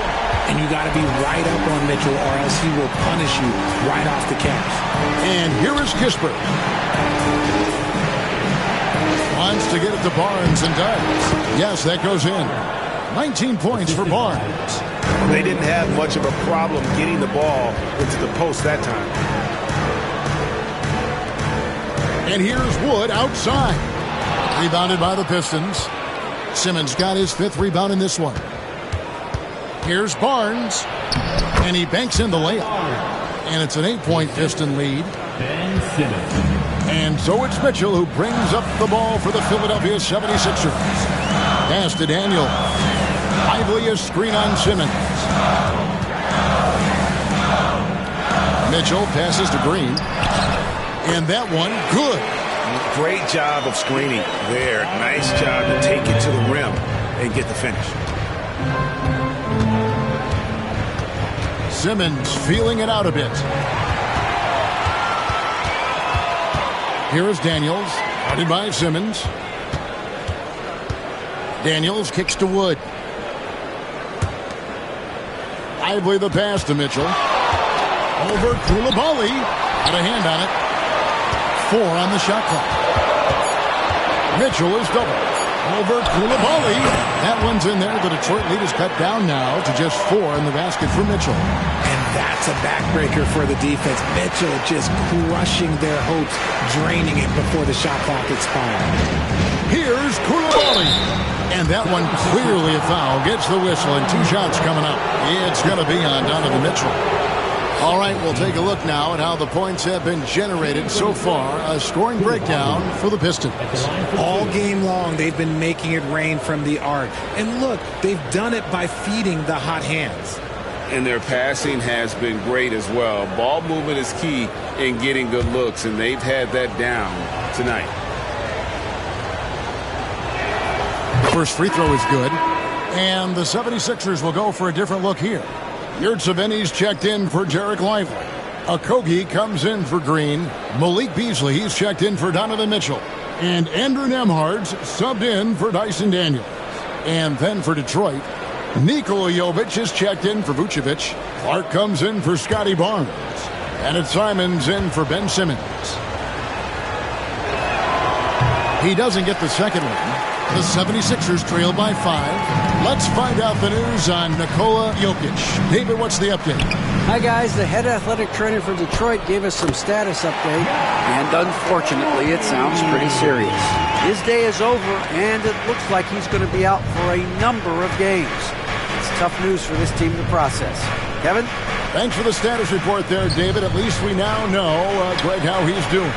And you got to be right up on Mitchell or else he will punish you right off the catch. And here is Kispert. Wants to get it to Barnes and does. Yes, that goes in. 19 points for Barnes. They didn't have much of a problem getting the ball into the post that time. And here's Wood outside. Rebounded by the Pistons. Simmons got his 5th rebound in this one. Here's Barnes. And he banks in the layup. And it's an 8-point Piston lead. Ben Simmons. And so it's Mitchell who brings up the ball for the Philadelphia 76ers. Pass to Daniel. Lively a screen on Simmons. Mitchell passes to Green. And that one, good. Great job of screening there. Nice job to take it to the rim and get the finish. Simmons feeling it out a bit. Here is Daniels, guarded by Simmons. Daniels kicks to Wood. Lively the pass to Mitchell. Over Koulibaly. Had a hand on it. 4 on the shot clock. Mitchell is double. Over Koulibaly. That one's in there. The Detroit lead is cut down now to just 4 in the basket for Mitchell. And that's a backbreaker for the defense. Mitchell just crushing their hopes, draining it before the shot clock expired. Here's Koulibaly. And that one clearly a foul. Gets the whistle and 2 shots coming up. It's going to be on Donovan Mitchell. All right, we'll take a look now at how the points have been generated so far. A scoring breakdown for the Pistons. All game long, they've been making it rain from the arc. And look, they've done it by feeding the hot hands. And their passing has been great as well. Ball movement is key in getting good looks, and they've had that down tonight. First free throw is good. And the 76ers will go for a different look here. Yurtseven's checked in for Jarek Lively. Okogie comes in for Green. Malik Beasley, he's checked in for Donovan Mitchell. And Andrew Nembhard's subbed in for Dyson Daniels. And then for Detroit, Nikola Jovic is checked in for Vucevic. Clark comes in for Scotty Barnes. And it's Simons in for Ben Simmons. He doesn't get the second one. The 76ers trail by 5. Let's find out the news on Nikola Jokic. David, what's the update? Hi, guys. The head athletic trainer for Detroit gave us some status update, and unfortunately, it sounds pretty serious. His day is over, and it looks like he's going to be out for a number of games. It's tough news for this team to process. Kevin? Thanks for the status report there, David. At least we now know, Greg, how he's doing.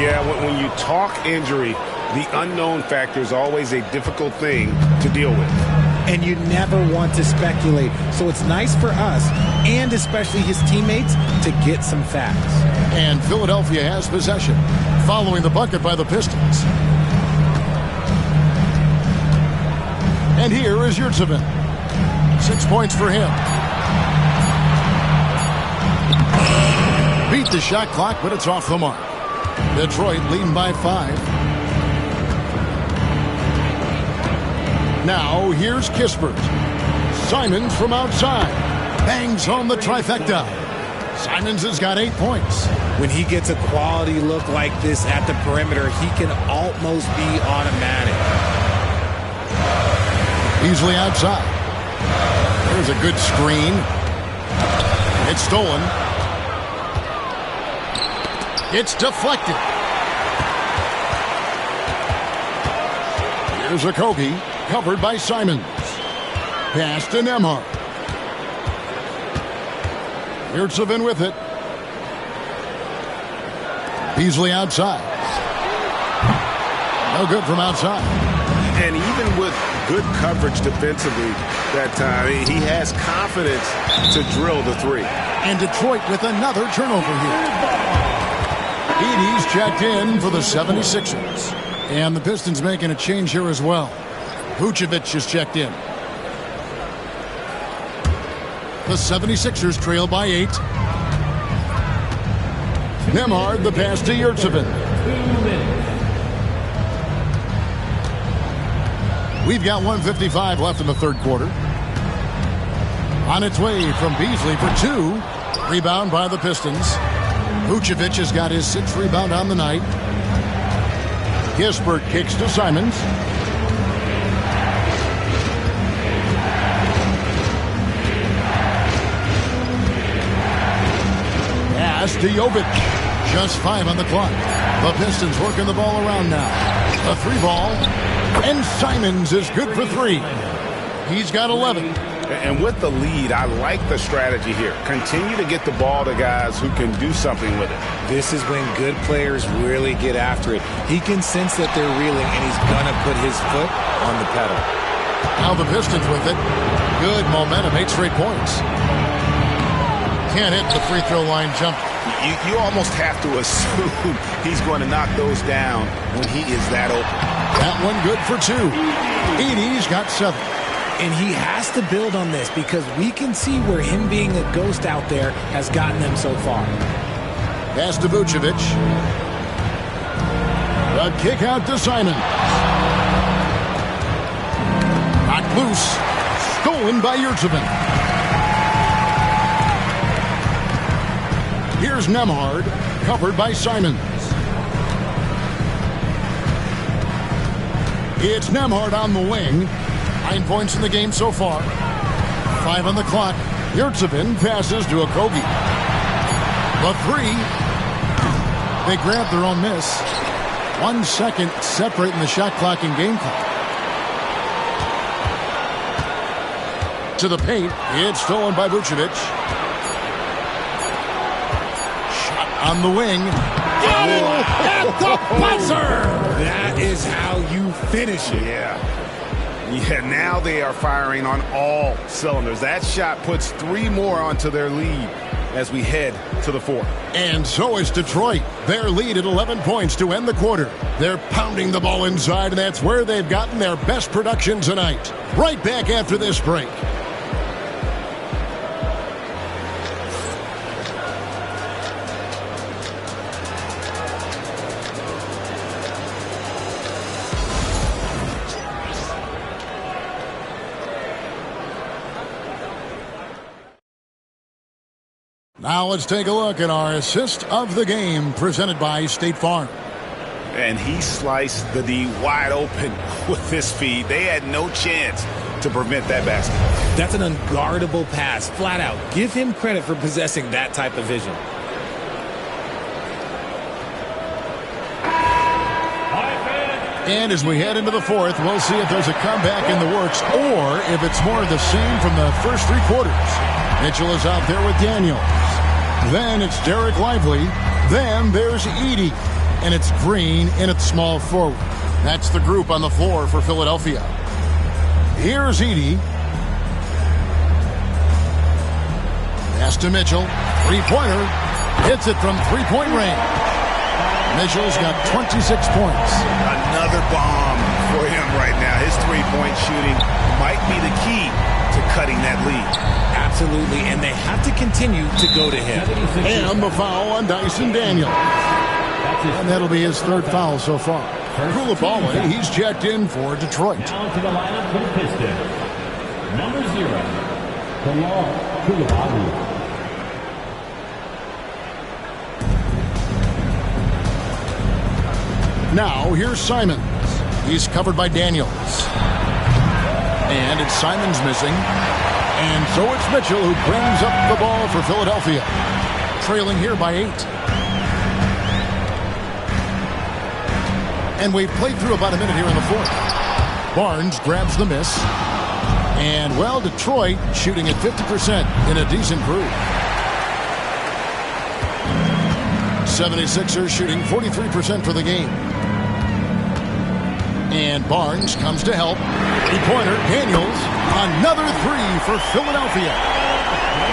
Yeah, when you talk injury, the unknown factor is always a difficult thing to deal with. And you never want to speculate. So it's nice for us, and especially his teammates, to get some facts. And Philadelphia has possession, following the bucket by the Pistons. And here is Yurtseven. 6 points for him. Beat the shot clock, but it's off the mark. Detroit leading by 5. Now, here's Kispert. Simons from outside. Bangs home the trifecta. Simons has got 8 points. When he gets a quality look like this at the perimeter, he can almost be automatic. Beasley outside. There's a good screen. It's stolen. It's deflected. Here's Okogie, covered by Simons. Pass to Nembhard. Yurtseven with it. Beasley outside. No good from outside. And even with good coverage defensively that time, he has confidence to drill the 3. And Detroit with another turnover here. Edey's checked in for the 76ers. And the Pistons making a change here as well. Vucevic is checked in. The 76ers trail by 8. Nembhard, the pass to Yurtseven. We've got 1:55 left in the third quarter. On its way from Beasley for 2. Rebound by the Pistons. Vucevic has got his 6th rebound on the night. Kispert kicks to Simons. Pass to Jovic. Just 5 on the clock. The Pistons working the ball around now. A 3 ball. And Simons is good for 3. He's got 11. And with the lead, I like the strategy here. Continue to get the ball to guys who can do something with it. This is when good players really get after it. He can sense that they're reeling, and he's going to put his foot on the pedal. Now the Pistons with it. Good momentum, 8 straight points. Can't hit the free throw line jump. You almost have to assume he's going to knock those down when he is that open. That one good for 2. Edey's got 7. And he has to build on this because we can see where him being a ghost out there has gotten them so far. Pass to Vucevic. A kick out to Simons. Knocked loose. Stolen by Yurtseven. Here's Nembhard, covered by Simons. It's Nembhard on the wing. 9 points in the game so far. 5 on the clock. Yurtseven passes to Okogie. The 3. They grab their own miss. 1 second separating the shot clock and game clock. To the paint. It's stolen by Vucevic. Shot on the wing. Got it at the buzzer! That is how you finish it. Yeah, now they are firing on all cylinders. That shot puts 3 more onto their lead as we head to the 4th. And so is Detroit. Their lead at 11 points to end the quarter. They're pounding the ball inside, and that's where they've gotten their best production tonight. Right back after this break. Now let's take a look at our assist of the game presented by State Farm. And he sliced the D wide open with his feet. They had no chance to prevent that basket. That's an unguardable pass, flat out. Give him credit for possessing that type of vision. And as we head into the fourth, we'll see if there's a comeback in the works or if it's more of the same from the first three quarters. Mitchell is out there with Daniels. Then it's Derek Lively. Then there's Edey. And it's Green in at small forward. That's the group on the floor for Philadelphia. Here's Edey. Pass to Mitchell. Three-pointer. Hits it from three-point range. Mitchell's got 26 points. Another bomb for him right now. His three-point shooting might be the key to cutting that lead. Absolutely, and they have to continue to go to him. And the foul on Dyson Daniels. And that'll be his third foul so far. Koulibaly, he's checked in for Detroit. Down to the lineup for the Pistons. Number 0, Koulibaly. Now, here's Simons. He's covered by Daniels. And it's Simons missing. And so it's Mitchell who brings up the ball for Philadelphia. Trailing here by 8. And we've played through about a minute here in the fourth. Barnes grabs the miss. And, well, Detroit shooting at 50% in a decent groove. 76ers shooting 43% for the game. And Barnes comes to help. Three-pointer, Daniels. Another three for Philadelphia.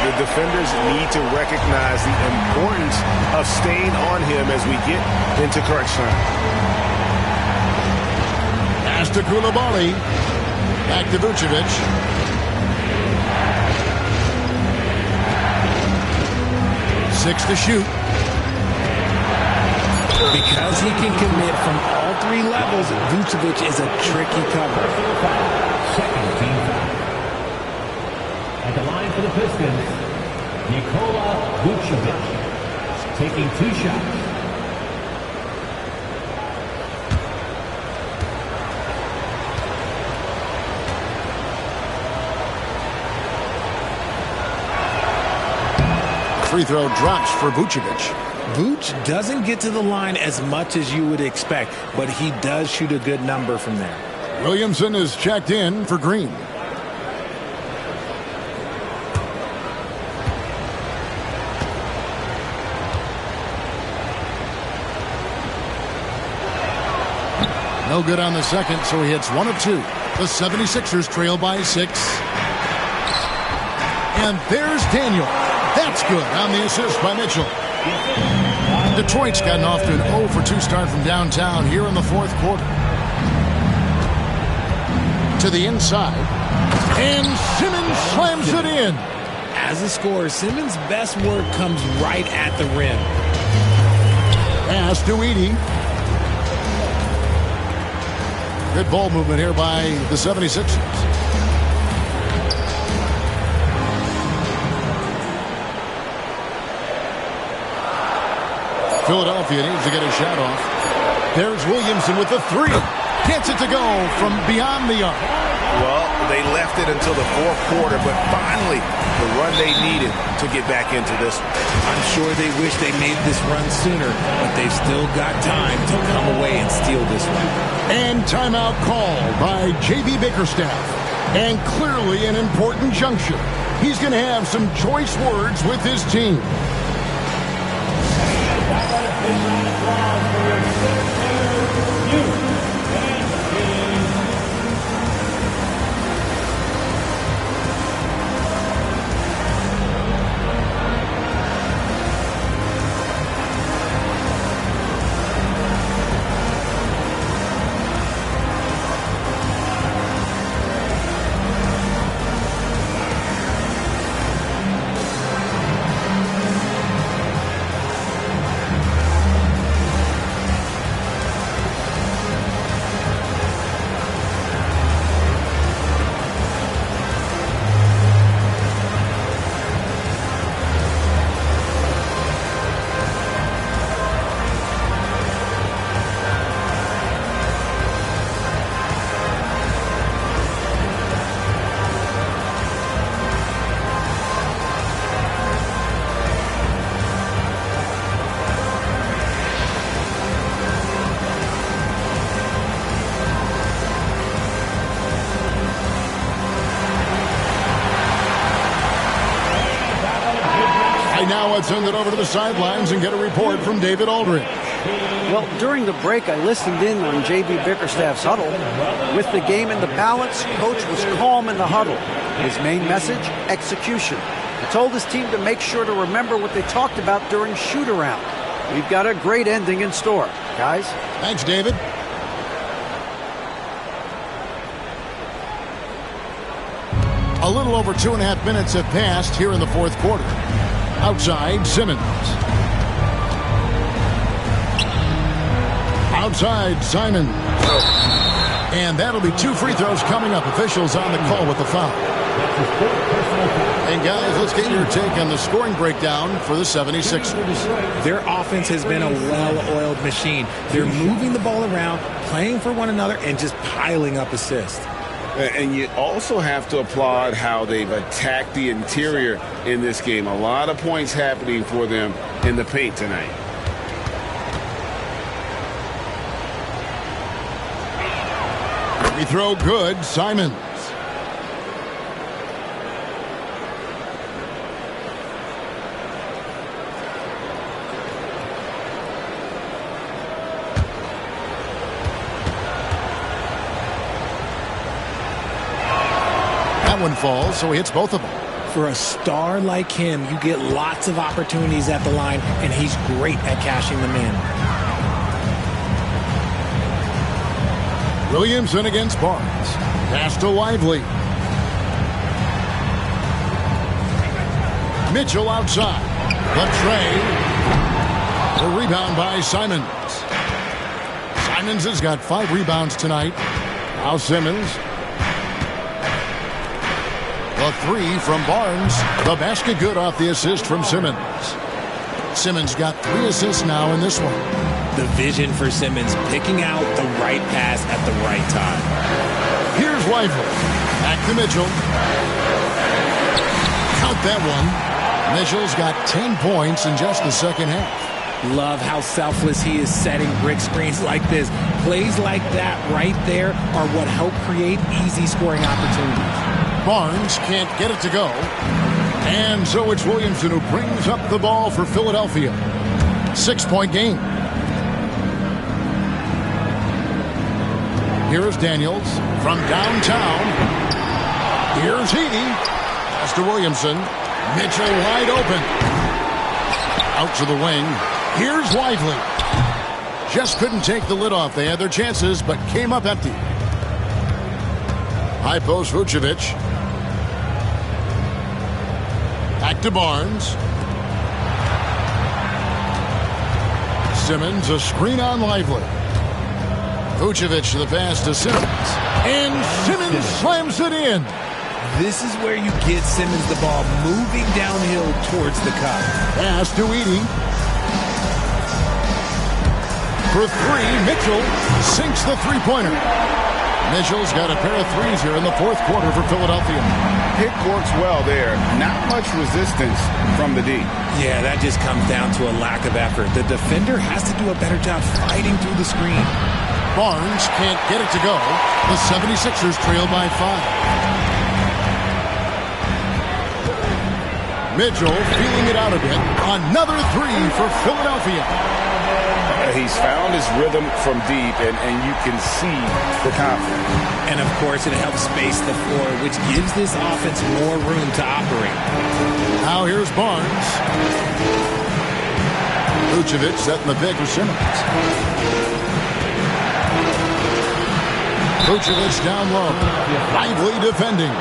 The defenders need to recognize the importance of staying on him as we get into crunch time. Pass to Koulibaly. Back to Vucevic. Six to shoot. Because he can commit from all three levels, Vucevic is a tricky cover. Second team foul. At the line for the Pistons, Nikola Vucevic taking 2 shots. Free throw drops for Vucevic. Vooch doesn't get to the line as much as you would expect, but he does shoot a good number from there. Williamson is checked in for Green. No good on the second, so he hits 1 of 2. The 76ers trail by 6. And there's Daniel. That's good on the assist by Mitchell. Detroit's gotten off to an 0 for 2 start from downtown here in the fourth quarter. To the inside. And Simmons slams it in. As a scorer, Simmons' best work comes right at the rim. Pass to Edey. Good ball movement here by the 76ers. Philadelphia needs to get a shot off. There's Williamson with the 3. Gets it to go from beyond the arc. Well, they left it until the fourth quarter, but finally the run they needed to get back into this one. I'm sure they wish they made this run sooner, but they've still got time to come away and steal this one. And timeout called by J.B. Bickerstaff. And clearly an important juncture. He's going to have some choice words with his team. now let's send it over to the sidelines and get a report from David Aldridge. Well, during the break, I listened in on J.B. Bickerstaff's huddle. With the game in the balance, Coach was calm in the huddle. His main message, execution. He told his team to make sure to remember what they talked about during shoot-around. We've got a great ending in store, guys. Thanks, David. A little over 2.5 minutes have passed here in the fourth quarter. Outside, Simmons. Outside, Simon. And that'll be 2 free throws coming up. Officials on the call with the foul. And guys, let's get your take on the scoring breakdown for the 76ers. Their offense has been a well-oiled machine. They're moving the ball around, playing for one another, and just piling up assists. And you also have to applaud how they've attacked the interior in this game. A lot of points happening for them in the paint tonight. Free throw good, Simons. That one falls, so he hits both of them. For a star like him, you get lots of opportunities at the line, and he's great at cashing them in. Williamson against Barnes. Pass to Lively. Mitchell outside. Latrey. The rebound by Simons. Simons has got 5 rebounds tonight. Now Simmons. The 3 from Barnes. The basket good off the assist from Simmons. Simmons got 3 assists now in this one. The vision for Simmons, picking out the right pass at the right time. Here's Lively. Back to Mitchell. Count that one. Mitchell's got 10 points in just the second half. Love how selfless he is setting brick screens like this. Plays like that right there are what help create easy scoring opportunities. Barnes can't get it to go. And so it's Williamson who brings up the ball for Philadelphia. 6-point game. Here is Daniels from downtown. Here's Heaney. Pass to Williamson. Mitchell wide open. Out to the wing. Here's Lively. Just couldn't take the lid off. They had their chances, but came up empty. High post Vucevic. Back to Barnes. Simmons, a screen on Lively. Vucevic to the pass to Simmons. And Simmons slams it in. This is where you get Simmons the ball moving downhill towards the cup. Pass to Edey. For 3, Mitchell sinks the three-pointer. Mitchell's got a pair of threes here in the fourth quarter for Philadelphia. Pick works well there. Not much resistance from the D. Yeah, that just comes down to a lack of effort. The defender has to do a better job fighting through the screen. Barnes can't get it to go. The 76ers trail by 5. Mitchell feeling it out a bit. Another 3 for Philadelphia. He's found his rhythm from deep, and you can see the confidence. And, of course, it helps space the floor, which gives this offense more room to operate. Now here's Barnes. Vucevic setting the pick for Simmons. Vucevic down low. Lively defending.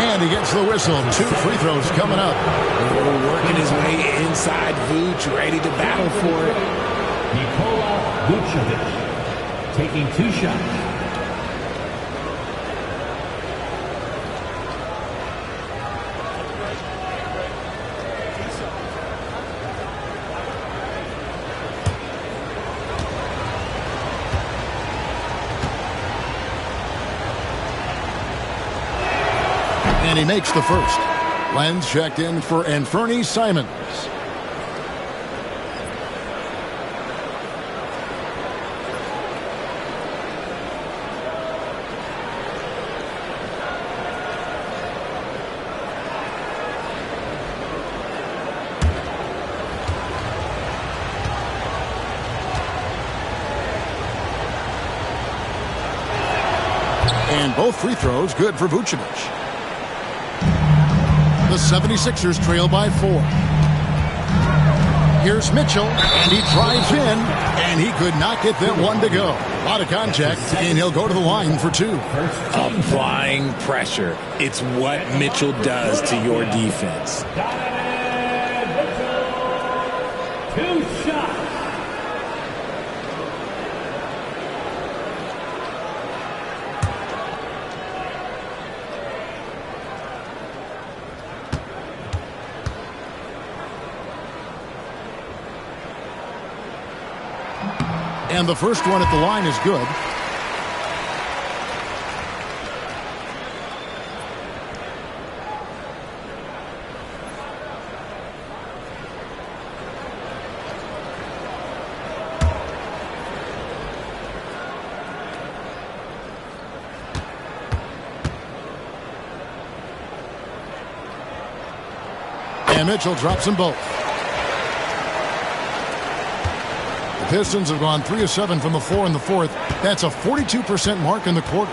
And he gets the whistle. 2 free throws coming up. Working his way inside. Vuce ready to battle for it. Nikola Vucevic taking 2 shots. And he makes the first. Lenz checked in for Anfernee Simons. Both free throws good for Vucevic. The 76ers trail by 4. Here's Mitchell, and he drives in, and he could not get that one to go. A lot of contact, and he'll go to the line for 2. Applying pressure. It's what Mitchell does to your defense. 2 shots. And the first one at the line is good. And Mitchell drops them both. Pistons have gone 3 of 7 from the floor in the fourth. That's a 42% mark in the quarter.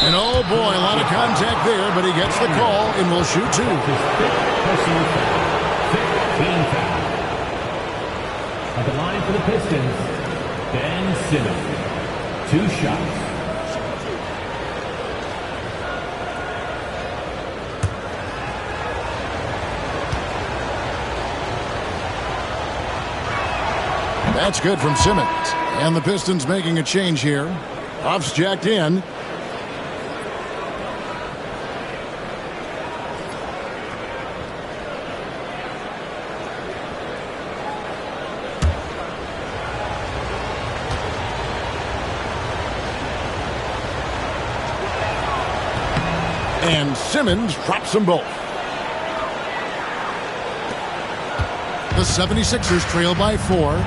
And oh boy, a lot of contact there, but he gets the call and will shoot 2. At the line for the Pistons, Ben Simmons. 2 shots. That's good from Simmons. And the Pistons making a change here. Huff's jacked in. And Simmons drops them both. The 76ers trail by 4.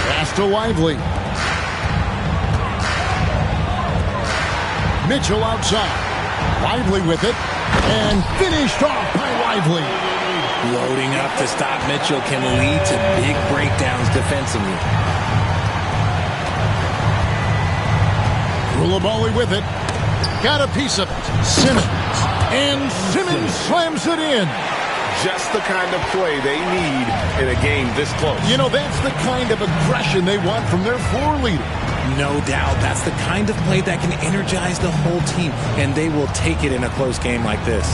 Pass to Lively. Mitchell outside. Lively with it. And finished off by Lively. Loading up to stop Mitchell can lead to big breakdowns defensively. Coulibaly with it. Got a piece of it. Simmons. And Simmons slams it in. Just the kind of play they need in a game this close. You know, that's the kind of aggression they want from their floor leader. No doubt. That's the kind of play that can energize the whole team, and they will take it in a close game like this.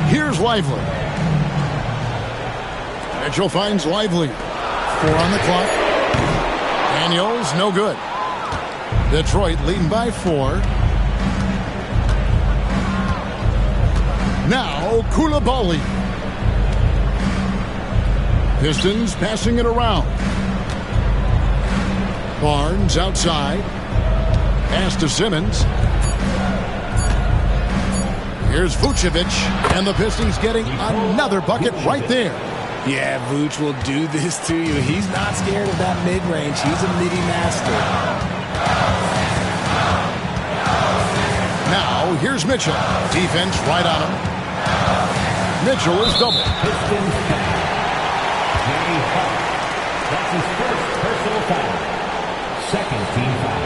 Here's Lively. Mitchell finds Lively. 4 on the clock. Daniels, no good. Detroit leading by 4. Now, Coulibaly. Pistons passing it around. Barnes outside. Pass to Simmons. Here's Vucevic, and the Pistons getting another bucket right there. Yeah, Vuce will do this to you. He's not scared of that mid-range. He's a midi master. Now, here's Mitchell. Defense right on him. Mitchell is double. Pistons. That's his first personal foul. Second team foul.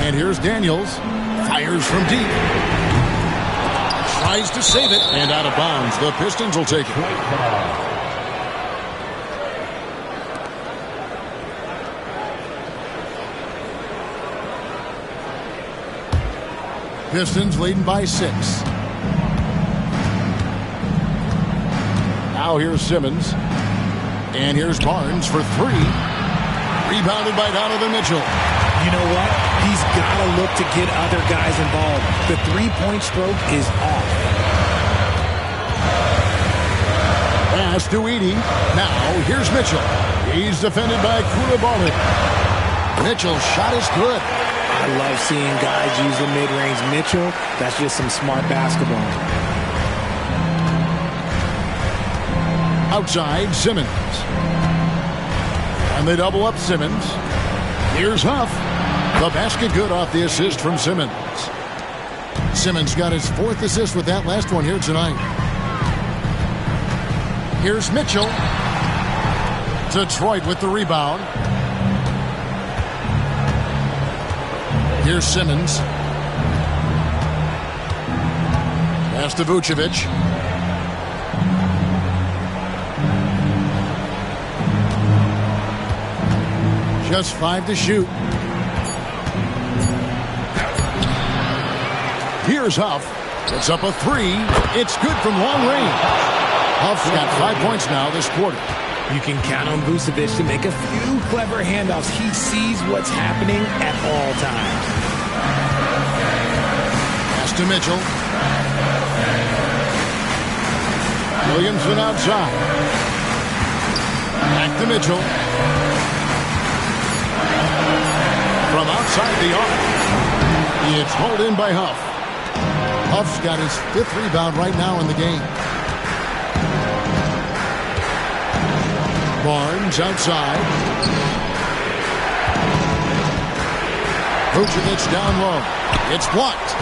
And here's Daniels. Fires from deep. Tries to save it. And out of bounds. The Pistons will take it. Pistons leading by 6. Now here's Simmons. And here's Barnes for 3. Rebounded by Donovan Mitchell. You know what? He's got to look to get other guys involved. The three-point stroke is off. Pass to Edey. Now here's Mitchell. He's defended by Coulibaly. Mitchell's shot is good. I love seeing guys use the mid-range. Mitchell, that's just some smart basketball. Outside, Simmons. And they double up Simmons. Here's Huff. The basket good off the assist from Simmons. Simmons got his 4th assist with that last one here tonight. Here's Mitchell. Detroit with the rebound. Here's Simmons. Pass to Vucevic. Just 5 to shoot. Here's Huff. Puts up a 3. It's good from long range. Huff's got 5 points now this quarter. You can count on Vucevic to make a few clever handoffs. He sees what's happening at all times. Pass to Mitchell. Williamson outside. Back to Mitchell. From outside the arc. It's hauled in by Huff. Huff's got his 5th rebound right now in the game. Barnes outside. Vucevic down low. It's blocked.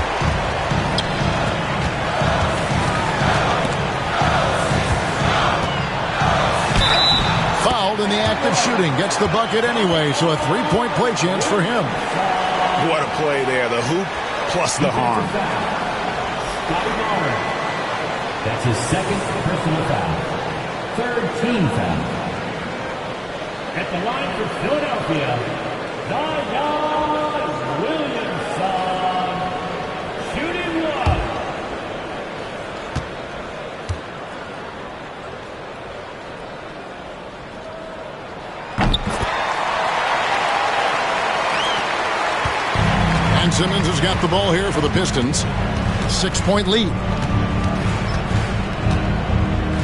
Fouled in the act of shooting. Gets the bucket anyway, so a 3-point play chance for him. What a play there. The hoop plus the harm. That's his 2nd personal foul. 3rd team foul. At the line for Philadelphia, Zion Williamson. Shooting 1. And Simmons has got the ball here for the Pistons. 6-point lead.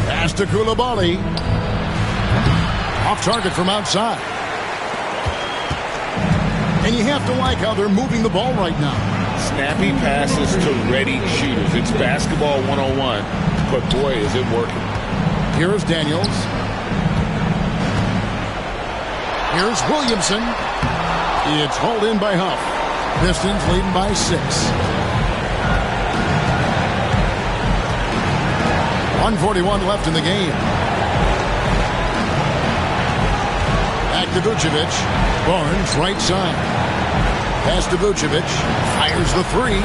Pass to Coulibaly. Off target from outside. And you have to like how they're moving the ball right now. Snappy passes to ready shooters. It's basketball 101, but boy, is it working. Here's Daniels. Here's Williamson. It's hauled in by Huff. Pistons leading by 6. 1:41 left in the game. Back to Vucevic. Barnes right side. Pass to Vucevic. Fires the 3.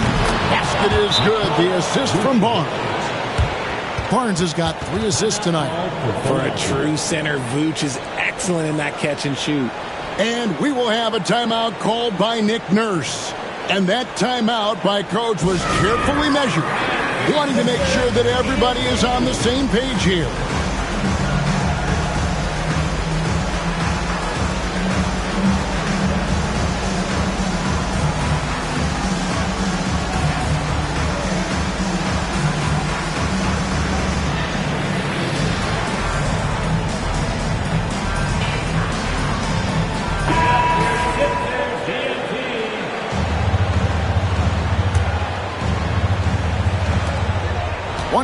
Basket is good. The assist from Barnes. Barnes has got 3 assists tonight. For a true center, Vooch is excellent in that catch and shoot. And we will have a timeout called by Nick Nurse. And that timeout by Coach was carefully measured, wanting to make sure that everybody is on the same page here.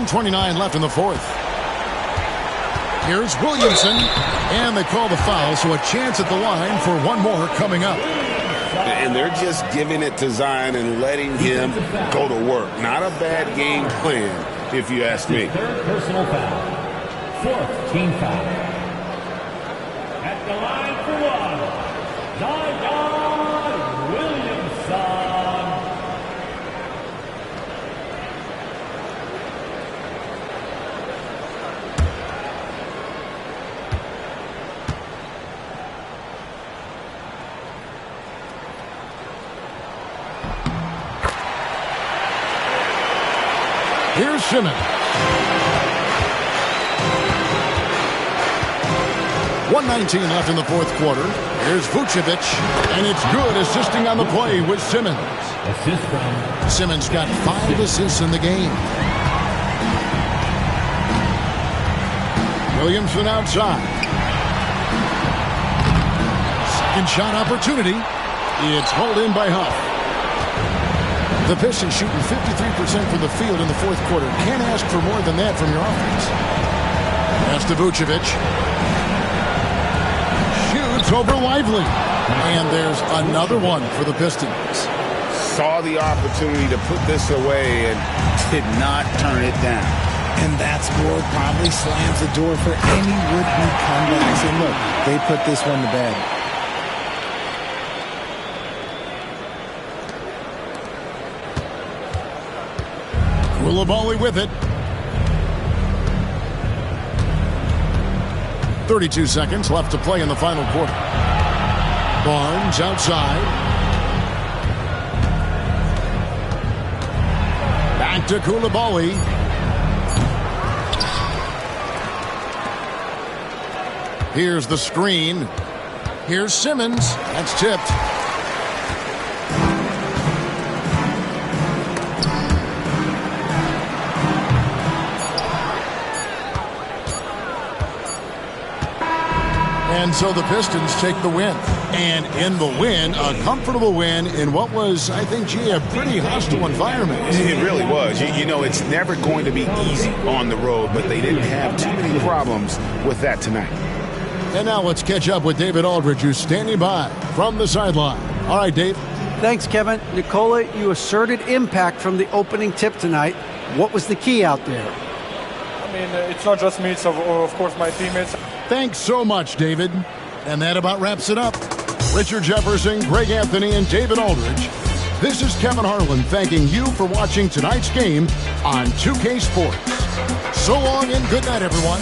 .29 left in the 4th. Here's Williamson, and they call the foul, so a chance at the line for one more coming up. And they're just giving it to Zion and letting him go to work. Not a bad game plan, if you ask me. 3rd personal foul. 4th team foul. At the line for 1, Zion Williamson. Here's Simmons. 1:19 left in the 4th quarter. Here's Vucevic, and it's good, assisting on the play with Simmons. Assist from Simmons got 5 assists in the game. Williamson outside. Second shot opportunity. It's hauled in by Huff. The Pistons shooting 53% from the field in the 4th quarter. Can't ask for more than that from your offense. Pass to Vucevic. Shoots over Lively. And there's another one for the Pistons. saw the opportunity to put this away and did not turn it down. And that's what probably slams the door for any would-be comebacks. And look, they put this one to bed. Koulibaly with it. 32 seconds left to play in the final quarter. Barnes outside. Back to Koulibaly. Here's the screen. Here's Simmons. That's tipped. And so the Pistons take the win. And in the win, a comfortable win in what was, I think, gee, a pretty hostile environment. It really was. You know, it's never going to be easy on the road, but they didn't have too many problems with that tonight. And now let's catch up with David Aldridge, who's standing by from the sideline. All right, Dave. Thanks, Kevin. Nicola, you asserted impact from the opening tip tonight. What was the key out there? I mean, it's not just me, it's of course my teammates. Thanks so much, David. And that about wraps it up. Richard Jefferson, Greg Anthony, and David Aldridge. This is Kevin Harlan thanking you for watching tonight's game on 2K Sports. So long and good night, everyone.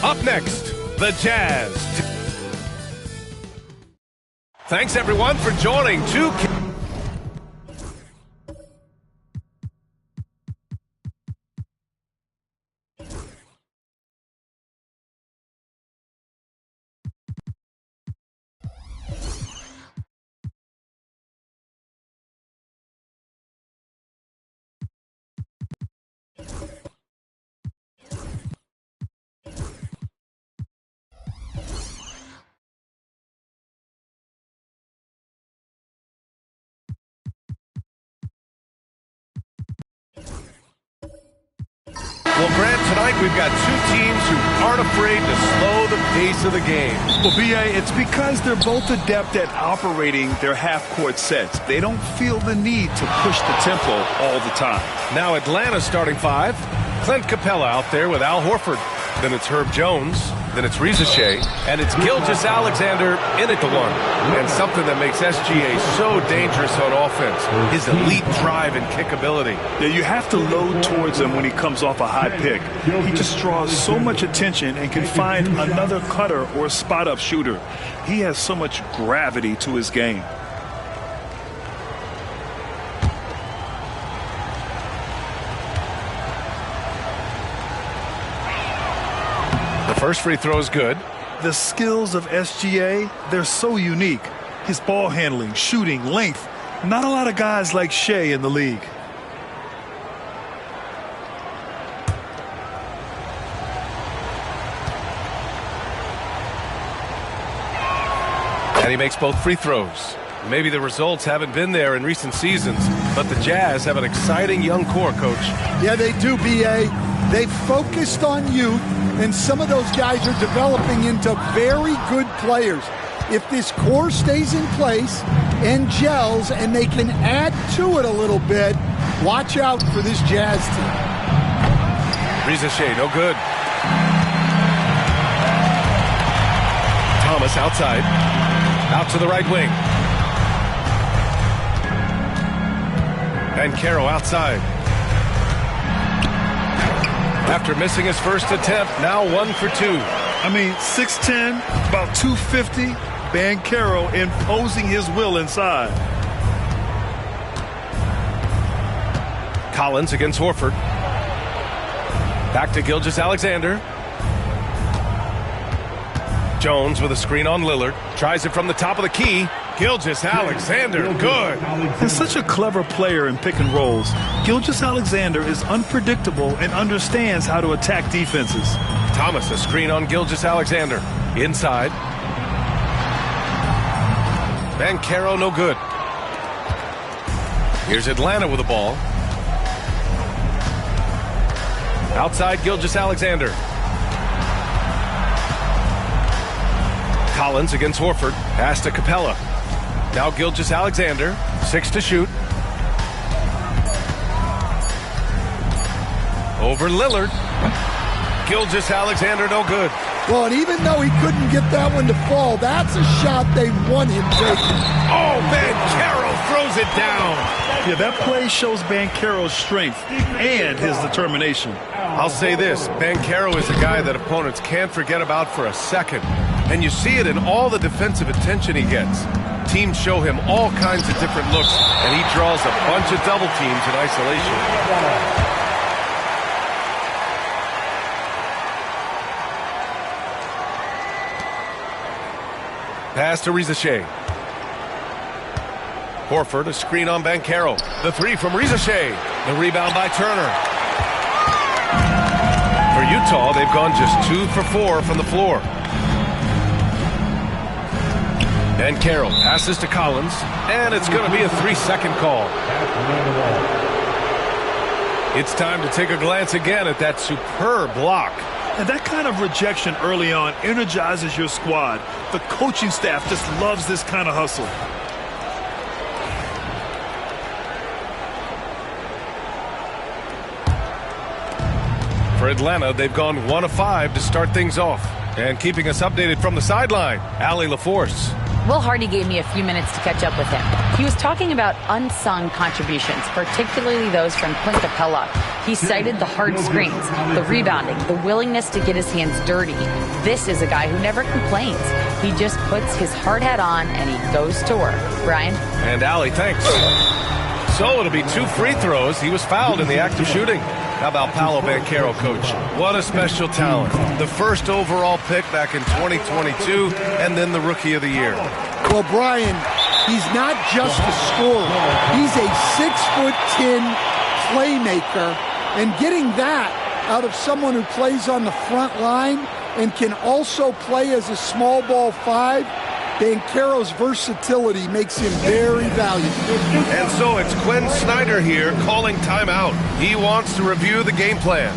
Up next, the Jazz. Thanks, everyone, for joining. Well, Grant, tonight we've got two teams who aren't afraid to slow the pace of the game. Well, B.A., it's because they're both adept at operating their half-court sets. They don't feel the need to push the tempo all the time. Now Atlanta's starting five. Clint Capella out there with Al Horford. Then it's Herb Jones. Then it's Reza Shea. And it's Gilgeous-Alexander in at the one. And something that makes SGA so dangerous on offense, his elite drive and kick ability. Yeah, you have to load towards him when he comes off a high pick. He just draws so much attention and can find another cutter or spot-up shooter. He has so much gravity to his game. First free throw is good. The skills of SGA, they're so unique. His ball handling, shooting, length. Not a lot of guys like Shea in the league. And he makes both free throws. Maybe the results haven't been there in recent seasons, but the Jazz have an exciting young core, Coach. Yeah, they do, B.A. They've focused on youth, and some of those guys are developing into very good players. If this core stays in place and gels and they can add to it a little bit, watch out for this Jazz team. Reza Shea, no good. Thomas outside. Out to the right wing. Banchero outside. After missing his first attempt, now 1 for 2. I mean, 6'10", about 250. Banchero imposing his will inside. Collins against Horford. Back to Gilgeous-Alexander. Jones with a screen on Lillard. Tries it from the top of the key. Gilgeous-Alexander, good. He's such a clever player in pick and rolls. Gilgeous-Alexander is unpredictable and understands how to attack defenses. Thomas, a screen on Gilgeous-Alexander. Inside. Banchero, no good. Here's Atlanta with the ball. Outside Gilgeous-Alexander. Collins against Horford. Pass to Capella. Now Gilgeous-Alexander. 6 to shoot. Over Lillard. Gilgeous-Alexander, no good. Well, and even though he couldn't get that one to fall, that's a shot they want him taking. Oh, Banchero throws it down. Yeah, that play shows Banchero's strength and his determination. I'll say this, Banchero is a guy that opponents can't forget about for a second. And you see it in all the defensive attention he gets. Teams show him all kinds of different looks, and he draws a bunch of double teams in isolation. Pass to Reza Shea. Horford, a screen on Banchero. The three from Reza Shea. The rebound by Turner. For Utah, they've gone just 2 for 4 from the floor. And Carroll passes to Collins, and it's going to be a 3-second call. It's time to take a glance again at that superb block. And that kind of rejection early on energizes your squad. The coaching staff just loves this kind of hustle. For Atlanta, they've gone 1 of 5 to start things off. And keeping us updated from the sideline, Allie LaForce. Will Hardy gave me a few minutes to catch up with him. He was talking about unsung contributions, particularly those from Clint Capella. He cited the hard screens, the rebounding, the willingness to get his hands dirty. This is a guy who never complains. He just puts his hard hat on and he goes to work. Brian? And Allie, thanks. So it'll be 2 free throws. He was fouled in the act of shooting. How about Paolo Banchero, Coach? What a special talent. The first overall pick back in 2022, and then the Rookie of the Year. Well, Brian, he's not just a scorer. He's a 6'10" playmaker, and getting that out of someone who plays on the front line and can also play as a small ball 5, Banchero's versatility makes him very valuable. And so it's Quinn Snyder here calling timeout. He wants to review the game plan.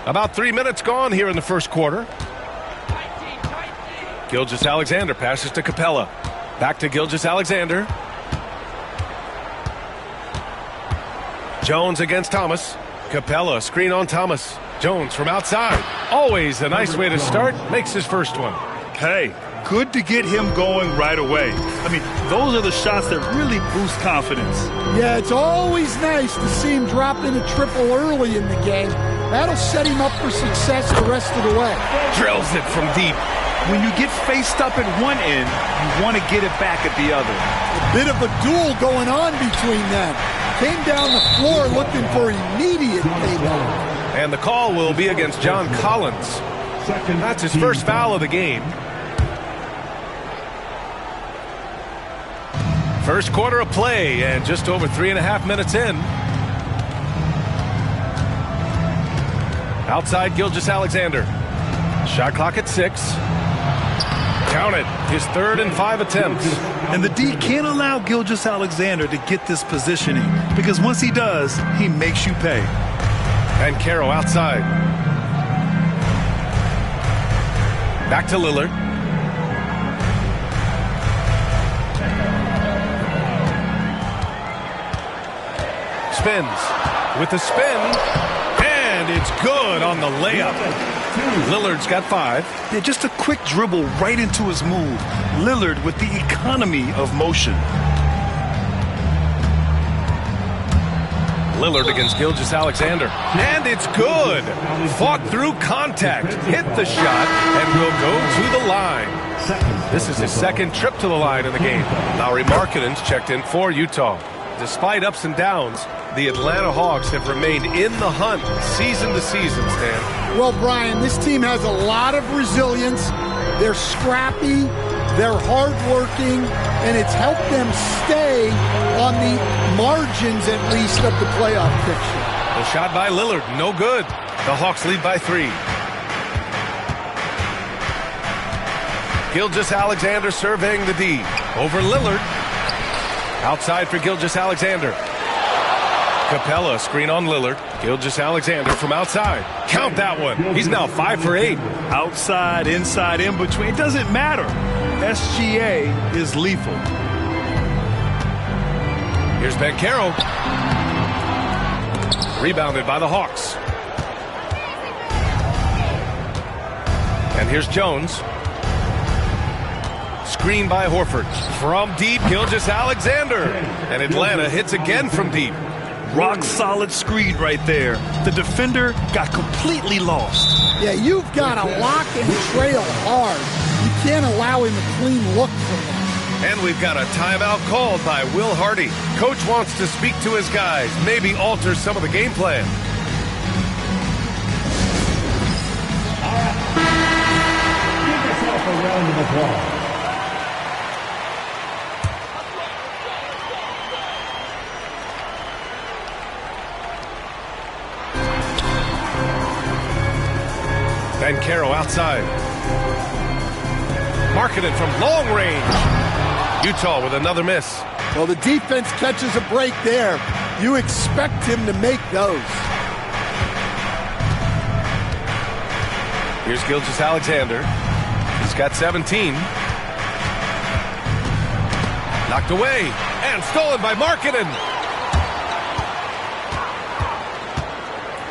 About 3 minutes gone here in the first quarter. Gilgeous-Alexander passes to Capella. Back to Gilgeous-Alexander. Jones against Thomas. Capella, screen on Thomas. Jones from outside. Always a nice way to start. Makes his first one. Hey, good to get him going right away. I mean, those are the shots that really boost confidence. Yeah, it's always nice to see him drop in a triple early in the game. That'll set him up for success the rest of the way. Drills it from deep. When you get faced up at one end, you want to get it back at the other. A bit of a duel going on between them. Came down the floor looking for immediate payback. And the call will be against John Collins. That's his first foul of the game. First quarter of play, and just over 3.5 minutes in. Outside Gilgeous-Alexander. Shot clock at 6. Count it. His 3rd and 5 attempts. And the D can't allow Gilgeous-Alexander to get this positioning, because once he does, he makes you pay. And Carroll outside. Back to Lillard. Spins. With the spin. And it's good on the layup. Lillard's got 5. Yeah, just a quick dribble right into his move. Lillard with the economy of motion. Lillard against Gilgeous-Alexander. And it's good. Fought through contact. Hit the shot and will go to the line. This is his 2nd trip to the line in the game. Lauri Markkanen's checked in for Utah. Despite ups and downs, the Atlanta Hawks have remained in the hunt season to season, Stan. Well, Brian, this team has a lot of resilience. They're scrappy. They're hardworking, and it's helped them stay on the margins, at least, of the playoff picture. The shot by Lillard, no good. The Hawks lead by 3. Gilgeous-Alexander surveying the D. Over Lillard. Outside for Gilgeous-Alexander. Capella, screen on Lillard. Gilgeous-Alexander from outside. Count that one. He's now 5 for 8. Outside, inside, in between. It doesn't matter. SGA is lethal. Here's Banchero. Rebounded by the Hawks. And here's Jones. Screen by Horford. From deep, Gilgeous-Alexander. And Atlanta hits again from deep. Rock solid screen right there. The defender got completely lost. Yeah, you've got to lock and trail hard. You can't allow him a clean look from that. And we've got a timeout called by Will Hardy. Coach wants to speak to his guys, maybe alter some of the game plan. Give yourself a round of applause. Banchero outside. Markkanen from long range. Utah with another miss. Well, the defense catches a break there. You expect him to make those. Here's Gilgeous-Alexander. He's got 17. Knocked away and stolen by Markkanen.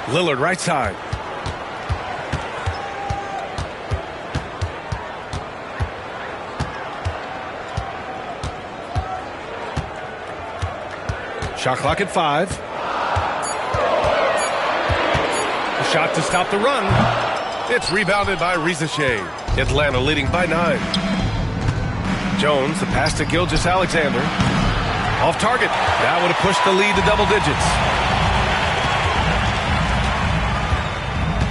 Lillard right side. Shot clock at 5. A shot to stop the run. It's rebounded by Risacher. Atlanta leading by 9. Jones, the pass to Gilgeous-Alexander. Off target. That would have pushed the lead to double digits.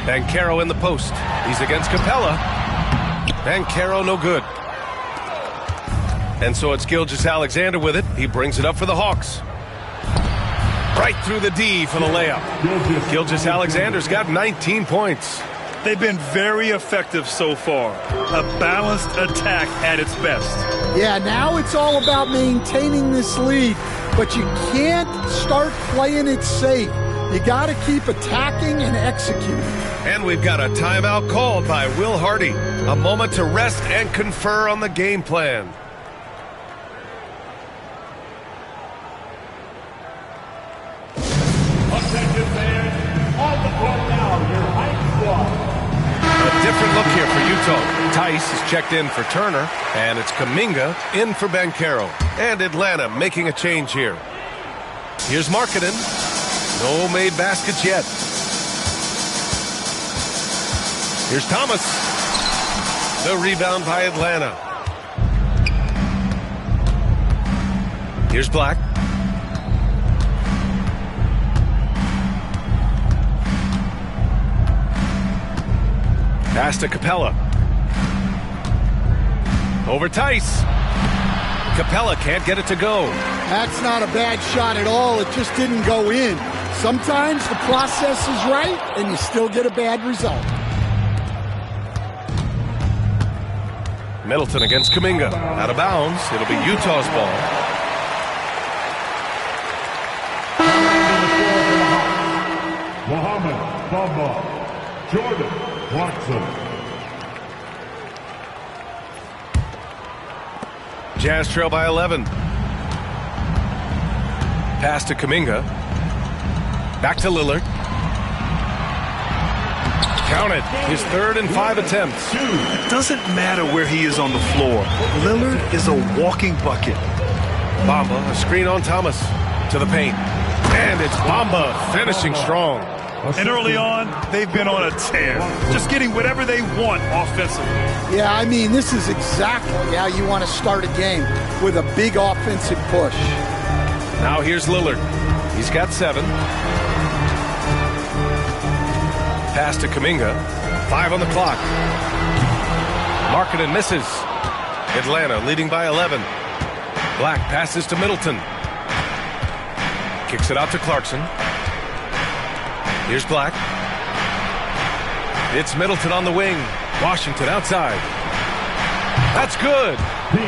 Banchero in the post. He's against Capella. Banchero no good. And so it's Gilgeous-Alexander with it. He brings it up for the Hawks. Right through the D for the layup. Gilgeous-Alexander's got 19 points. They've been very effective so far. A balanced attack at its best. Yeah, now it's all about maintaining this lead, but you can't start playing it safe. You got to keep attacking and executing. And we've got a timeout called by Will Hardy. A moment to rest and confer on the game plan. Attention fans, on the court now, your Heights squad. A different look here for Utah. Tice is checked in for Turner, and it's Kuminga in for Banchero. And Atlanta making a change here. Here's Markkanen. No made baskets yet. Here's Thomas. The rebound by Atlanta. Here's Black. Pass to Capella. Over Tice. Capella can't get it to go. That's not a bad shot at all. It just didn't go in. Sometimes the process is right, and you still get a bad result. Middleton against Kuminga. Out of bounds. It'll be Utah's ball. Mohamed Bamba, Jordan Watson. Jazz trail by 11. Pass to Kuminga. Back to Lillard. Count it. His 3rd and 5 attempts. It doesn't matter where he is on the floor. Lillard is a walking bucket. Bamba, a screen on Thomas. To the paint. And it's Bamba finishing strong. And early on, they've been on a tear. Just getting whatever they want offensively. Yeah, I mean, this is exactly how you want to start a game, with a big offensive push. Now here's Lillard. He's got 7. Pass to Kuminga. 5 on the clock. Markkanen misses. Atlanta leading by 11. Black passes to Middleton. Kicks it out to Clarkson. Here's Black. It's Middleton on the wing. Washington outside. That's good.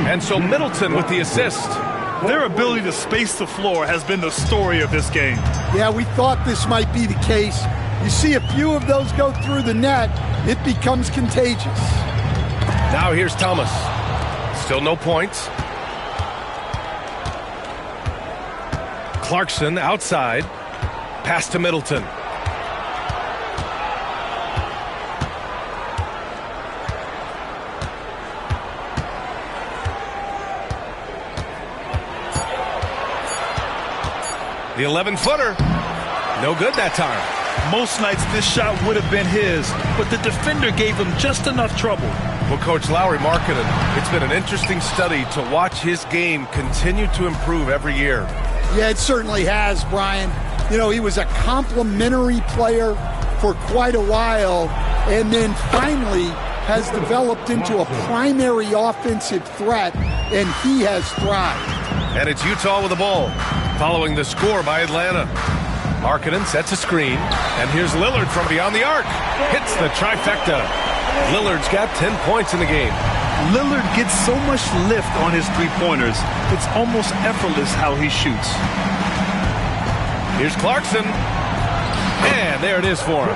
And so Middleton with the assist. Their ability to space the floor has been the story of this game. Yeah, we thought this might be the case. You see a few of those go through the net, it becomes contagious. Now here's Thomas. Still no points. Clarkson outside. Pass to Middleton. The 11-footer. No good that time. Most nights this shot would have been his, but the defender gave him just enough trouble. Well, Coach Lowry Markkanen, it's been an interesting study to watch his game continue to improve every year. Yeah, it certainly has, Brian. You know, he was a complimentary player for quite a while, and then finally has developed into a primary offensive threat, and he has thrived. And it's Utah with the ball, following the score by Atlanta. Markkanen sets a screen, and here's Lillard from beyond the arc. Hits the trifecta. Lillard's got 10 points in the game. Lillard gets so much lift on his three-pointers, it's almost effortless how he shoots. Here's Clarkson. And there it is for him.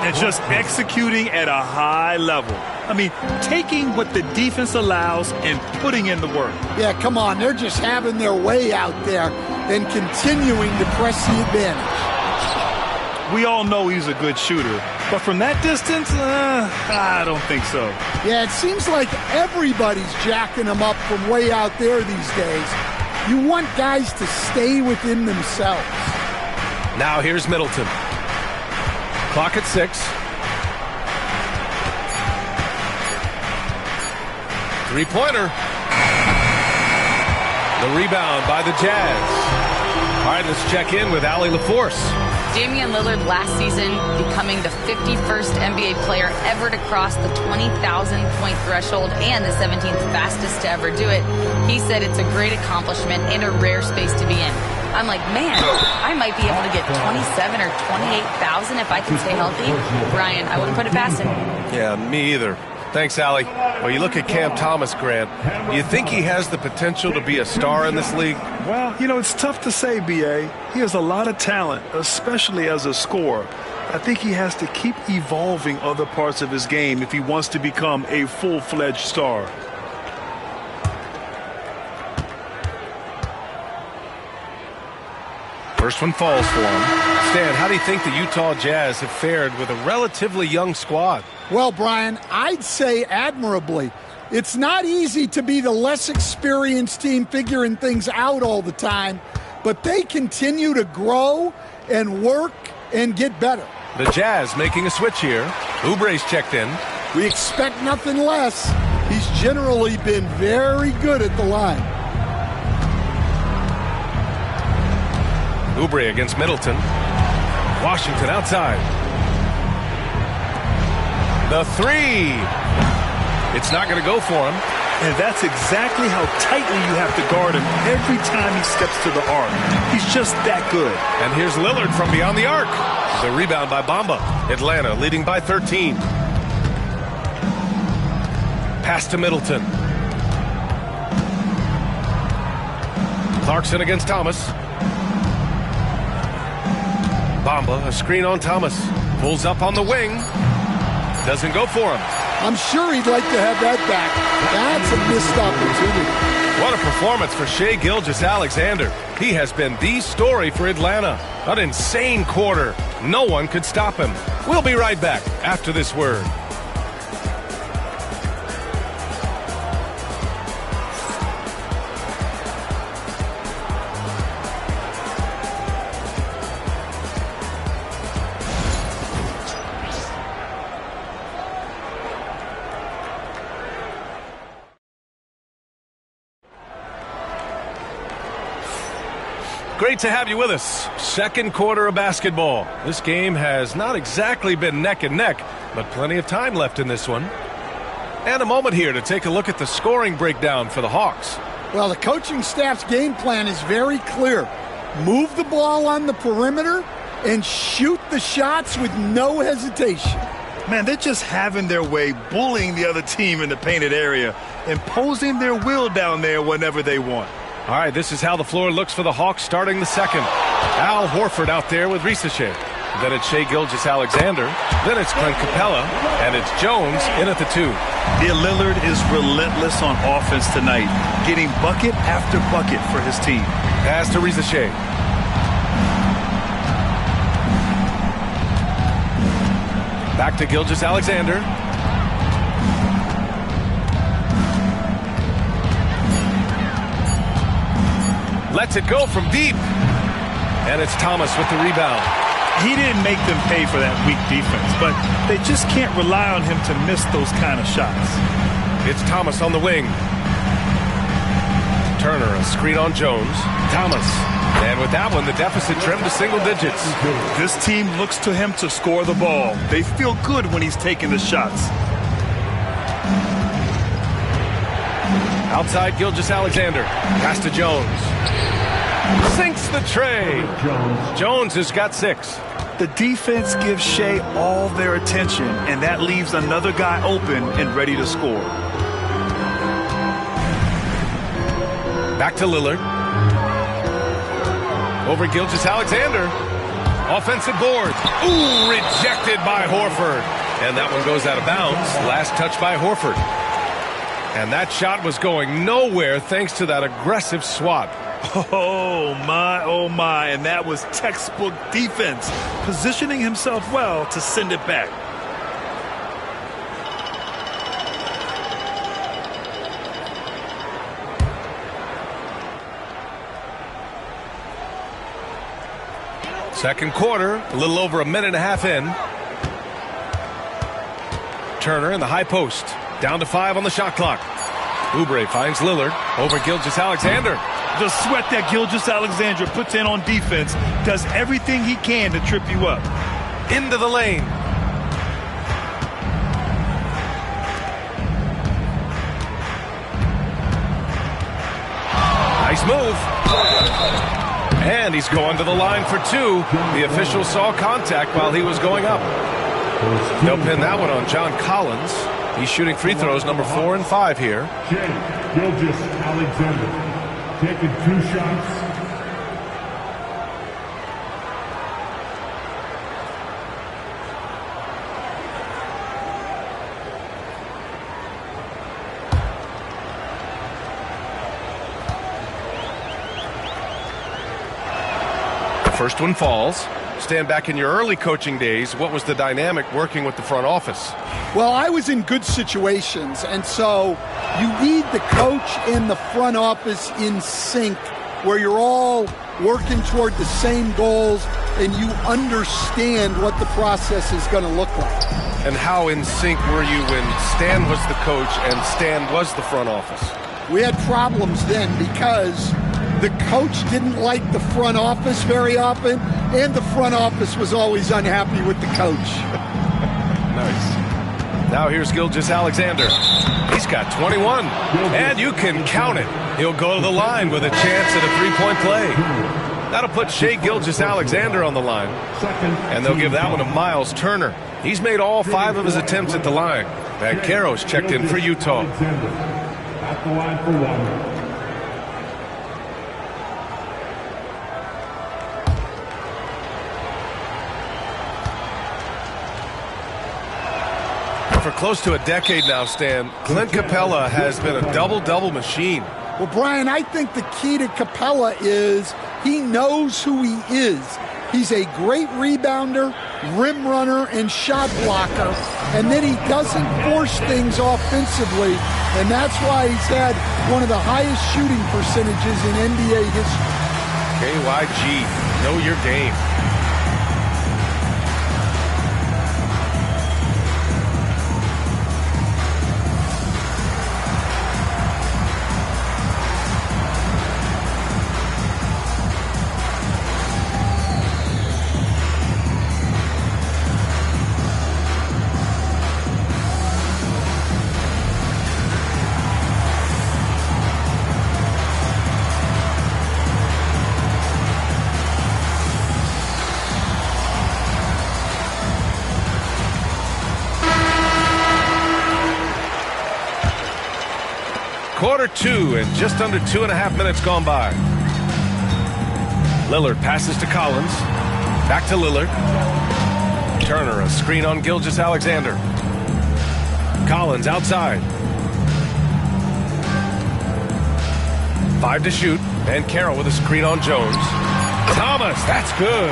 And just executing at a high level. I mean, taking what the defense allows and putting in the work. Yeah, come on. They're just having their way out there and continuing to press the advantage. We all know he's a good shooter, but from that distance, I don't think so. Yeah, it seems like everybody's jacking him up from way out there these days. You want guys to stay within themselves. Now here's Middleton. Clock at 6. 3-pointer. The rebound by the Jazz. All right, let's check in with Allie LaForce. Damian Lillard last season becoming the 51st NBA player ever to cross the 20,000-point threshold and the 17th fastest to ever do it. He said it's a great accomplishment and a rare space to be in. I'm like, man, I might be able to get 27 or 28,000 if I can stay healthy. Brian, I wouldn't put it past him. Yeah, me either. Thanks, Allie. Well, you look at Cam Thomas, Grant. Do you think he has the potential to be a star in this league? Well, you know, it's tough to say, B.A. He has a lot of talent, especially as a scorer. I think he has to keep evolving other parts of his game if he wants to become a full-fledged star. First one falls for him. Stan, how do you think the Utah Jazz have fared with a relatively young squad? Well, Brian, I'd say admirably. It's not easy to be the less experienced team figuring things out all the time, but they continue to grow and work and get better. The Jazz making a switch here. Oubre's checked in. We expect nothing less. He's generally been very good at the line. Oubre against Middleton. Washington outside. The three. It's not going to go for him. And that's exactly how tightly you have to guard him every time he steps to the arc. He's just that good. And here's Lillard from beyond the arc. The rebound by Bamba. Atlanta leading by 13. Pass to Middleton. Clarkson against Thomas. Bamba, a screen on Thomas. Pulls up on the wing. Doesn't go for him. I'm sure he'd like to have that back. That's a missed opportunity. What a performance for Shai Gilgeous-Alexander. He has been the story for Atlanta. An insane quarter. No one could stop him. We'll be right back after this word. Great to have you with us. Second quarter of basketball. This game has not exactly been neck and neck, but plenty of time left in this one. And a moment here to take a look at the scoring breakdown for the Hawks. Well, the coaching staff's game plan is very clear. Move the ball on the perimeter and shoot the shots with no hesitation. Man, they're just having their way, bullying the other team in the painted area, imposing their will down there whenever they want. All right, this is how the floor looks for the Hawks starting the second. Al Horford out there with Risacher. Then it's Shai Gilgeous-Alexander. Then it's Clint Capella. And it's Jones in at the 2. Lillard is relentless on offense tonight, getting bucket after bucket for his team. Pass to Risacher. Back to Gilgeous-Alexander. Lets it go from deep. And it's Thomas with the rebound. He didn't make them pay for that weak defense, but they just can't rely on him to miss those kind of shots. It's Thomas on the wing. Turner, a screen on Jones. Thomas. And with that one, the deficit trimmed to single digits. This team looks to him to score the ball. They feel good when he's taking the shots. Outside Gilgeous-Alexander. Pass to Jones. Sinks the tray. Jones has got 6. The defense gives Shai all their attention, and that leaves another guy open and ready to score. Back to Lillard. Over Gilgeous-Alexander. Offensive board. Ooh, rejected by Horford. And that one goes out of bounds. Last touch by Horford. And that shot was going nowhere thanks to that aggressive swat. Oh, my. And that was textbook defense, positioning himself well to send it back. Second quarter, a little over a minute and a half in. Turner in the high post. Down to 5 on the shot clock. Oubre finds Lillard over Gilgeous-Alexander. The sweat that Gilgeous-Alexander puts in on defense does everything he can to trip you up. Into the lane. Nice move. And he's going to the line for 2. The official saw contact while he was going up. They'll pin that one on John Collins. He's shooting free throws number 4 and 5 here. Shai Gilgeous-Alexander taking 2 shots. The first one falls. Stand back in your early coaching days, what was the dynamic working with the front office? Well, I was in good situations, and so you need the coach and the front office in sync, where you're all working toward the same goals and you understand what the process is going to look like. And how in sync were you when Stan was the coach and Stan was the front office? We had problems then because the coach didn't like the front office very often, and the front office was always unhappy with the coach. Nice. Now here's Gilgeous-Alexander. He's got 21, and you can count it. He'll go to the line with a chance at a three-point play. That'll put Shai Gilgeous-Alexander on the line, and they'll give that one to Miles Turner. He's made all 5 of his attempts at the line. Banchero's checked in for Utah. At the line for 1. For close to a decade now, Stan, Clint Capella has been a double-double machine. Well, Brian, I think the key to Capella is he knows who he is. He's a great rebounder, rim runner, and shot blocker, and then he doesn't force things offensively, and that's why he's had one of the highest shooting percentages in NBA history. KYG, know your game. Quarter 2 and just under 2.5 minutes gone by. Lillard passes to Collins. Back to Lillard. Turner, a screen on Gilgeous-Alexander. Collins outside. 5 to shoot. And Carroll with a screen on Jones. Thomas, that's good.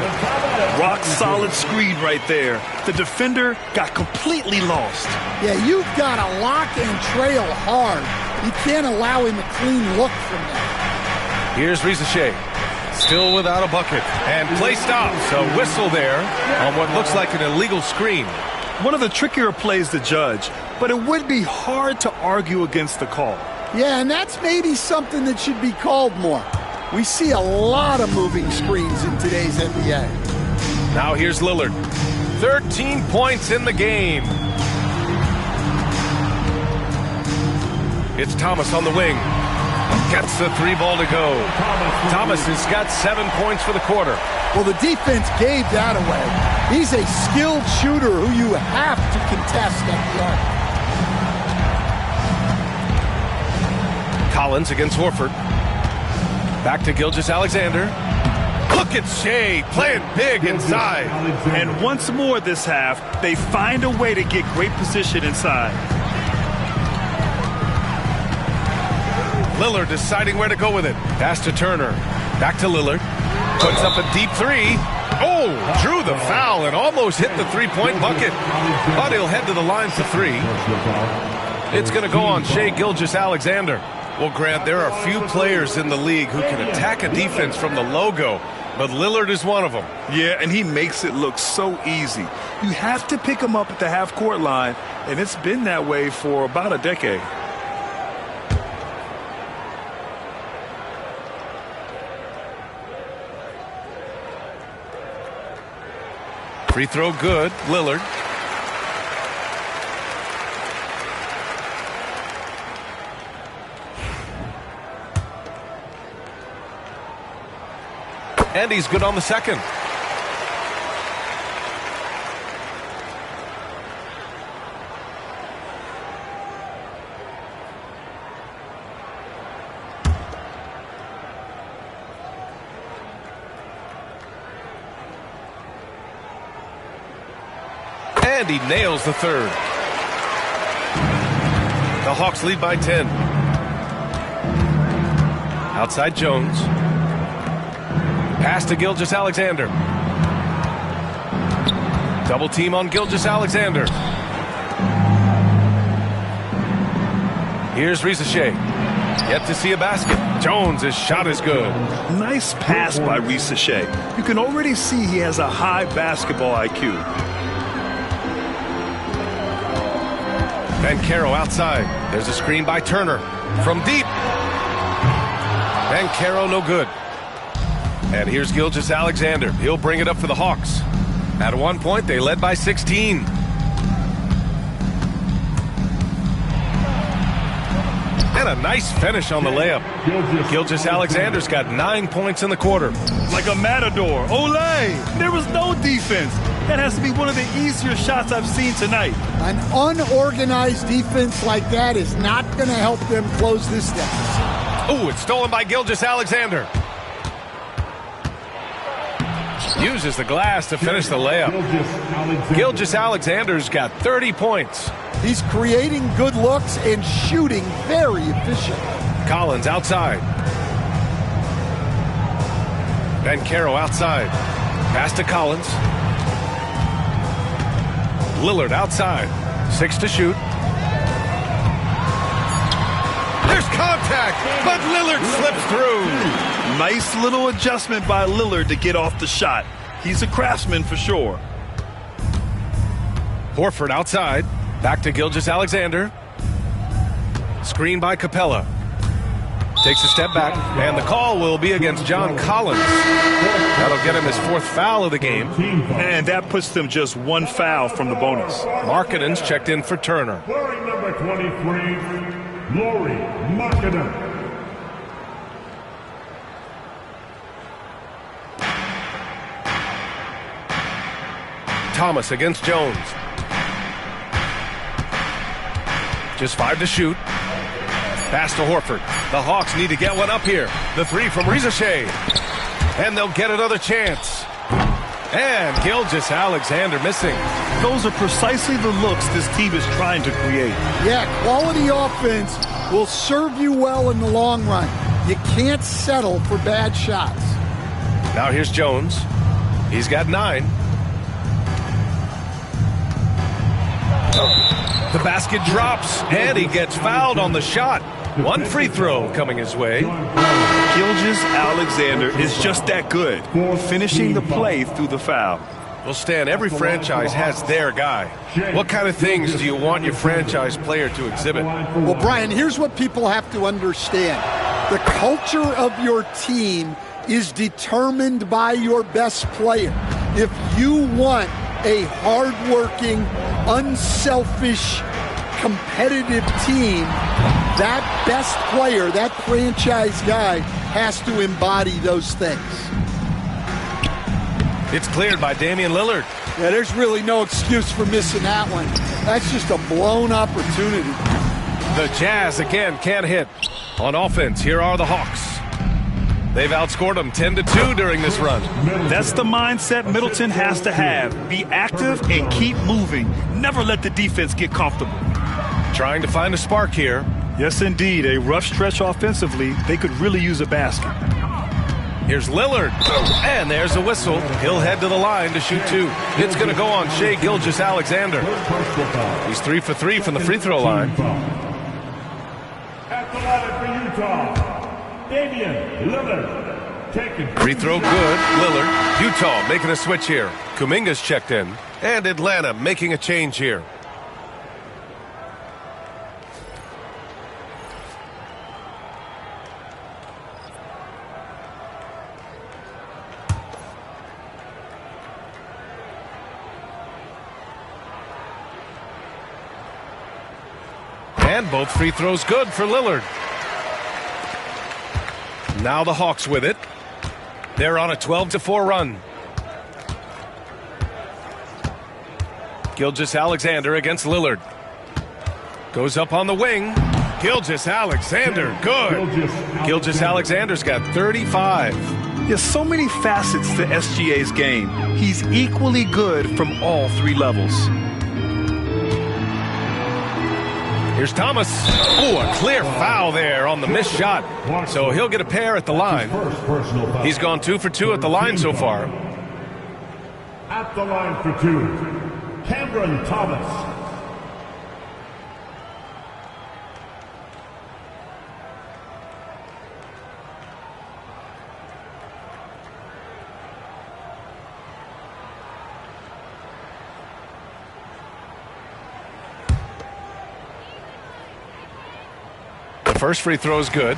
Rock solid screen right there. The defender got completely lost. Yeah, you've got to lock and trail hard. You can't allow him a clean look from that. Here's Risacher. Still without a bucket. And play stops. A whistle there on what looks like an illegal screen. One of the trickier plays to judge, but it would be hard to argue against the call. Yeah, and that's maybe something that should be called more. We see a lot of moving screens in today's NBA. Now here's Lillard. 13 points in the game. It's Thomas on the wing. Gets the 3 ball to go. Thomas has got 7 points for the quarter. Well, the defense gave that away. He's a skilled shooter who you have to contest at the arc. Collins against Horford. Back to Gilgeous-Alexander. Look at Shea playing big inside. And once more this half, they find a way to get great position inside. Lillard deciding where to go with it. Pass to Turner. Back to Lillard. Puts up a deep 3. Oh, drew the foul and almost hit the 3-point bucket. But he'll head to the line for 3. It's going to go on Shea Gilgeous-Alexander. Well, Grant, there are few players in the league who can attack a defense from the logo, but Lillard is one of them. Yeah, and he makes it look so easy. You have to pick him up at the half-court line, and it's been that way for about a decade. Free throw good, Lillard. And he's good on the second. And he nails the third. The Hawks lead by 10. Outside Jones. Pass to Gilgeous-Alexander. Double team on Gilgeous-Alexander. Here's Risacher. Yet to see a basket. Jones' shot is good. Nice pass by Risacher. You can already see he has a high basketball IQ. Banchero outside. There's a screen by Turner. From deep. Banchero no good. And here's Gilgeous-Alexander. He'll bring it up for the Hawks. At one point, they led by 16. And a nice finish on the layup. Gilgeous-Alexander's got 9 points in the quarter. Like a matador. Olay! There was no defense. That has to be one of the easier shots I've seen tonight. An unorganized defense like that is not going to help them close this deficit. Oh, it's stolen by Gilgeous-Alexander. Uses the glass to finish the layup. Gilgeous-Alexander's got 30 points. He's creating good looks and shooting very efficient. Collins outside. Banchero outside. Pass to Collins. Lillard outside. 6 to shoot. There's contact, but Lillard slips through. Nice little adjustment by Lillard to get off the shot. He's a craftsman for sure. Horford outside. Back to Gilgeous-Alexander. Screen by Capella. Takes a step back, and the call will be against John Collins. That'll get him his 4th foul of the game. And that puts them just 1 foul from the bonus. Markkanen's checked in for Turner. Wearing number 23, Lauri Markkanen. Thomas against Jones. Just 5 to shoot. Pass to Horford. The Hawks need to get one up here. The three from Reza Shea. And they'll get another chance. And Gilgeous-Alexander missing. Those are precisely the looks this team is trying to create. Yeah, quality offense will serve you well in the long run. You can't settle for bad shots. Now here's Jones. He's got 9. The basket drops, and he gets fouled on the shot. One free throw coming his way. Gilgeous-Alexander is just that good, finishing the play through the foul. Well, Stan, every franchise has their guy. What kind of things do you want your franchise player to exhibit? Well, Brian, here's what people have to understand. The culture of your team is determined by your best player. If you want a hardworking, unselfish, competitive team, that best player, that franchise guy, has to embody those things. It's cleared by Damian Lillard. Yeah, there's really no excuse for missing that one. That's just a blown opportunity. The Jazz again can't hit. On offense, here are the Hawks. They've outscored them 10-2 during this run. That's the mindset Middleton has to have. Be active and keep moving. Never let the defense get comfortable. Trying to find a spark here. Yes, indeed. A rough stretch offensively. They could really use a basket. Here's Lillard. And there's a whistle. He'll head to the line to shoot 2. It's going to go on Shai Gilgeous-Alexander. He's 3 for 3 from the free throw line. At the line for Utah, Damian Lillard. Free throw good. Lillard. Utah making a switch here. Kuminga's checked in. And Atlanta making a change here. And both free throws good for Lillard. Now the Hawks with it. They're on a 12-4 run. Gilgeous-Alexander against Lillard. Goes up on the wing. Gilgeous-Alexander, good. Gilgeous-Alexander's got 35. There's so many facets to SGA's game. He's equally good from all 3 levels. Here's Thomas. Oh, a clear foul there on the missed shot. So he'll get a pair at the line. He's gone 2 for 2 at the line so far. At the line for 2, Cameron Thomas. First free throw is good.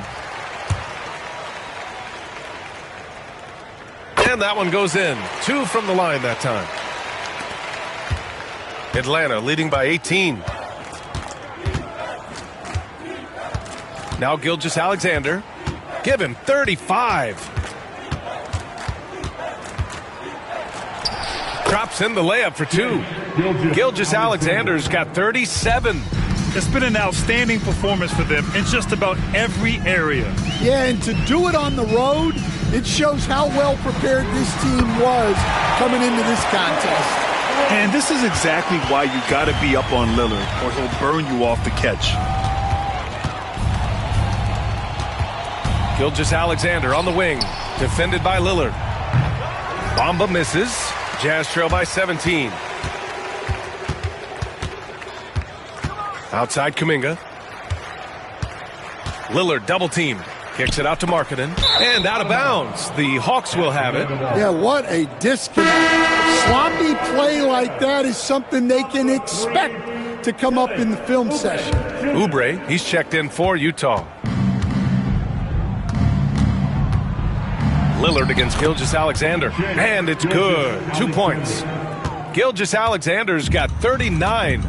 And that one goes in. 2 from the line that time. Atlanta leading by 18. Now Gilgeous-Alexander. Give him 35. Drops in the layup for 2. Gilgeous-Alexander's got 37. It's been an outstanding performance for them in just about every area. Yeah, and to do it on the road, it shows how well prepared this team was coming into this contest. And this is exactly why you got to be up on Lillard, or he'll burn you off the catch. Gilgeous-Alexander on the wing, defended by Lillard. Bamba misses. Jazz trail by 17. Outside Kuminga. Lillard double team. Kicks it out to Markkanen. And out of bounds. The Hawks will have it. Yeah, what a disconnect. Sloppy play like that is something they can expect to come up in the film session. Oubre, he's checked in for Utah. Lillard against Gilgeous-Alexander. And it's good. 2 points. Gilgeous-Alexander's got 39.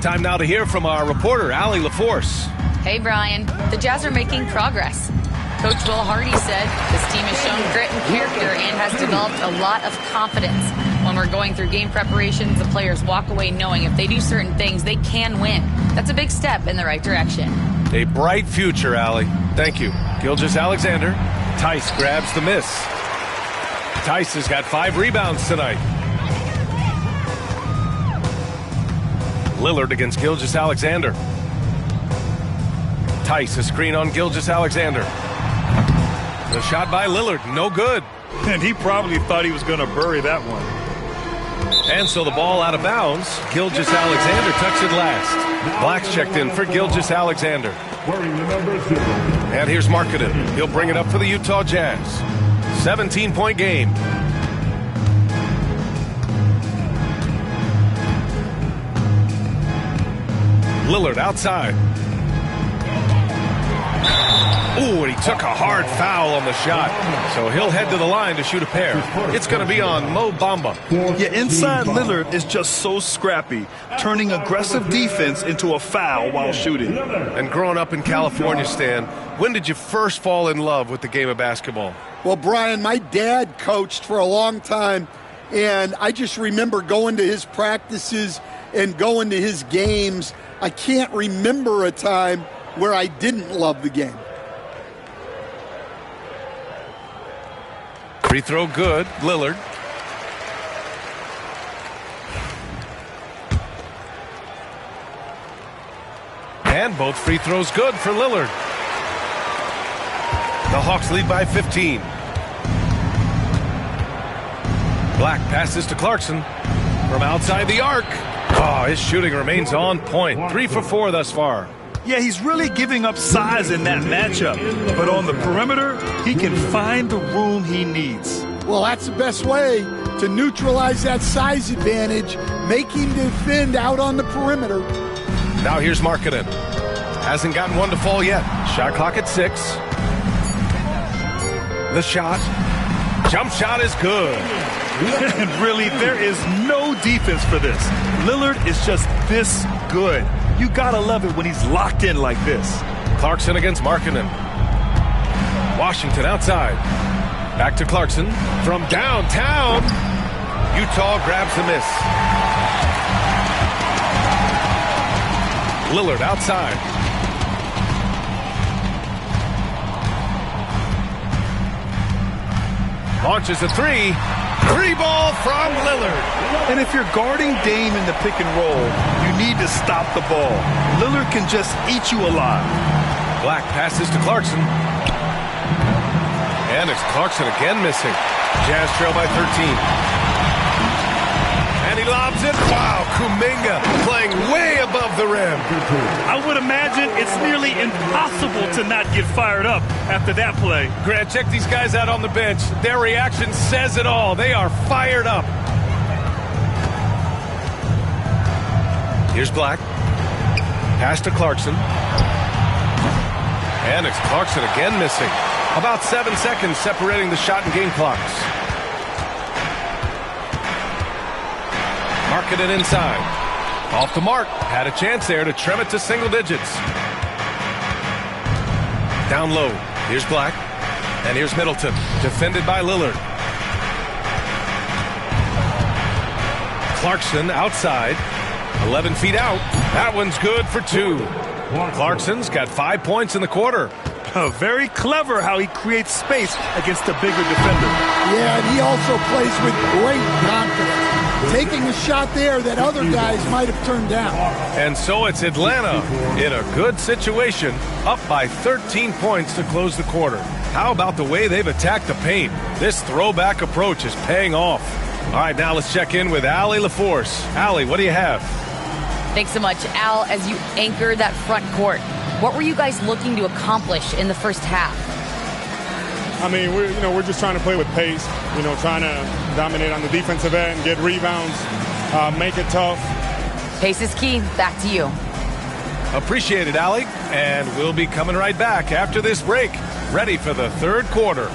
Time now to hear from our reporter, Allie LaForce. Hey, Brian. The Jazz are making progress. Coach Will Hardy said this team has shown grit and character and has developed a lot of confidence. When we're going through game preparations, the players walk away knowing if they do certain things, they can win. That's a big step in the right direction. A bright future, Allie. Thank you. Gilgeous-Alexander. Tice grabs the miss. Tice has got 5 rebounds tonight. Lillard against Gilgeous-Alexander. Tice, a screen on Gilgeous-Alexander. The shot by Lillard, no good. And he probably thought he was going to bury that one. And so the ball out of bounds. Gilgeous-Alexander tucks it last. Black's checked in for Gilgeous-Alexander. And here's Markkanen. He'll bring it up for the Utah Jazz. 17-point game. Lillard outside. Ooh, and he took a hard foul on the shot. So he'll head to the line to shoot a pair. It's going to be on Mo Bamba. Yeah, inside Lillard is just so scrappy, turning aggressive defense into a foul while shooting. And growing up in California, Stan, when did you first fall in love with the game of basketball? Well, Brian, my dad coached for a long time, and I just remember going to his practices and going to his games. I can't remember a time where I didn't love the game. Free throw good, Lillard. And both free throws good for Lillard. The Hawks lead by 15. Black passes to Clarkson from outside the arc. Oh, his shooting remains on point. 3 for 4 thus far. Yeah, he's really giving up size in that matchup. But on the perimeter, he can find the room he needs. Well, that's the best way to neutralize that size advantage. Make him defend out on the perimeter. Now here's Markkanen. Hasn't gotten one to fall yet. Shot clock at 6. The shot. Jump shot is good. And really, there is no defense for this. Lillard is just this good. You gotta love it when he's locked in like this. Clarkson against Markkanen. Washington outside. Back to Clarkson from downtown. Utah grabs the miss. Lillard outside. Launches a 3. 3 ball from Lillard. And if you're guarding Dame in the pick and roll, you need to stop the ball. Lillard can just eat you alive. Black passes to Clarkson. And it's Clarkson again missing. Jazz trail by 13. And he lobs it. Wow, Kuminga playing way above the rim. I would imagine it's nearly impossible to not get fired up after that play. Grant, check these guys out on the bench. Their reaction says it all. They are fired up. Here's Black. Pass to Clarkson. And it's Clarkson again missing. About 7 seconds separating the shot and game clocks. Markkanen inside. Off the mark. Had a chance there to trim it to single digits. Down low. Here's Black. And here's Middleton. Defended by Lillard. Clarkson outside. 11 feet out. That one's good for 2. Clarkson's got 5 points in the quarter. Very clever how he creates space against a bigger defender. Yeah, and he also plays with great confidence. Taking a shot there that other guys might have turned down. And so it's Atlanta in a good situation, up by 13 points to close the quarter. How about the way they've attacked the paint? This throwback approach is paying off. All right, now let's check in with Allie LaForce. Allie, what do you have? Thanks so much, Al. As you anchor that front court, what were you guys looking to accomplish in the first half? I mean, we're just trying to play with pace, trying to dominate on the defensive end, get rebounds, make it tough. Pace is key. Back to you. Appreciate it, Allie. And we'll be coming right back after this break, ready for the third quarter.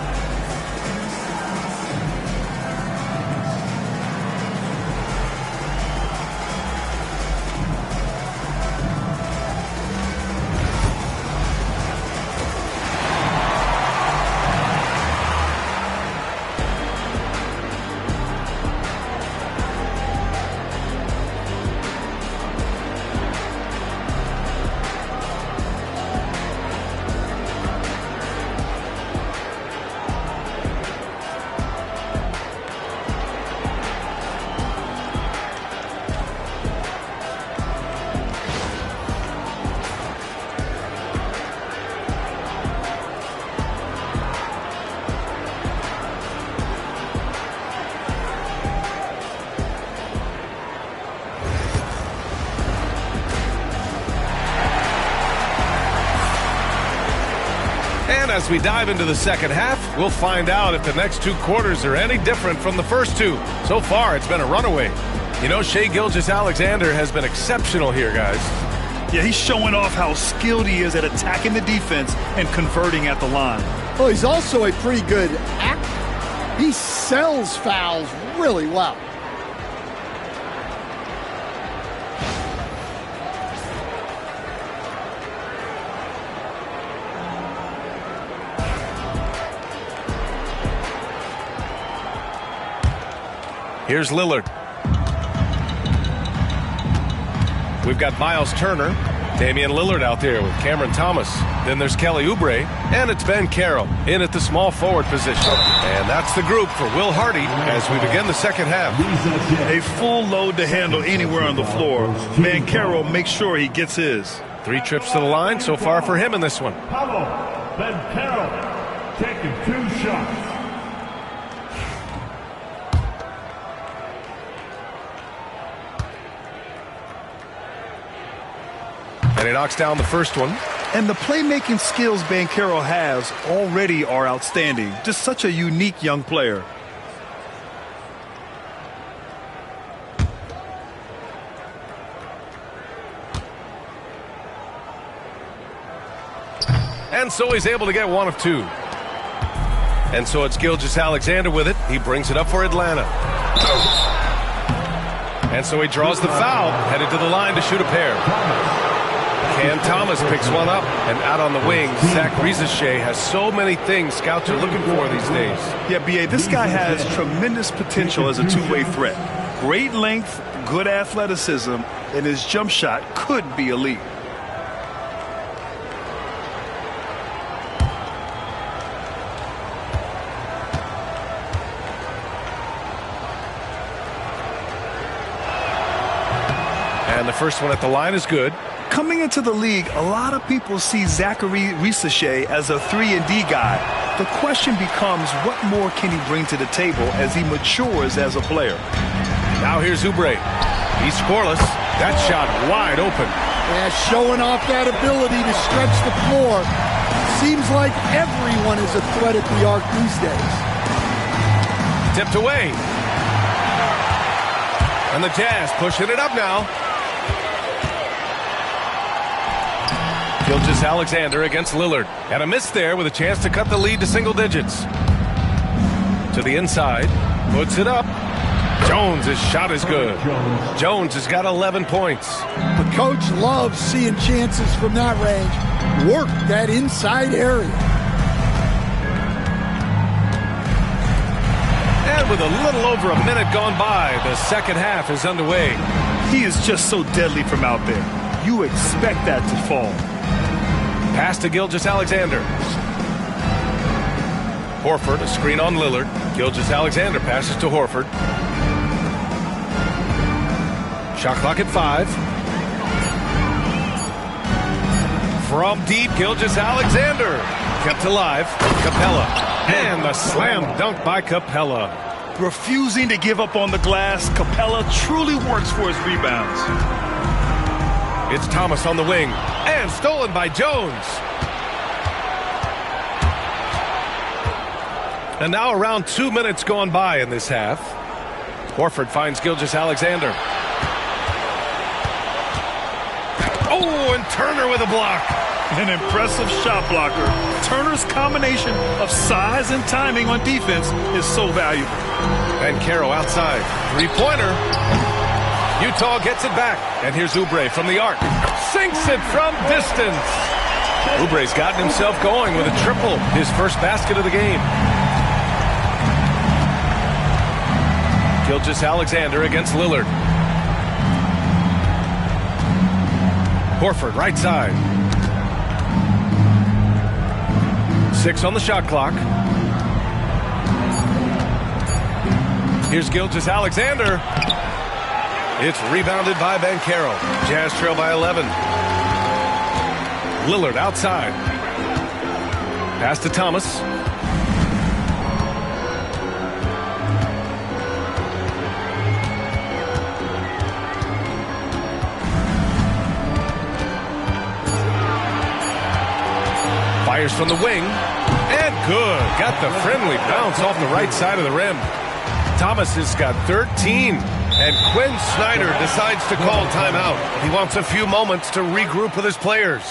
As we dive into the second half, we'll find out if the next 2 quarters are any different from the first 2. So far, it's been a runaway. You know, Shai Gilgeous-Alexander has been exceptional here, guys. Yeah, he's showing off how skilled he is at attacking the defense and converting at the line. Well, he's also a pretty good actor. He sells fouls really well. Here's Lillard. We've got Miles Turner, Damian Lillard out there with Cameron Thomas. Then there's Kelly Oubre, and it's Ben Carroll in at the small forward position. And that's the group for Will Hardy as we begin the second half. A full load to handle anywhere on the floor. Ben Carroll makes sure he gets his. 3 trips to the line so far for him in this one. Paolo Ben Carroll taking 2 shots. And he knocks down the first one. And the playmaking skills Ben Carroll has already are outstanding. Just such a unique young player. And so he's able to get 1 of 2. And so it's Gilgeous-Alexander with it. He brings it up for Atlanta. And so he draws the foul, headed to the line to shoot a pair. Cam Thomas picks one up, and out on the wing, Zach Risacher has so many things scouts are looking for these days. Yeah, B.A., this guy has tremendous potential as a two-way threat. Great length, good athleticism, and his jump shot could be elite. And the first one at the line is good. Coming into the league, a lot of people see Zachary Risacher as a 3-and-D guy. The question becomes, what more can he bring to the table as he matures as a player? Now here's Oubre. He's scoreless. That shot wide open. Yeah, showing off that ability to stretch the floor. Seems like everyone is a threat at the arc these days. Tipped away. And the Jazz pushing it up now. Gilgeous-Alexander against Lillard. And a miss there with a chance to cut the lead to single digits. To the inside. Puts it up. Jones, his shot is good. Jones has got 11 points. The coach loves seeing chances from that range. Work that inside area. And with a little over a minute gone by, the second half is underway. He is just so deadly from out there. You expect that to fall. Pass to Gilgeous-Alexander. Horford, a screen on Lillard. Gilgeous-Alexander passes to Horford. Shot clock at 5. From deep, Gilgeous-Alexander. Kept alive. Capella. And the slam dunk by Capella. Refusing to give up on the glass, Capella truly works for his rebounds. It's Thomas on the wing. And stolen by Jones. And now around 2 minutes gone by in this half. Horford finds Gilgeous-Alexander. Oh, and Turner with a block. An impressive shot blocker. Turner's combination of size and timing on defense is so valuable. And Carroll outside. Three-pointer. Utah gets it back. And here's Oubre from the arc. Sinks it from distance. Oubre's gotten himself going with a triple. His first basket of the game. Gilgeous-Alexander against Lillard. Horford right side. 6 on the shot clock. Here's Gilgeous-Alexander. It's rebounded by Ben Carroll. Jazz trail by 11. Lillard outside. Pass to Thomas. Fires from the wing. good. Got the friendly bounce off the right side of the rim. Thomas has got 13. And Quinn Snyder decides to call timeout. He wants a few moments to regroup with his players.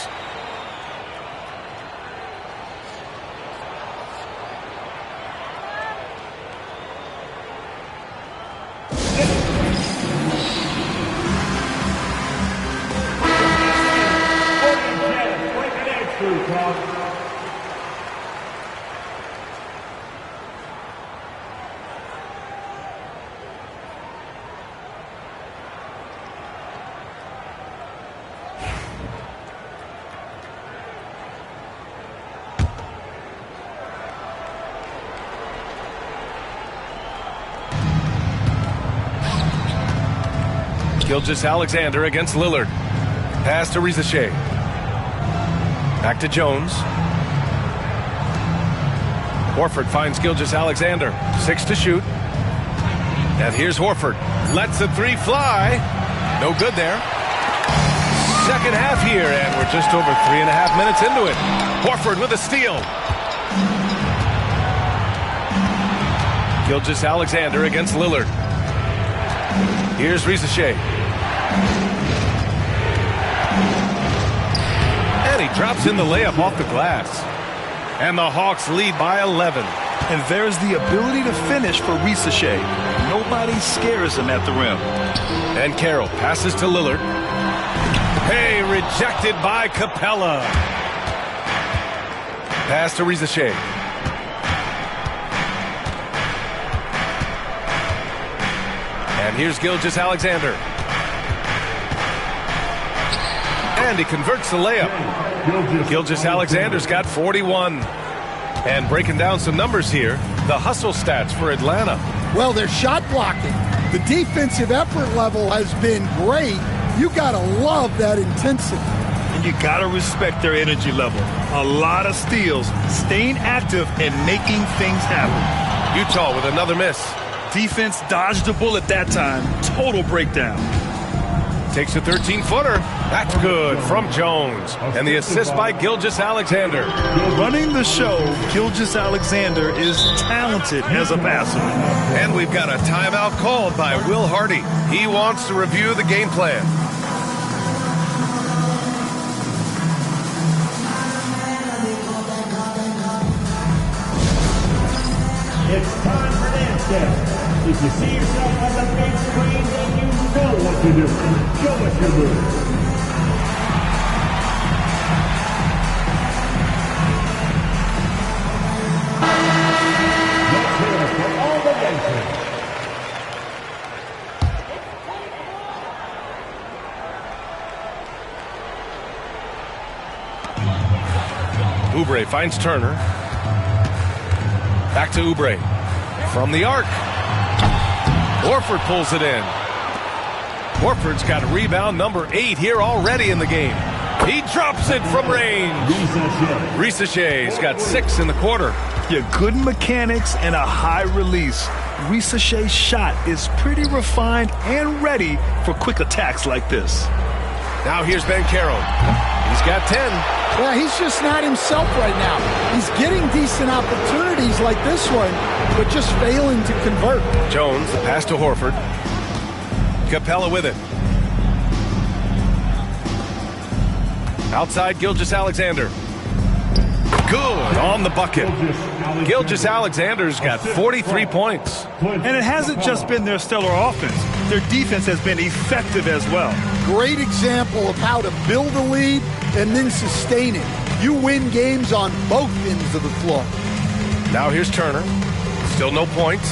Gilgeous-Alexander against Lillard. Pass to Risacher. Back to Jones. Horford finds Gilgeous-Alexander. 6 to shoot. And here's Horford. Lets the three fly. No good there. Second half here, and we're just over 3.5 minutes into it. Horford with a steal. Gilgeous-Alexander against Lillard. Here's Risacher. And he drops in the layup off the glass. And the Hawks lead by 11. And there's the ability to finish for Risacher. Nobody scares him at the rim. And Carroll passes to Lillard. Hey, rejected by Capella. Pass to Risacher. And here's Gilgeous-Alexander. And he converts the layup. Gilgeous-Alexander's got 41. And breaking down some numbers here, the hustle stats for Atlanta. Well, their shot blocking. The defensive effort level has been great. You got to love that intensity. And you got to respect their energy level. A lot of steals, staying active and making things happen. Utah with another miss. Defense dodged a bullet that time. Total breakdown. Takes a 13-footer. That's good from Jones. And the assist by Gilgeous-Alexander. Running the show, Gilgeous-Alexander is talented as a passer. And we've got a timeout called by Will Hardy. He wants to review the game plan. It's time for dance step. If you see yourself on the big screen, then you know what to do. Show us your move. Let's hear it for all the nation. Oubre finds Turner. Back to Oubre. From the arc. Horford pulls it in. Horford's got rebound number 8 here already in the game. He drops it from range. Risacher's got 6 in the quarter. Yeah, good mechanics and a high release. Risacher's shot is pretty refined and ready for quick attacks like this. Now here's Banchero. He's got 10. Yeah, he's just not himself right now. He's getting decent opportunities like this one, but just failing to convert. Jones, the pass to Horford. Capella with it. Outside Gilgeous-Alexander. Good on the bucket. Gilgeous-Alexander's got 43 points. And it hasn't just been their stellar offense. Their defense has been effective as well. Great example of how to build a lead and then sustain it. You win games on both ends of the floor. Now here's Turner. Still no points.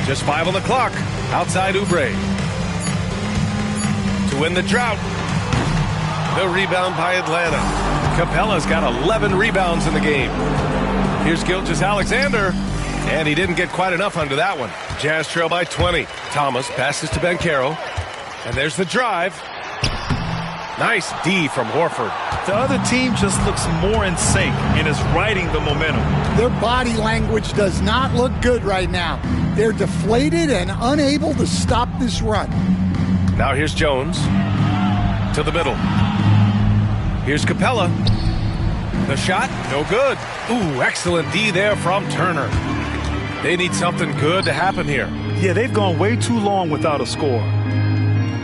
Just 5 on the clock. Outside Oubre. To win the drought. The rebound by Atlanta. Capella's got 11 rebounds in the game. Here's Gilgeous-Alexander. And he didn't get quite enough under that one. Jazz trail by 20. Thomas passes to Banchero. And there's the drive. Nice D from Horford. The other team just looks more in sync and is riding the momentum. Their body language does not look good right now. They're deflated and unable to stop this run. Now here's Jones. To the middle. Here's Capella. The shot, no good. Ooh, excellent D there from Turner. They need something good to happen here. Yeah, they've gone way too long without a score.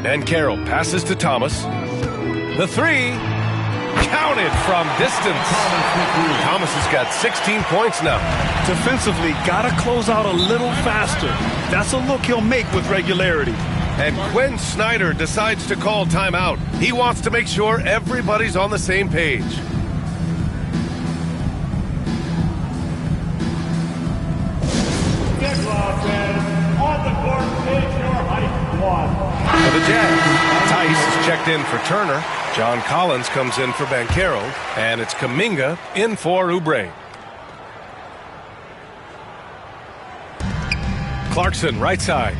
Banchero passes to Thomas. The three, counted from distance. Thomas has got 16 points now. Defensively, got to close out a little faster. That's a look he'll make with regularity. And Quinn Snyder decides to call timeout. He wants to make sure everybody's on the same page. On the court, stage your height one. For the Jazz, Tice is checked in for Turner. John Collins comes in for Banchero. And it's Kuminga in for Oubre. Clarkson, right side.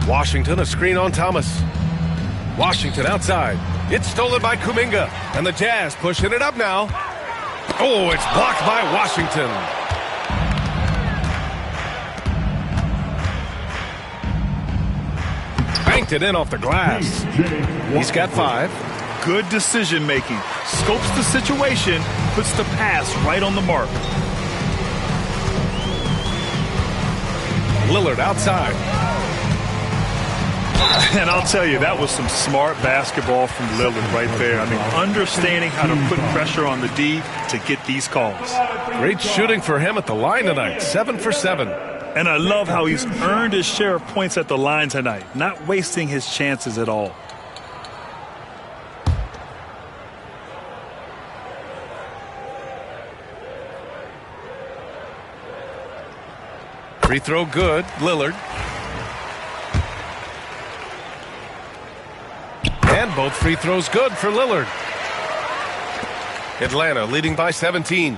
Washington, a screen on Thomas. Washington outside. It's stolen by Kuminga. And the Jazz pushing it up now. Oh, it's blocked by Washington. Banked it in off the glass. He's got 5. Good decision making. Scopes the situation, puts the pass right on the mark. Lillard outside. And I'll tell you, that was some smart basketball from Lillard right there. I mean, understanding how to put pressure on the D to get these calls. Great shooting for him at the line tonight, 7 for 7. And I love how he's earned his share of points at the line tonight, not wasting his chances at all. Free throw good, Lillard. And both free throws good for Lillard. Atlanta leading by 17.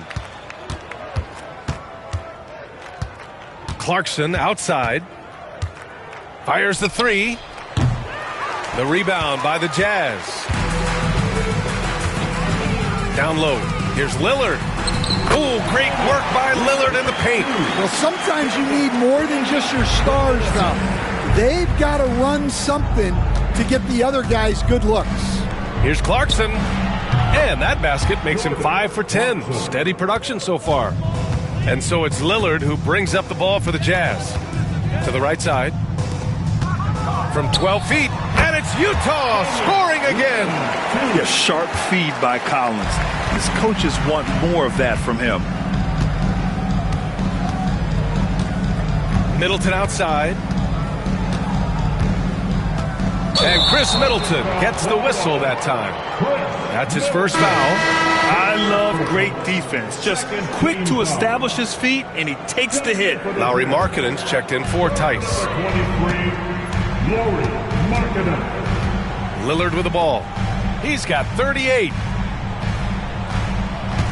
Clarkson outside. Fires the three. The rebound by the Jazz. Down low. Here's Lillard. Oh, great work by Lillard in the paint. Well, sometimes you need more than just your stars, though. They've got to run something to get the other guys good looks. Here's Clarkson. And that basket makes him 5 for 10. Steady production so far. And so it's Lillard who brings up the ball for the Jazz. To the right side. From 12 feet. And it's Utah scoring again. Yeah, sharp feed by Collins. His coaches want more of that from him. Middleton outside. And Chris Middleton gets the whistle that time. That's his first foul. I love great defense. Just quick to establish his feet, and he takes the hit. Lauri Markkanen's checked in for Tice. 23, Lauri Markkanen. Lillard with the ball. He's got 38.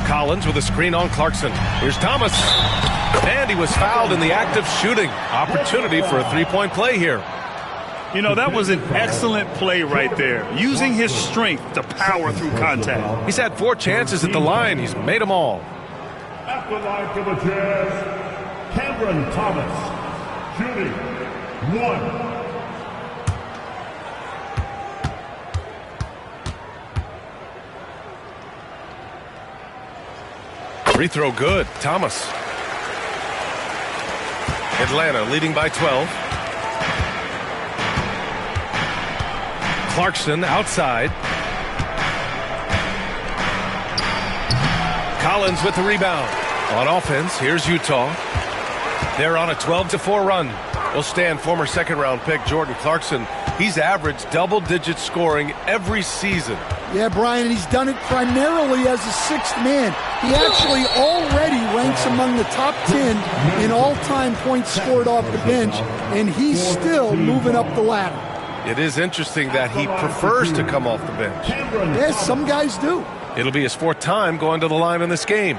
Collins with a screen on Clarkson. Here's Thomas. And he was fouled in the act of shooting. Opportunity for a three-point play here. You know, that was an excellent play right there. Using his strength to power through contact. He's had 4 chances at the line. He's made them all. At the line for the Jazz, Cameron Thomas, shooting 1. Free throw good. Thomas. Atlanta leading by 12. Clarkson outside. Collins with the rebound. On offense, here's Utah. They're on a 12-4 run. Will stand former second-round pick Jordan Clarkson. He's averaged double-digit scoring every season. Yeah, Brian, he's done it primarily as a sixth man. He actually already ranks among the top 10 in all-time points scored off the bench, and he's still moving up the ladder. It is interesting that he prefers to come off the bench. Yes, some guys do. It'll be his 4th time going to the line in this game.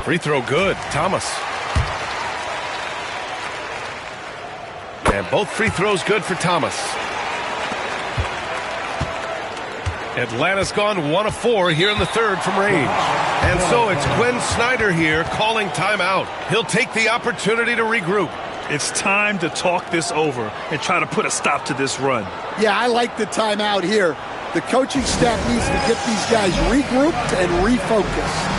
Free throw good. Thomas. And both free throws good for Thomas. Atlanta's gone 1 of 4 here in the third from range. And so it's Quinn Snyder here calling timeout. He'll take the opportunity to regroup. It's time to talk this over and try to put a stop to this run. Yeah, I like the timeout here. The coaching staff needs to get these guys regrouped and refocused.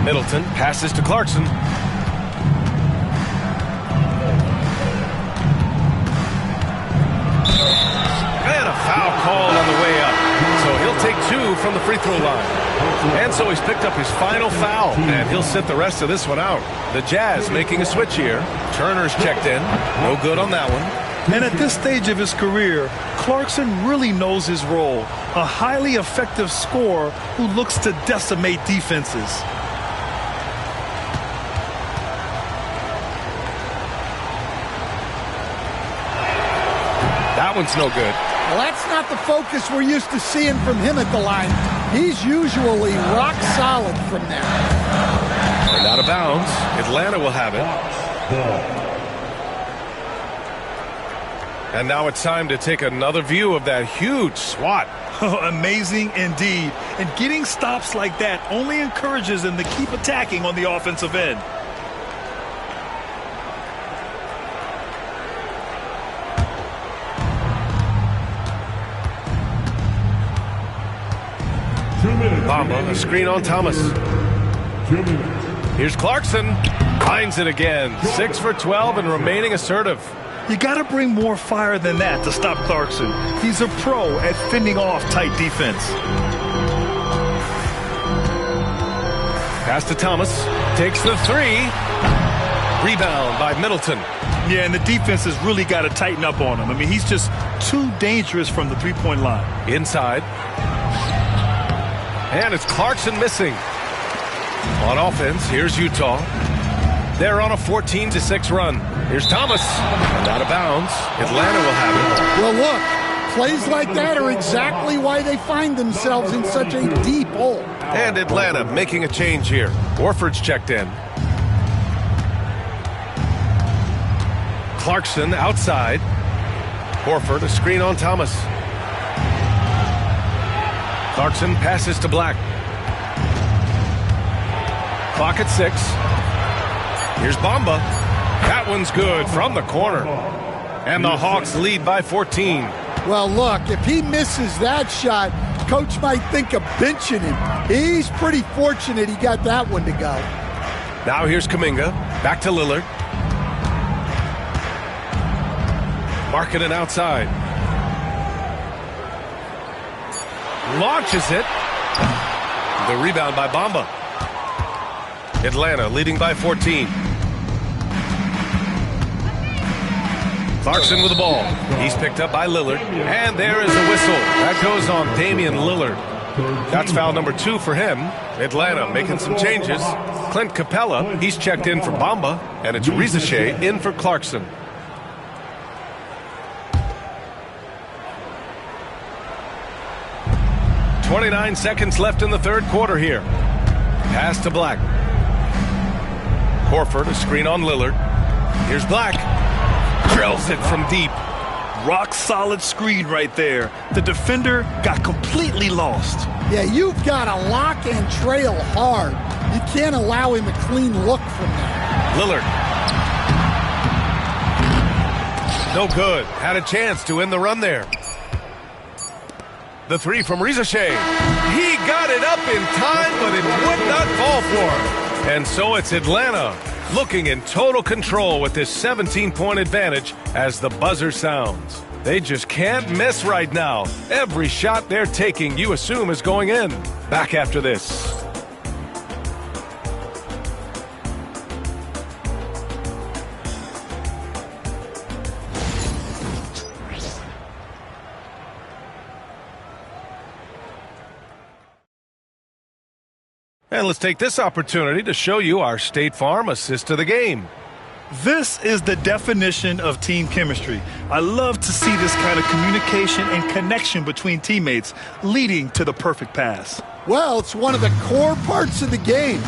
Middleton passes to Clarkson. And a foul called on the way up. So he'll take 2 from the free throw line. And so he's picked up his final foul, and he'll sit the rest of this one out. The Jazz making a switch here. Turner's checked in. No good on that one. And at this stage of his career, Clarkson really knows his role. A highly effective scorer who looks to decimate defenses. That one's no good. Well, that's not the focus we're used to seeing from him at the line. He's usually rock solid from there. And out of bounds. Atlanta will have it. And now it's time to take another view of that huge swat. Amazing indeed. And getting stops like that only encourages them to keep attacking on the offensive end. Bamba, a screen on Thomas. Here's Clarkson. Finds it again. 6 for 12 and remaining assertive. You got to bring more fire than that to stop Clarkson. He's a pro at fending off tight defense. Pass to Thomas. Takes the 3. Rebound by Middleton. Yeah, and the defense has really got to tighten up on him. I mean, he's just too dangerous from the three-point line. Inside. And it's Clarkson missing. On offense, here's Utah. They're on a 14-6 run. Here's Thomas. And out of bounds. Atlanta will have it. Well, look, plays like that are exactly why they find themselves in such a deep hole. And Atlanta making a change here. Horford's checked in. Clarkson outside. Horford, a screen on Thomas. Clarkson passes to Black. Clock at 6. Here's Bamba. That one's good from the corner. And the Hawks lead by 14. Well, look, if he misses that shot, coach might think of benching him. He's pretty fortunate he got that one to go. Now here's Kuminga. Back to Lillard. Markkanen outside. Launches it. The rebound by Bamba. Atlanta leading by 14. Clarkson with the ball. He's picked up by Lillard. And there is a whistle. That goes on Damian Lillard. That's foul number 2 for him. Atlanta making some changes. Clint Capella, he's checked in for Bamba, and it's Rizachet in for Clarkson. .29 seconds left in the third quarter here. Pass to Black. Horford, a screen on Lillard. Here's Black. Drills it from deep. Rock solid screen right there. The defender got completely lost. Yeah, you've got to lock and trail hard. You can't allow him a clean look from that. Lillard. No good. Had a chance to end the run there. The 3 from Rizachet. He got it up in time, but it would not fall for him. And so it's Atlanta looking in total control with this 17-point advantage as the buzzer sounds. They just can't miss right now. Every shot they're taking, you assume, is going in. Back after this. And let's take this opportunity to show you our State Farm assist to the game. This is the definition of team chemistry. I love to see this kind of communication and connection between teammates leading to the perfect pass. Well, it's one of the core parts of the game.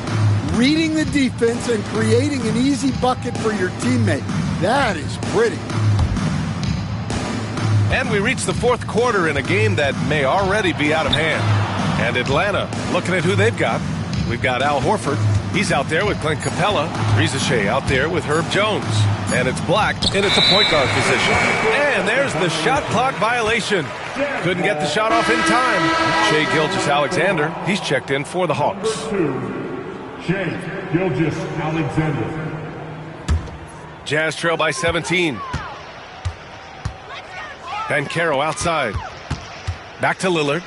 Reading the defense and creating an easy bucket for your teammate. That is pretty. And we reach the fourth quarter in a game that may already be out of hand. And Atlanta, looking at who they've got. We've got Al Horford. He's out there with Clint Capella. Rizachet out there with Herb Jones. And it's Black, and it's a point guard position. And there's the shot clock violation. Couldn't get the shot off in time. Shai Gilgeous-Alexander, he's checked in for the Hawks. Shai Gilgeous-Alexander. Jazz trail by 17. Banchero outside. Back to Lillard.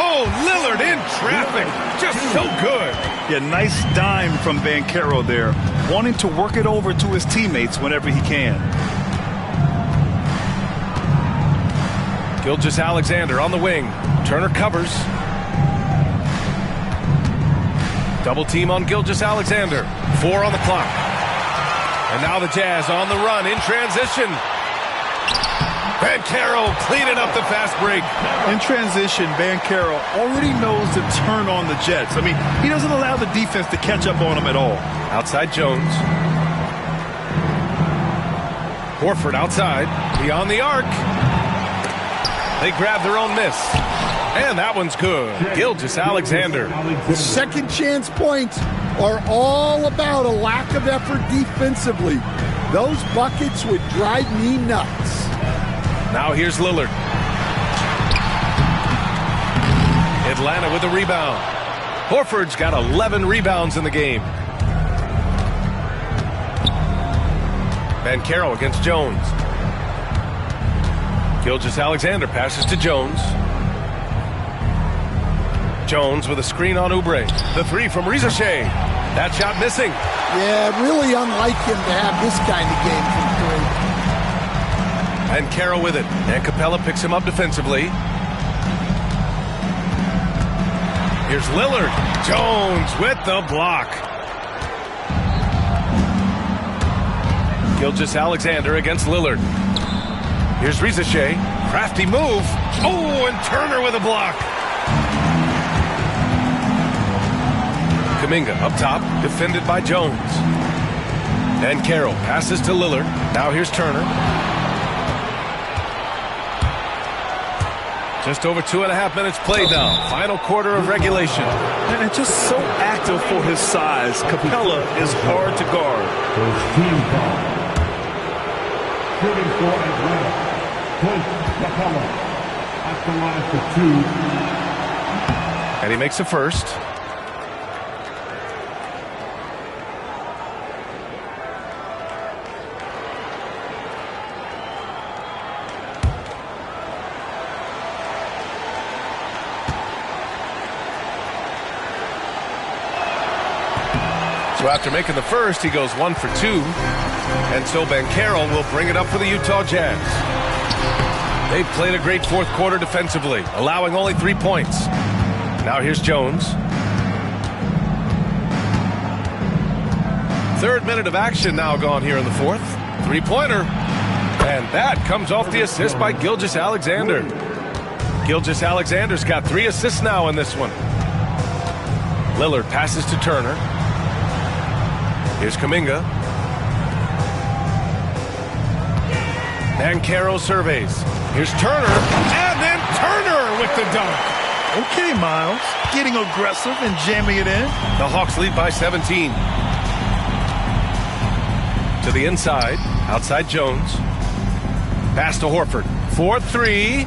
Oh, Lillard in traffic. Just so good. Yeah, nice dime from Banchero there. Wanting to work it over to his teammates whenever he can. Gilgeous-Alexander on the wing. Turner covers. Double team on Gilgeous-Alexander. 4 on the clock. And now the Jazz on the run in transition. Banchero cleaning up the fast break. In transition, Banchero already knows to turn on the Jets. I mean, he doesn't allow the defense to catch up on him at all. Outside Jones. Horford outside. Beyond the arc. They grab their own miss. And that one's good. Gilgeous-Alexander. Second chance points are all about a lack of effort defensively. Those buckets would drive me nuts. Now here's Lillard. Atlanta with a rebound. Horford's got 11 rebounds in the game. Banchero against Jones. Gilgeous-Alexander passes to Jones. Jones with a screen on Oubre. The 3 from Rizachet. That shot missing. Yeah, really unlike him to have this kind of game from 3. And Carroll with it. And Capella picks him up defensively. Here's Lillard. Jones with the block. Gilgeous-Alexander against Lillard. Here's Rizachet. Crafty move. Oh, and Turner with a block. Kuminga up top, defended by Jones. And Carroll passes to Lillard. Now here's Turner. Just over 2.5 minutes played now. Final quarter of regulation. And just so active for his size. Capella is hard to guard. First team foul. Shooting for Atlanta. Clint Capella at the line for 2. And he makes a first. So after making the first, he goes 1 for 2. And so Banchero will bring it up for the Utah Jazz. They've played a great fourth quarter defensively, allowing only 3 points. Now here's Jones. Third minute of action now gone here in the fourth. Three-pointer. And that comes off the assist by Gilgeous-Alexander. Gilgeous-Alexander's got 3 assists now in this one. Lillard passes to Turner. Here's Kuminga. Banchero surveys. Here's Turner. And then Turner with the dunk. Okay, Miles. Getting aggressive and jamming it in. The Hawks lead by 17. To the inside. Outside Jones. Pass to Horford. 4-3.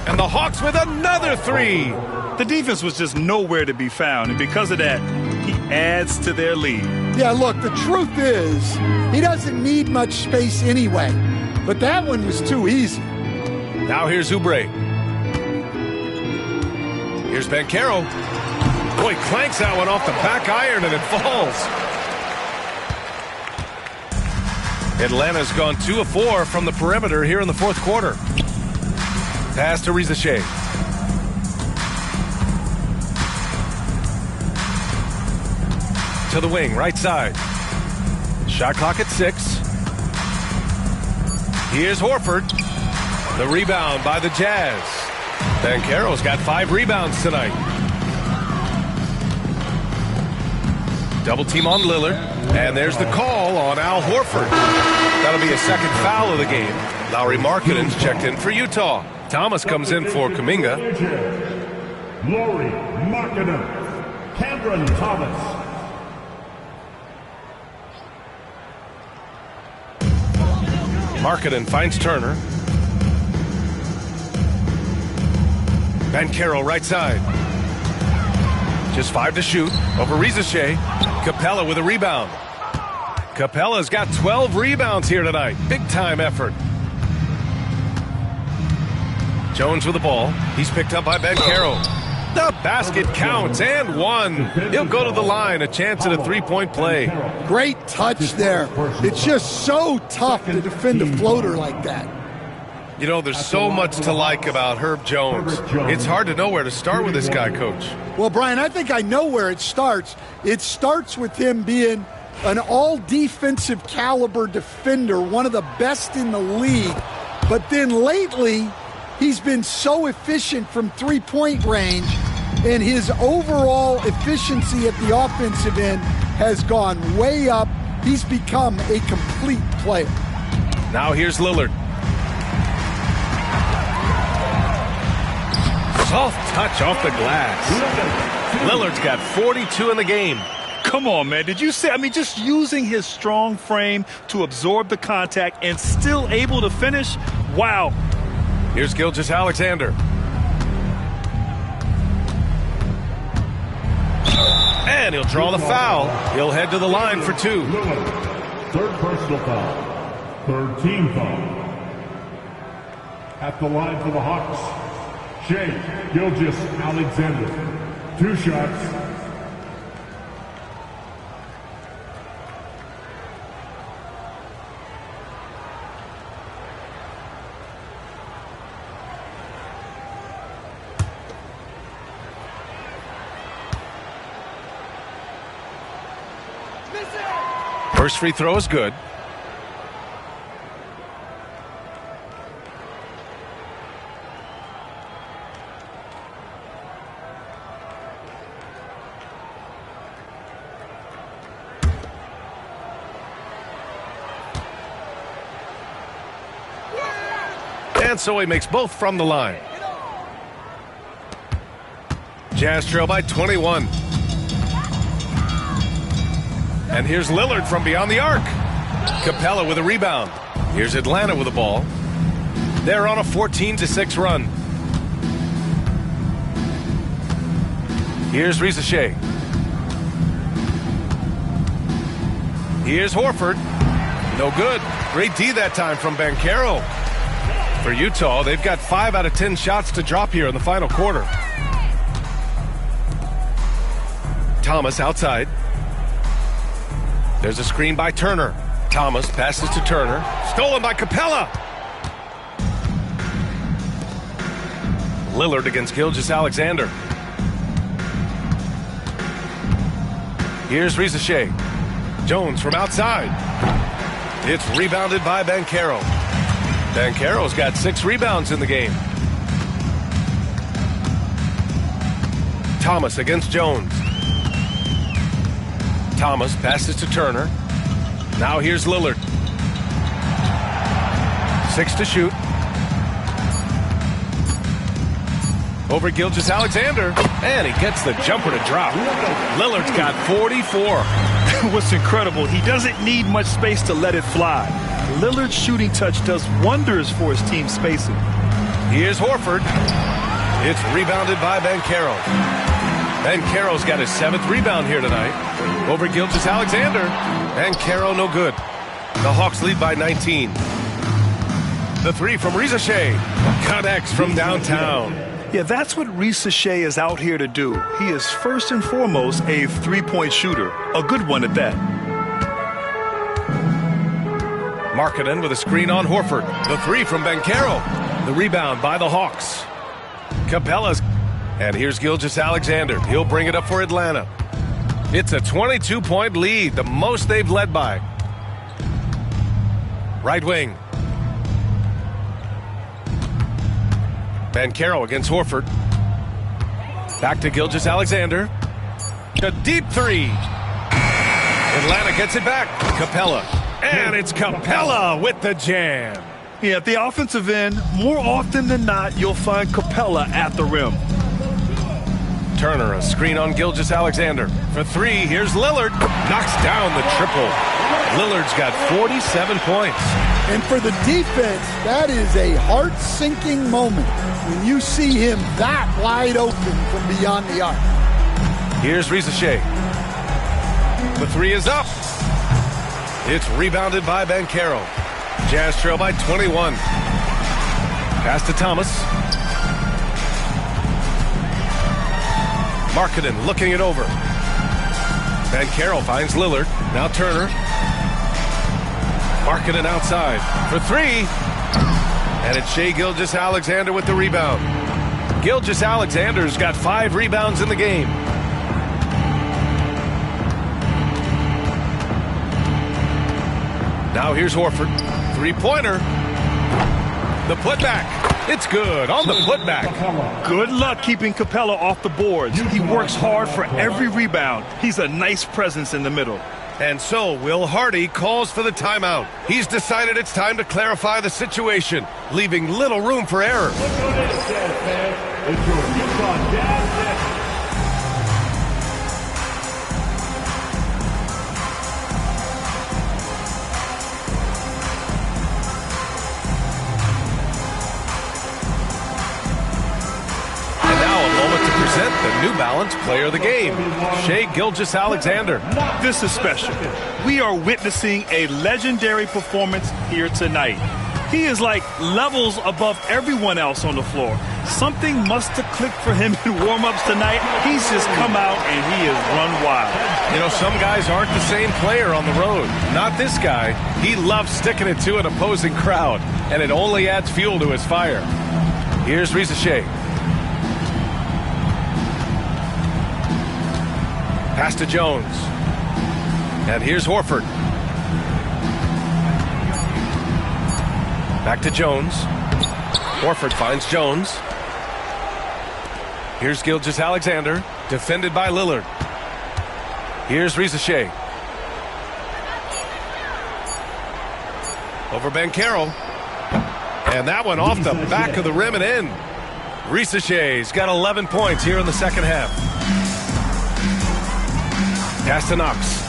And the Hawks with another 3. The defense was just nowhere to be found, and because of that, he adds to their lead. Yeah, look, the truth is, he doesn't need much space anyway. But that one was too easy. Now here's Oubre. Here's Banchero. Boy, clanks that one off the back iron and it falls. Atlanta's gone 2 of 4 from the perimeter here in the fourth quarter. Pass to Riza Shea. To the wing, right side. Shot clock at 6. Here's Horford. The rebound by the Jazz. Banchero's got 5 rebounds tonight. Double team on Lillard. And there's the call on Al Horford. That'll be a second foul of the game. Lauri Markkanen's checked in for Utah. Thomas comes in for Kuminga. Lauri Markkanen. Cameron Thomas. Markkanen finds Turner. Banchero right side. Just 5 to shoot over Riza Shea. Capella with a rebound. Capella's got 12 rebounds here tonight. Big time effort. Jones with the ball. He's picked up by Banchero. The basket counts and 1. He'll go to the line. A chance at a 3-point play. Great touch there. It's just so tough to defend a floater like that. You know, there's so much to like about Herb Jones. It's hard to know where to start with this guy, Coach. Well, Brian, I think I know where it starts. It starts with him being an all-defensive caliber defender, one of the best in the league. But then lately, he's been so efficient from three-point range, and his overall efficiency at the offensive end has gone way up. He's become a complete player. Now here's Lillard. Soft touch off the glass. Lillard's got 42 in the game. Come on, man. Did you say, just using his strong frame to absorb the contact and still able to finish? Wow. Here's Gilgeous-Alexander. And he'll draw the foul. He'll head to the line for 2. Lillard, 3rd personal foul. 3rd team foul. At the line for the Hawks, Shea Gilgeous-Alexander. 2 shots. First free throw is good. And so he makes both from the line. Jazz trail by 21. And here's Lillard from beyond the arc. Capella with a rebound. Here's Atlanta with the ball. They're on a 14-6 run. Here's Riza Shea. Here's Horford. No good. Great D that time from Banchero. For Utah, they've got 5 out of 10 shots to drop here in the final quarter. Thomas outside. There's a screen by Turner. Thomas passes to Turner. Stolen by Capella. Lillard against Gilgeous-Alexander. Here's Risacher. Jones from outside. It's rebounded by Banchero. Banchero's got 6 rebounds in the game. Thomas against Jones. Thomas passes to Turner. Now here's Lillard. 6 to shoot. Over Gilgeous-Alexander. And he gets the jumper to drop. Lillard's got 44. What's incredible, he doesn't need much space to let it fly. Lillard's shooting touch does wonders for his team spacing. Here's Horford. It's rebounded by Banchero. Banchero's got his 7th rebound here tonight. Over Gilgeous-Alexander. Banchero no good. The Hawks lead by 19. The 3 from Risacher. Connects from downtown. Yeah, that's what Risacher is out here to do. He is first and foremost a three-point shooter. A good one at that. Markkanen with a screen on Horford. The 3 from Banchero. The rebound by the Hawks. Capella's. And here's Gilgeous-Alexander. He'll bring it up for Atlanta. It's a 22-point lead, the most they've led by. Right wing. Banchero against Horford. Back to Gilgeous-Alexander. A deep 3. Atlanta gets it back. Capella. And it's Capella with the jam. Yeah, at the offensive end, more often than not, you'll find Capella at the rim. Turner, a screen on Gilgeous-Alexander. For 3, here's Lillard. Knocks down the triple. Lillard's got 47 points. And for the defense, that is a heart-sinking moment when you see him that wide open from beyond the arc. Here's Risacher. The 3 is up. It's rebounded by Banchero. Jazz trail by 21. Pass to Thomas. Markkanen looking it over. Banchero finds Lillard. Now Turner. Markkanen outside for 3. And it's Shai Gilgeous-Alexander with the rebound. Gilgeous-Alexander's got 5 rebounds in the game. Now here's Horford. 3-pointer. The putback. It's good on the putback. Good luck keeping Capella off the boards. He works hard for every rebound. He's a nice presence in the middle. And so Will Hardy calls for the timeout. He's decided it's time to clarify the situation, leaving little room for error. It's your Utah Jazz. Present the New Balance Player of the Game, Shai Gilgeous-Alexander. This is special. We are witnessing a legendary performance here tonight. He is like levels above everyone else on the floor. Something must have clicked for him in warm-ups tonight. He's just come out and he has run wild. You know, some guys aren't the same player on the road. Not this guy. He loves sticking it to an opposing crowd, and it only adds fuel to his fire. Here's Risacher. Pass to Jones. And here's Horford. Back to Jones. Horford finds Jones. Here's Gilgeous-Alexander. Defended by Lillard. Here's Risacher. Over Banchero. And that one off the back of the rim and in. Risacher's got 11 points here in the second half. Pass to Knox.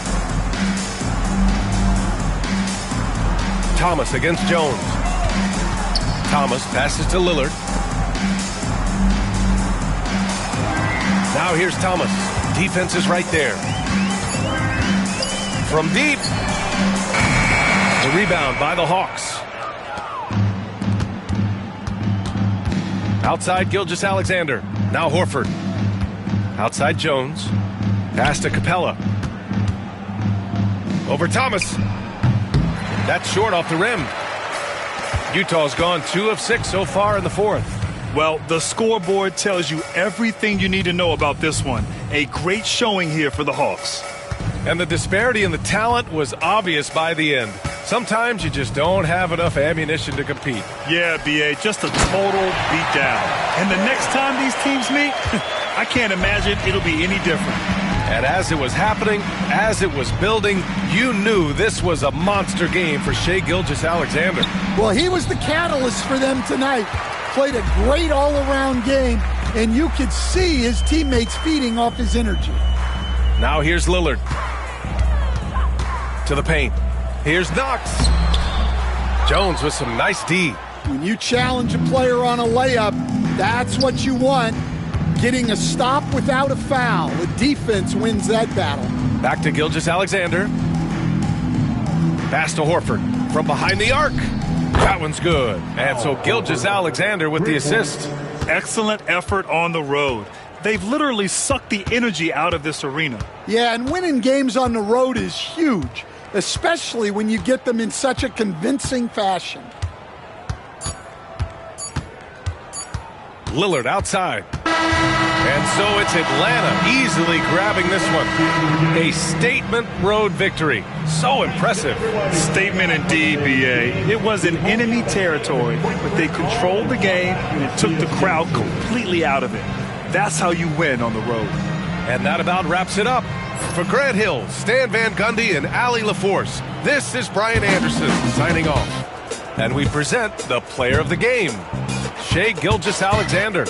Thomas against Jones. Thomas passes to Lillard. Now here's Thomas. Defense is right there. From deep. The rebound by the Hawks. Outside Gilgeous-Alexander. Now Horford. Outside Jones. Pass to Capella. Over Thomas. That's short off the rim. Utah's gone 2 of 6 so far in the fourth. Well, the scoreboard tells you everything you need to know about this one. A great showing here for the Hawks. And the disparity in the talent was obvious by the end. Sometimes you just don't have enough ammunition to compete. Yeah, B.A., just a total beatdown. And the next time these teams meet, I can't imagine it'll be any different. And as it was happening, as it was building, you knew this was a monster game for Shai Gilgeous-Alexander. Well, he was the catalyst for them tonight. Played a great all-around game, and you could see his teammates feeding off his energy. Now here's Lillard. To the paint. Here's Knox. Jones with some nice D. When you challenge a player on a layup, that's what you want. Getting a stop without a foul. The defense wins that battle. Back to Gilgeous-Alexander. Pass to Horford from behind the arc. That one's good. And so Gilgeous-Alexander with the assist. Excellent effort on the road. They've literally sucked the energy out of this arena. Yeah, and winning games on the road is huge, especially when you get them in such a convincing fashion. Lillard outside. And so it's Atlanta easily grabbing this one. A statement road victory. So impressive. Statement indeed, B.A. It was in enemy territory, but they controlled the game and took the crowd completely out of it. That's how you win on the road. And that about wraps it up. For Grant Hill, Stan Van Gundy, and Allie LaForce, this is Brian Anderson signing off. And we present the player of the game, Shai Gilgeous-Alexander.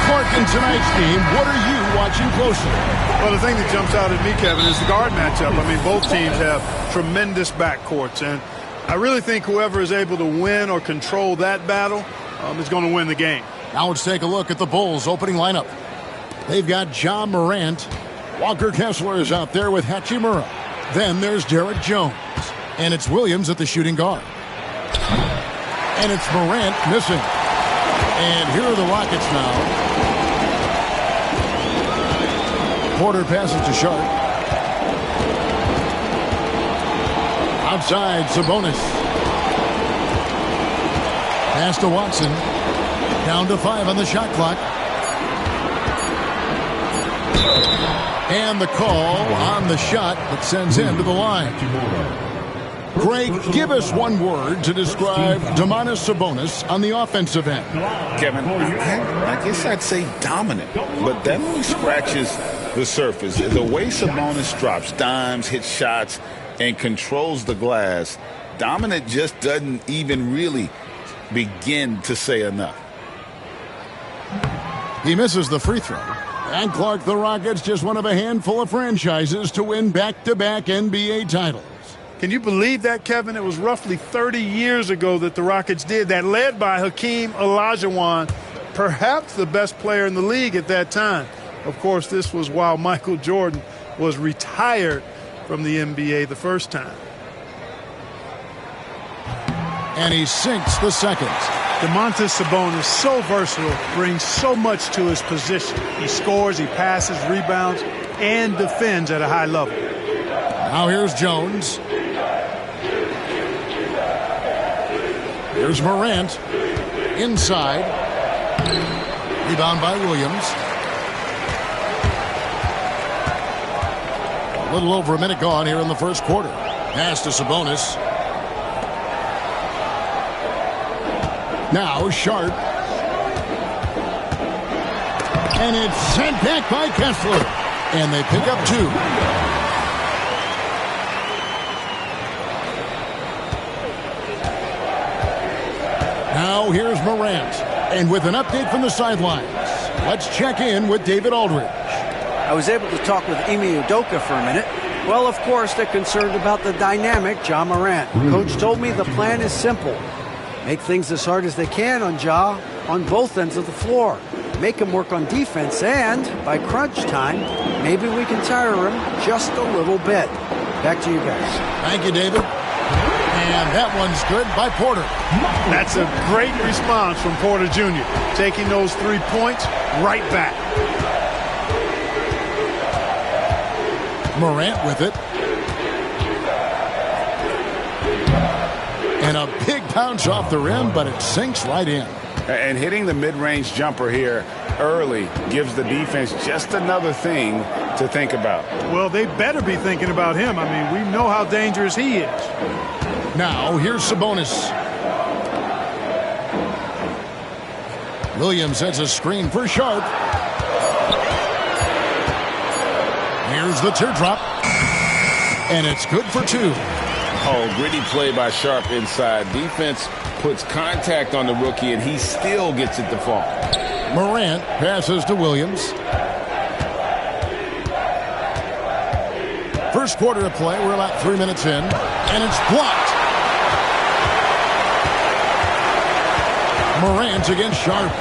Clark, in tonight's game, what are you watching closely? Well, the thing that jumps out at me, Kevin, is the guard matchup. I mean, both teams have tremendous backcourts, and I really think whoever is able to win or control that battle is going to win the game. Now let's take a look at the Bulls' opening lineup. They've got Ja Morant. Walker Kessler is out there with Hachimura. Then there's Derek Jones. And it's Williams at the shooting guard. And it's Morant missing. And here are the Rockets now. Porter passes to Sharp. Outside, Sabonis. Pass to Watson. Down to 5 on the shot clock. And the call on the shot that sends him to the line. Greg, give us one word to describe Domantas Sabonis on the offensive end. Kevin, I guess I'd say dominant, but that only scratches the surface. The way Sabonis drops dimes, hits shots, and controls the glass, dominant just doesn't even really begin to say enough. He misses the free throw. And Clark, the Rockets, just one of a handful of franchises to win back-to-back NBA titles. Can you believe that, Kevin? It was roughly 30 years ago that the Rockets did that, led by Hakeem Olajuwon, perhaps the best player in the league at that time. Of course, this was while Michael Jordan was retired from the NBA the first time. And he sinks the second. Domantas Sabonis, so versatile, brings so much to his position. He scores, he passes, rebounds, and defends at a high level. Now here's Jones. Here's Morant. Inside. Rebound by Williams. A little over a minute gone here in the first quarter. Pass to Sabonis. Now Sharp. And it's sent back by Kessler. And they pick up 2. Now here's Morant. And with an update from the sidelines, let's check in with David Aldridge. I was able to talk with Ime Udoka for a minute. Well, of course, they're concerned about the dynamic Ja Morant. Coach told me the plan is simple. Make things as hard as they can on Ja on both ends of the floor. Make him work on defense, and by crunch time, maybe we can tire him just a little bit. Back to you guys. Thank you, David. And that one's good by Porter. That's a great response from Porter Jr., taking those 3 points right back. Morant with it. And a big bounce off the rim, but it sinks right in. And hitting the mid-range jumper here early gives the defense just another thing to think about. Well, they better be thinking about him. I mean, we know how dangerous he is. Now, here's Sabonis. Williams sets a screen for Sharp. Here's the teardrop. And it's good for 2. Oh, gritty play by Sharp inside. Defense puts contact on the rookie, and he still gets it to fall. Morant passes to Williams. First quarter of play. We're about 3 minutes in. And it's blocked. Morant against Sharp.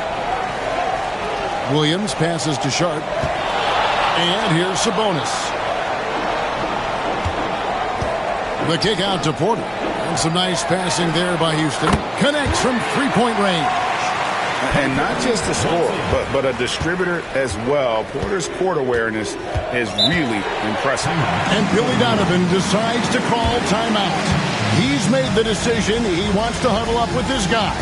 Williams passes to Sharp. And here's Sabonis. The kick out to Porter. And some nice passing there by Houston. Connects from three-point range. And not just a scorer, but a distributor as well. Porter's court awareness is really impressive. And Billy Donovan decides to call timeout. He's made the decision. He wants to huddle up with this guy.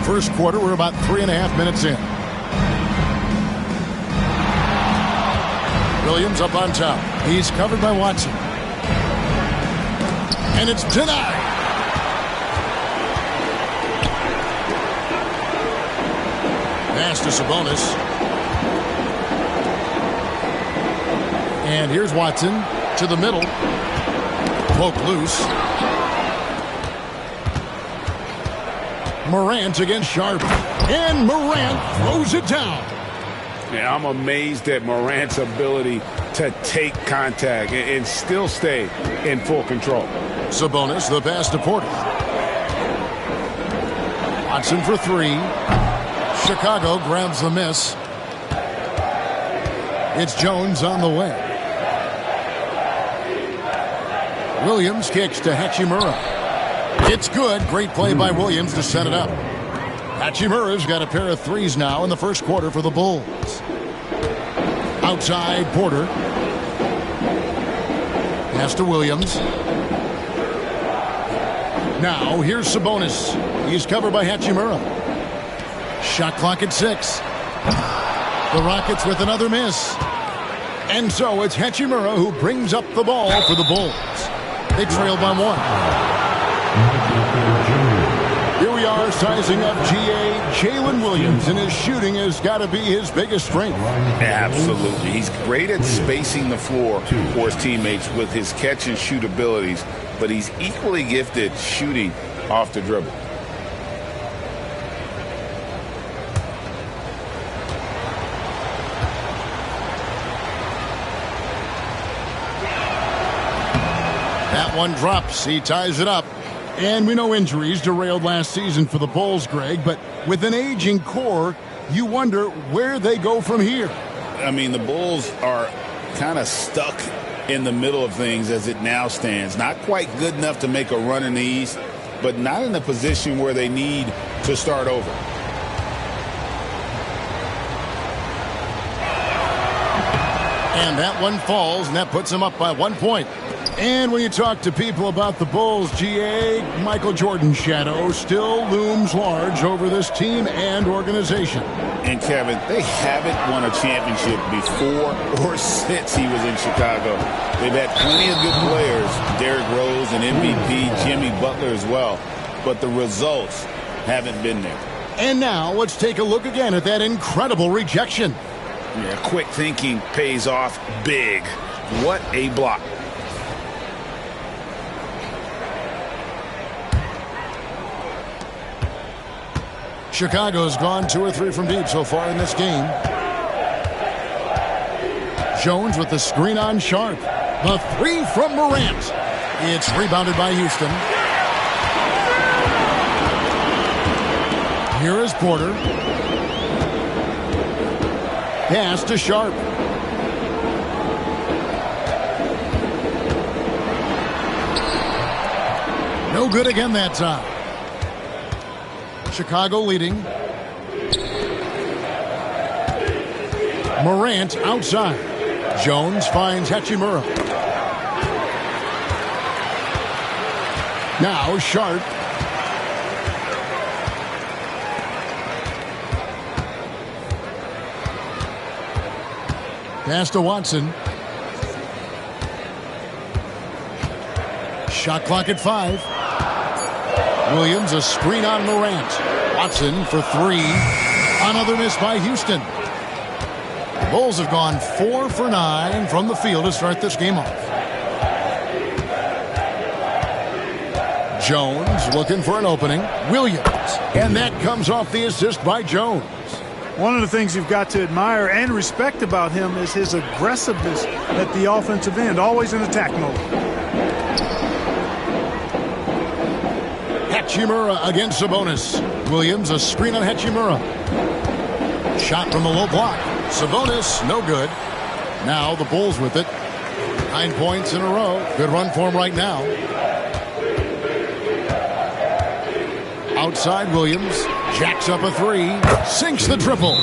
First quarter, we're about 3.5 minutes in. Williams up on top. He's covered by Watson. And it's denied. Pass to Sabonis. And here's Watson to the middle. Poke loose. Morant against Sharp. And Morant throws it down. Yeah, I'm amazed at Morant's ability to take contact and still stay in full control. Sabonis, the pass to Porter. Watson for three. Chicago grabs the miss. It's Jones on the way. Williams kicks to Hachimura. It's good. Great play by Williams to set it up. Hachimura's got a pair of threes now in the first quarter for the Bulls. Outside, Porter. Pass to Williams. Now, here's Sabonis. He's covered by Hachimura. Shot clock at 6. The Rockets with another miss. And so it's Hachimura who brings up the ball for the Bulls. They trail by 1. Here we are sizing up GA Jalen Williams, and his shooting has got to be his biggest strength. Absolutely. He's great at spacing the floor for his teammates with his catch and shoot abilities, but he's equally gifted shooting off the dribble. That one drops. He ties it up. And we know injuries derailed last season for the Bulls, Greg, but with an aging core, you wonder where they go from here. I mean, the Bulls are kind of stuck in the middle of things as it now stands. Not quite good enough to make a run in the East, but not in a position where they need to start over. And that one falls, and that puts them up by 1 point. And when you talk to people about the Bulls, GA, Michael Jordan's shadow still looms large over this team and organization. And Kevin, they haven't won a championship before or since he was in Chicago. They've had plenty of good players, Derrick Rose and MVP, Jimmy Butler as well, but the results haven't been there. And now let's take a look again at that incredible rejection. Yeah, quick thinking pays off big. What a block. Chicago's gone 2 or 3 from deep so far in this game. Jones with the screen on Sharp. The 3 from Morant. It's rebounded by Houston. Here is Porter. Pass to Sharp. No good again that time. Chicago leading. Morant outside. Jones finds Hachimura. Now Sharp. Pass to Watson. Shot clock at 5. Williams, a screen on Morant. Watson for 3. Another miss by Houston. The Bulls have gone 4 for 9 from the field to start this game off. Jones looking for an opening. Williams. And that comes off the assist by Jones. One of the things you've got to admire and respect about him is his aggressiveness at the offensive end, always in attack mode. Hachimura against Sabonis. Williams, a screen on Hachimura. Shot from the low block. Sabonis, no good. Now the Bulls with it. 9 points in a row. Good run for him right now. Outside Williams. Jacks up a 3. Sinks the triple.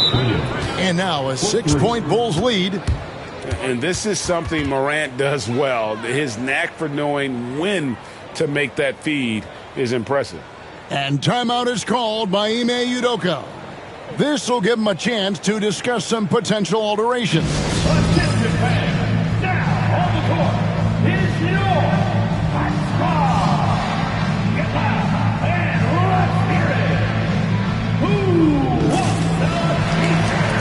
And now a 6-point Bulls lead. And this is something Morant does well. His knack for knowing when to make that feed is impressive. And timeout is called by Ime Udoka. This will give him a chance to discuss some potential alterations. Attention fans, now on the court is your squad. Get loud and let's hear it. Who wants the t-shirt?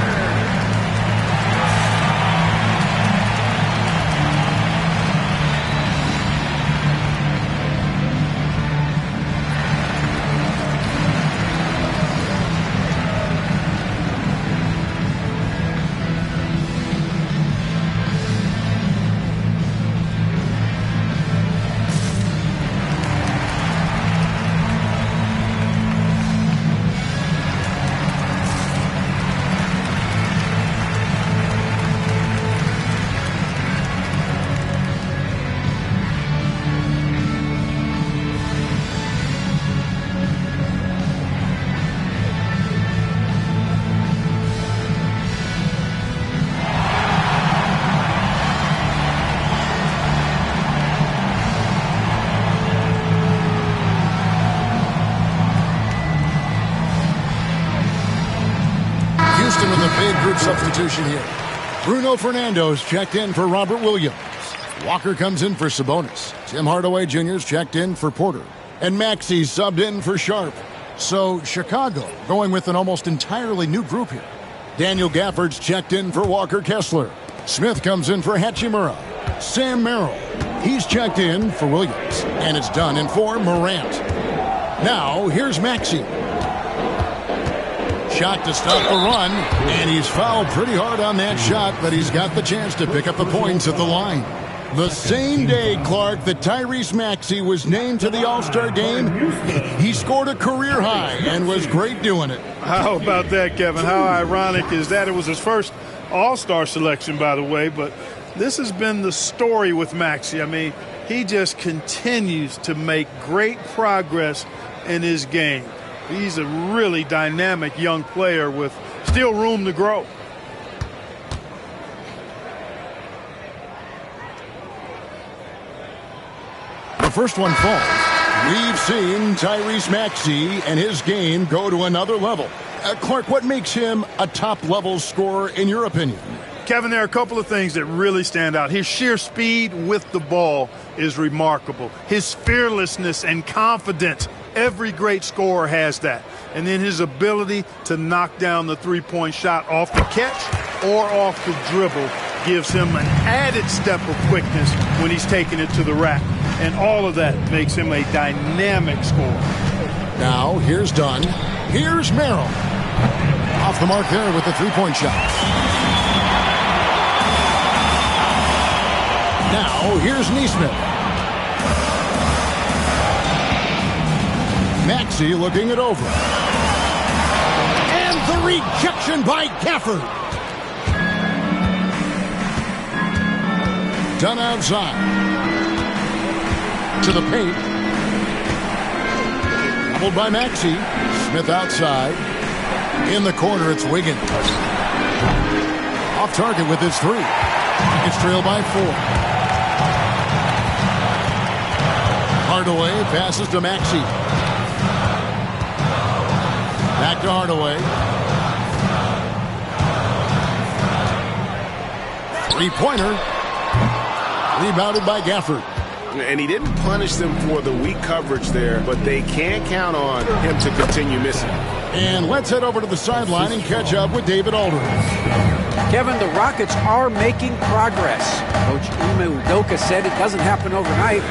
Substitution here. Bruno Fernando's checked in for Robert Williams. Walker comes in for Sabonis. Tim Hardaway Jr.'s checked in for Porter. And Maxey subbed in for Sharp. So Chicago going with an almost entirely new group here. Daniel Gafford's checked in for Walker Kessler. Smith comes in for Hachimura. Sam Merrill, he's checked in for Williams. And it's done in for Morant. Now here's Maxey. Shot to stop the run, and he's fouled pretty hard on that shot, but he's got the chance to pick up the points at the line. The same day, Clark, that Tyrese Maxey was named to the All-Star game, he scored a career high and was great doing it. How about that, Kevin? How ironic is that? It was his first All-Star selection, by the way, but this has been the story with Maxey. I mean, he just continues to make great progress in his game. He's a really dynamic young player with still room to grow. The first one falls. We've seen Tyrese Maxey and his game go to another level. Clark, what makes him a top-level scorer in your opinion? Kevin, there are a couple of things that really stand out. His sheer speed with the ball is remarkable. His fearlessness and confidence. Every great scorer has that. And then his ability to knock down the three-point shot off the catch or off the dribble gives him an added step of quickness when he's taking it to the rack. And all of that makes him a dynamic scorer. Now, here's Dunn. Here's Merrill. Off the mark there with the three-point shot. Now, here's Nesmith. Maxey looking it over. And the rejection by Gafford. Done outside. To the paint. Doubled by Maxey. Smith outside. In the corner, it's Wiggins. Off target with his three. It's trailed by 4. Hardaway passes to Maxey. Back to Hardaway. Three-pointer. Rebounded by Gafford. And he didn't punish them for the weak coverage there, but they can't count on him to continue missing. And let's head over to the sideline and catch up with David Aldridge. Kevin, the Rockets are making progress. Coach Ime Udoka said it doesn't happen overnight.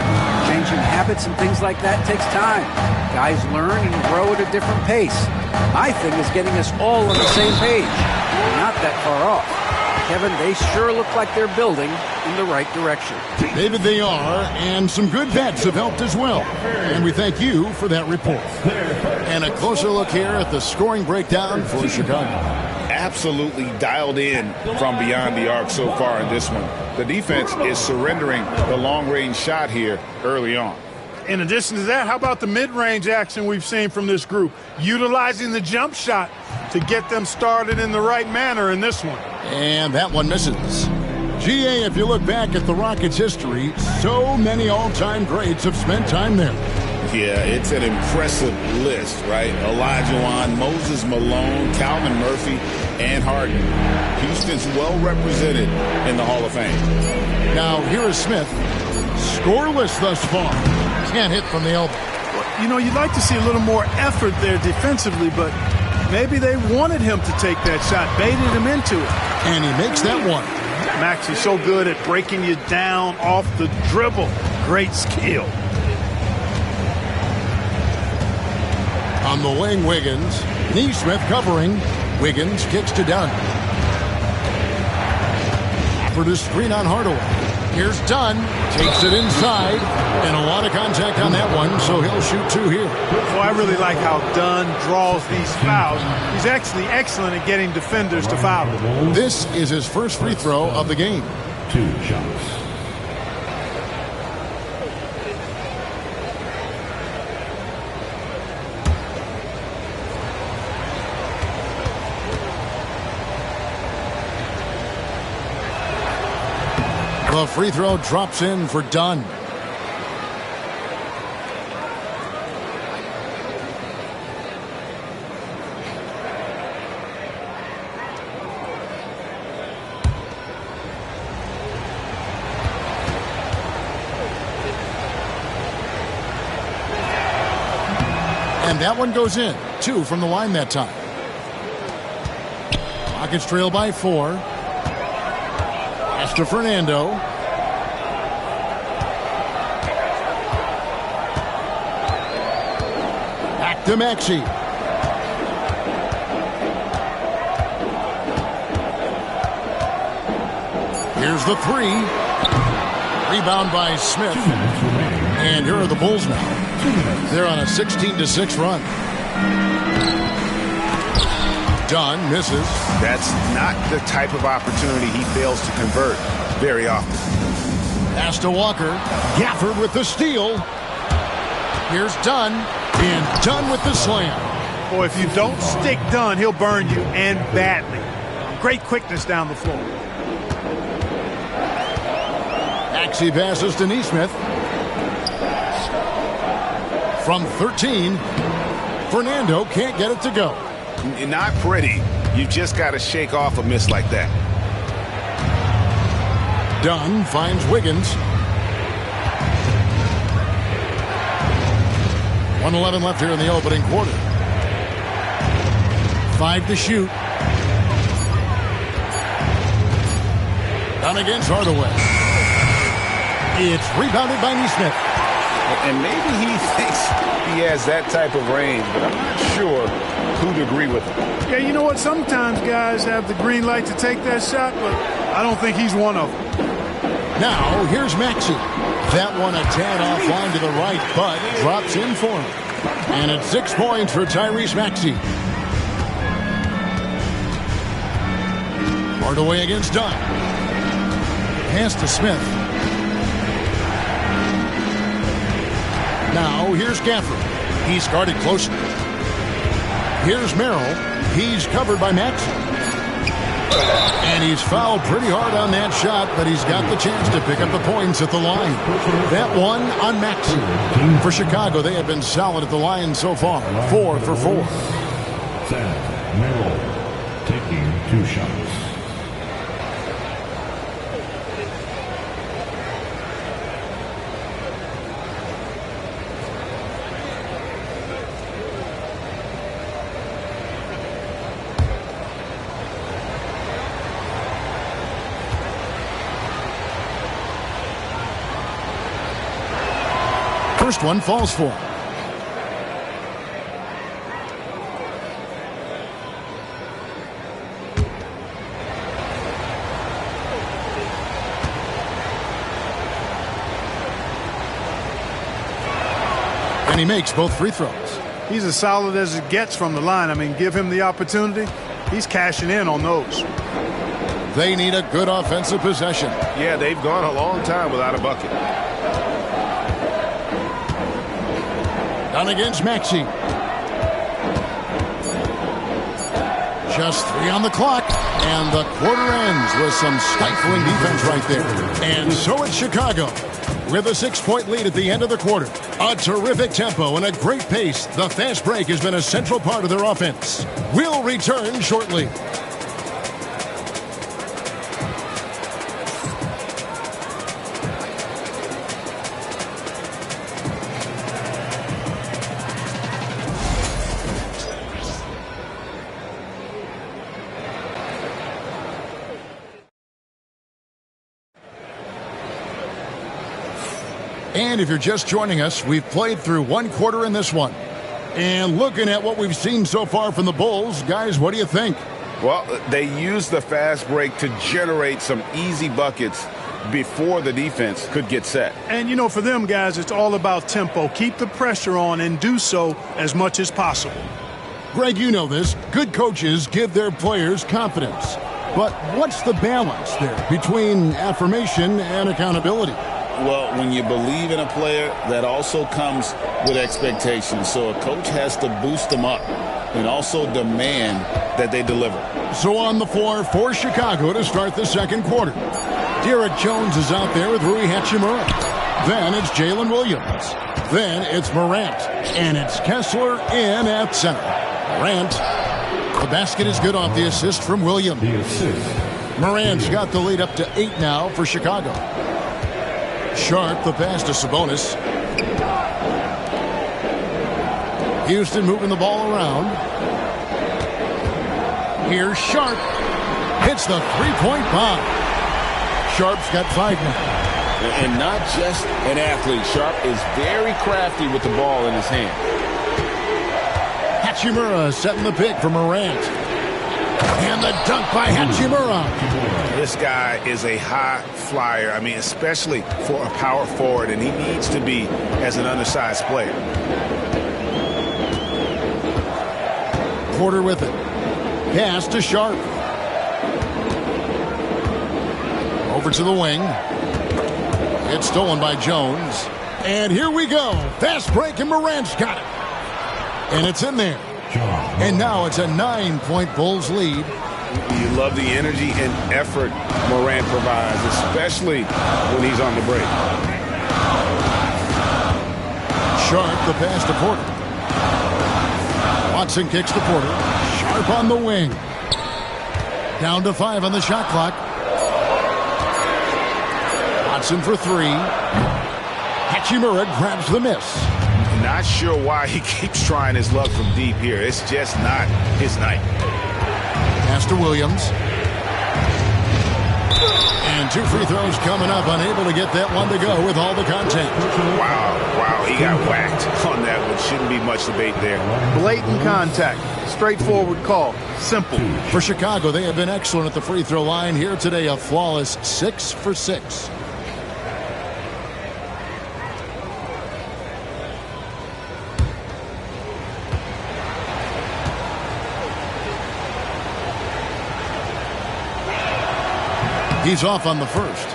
Changing habits and things like that takes time. Guys learn and grow at a different pace. My thing is getting us all on the same page. We're not that far off. Kevin, they sure look like they're building in the right direction. David, they are, and some good vets have helped as well. And we thank you for that report. And a closer look here at the scoring breakdown for Chicago. Absolutely dialed in from beyond the arc so far in this one. The defense is surrendering the long-range shot here early on. In addition to that, how about the mid-range action we've seen from this group? Utilizing the jump shot to get them started in the right manner in this one. And that one misses. GA, if you look back at the Rockets' history, so many all-time greats have spent time there. Yeah, it's an impressive list, right? Olajuwon, Moses Malone, Calvin Murphy, and Harden. Houston's well represented in the Hall of Fame. Now, here is Smith. Scoreless thus far. Can't hit from the elbow. You know, you'd like to see a little more effort there defensively, but maybe they wanted him to take that shot, baited him into it. And he makes that one. Max is so good at breaking you down off the dribble. Great skill. On the wing, Wiggins. Neesmith covering. Wiggins kicks to Dunn. For the screen on Hardaway. Here's Dunn. Takes it inside. And a lot of contact on that one, so he'll shoot 2 here. Well, I really like how Dunn draws these fouls. He's actually excellent at getting defenders to foul him. This is his first free throw of the game. 2 shots. The free throw drops in for Dunn. And that one goes in. 2 from the line that time. Rockets trail by 4. Pass to Fernando. Back to Maxey. Here's the 3. Rebound by Smith. And here are the Bulls now. They're on a 16-6 run. Dunn misses. That's not the type of opportunity he fails to convert very often. Pass to Walker. Gafford with the steal. Here's Dunn. And Dunn with the slam. Boy, if you don't stick Dunn, he'll burn you, and badly. Great quickness down the floor. Maxey passes to Neesmith. From 13, Fernando can't get it to go. Not pretty. You just got to shake off a miss like that. Dunn finds Wiggins. 1:11 left here in the opening quarter. 5 to shoot. Dunn against Hardaway. It's rebounded by Neesmith. And maybe he thinks he has that type of range, but I'm not sure who'd agree with him. Yeah, you know what? Sometimes guys have the green light to take that shot, but I don't think he's one of them. Now, here's Maxey. That one a tad offline to the right, but drops in for him. And it's 6 points for Tyrese Maxey. Hardaway against Dunn. Pass to Smith. Now, here's Gafford. He's guarded closely. Here's Merrill. He's covered by Maxey. And he's fouled pretty hard on that shot, but he's got the chance to pick up the points at the line. That one on Maxey. For Chicago, they have been solid at the line so far. 4 for 4. Merrill taking 2 shots. First one falls for him. And he makes both free throws. He's as solid as it gets from the line. I mean, give him the opportunity. He's cashing in on those. They need a good offensive possession. Yeah, they've gone a long time without a bucket. Down against Maxey. Just 3 on the clock. And the quarter ends with some stifling defense right there. And so it's Chicago With a 6-point lead at the end of the quarter, a terrific tempo and a great pace, the fast break has been a central part of their offense. We'll return shortly. And if you're just joining us, we've played through one quarter in this one. And looking at what we've seen so far from the Bulls, guys, what do you think? Well, they used the fast break to generate some easy buckets before the defense could get set. And, you know, for them, guys, it's all about tempo. Keep the pressure on and do so as much as possible. Greg, you know this. Good coaches give their players confidence. But what's the balance there between affirmation and accountability? Well, when you believe in a player, that also comes with expectations. So a coach has to boost them up and also demand that they deliver. So on the floor for Chicago to start the second quarter. Derek Jones is out there with Rui Hachimura. Then it's Jalen Williams. Then it's Morant. And it's Kessler in at center. Morant. The basket is good off the assist from Williams. Morant's got the lead up to 8 now for Chicago. Sharp, the pass to Sabonis. Houston moving the ball around. Here's Sharp. Hits the three-point bomb. Sharp's got 5 now. And not just an athlete. Sharp is very crafty with the ball in his hand. Hachimura setting the pick for Morant. And the dunk by Hachimura. This guy is a high flyer. I mean, especially for a power forward, and he needs to be as an undersized player. Porter with it. Pass to Sharp. Over to the wing. It's stolen by Jones. And here we go. Fast break, and Morant's got it. And it's in there. And now it's a 9-point Bulls lead. You love the energy and effort Morant provides, especially when he's on the break. Sharp, the pass to Porter. Watson kicks to Porter. Sharp on the wing. Down to 5 on the shot clock. Watson for 3. Hachimura grabs the miss. Not sure why he keeps trying his luck from deep here. It's just not his night. Pass to Williams. And 2 free throws coming up. Unable to get that one to go with all the contact. Wow. He got whacked on that one. Shouldn't be much debate there. Blatant contact. Straightforward call. Simple. For Chicago, they have been excellent at the free throw line. Here today, a flawless 6 for 6. He's off on the first.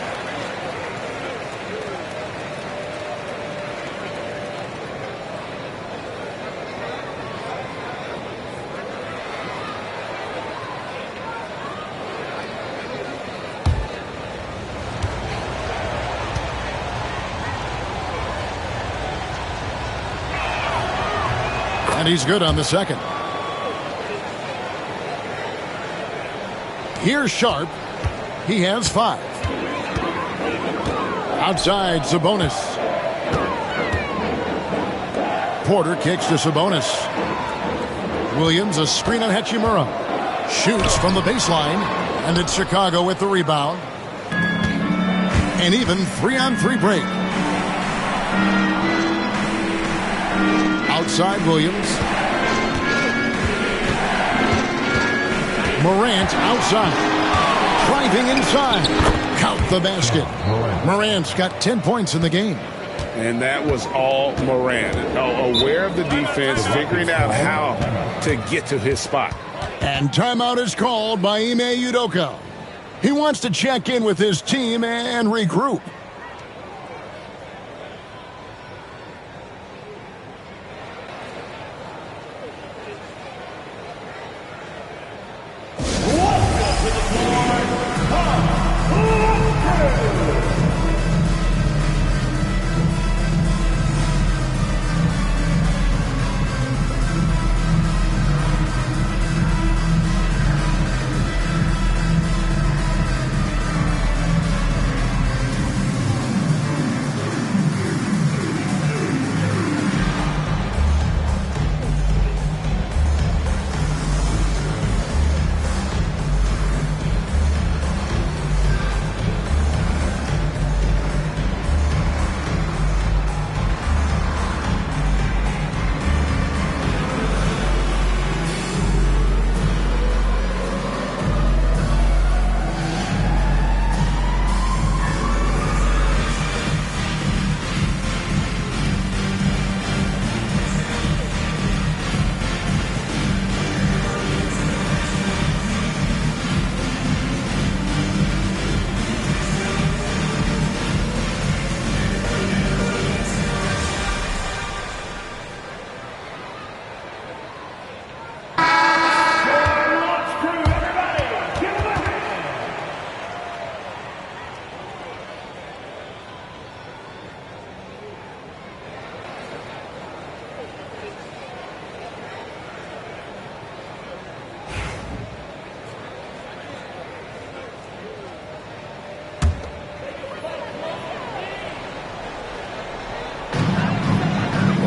And he's good on the second. Here's Sharp. He has 5. Outside, Sabonis. Porter kicks to Sabonis. Williams, a screen on Hachimura. Shoots from the baseline. And it's Chicago with the rebound. An even 3-on-3 break. Outside, Williams. Morant outside. Driving inside. Count the basket. Morant's got 10 points in the game. And that was all Morant. Aware of the defense, figuring out how to get to his spot. And timeout is called by Ime Udoka. He wants to check in with his team and regroup.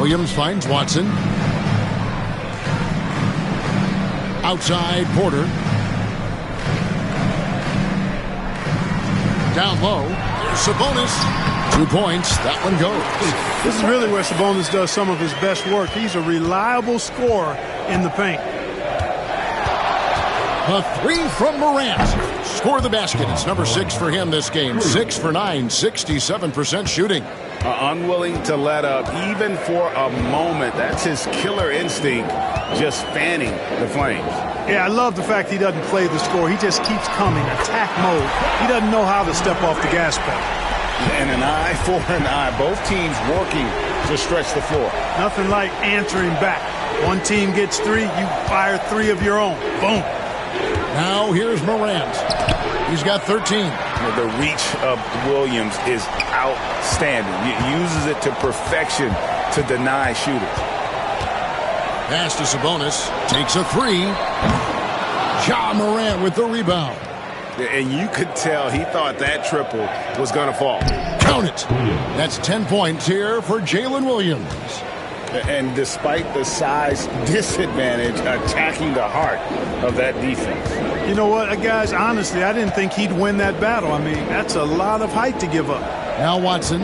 Williams finds Watson. Outside, Porter. Down low. There's Sabonis. 2 points. That one goes. This is really where Sabonis does some of his best work. He's a reliable scorer in the paint. A 3 from Morant. Score the basket. It's number 6 for him this game. 6 for 9, 67% shooting. Unwilling to let up even for a moment. That's his killer instinct, just fanning the flames. Yeah, I love the fact he doesn't play the score. He just keeps coming, attack mode. He doesn't know how to step off the gas pedal. And an eye for an eye. Both teams working to stretch the floor. Nothing like answering back. One team gets 3, you fire 3 of your own. Boom. Now here's Morant. He's got 13. The reach of Williams is outstanding. He uses it to perfection to deny shooters. Pass to Sabonis. Takes a 3. Ja Morant with the rebound. And you could tell he thought that triple was going to fall. Count it. That's 10 points here for Jalen Williams. And despite the size disadvantage, attacking the heart of that defense. You know what, guys, honestly, I didn't think he'd win that battle. I mean, that's a lot of height to give up. Now Watson.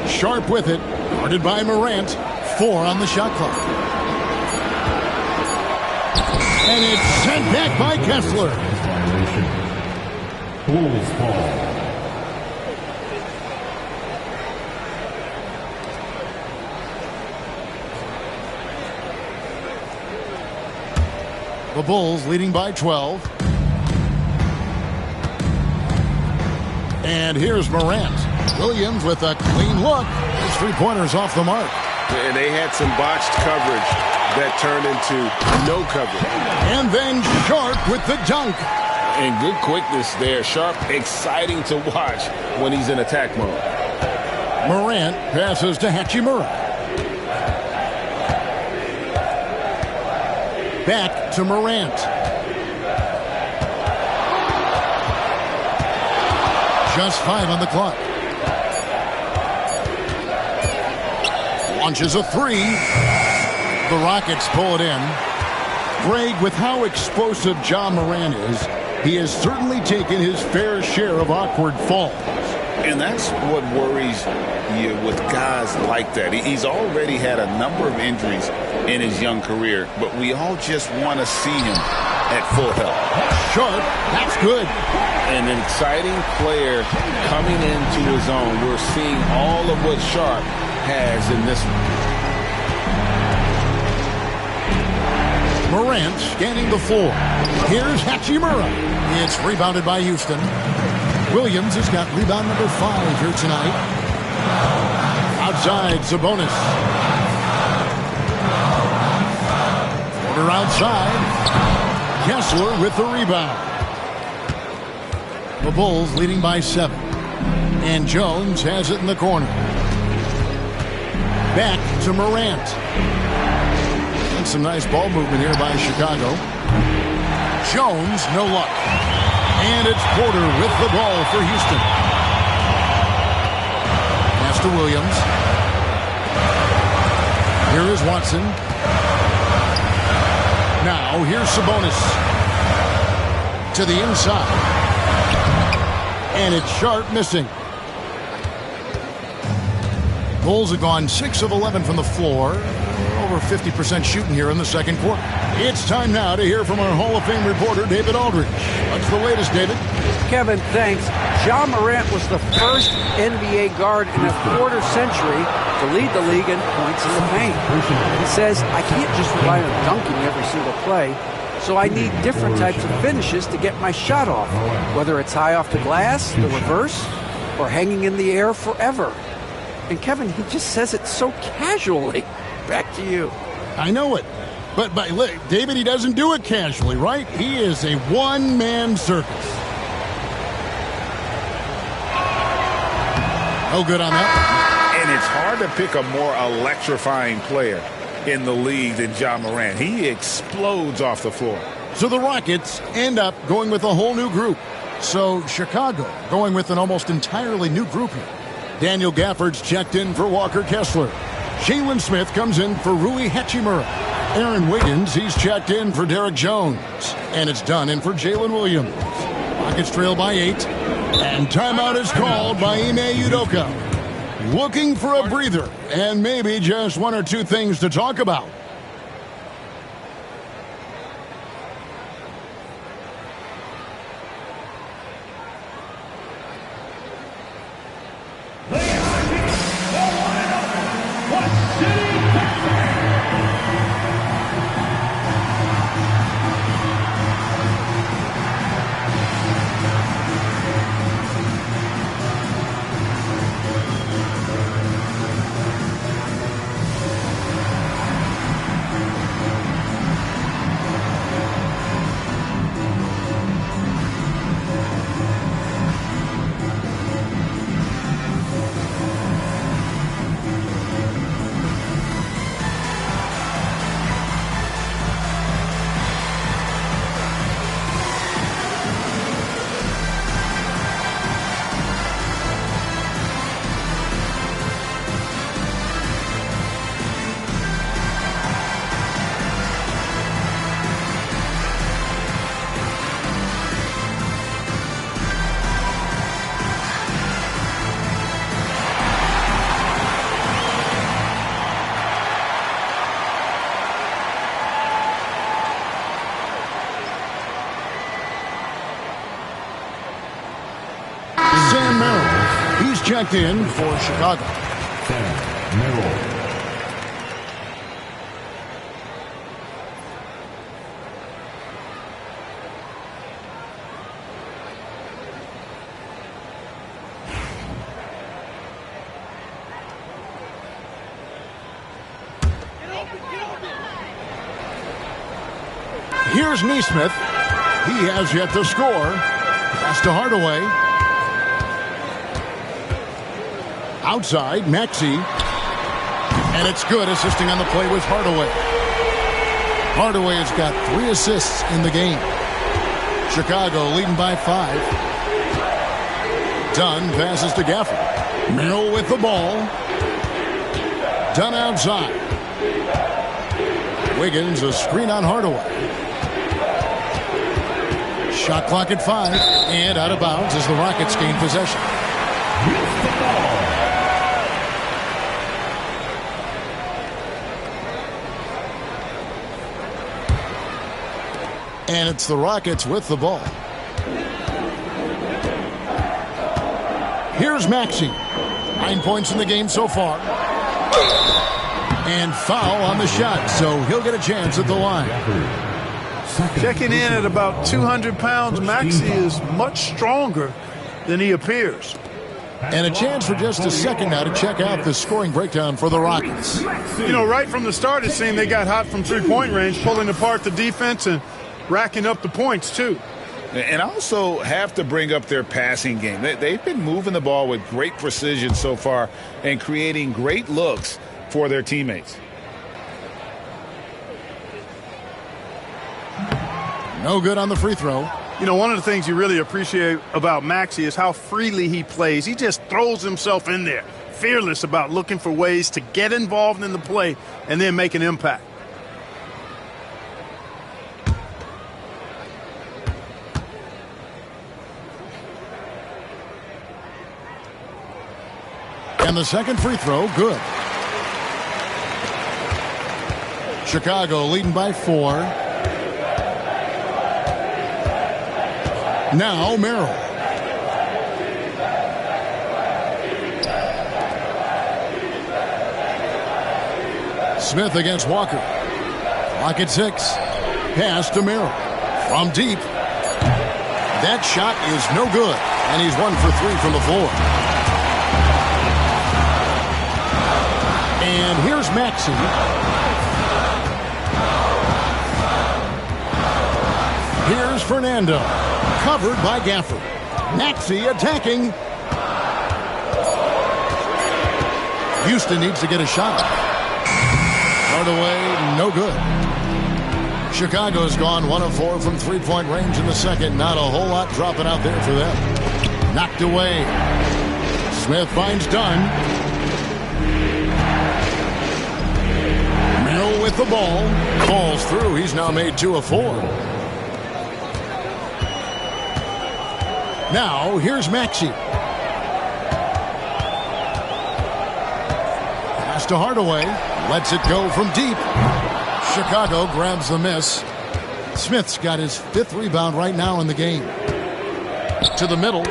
Sharp with it. Guarded by Morant. 4 on the shot clock. And it's sent back by Kessler. Bulls ball. The Bulls leading by 12. And here's Morant. Williams with a clean look. His 3-pointers off the mark. And they had some botched coverage that turned into no coverage. And then Sharp with the dunk. And good quickness there. Sharp, exciting to watch when he's in attack mode. Morant passes to Hachimura. Back to Morant. Just 5 on the clock. Launches a 3. The Rockets pull it in. Greg, with how explosive Ja Morant is, he has certainly taken his fair share of awkward falls. And that's what worries you with guys like that. He's already had a number of injuries in his young career, but we all just want to see him at full health. Sharp, that's good. An exciting player coming into his own. We're seeing all of what Sharp has in this one. Morant scanning the floor. Here's Hachimura. It's rebounded by Houston. Williams has got rebound number 5 here tonight. Outside, Sabonis. Porter outside. Kessler with the rebound. The Bulls leading by 7. And Jones has it in the corner. Back to Morant. And some nice ball movement here by Chicago. Jones, no luck. And it's Porter with the ball for Houston. Pass to Williams. Here is Watson. Now here's Sabonis. To the inside. And it's Sharp missing. Bulls have gone 6 of 11 from the floor. Over 50% shooting here in the second quarter. It's time now to hear from our Hall of Fame reporter, David Aldridge. What's the latest, David? Kevin, thanks. Ja Morant was the first NBA guard in a quarter century to lead the league in points in the paint. He says, I can't just rely on dunking every single play, so I need different types of finishes to get my shot off, whether it's high off the glass, the reverse, or hanging in the air forever. And Kevin, he just says it so casually. Back to you. I know it. But look, David, he doesn't do it casually, right? He is a one-man circus. No good on that. And it's hard to pick a more electrifying player in the league than Ja Morant. He explodes off the floor. So the Rockets end up going with a whole new group. So Chicago going with an almost entirely new group here. Daniel Gafford's checked in for Walker Kessler. Jalen Smith comes in for Rui Hachimura. Aaron Wiggins, he's checked in for Derek Jones. And it's done in for Jalen Williams. Rockets trail by 8. And timeout is called by Ime Udoka. Looking for a breather and maybe just one or two things to talk about. Checked in for Chicago. Here's Neesmith. He has yet to score. Pass to Hardaway. Outside, Maxey. And it's good, assisting on the play with Hardaway. Hardaway has got 3 assists in the game. Chicago leading by 5. Dunn passes to Gafford. Merrill with the ball. Dunn outside. Wiggins, a screen on Hardaway. Shot clock at 5. And out of bounds as the Rockets gain possession. And it's the Rockets with the ball. Here's Maxey. 9 points in the game so far. And foul on the shot, so he'll get a chance at the line. Checking in at about 200 pounds, Maxey is much stronger than he appears. And a chance for just a second now to check out the scoring breakdown for the Rockets. You know, right from the start, it seemed they got hot from three-point range, pulling apart the defense and racking up the points, too. And also have to bring up their passing game. They've been moving the ball with great precision so far and creating great looks for their teammates. No good on the free throw. You know, one of the things you really appreciate about Maxey is how freely he plays. He just throws himself in there, fearless about looking for ways to get involved in the play and then make an impact. And the second free throw, good. Chicago leading by 4. Now Merrill. Smith against Walker. Clock at 6. Pass to Merrill. From deep. That shot is no good. And he's 1 for 3 from the floor. And here's Maxey. Here's Fernando. Covered by Gafford. Maxey attacking. Houston needs to get a shot. Hardaway, no good. Chicago's gone 1 of 4 from three-point range in the second. Not a whole lot dropping out there for them. Knocked away. Smith finds Dunn. Merrill with the ball. Falls through. He's now made 2 of 4. Now, here's Maxey. Pass to Hardaway. Lets it go from deep. Chicago grabs the miss. Smith's got his 5th rebound right now in the game. To the middle.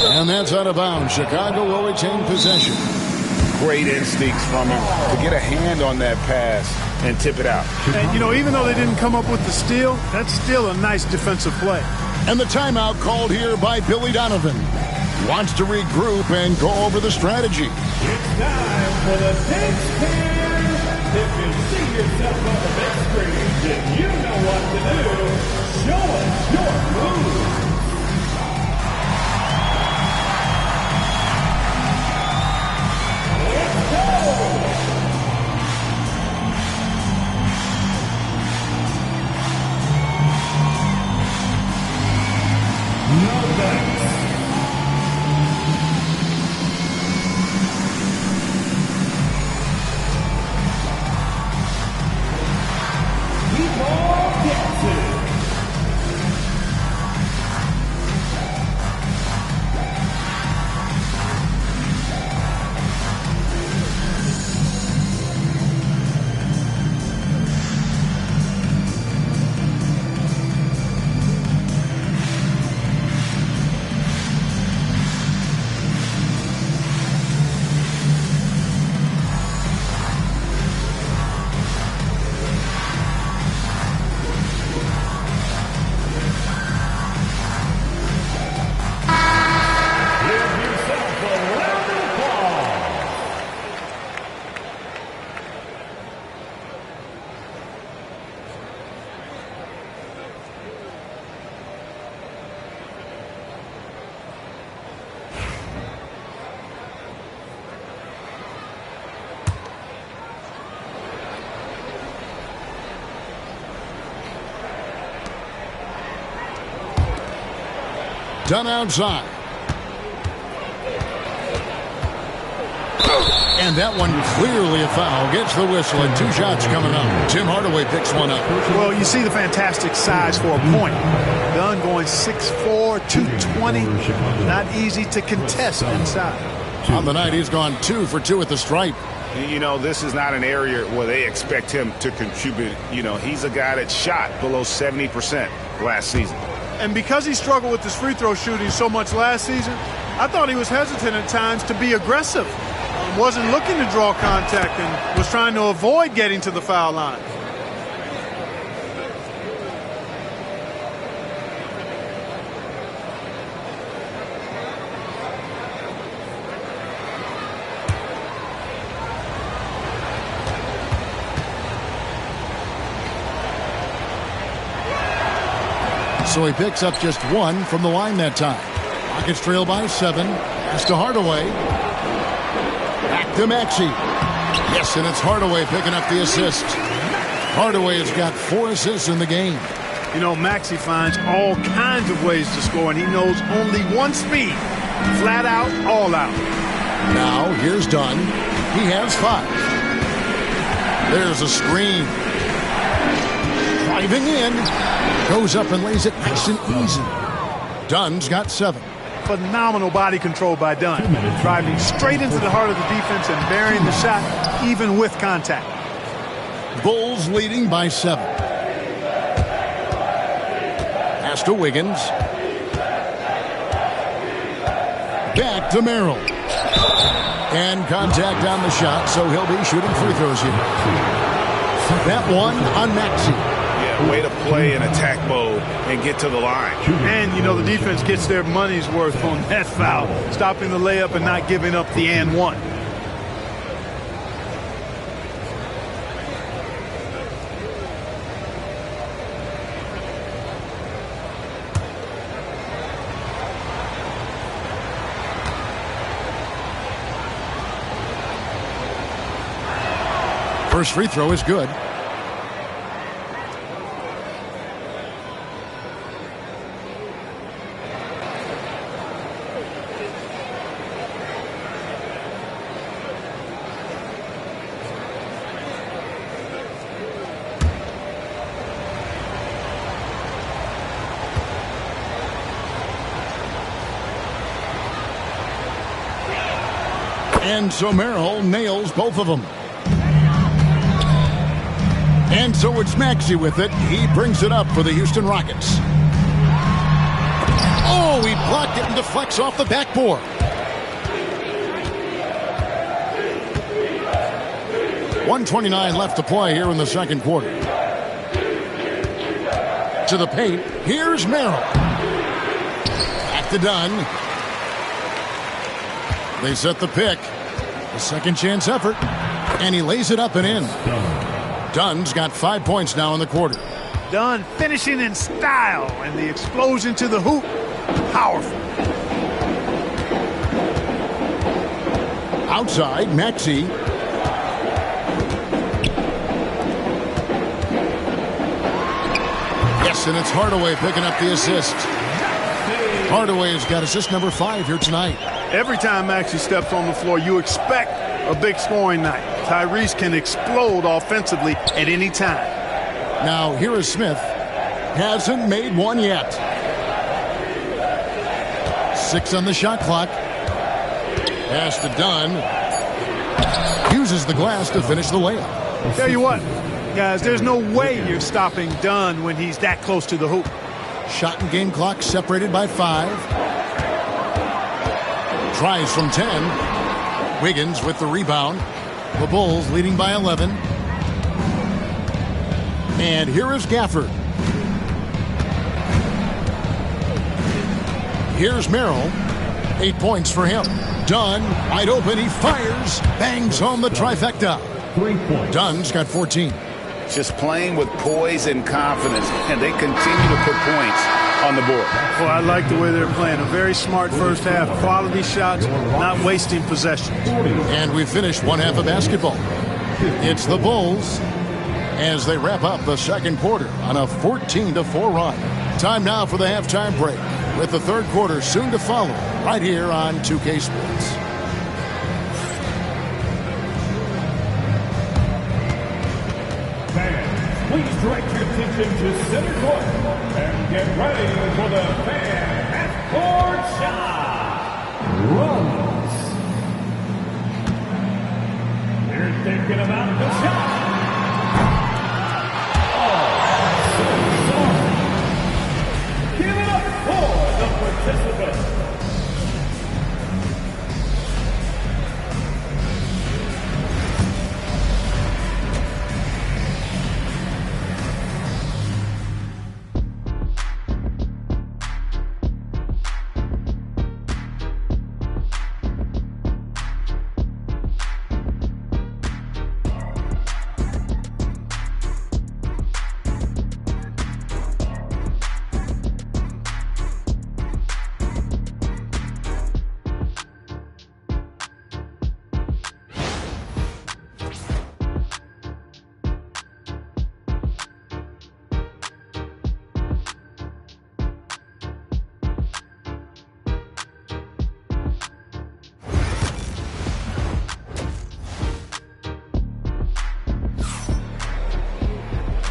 And that's out of bounds. Chicago will retain possession. Great instincts from him to get a hand on that pass and tip it out. And, even though they didn't come up with the steal, that's still a nice defensive play. And the timeout called here by Billy Donovan. Wants to regroup and go over the strategy. It's time for the 10-10. If you see yourself on the big screen, then you know what to do. Show us your move. Let's go. No thanks. Done outside. And that one clearly a foul. Gets the whistle and 2 shots coming up. Tim Hardaway picks one up. Well, you see the fantastic size for a point. Dunn going 6'4", 220. Not easy to contest inside. On the night, he's gone 2 for 2 at the stripe. This is not an area where they expect him to contribute. He's a guy that shot below 70% last season. And because he struggled with his free throw shooting so much last season, I thought he was hesitant at times to be aggressive. Wasn't looking to draw contact and was trying to avoid getting to the foul line. So he picks up just 1 from the line that time. Rockets trail by 7. Pass to Hardaway. Back to Maxey. Yes, and it's Hardaway picking up the assist. Hardaway has got 4 assists in the game. Maxey finds all kinds of ways to score, and he knows only one speed. Flat out, all out. Now, here's Dunn. He has 5. There's a screen. Driving in. Goes up and lays it nice and easy. Dunn's got 7. Phenomenal body control by Dunn. Driving straight into the heart of the defense and burying the shot, even with contact. Bulls leading by 7. Pass to Wiggins. Back to Merrill. And contact on the shot, so he'll be shooting free throws here. That one on Maxey. Way to play in attack mode and get to the line. And, the defense gets their money's worth on that foul. Stopping the layup and not giving up the and one. First free throw is good. And so Merrill nails both of them. And so it's Maxey with it. He brings it up for the Houston Rockets. Oh, he blocked it and deflects off the backboard. 1:29 left to play here in the second quarter. To the paint. Here's Merrill. Back to Dunn. They set the pick. A second chance effort. And he lays it up and in. Dunn's got 5 points now in the quarter. Dunn finishing in style, and the explosion to the hoop. Powerful. Outside, Maxey. Yes, and it's Hardaway picking up the assist. Hardaway's got assist number 5 here tonight. Every time Maxey steps on the floor, you expect a big scoring night. Tyrese can explode offensively at any time. Now, here is Smith. Hasn't made one yet. 6 on the shot clock. Pass to Dunn. Uses the glass to finish the layup. Tell you what, guys, there's no way you're stopping Dunn when he's that close to the hoop. Shot and game clock separated by 5. Tries from 10. Wiggins with the rebound. The Bulls leading by 11. And here is Gafford. Here's Merrill. 8 points for him. Dunn, wide open, he fires. Bangs home the trifecta. Dunn's got 14. Just playing with poise and confidence, and they continue to put points on the board. Well, I like the way they're playing. A very smart first half. Quality shots, not wasting possessions. And we finished one half of basketball. It's the Bulls as they wrap up the second quarter on a 14-4 run. Time now for the halftime break, with the third quarter soon to follow right here on 2K Sports. Please direct your attention to center court and get ready for the fan half-court shot. Runs. They're thinking about the shot. Oh, so sorry. Give it up for the participants.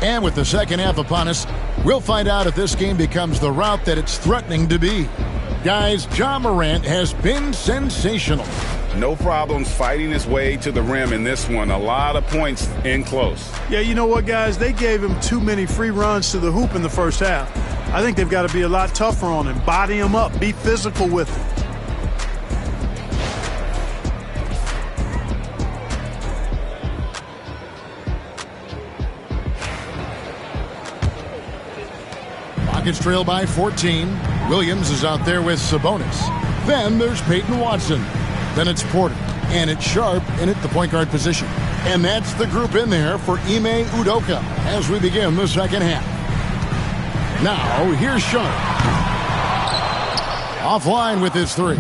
And with the second half upon us, we'll find out if this game becomes the route that it's threatening to be. Guys, Ja Morant has been sensational. No problems fighting his way to the rim in this one. A lot of points in close. Yeah, you know what, guys? They gave him too many free runs to the hoop in the first half. I think they've got to be a lot tougher on him. Body him up. Be physical with him. Rockets trail by 14. Williams is out there with Sabonis. Then there's Peyton Watson. Then it's Porter. And it's Sharp in at the point guard position. And that's the group in there for Ime Udoka as we begin the second half. Now, here's Sharp. Offline with his 3.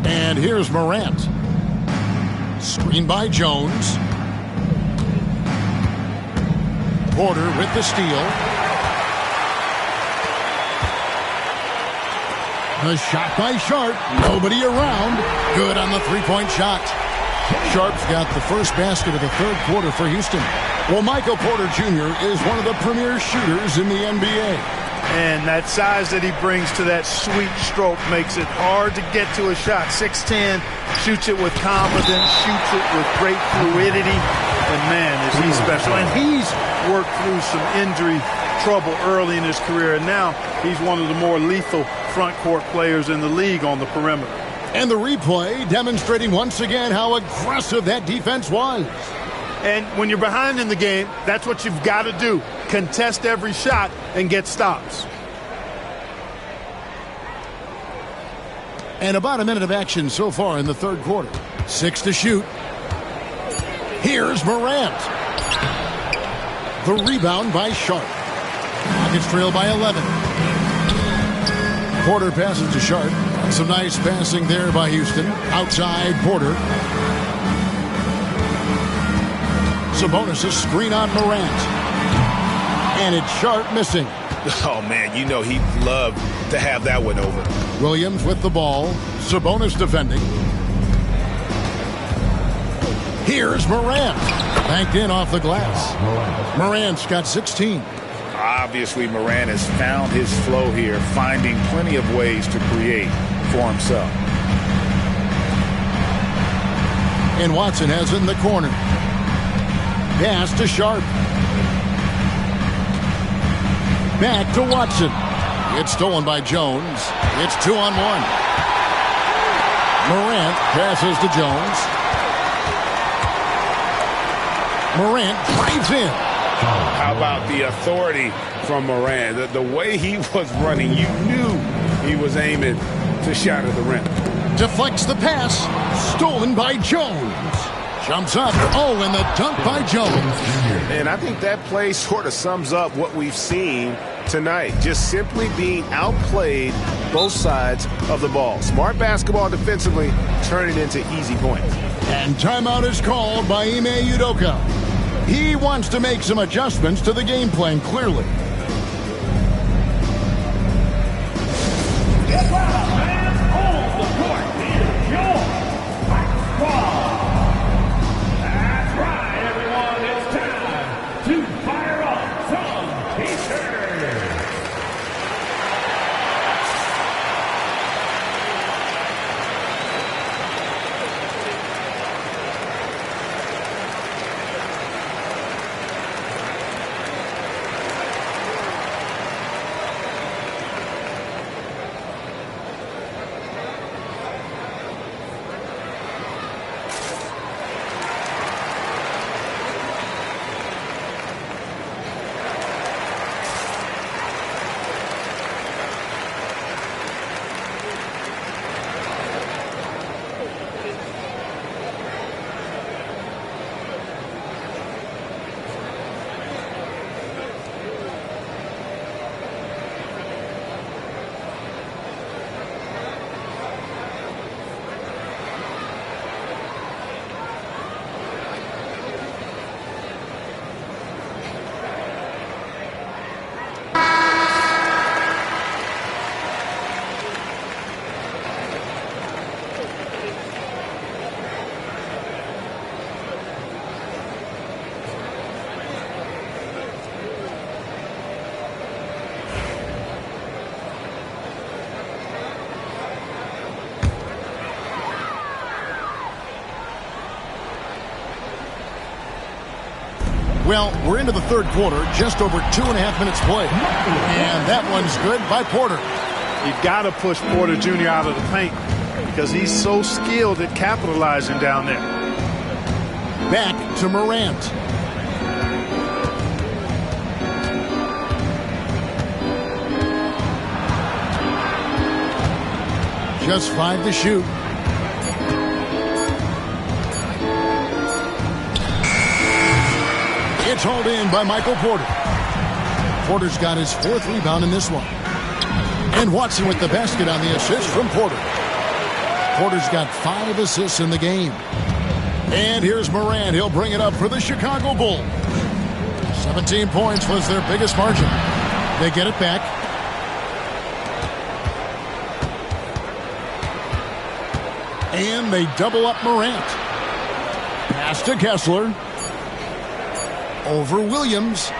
And here's Morant. Screen by Jones. Porter with the steal. The shot by Sharp. Nobody around. Good on the three-point shot. Sharp's got the first basket of the third quarter for Houston. Well, Michael Porter Jr. is one of the premier shooters in the NBA. And that size that he brings to that sweet stroke makes it hard to get to a shot. 6'10", shoots it with confidence, shoots it with great fluidity. And, man, is he special. And he's worked through some injury trouble early in his career, and now he's one of the more lethal front court players in the league on the perimeter. And the replay demonstrating once again how aggressive that defense was. And when you're behind in the game, that's what you've got to do. Contest every shot and get stops. And about a minute of action so far in the third quarter. 6 to shoot. Here's Morant. The rebound by Sharp. Rockets trail by 11. Porter passes to Sharp. Some nice passing there by Houston. Outside Porter. Sabonis a screen on Morant. And it's Sharp missing. Oh, man, you know he'd love to have that one over. Williams with the ball. Sabonis defending. Here's Morant. Banked in off the glass. Morant's got 16. Obviously, Morant has found his flow here, finding plenty of ways to create for himself. And Watson has it in the corner. Pass to Sharp. Back to Watson. It's stolen by Jones. It's 2-on-1. Morant passes to Jones. Morant drives in. How about the authority from Morant? The way he was running, you knew he was aiming to shot at the rim. Deflects the pass. Stolen by Jones. Jumps up. Oh, and the dunk by Jones. And I think that play sort of sums up what we've seen tonight. Just simply being outplayed both sides of the ball. Smart basketball defensively, turn it into easy points. And timeout is called by Ime Udoka. He wants to make some adjustments to the game plan, clearly. Well, we're into the third quarter, just over 2.5 minutes played. And that one's good by Porter. You've got to push Porter Jr. out of the paint because he's so skilled at capitalizing down there. Back to Morant. Just 5 to shoot. It's hauled in by Michael Porter. Porter's got his 4th rebound in this one. And Watson with the basket on the assist from Porter. Porter's got 5 assists in the game. And here's Morant. He'll bring it up for the Chicago Bulls. 17 points was their biggest margin. They get it back. And they double up Morant. Pass to Kessler. Over Williams.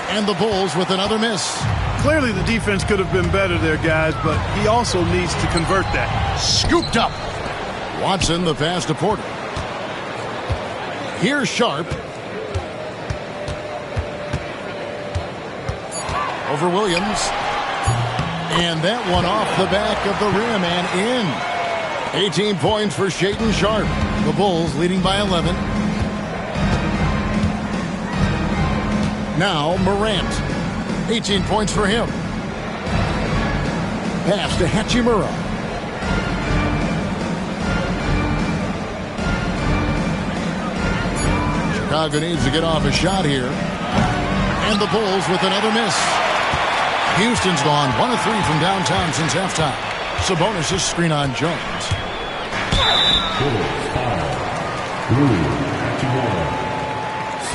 And the Bulls with another miss. Clearly the defense could have been better there, guys, but he also needs to convert that. Scooped up. Watson, the pass to Porter. Here's Sharp. Over Williams. And that one off the back of the rim and in. 18 points for Shaedon Sharp. The Bulls leading by 11. Now Morant. 18 points for him. Pass to Hachimura. Chicago needs to get off a shot here. And the Bulls with another miss. Houston's gone 1 of 3 from downtown since halftime. Sabonis' screen on Jones.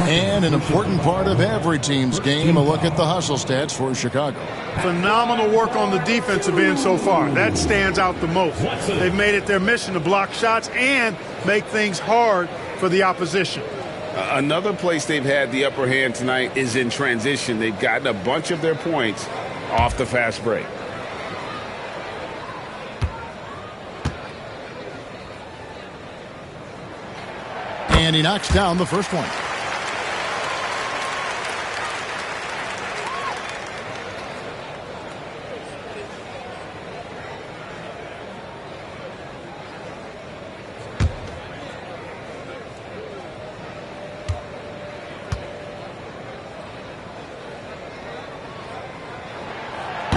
And an important part of every team's game, a look at the hustle stats for Chicago. Phenomenal work on the defensive end so far. That stands out the most. They've made it their mission to block shots and make things hard for the opposition. Another place they've had the upper hand tonight is in transition. They've gotten a bunch of their points off the fast break. And he knocks down the first one.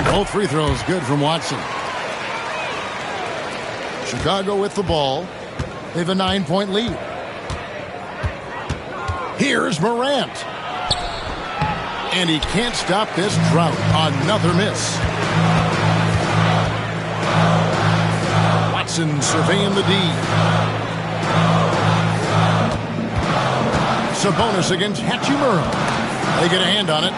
Both free throws good from Watson. Chicago with the ball. They have a 9-point lead. Here's Morant. And he can't stop this drought. Another miss. Watson surveying the D. Sabonis against Hachimura. They get a hand on it.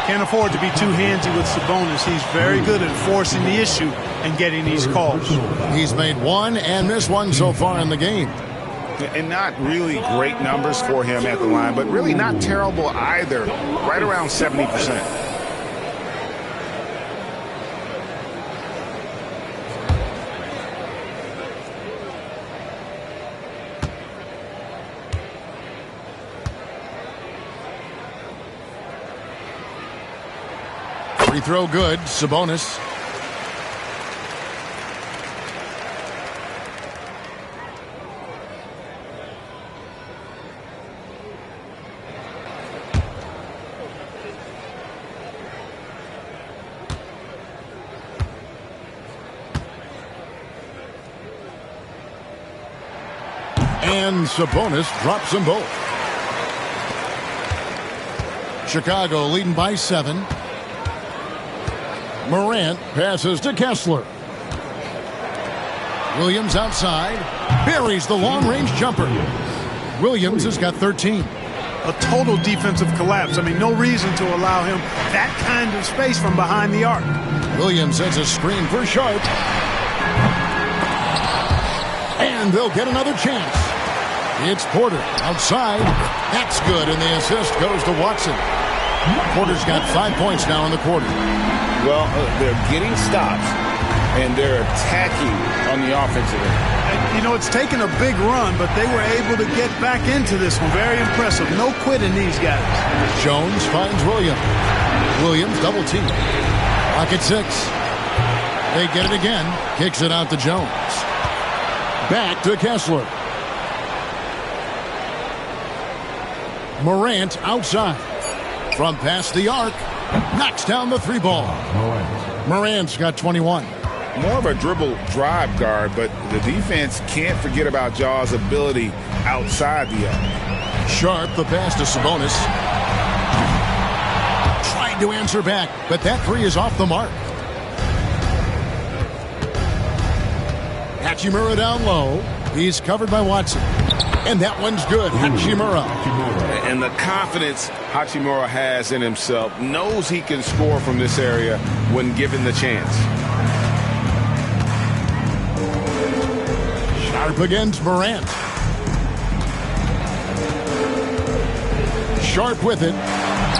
Can't afford to be too handsy with Sabonis. He's very good at forcing the issue and getting these calls. He's made one and missed one so far in the game. And not really great numbers for him at the line, but really not terrible either. Right around 70%. Free throw good. Sabonis. And Sabonis drops them both. Chicago leading by 7. Morant passes to Kessler. Williams outside. Buries the long-range jumper. Williams has got 13. A total defensive collapse. I mean, no reason to allow him that kind of space from behind the arc. Williams sends a screen for Sharp. And they'll get another chance. It's Porter outside. That's good, and the assist goes to Watson. Porter's got 5 points now in the quarter. Well, they're getting stops, and they're attacking on the offensive end. And, you know, it's taken a big run, but they were able to get back into this one. Very impressive. No quitting these guys. Jones finds Williams. Williams double team. Clock at 6. They get it again. Kicks it out to Jones. Back to Kessler. Morant outside. From past the arc. Knocks down the 3-ball. Morant's got 21. More of a dribble drive guard, but the defense can't forget about Jaw's ability outside the arc. Sharp, the pass to Sabonis. Tried to answer back, but that 3 is off the mark. Hachimura down low. He's covered by Watson. And that one's good. Hachimura. And the confidence Hachimura has in himself, knows he can score from this area when given the chance. Sharp against Morant. Sharp with it.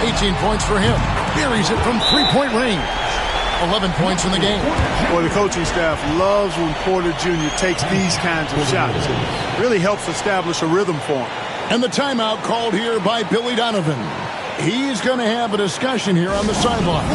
18 points for him. Buries it from three-point range. 11 points in the game. Well, the coaching staff loves when Porter Jr. takes these kinds of shots. It really helps establish a rhythm for him. And the timeout called here by Billy Donovan. He's going to have a discussion here on the sideline.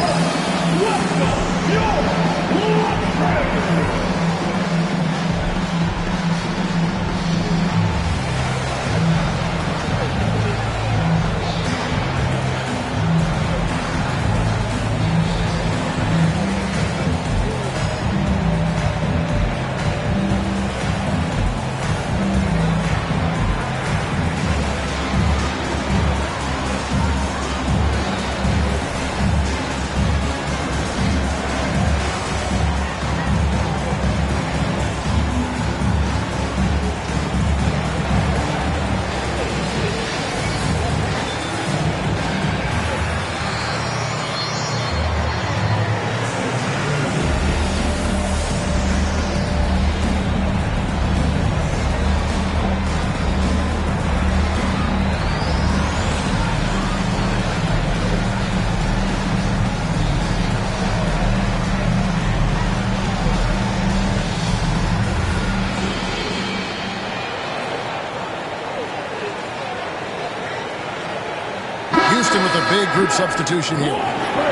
Houston with a big group substitution here.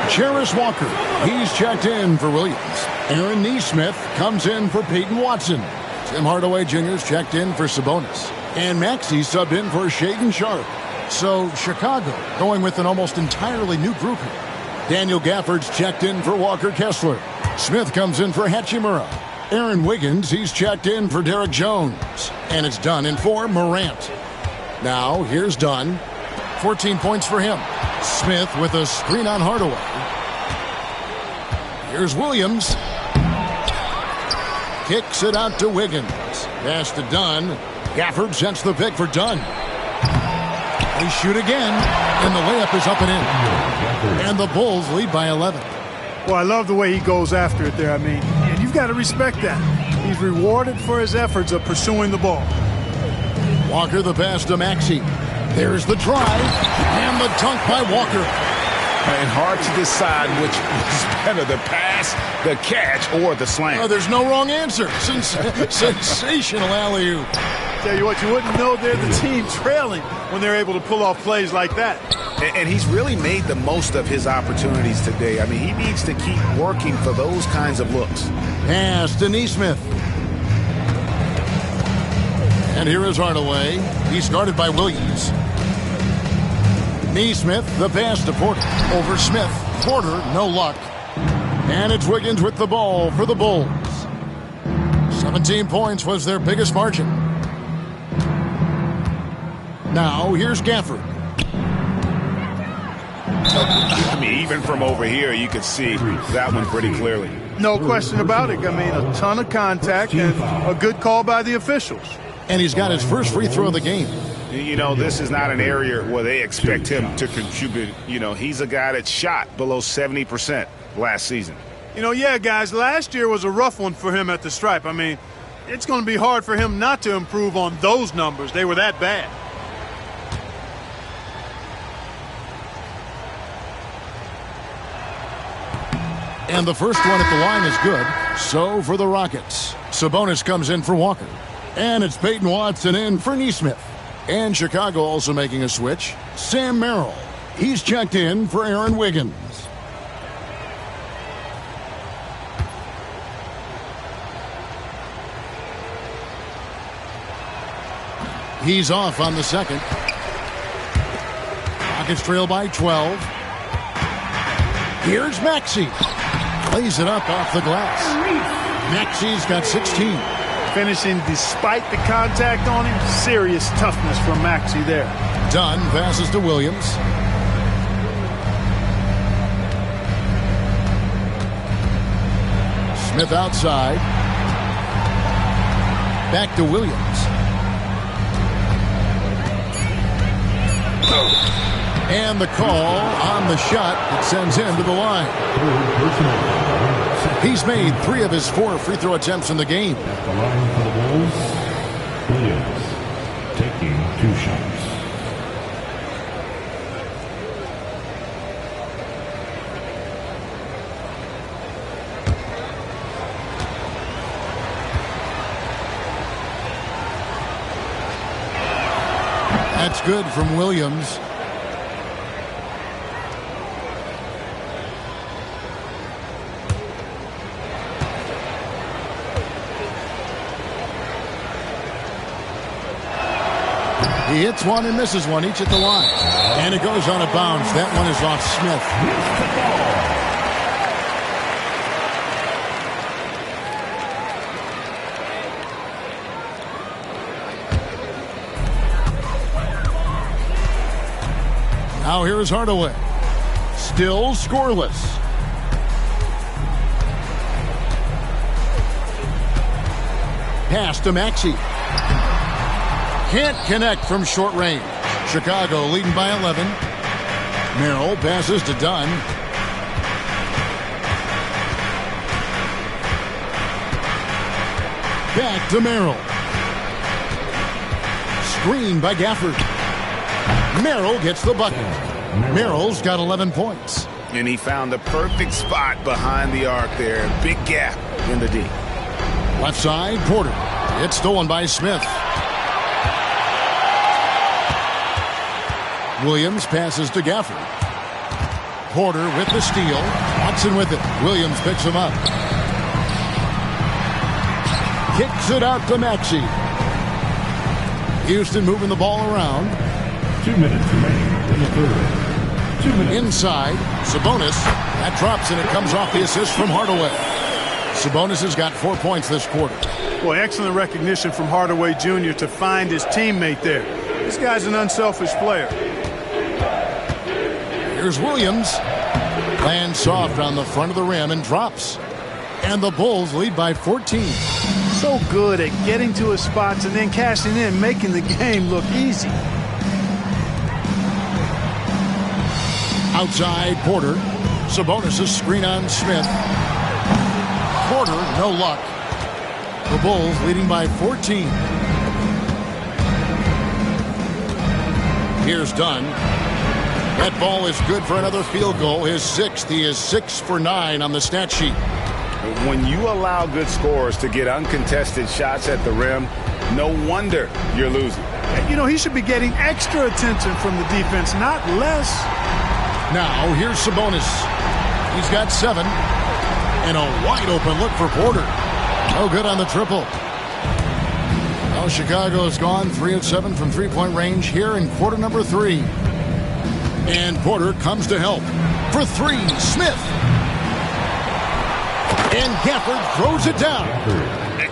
Jarris Walker, he's checked in for Williams. Aaron Nesmith comes in for Peyton Watson. Tim Hardaway Jr. is checked in for Sabonis. And Maxey subbed in for Shaedon Sharpe. So Chicago going with an almost entirely new group here. Daniel Gafford's checked in for Walker Kessler. Smith comes in for Hachimura. Aaron Wiggins, he's checked in for Derek Jones. And it's Dunn in for Morant. Now here's Dunn. 14 points for him. Smith with a screen on Hardaway. Here's Williams. Kicks it out to Wiggins. Pass to Dunn. Gafford sends the pick for Dunn. They shoot again, and the layup is up and in. And the Bulls lead by 11. Well, I love the way he goes after it there. I mean, and you've got to respect that. He's rewarded for his efforts of pursuing the ball. Walker the pass to Maxey. There's the drive, and the dunk by Walker. And hard to decide which is better, the pass, the catch, or the slam. Oh, there's no wrong answer. Sensational alley-oop. Tell you what, you wouldn't know they're the team trailing when they're able to pull off plays like that. And he's really made the most of his opportunities today. I mean, he needs to keep working for those kinds of looks. Pass to Nesmith. And here is Hardaway. He's guarded by Williams. Nesmith, the pass to Porter. Over Smith. Porter, no luck. And it's Wiggins with the ball for the Bulls. 17 points was their biggest margin. Now, here's Gafford. I mean, even from over here, you could see that one pretty clearly. No question about it. I mean, a ton of contact and a good call by the officials. And he's got his first free throw of the game. You know, this is not an area where they expect him to contribute. You know, he's a guy that shot below 70% last season. You know, yeah, guys, last year was a rough one for him at the stripe. I mean, it's going to be hard for him not to improve on those numbers. They were that bad. And the first one at the line is good. So for the Rockets, Sabonis comes in for Walker. And it's Peyton Watson in for Nesmith. And Chicago also making a switch. Sam Merrill. He's checked in for Aaron Wiggins. He's off on the second. Rockets trail by 12. Here's Maxey. Lays it up off the glass. Maxey's got 16. Finishing despite the contact on him. Serious toughness from Maxey there. Dunn passes to Williams. Smith outside. Back to Williams. And the call on the shot that sends him to the line. He's made 3 of his 4 free throw attempts in the game. At the line for the Bulls, Williams taking 2 shots. good from Williams. He hits one and misses one, each at the line. And it goes out of bounds. That one is off Smith. Now here is Hardaway. Still scoreless. Pass to Maxey. Can't connect from short range. Chicago leading by 11. Merrill passes to Dunn. Back to Merrill. Screen by Gafford. Merrill gets the bucket. Merrill's got 11 points. And he found the perfect spot behind the arc there. Big gap in the D. Left side, Porter. It's stolen by Smith. Williams passes to Gafford. Porter with the steal. Watson with it. Williams picks him up. Kicks it out to Maxey. Houston moving the ball around. 2 minutes remaining in the third. 2 minutes. Inside, Sabonis. That drops and it comes off the assist from Hardaway. Sabonis has got 4 points this quarter. Boy, excellent recognition from Hardaway Jr. to find his teammate there. This guy's an unselfish player. Here's Williams. Lands soft on the front of the rim and drops. And the Bulls lead by 14. So good at getting to his spots and then cashing in, making the game look easy. Outside, Porter. Sabonis' screen on Smith. Porter, no luck. The Bulls leading by 14. Here's Dunn. That ball is good for another field goal. His sixth. He is 6 for 9 on the stat sheet. When you allow good scorers to get uncontested shots at the rim, no wonder you're losing. You know, he should be getting extra attention from the defense, not less. Now, here's Sabonis. He's got 7. And a wide open look for Porter. No good on the triple. Well, Chicago has gone 3 of 7 from three-point range here in quarter number 3. And Porter comes to help. For 3, Smith. And Gafford throws it down.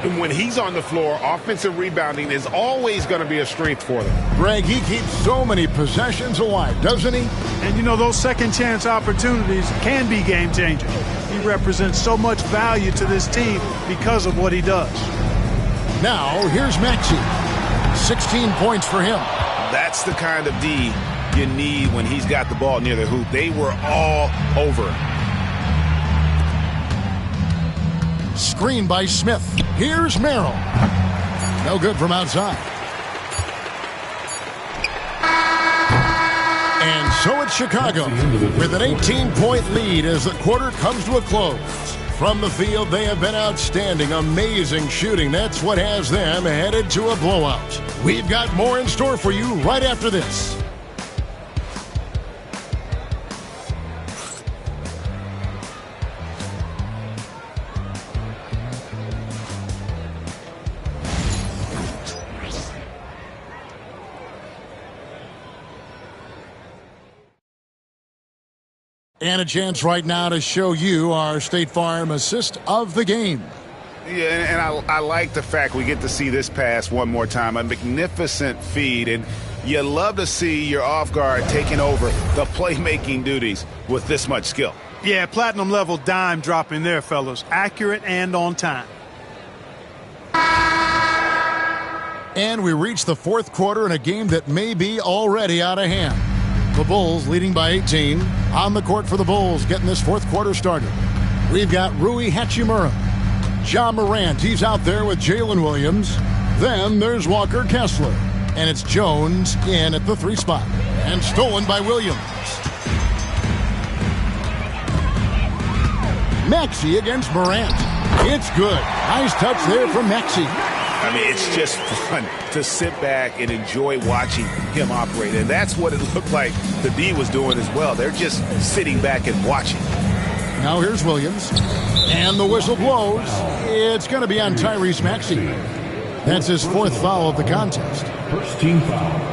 And when he's on the floor, offensive rebounding is always going to be a strength for them. Greg, he keeps so many possessions alive, doesn't he? And you know, those second chance opportunities can be game changers. He represents so much value to this team because of what he does. Now, here's Maxey. 16 points for him. That's the kind of D you need when he's got the ball near the hoop. They were all over. Screen by Smith. Here's Merrill. No good from outside. And so it's Chicago with an 18-point lead as the quarter comes to a close. From the field, they have been outstanding, amazing shooting. That's what has them headed to a blowout. We've got more in store for you right after this. And a chance right now to show you our State Farm assist of the game. Yeah, and I like the fact we get to see this pass one more time. A magnificent feed, and you love to see your off guard taking over the playmaking duties with this much skill. Yeah, platinum level dime dropping there, fellas. Accurate and on time. And we reach the fourth quarter in a game that may be already out of hand. The Bulls leading by 18. On the court for the Bulls, getting this fourth quarter started. We've got Rui Hachimura. Ja Morant, he's out there with Jalen Williams. Then there's Walker Kessler. And it's Jones in at the 3 spot. And stolen by Williams. Maxey against Morant. It's good. Nice touch there from Maxey. I mean, it's just fun to sit back and enjoy watching him operate. And that's what it looked like the D was doing as well. They're just sitting back and watching. Now here's Williams. And the whistle blows. It's going to be on Tyrese Maxey. That's his fourth foul of the contest. First team foul.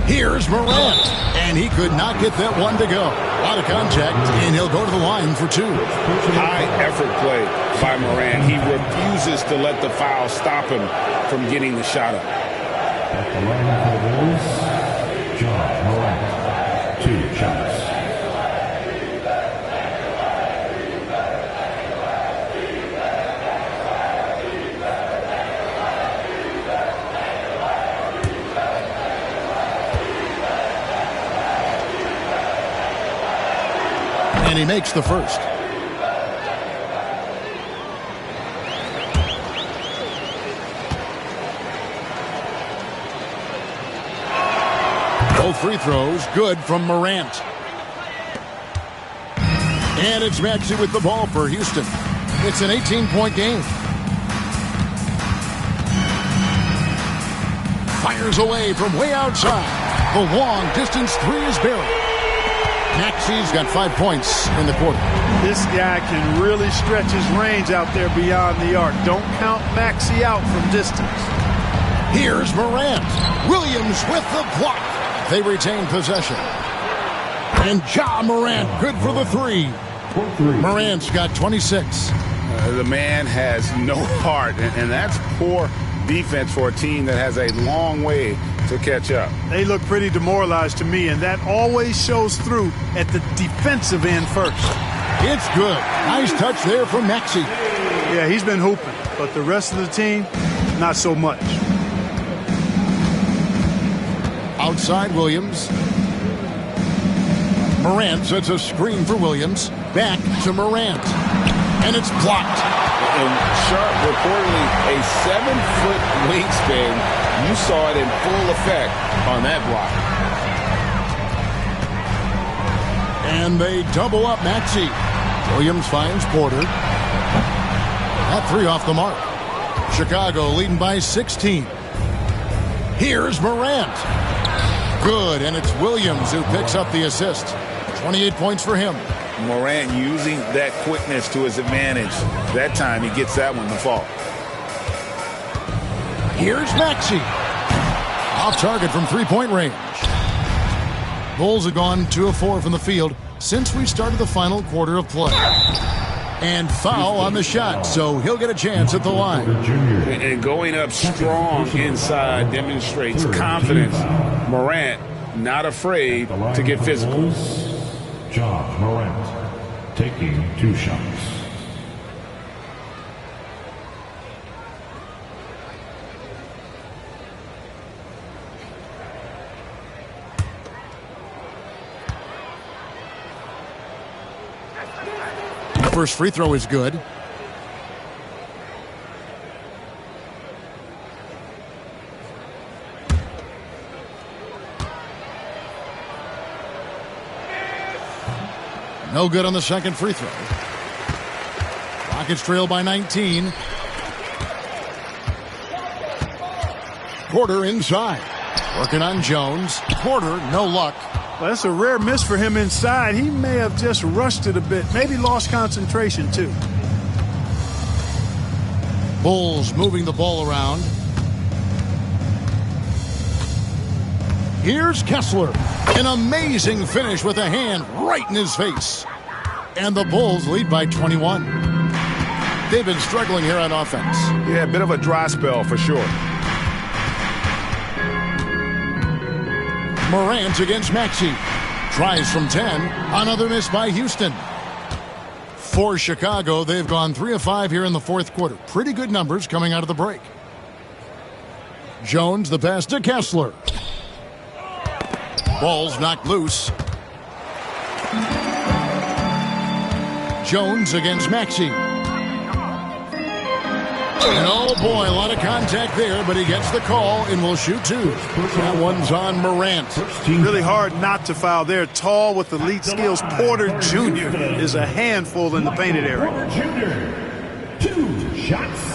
Here's Morant, and he could not get that one to go. Out of contact, and he'll go to the line for two. High effort play by Morant. He refuses to let the foul stop him from getting the shot up. At the line for the Bulls, John Morant. 2 shots. And he makes the first. Both free throws good from Morant. And it's Maxey with the ball for Houston. It's an 18-point game. Fires away from way outside. The long distance three is buried. Maxey's got 5 points in the quarter. This guy can really stretch his range out there beyond the arc. Don't count Maxey out from distance. Here's Morant. Williams with the block. They retain possession. And Ja Morant, good for the three. Morant's got 26. The man has no heart, and that's poor defense for a team that has a long way to catch up. They look pretty demoralized to me, and that always shows through at the defensive end first. It's good. Nice touch there from Maxey. Yeah, he's been hooping, but the rest of the team, not so much. Outside Williams. Morant sets a screen for Williams. Back to Morant. And it's blocked. And Sharp, reportedly a 7-foot wingspan. You saw it in full effect on that block. And they double up Maxey. Williams finds Porter. That three off the mark. Chicago leading by 16. Here's Morant. Good, and it's Williams who picks up the assist. 28 points for him. Morant using that quickness to his advantage. That time he gets that one to fall. Here's Maxey. Off target from three-point range. Bulls have gone 2 of 4 from the field since we started the final quarter of play. And foul on the shot, so he'll get a chance at the line. And going up strong inside demonstrates confidence. Morant not afraid to get physical. John Morant taking 2 shots. First free throw is good. No good on the second free throw. Rockets trail by 19. Porter inside. Working on Jones. Porter, no luck. Well, that's a rare miss for him inside. He may have just rushed it a bit. Maybe lost concentration, too. Bulls moving the ball around. Here's Kessler. An amazing finish with a hand right in his face. And the Bulls lead by 21. They've been struggling here on offense. Yeah, a bit of a dry spell for sure. Morant against Maxey. Tries from 10. Another miss by Houston. For Chicago, they've gone 3 of 5 here in the fourth quarter. Pretty good numbers coming out of the break. Jones, the pass to Kessler. Ball's knocked loose. Jones against Maxey. And all Oh, boy, a lot of contact there, but he gets the call and will shoot two. That one's on Morant. Really hard not to foul there. Tall with elite skills. Porter Jr. is a handful in the painted area. Porter Jr., 2 shots.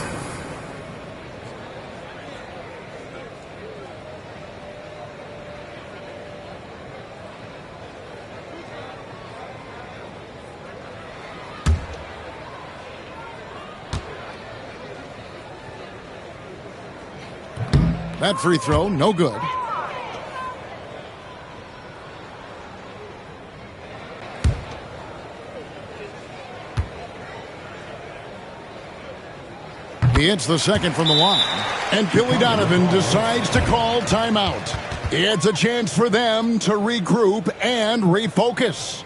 That free throw, no good. He hits the second from the line. And Billy Donovan decides to call timeout. It's a chance for them to regroup and refocus.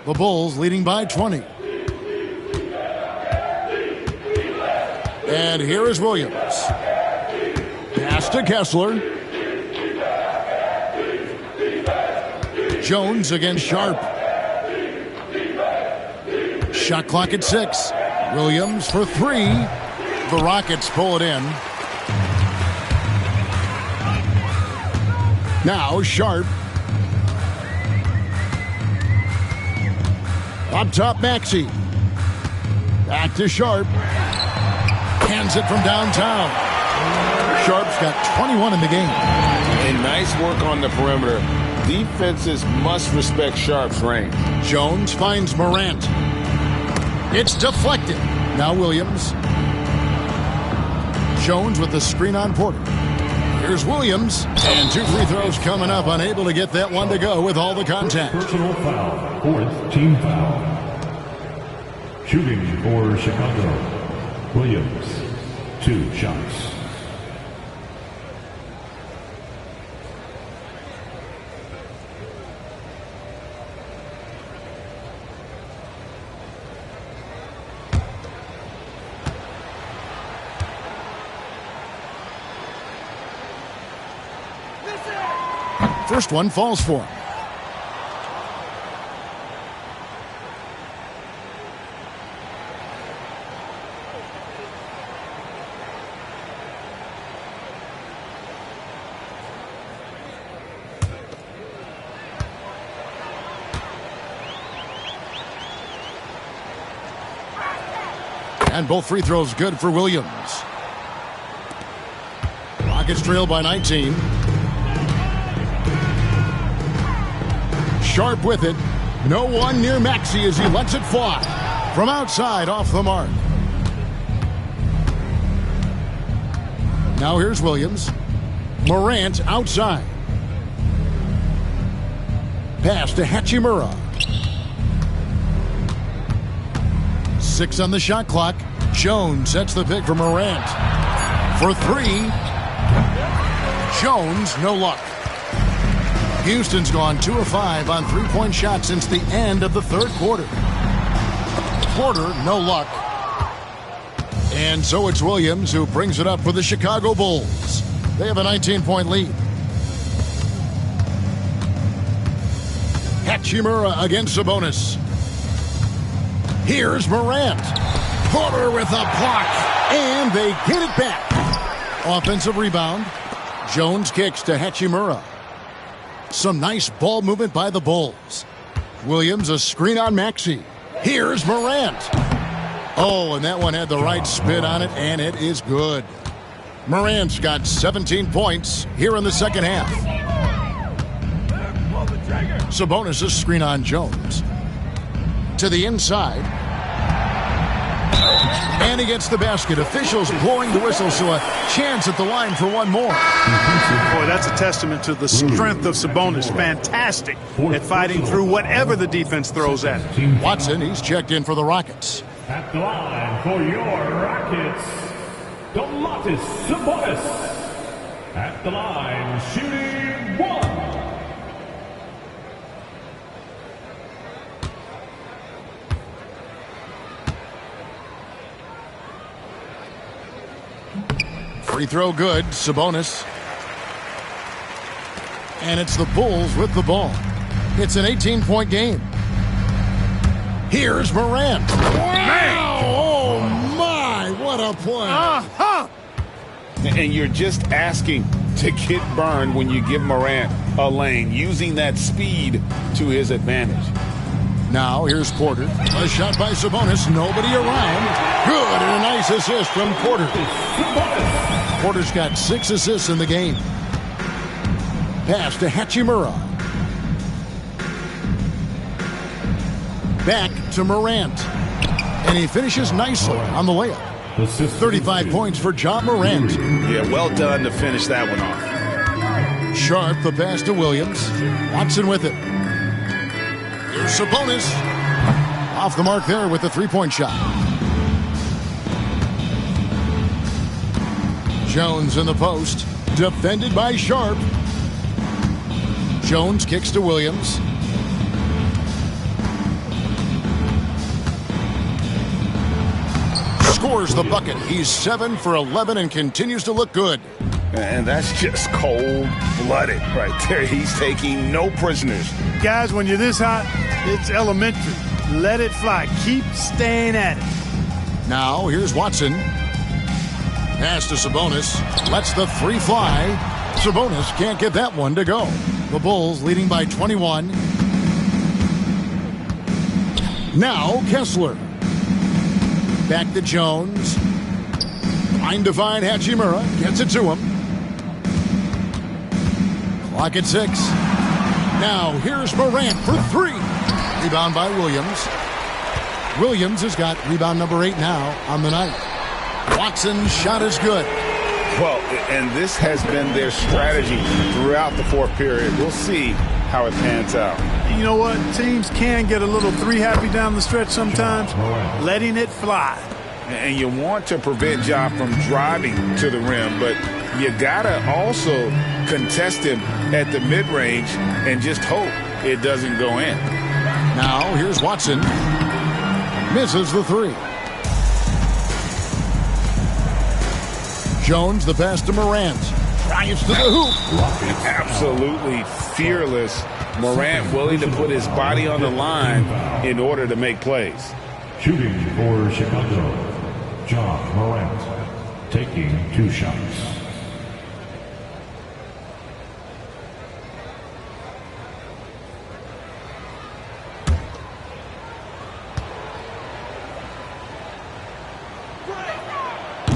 The Bulls leading by 20. And here is Williams. Pass to Kessler. Jones against Sharp. Shot clock at 6. Williams for 3. The Rockets pull it in. Now Sharp. Up top, Maxey. Back to Sharp. Hands it from downtown. Sharp's got 21 in the game. And nice work on the perimeter. Defenses must respect Sharp's range. Jones finds Morant. It's deflected. Now Williams. Jones with the screen on Porter. Here's Williams. And 2 free throws coming up. Unable to get that one to go with all the contact. Personal foul. 4th team foul. Shooting for Chicago. Williams. 2 shots. First one falls for him. And both free throws good for Williams. Rockets trail by 19. Sharp with it. No one near Maxey as he lets it fly. From outside, off the mark. Now here's Williams. Morant outside. Pass to Hachimura. 6 on the shot clock. Jones sets the pick for Morant. For 3. Jones, no luck. Houston's gone 2 of 5 on three-point shots since the end of the third quarter. Porter, no luck. And so it's Williams who brings it up for the Chicago Bulls. They have a 19-point lead. Hachimura against Sabonis. Here's Morant. Porter with a block. And they get it back. Offensive rebound. Jones kicks to Hachimura. Some nice ball movement by the Bulls. Williams a screen on Maxey. Here's Morant. Oh, and that one had the right spin on it, and it is good. Morant's got 17 points here in the second half. Sabonis a screen on Jones. To the inside. And he gets the basket. Officials blowing the whistle, so a chance at the line for one more. Boy, that's a testament to the strength of Sabonis. Fantastic at fighting through whatever the defense throws at him. Watson, he's checked in for the Rockets. At the line for your Rockets, Domantas Sabonis. At the line, shooting 1. Free throw good, Sabonis. And it's the Bulls with the ball. It's an 18-point game. Here's Morant. Wow! Oh, my, what a play. And you're just asking to get burned when you give Morant a lane, using that speed to his advantage. Now, here's Porter. A shot by Sabonis. Nobody around. Good, and a nice assist from Porter. Porter's got 6 assists in the game. Pass to Hachimura. Back to Morant. And he finishes nicely on the layup. 35 points for John Morant. Yeah, well done to finish that one off. Sharp, the pass to Williams. Watson with it. Here's Sabonis. Off the mark there with the three-point shot. Jones in the post. Defended by Sharp. Jones kicks to Williams. Scores the bucket. He's 7 for 11 and continues to look good. And that's just cold-blooded right there. He's taking no prisoners. Guys, when you're this hot, it's elementary. Let it fly. Keep staying at it. Now, here's Watson. Pass to Sabonis. Lets the three fly. Sabonis can't get that one to go. The Bulls leading by 21. Now, Kessler. Back to Jones. Trying to find Hachimura. Gets it to him. Clock at 6. Now, here's Morant for 3. Rebound by Williams. Williams has got rebound number 8 now on the night. Watson's shot is good. Well, and this has been their strategy throughout the fourth period. We'll see how it pans out. You know what? Teams can get a little three-happy down the stretch sometimes, letting it fly. And you want to prevent Ja from driving to the rim, but you got to also contest him at the mid-range and just hope it doesn't go in. Now, here's Watson. Misses the 3. Jones, the pass to Morant. Drives to the hoop. Absolutely fearless. Morant willing to put his body on the line in order to make plays. Shooting for Chicago, John Morant, taking 2 shots.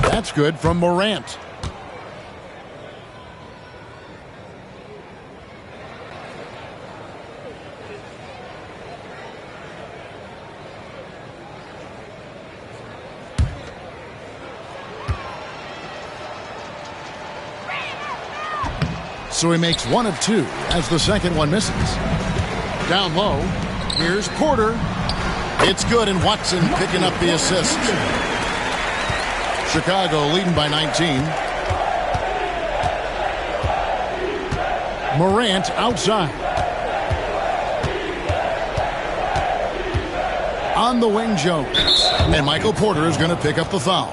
That's good from Morant. So he makes 1 of 2 as the second one misses. Down low, here's Porter. It's good, and Watson picking up the assist. Chicago leading by 19. Morant outside. On the wing, Jones. And Michael Porter is going to pick up the foul.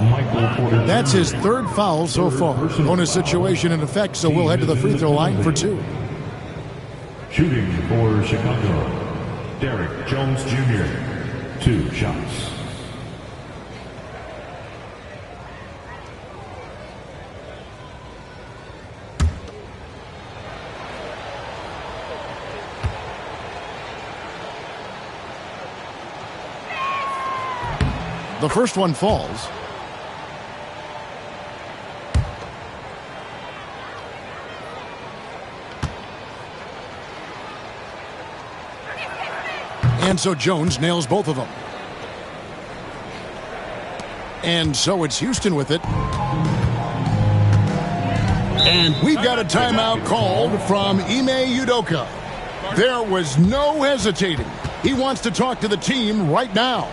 That's his third foul so far. Bonus situation in effect, so we'll head to the free throw line for 2. Shooting for Chicago, Derek Jones Jr., 2 shots. The first one falls. And so Jones nails both of them. And so it's Houston with it. And we've got a timeout called from Ime Udoka. There was no hesitating. He wants to talk to the team right now.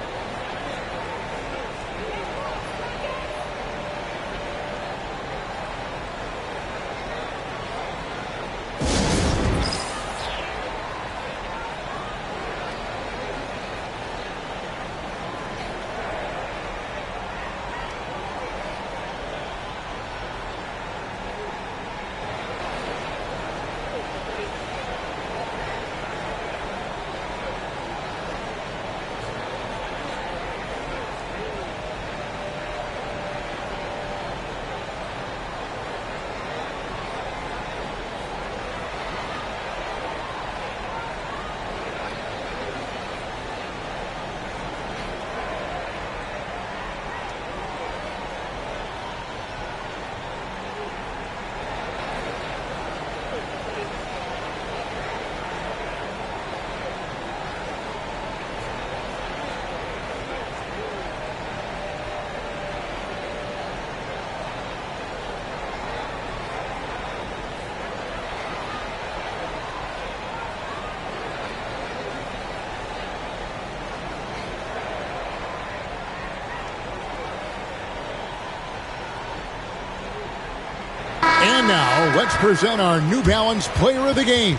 And now, let's present our New Balance Player of the Game,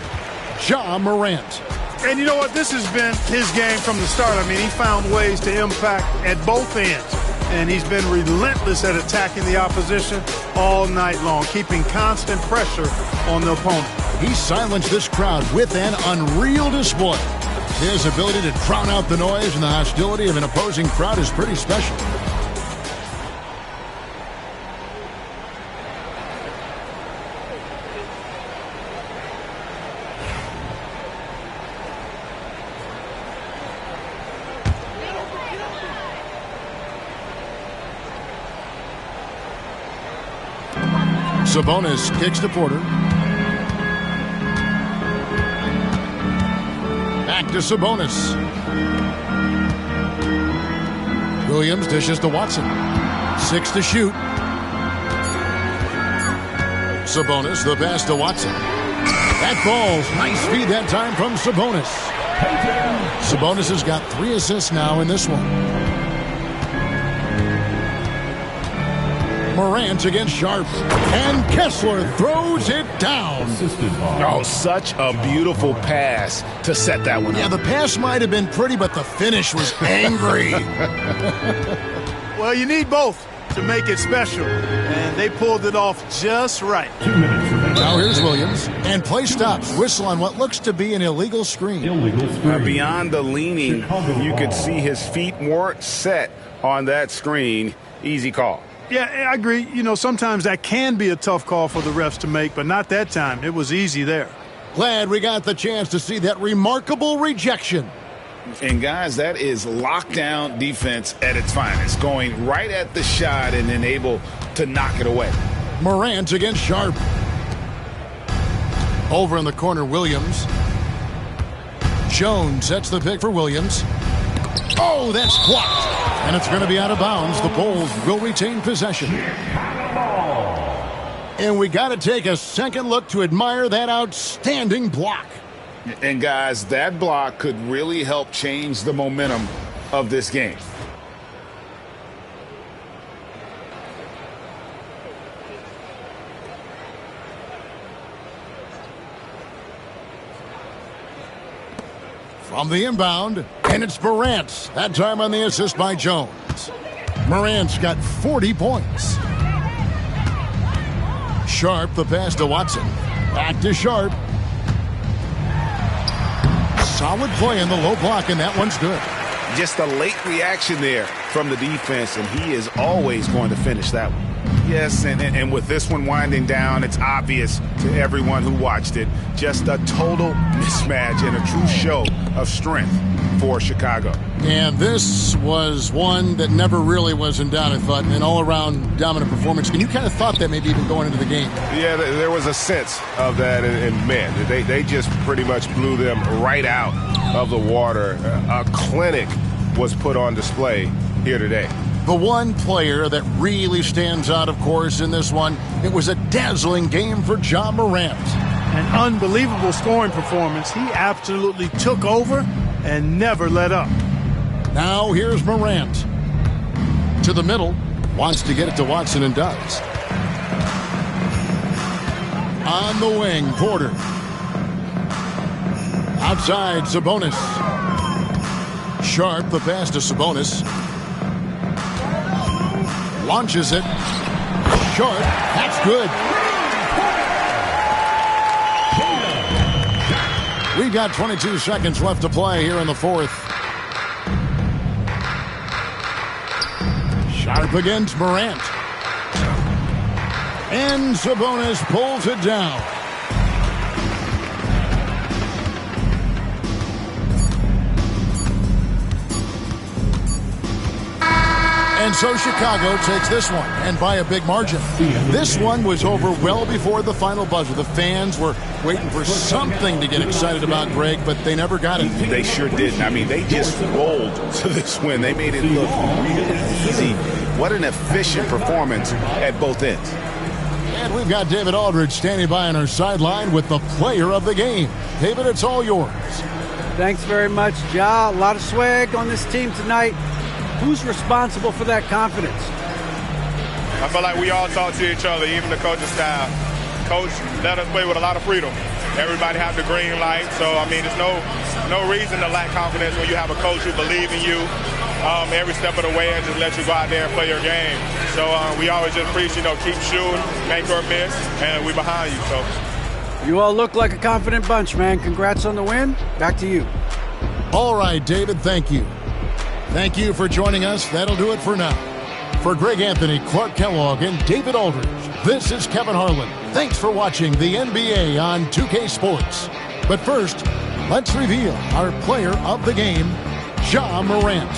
Ja Morant. And you know what? This has been his game from the start. I mean, he found ways to impact at both ends. And he's been relentless at attacking the opposition all night long, keeping constant pressure on the opponent. He silenced this crowd with an unreal display. His ability to drown out the noise and the hostility of an opposing crowd is pretty special. Sabonis kicks to Porter. Back to Sabonis. Williams dishes to Watson. 6 to shoot. Sabonis, the pass to Watson. That falls. Nice feed that time from Sabonis. Sabonis has got 3 assists now in this one. Morant against Sharp. And Kessler throws it down. Oh, such a beautiful pass to set that one up. Yeah, the pass might have been pretty, but the finish was angry. Well, you need both to make it special. And they pulled it off just right. 2 minutes remaining. Now here's Williams. And play stops. Whistle on what looks to be an illegal screen. Beyond the leaning, you could see his feet weren't set on that screen. Easy call. Yeah, I agree. You know, sometimes that can be a tough call for the refs to make, but not that time. It was easy there. Glad we got the chance to see that remarkable rejection. And, guys, that is lockdown defense at its finest, going right at the shot and then able to knock it away. Morant against Sharp. Over in the corner, Williams. Jones sets the pick for Williams. Oh, that's blocked. And it's going to be out of bounds. The Bulls will retain possession. And we got to take a second look to admire that outstanding block. And, guys, that block could really help change the momentum of this game. From the inbound, and it's Morant. That time on the assist by Jones. Morant's got 40 points. Sharp, the pass to Watson. Back to Sharp. Solid play in the low block, and that one's good. Just a late reaction there from the defense, and he is always going to finish that one. Yes, and with this one winding down, it's obvious to everyone who watched it. Just a total mismatch and a true show of strength for Chicago. And this was one that never really was in doubt, I thought, an all-around dominant performance. And you kind of thought that maybe even going into the game. Yeah, there was a sense of that, and man, they just pretty much blew them right out of the water. A clinic was put on display here today. The one player that really stands out, of course, in this one, it was a dazzling game for Ja Morant. An unbelievable scoring performance. He absolutely took over and never let up. Now here's Morant. To the middle. Wants to get it to Watson and does. On the wing, Porter. Outside, Sabonis. Sharp, the pass to Sabonis. Launches it. Short. That's good. We've got 22 seconds left to play here in the fourth. Sharp against Morant. And Sabonis pulls it down. And so Chicago takes this one, and by a big margin. This one was over well before the final buzzer. The fans were waiting for something to get excited about, Greg, but they never got it. They sure didn't. I mean, they just rolled to this win. They made it look really easy. What an efficient performance at both ends. And we've got David Aldridge standing by on our sideline with the player of the game. David, it's all yours. Thanks very much, Ja. A lot of swag on this team tonight. Who's responsible for that confidence? I feel like we all talk to each other, even the coaching staff. Coach let us play with a lot of freedom. Everybody have the green light, so I mean, there's no reason to lack confidence when you have a coach who believes in you every step of the way and just let you go out there and play your game. So we always just preach, keep shooting, make or miss, and we behind you. So you all look like a confident bunch, man. Congrats on the win. Back to you. All right, David, thank you. Thank you for joining us. That'll do it for now. For Greg Anthony, Clark Kellogg, and David Aldridge, this is Kevin Harlan. Thanks for watching the NBA on 2K Sports. But first, let's reveal our player of the game, Ja Morant.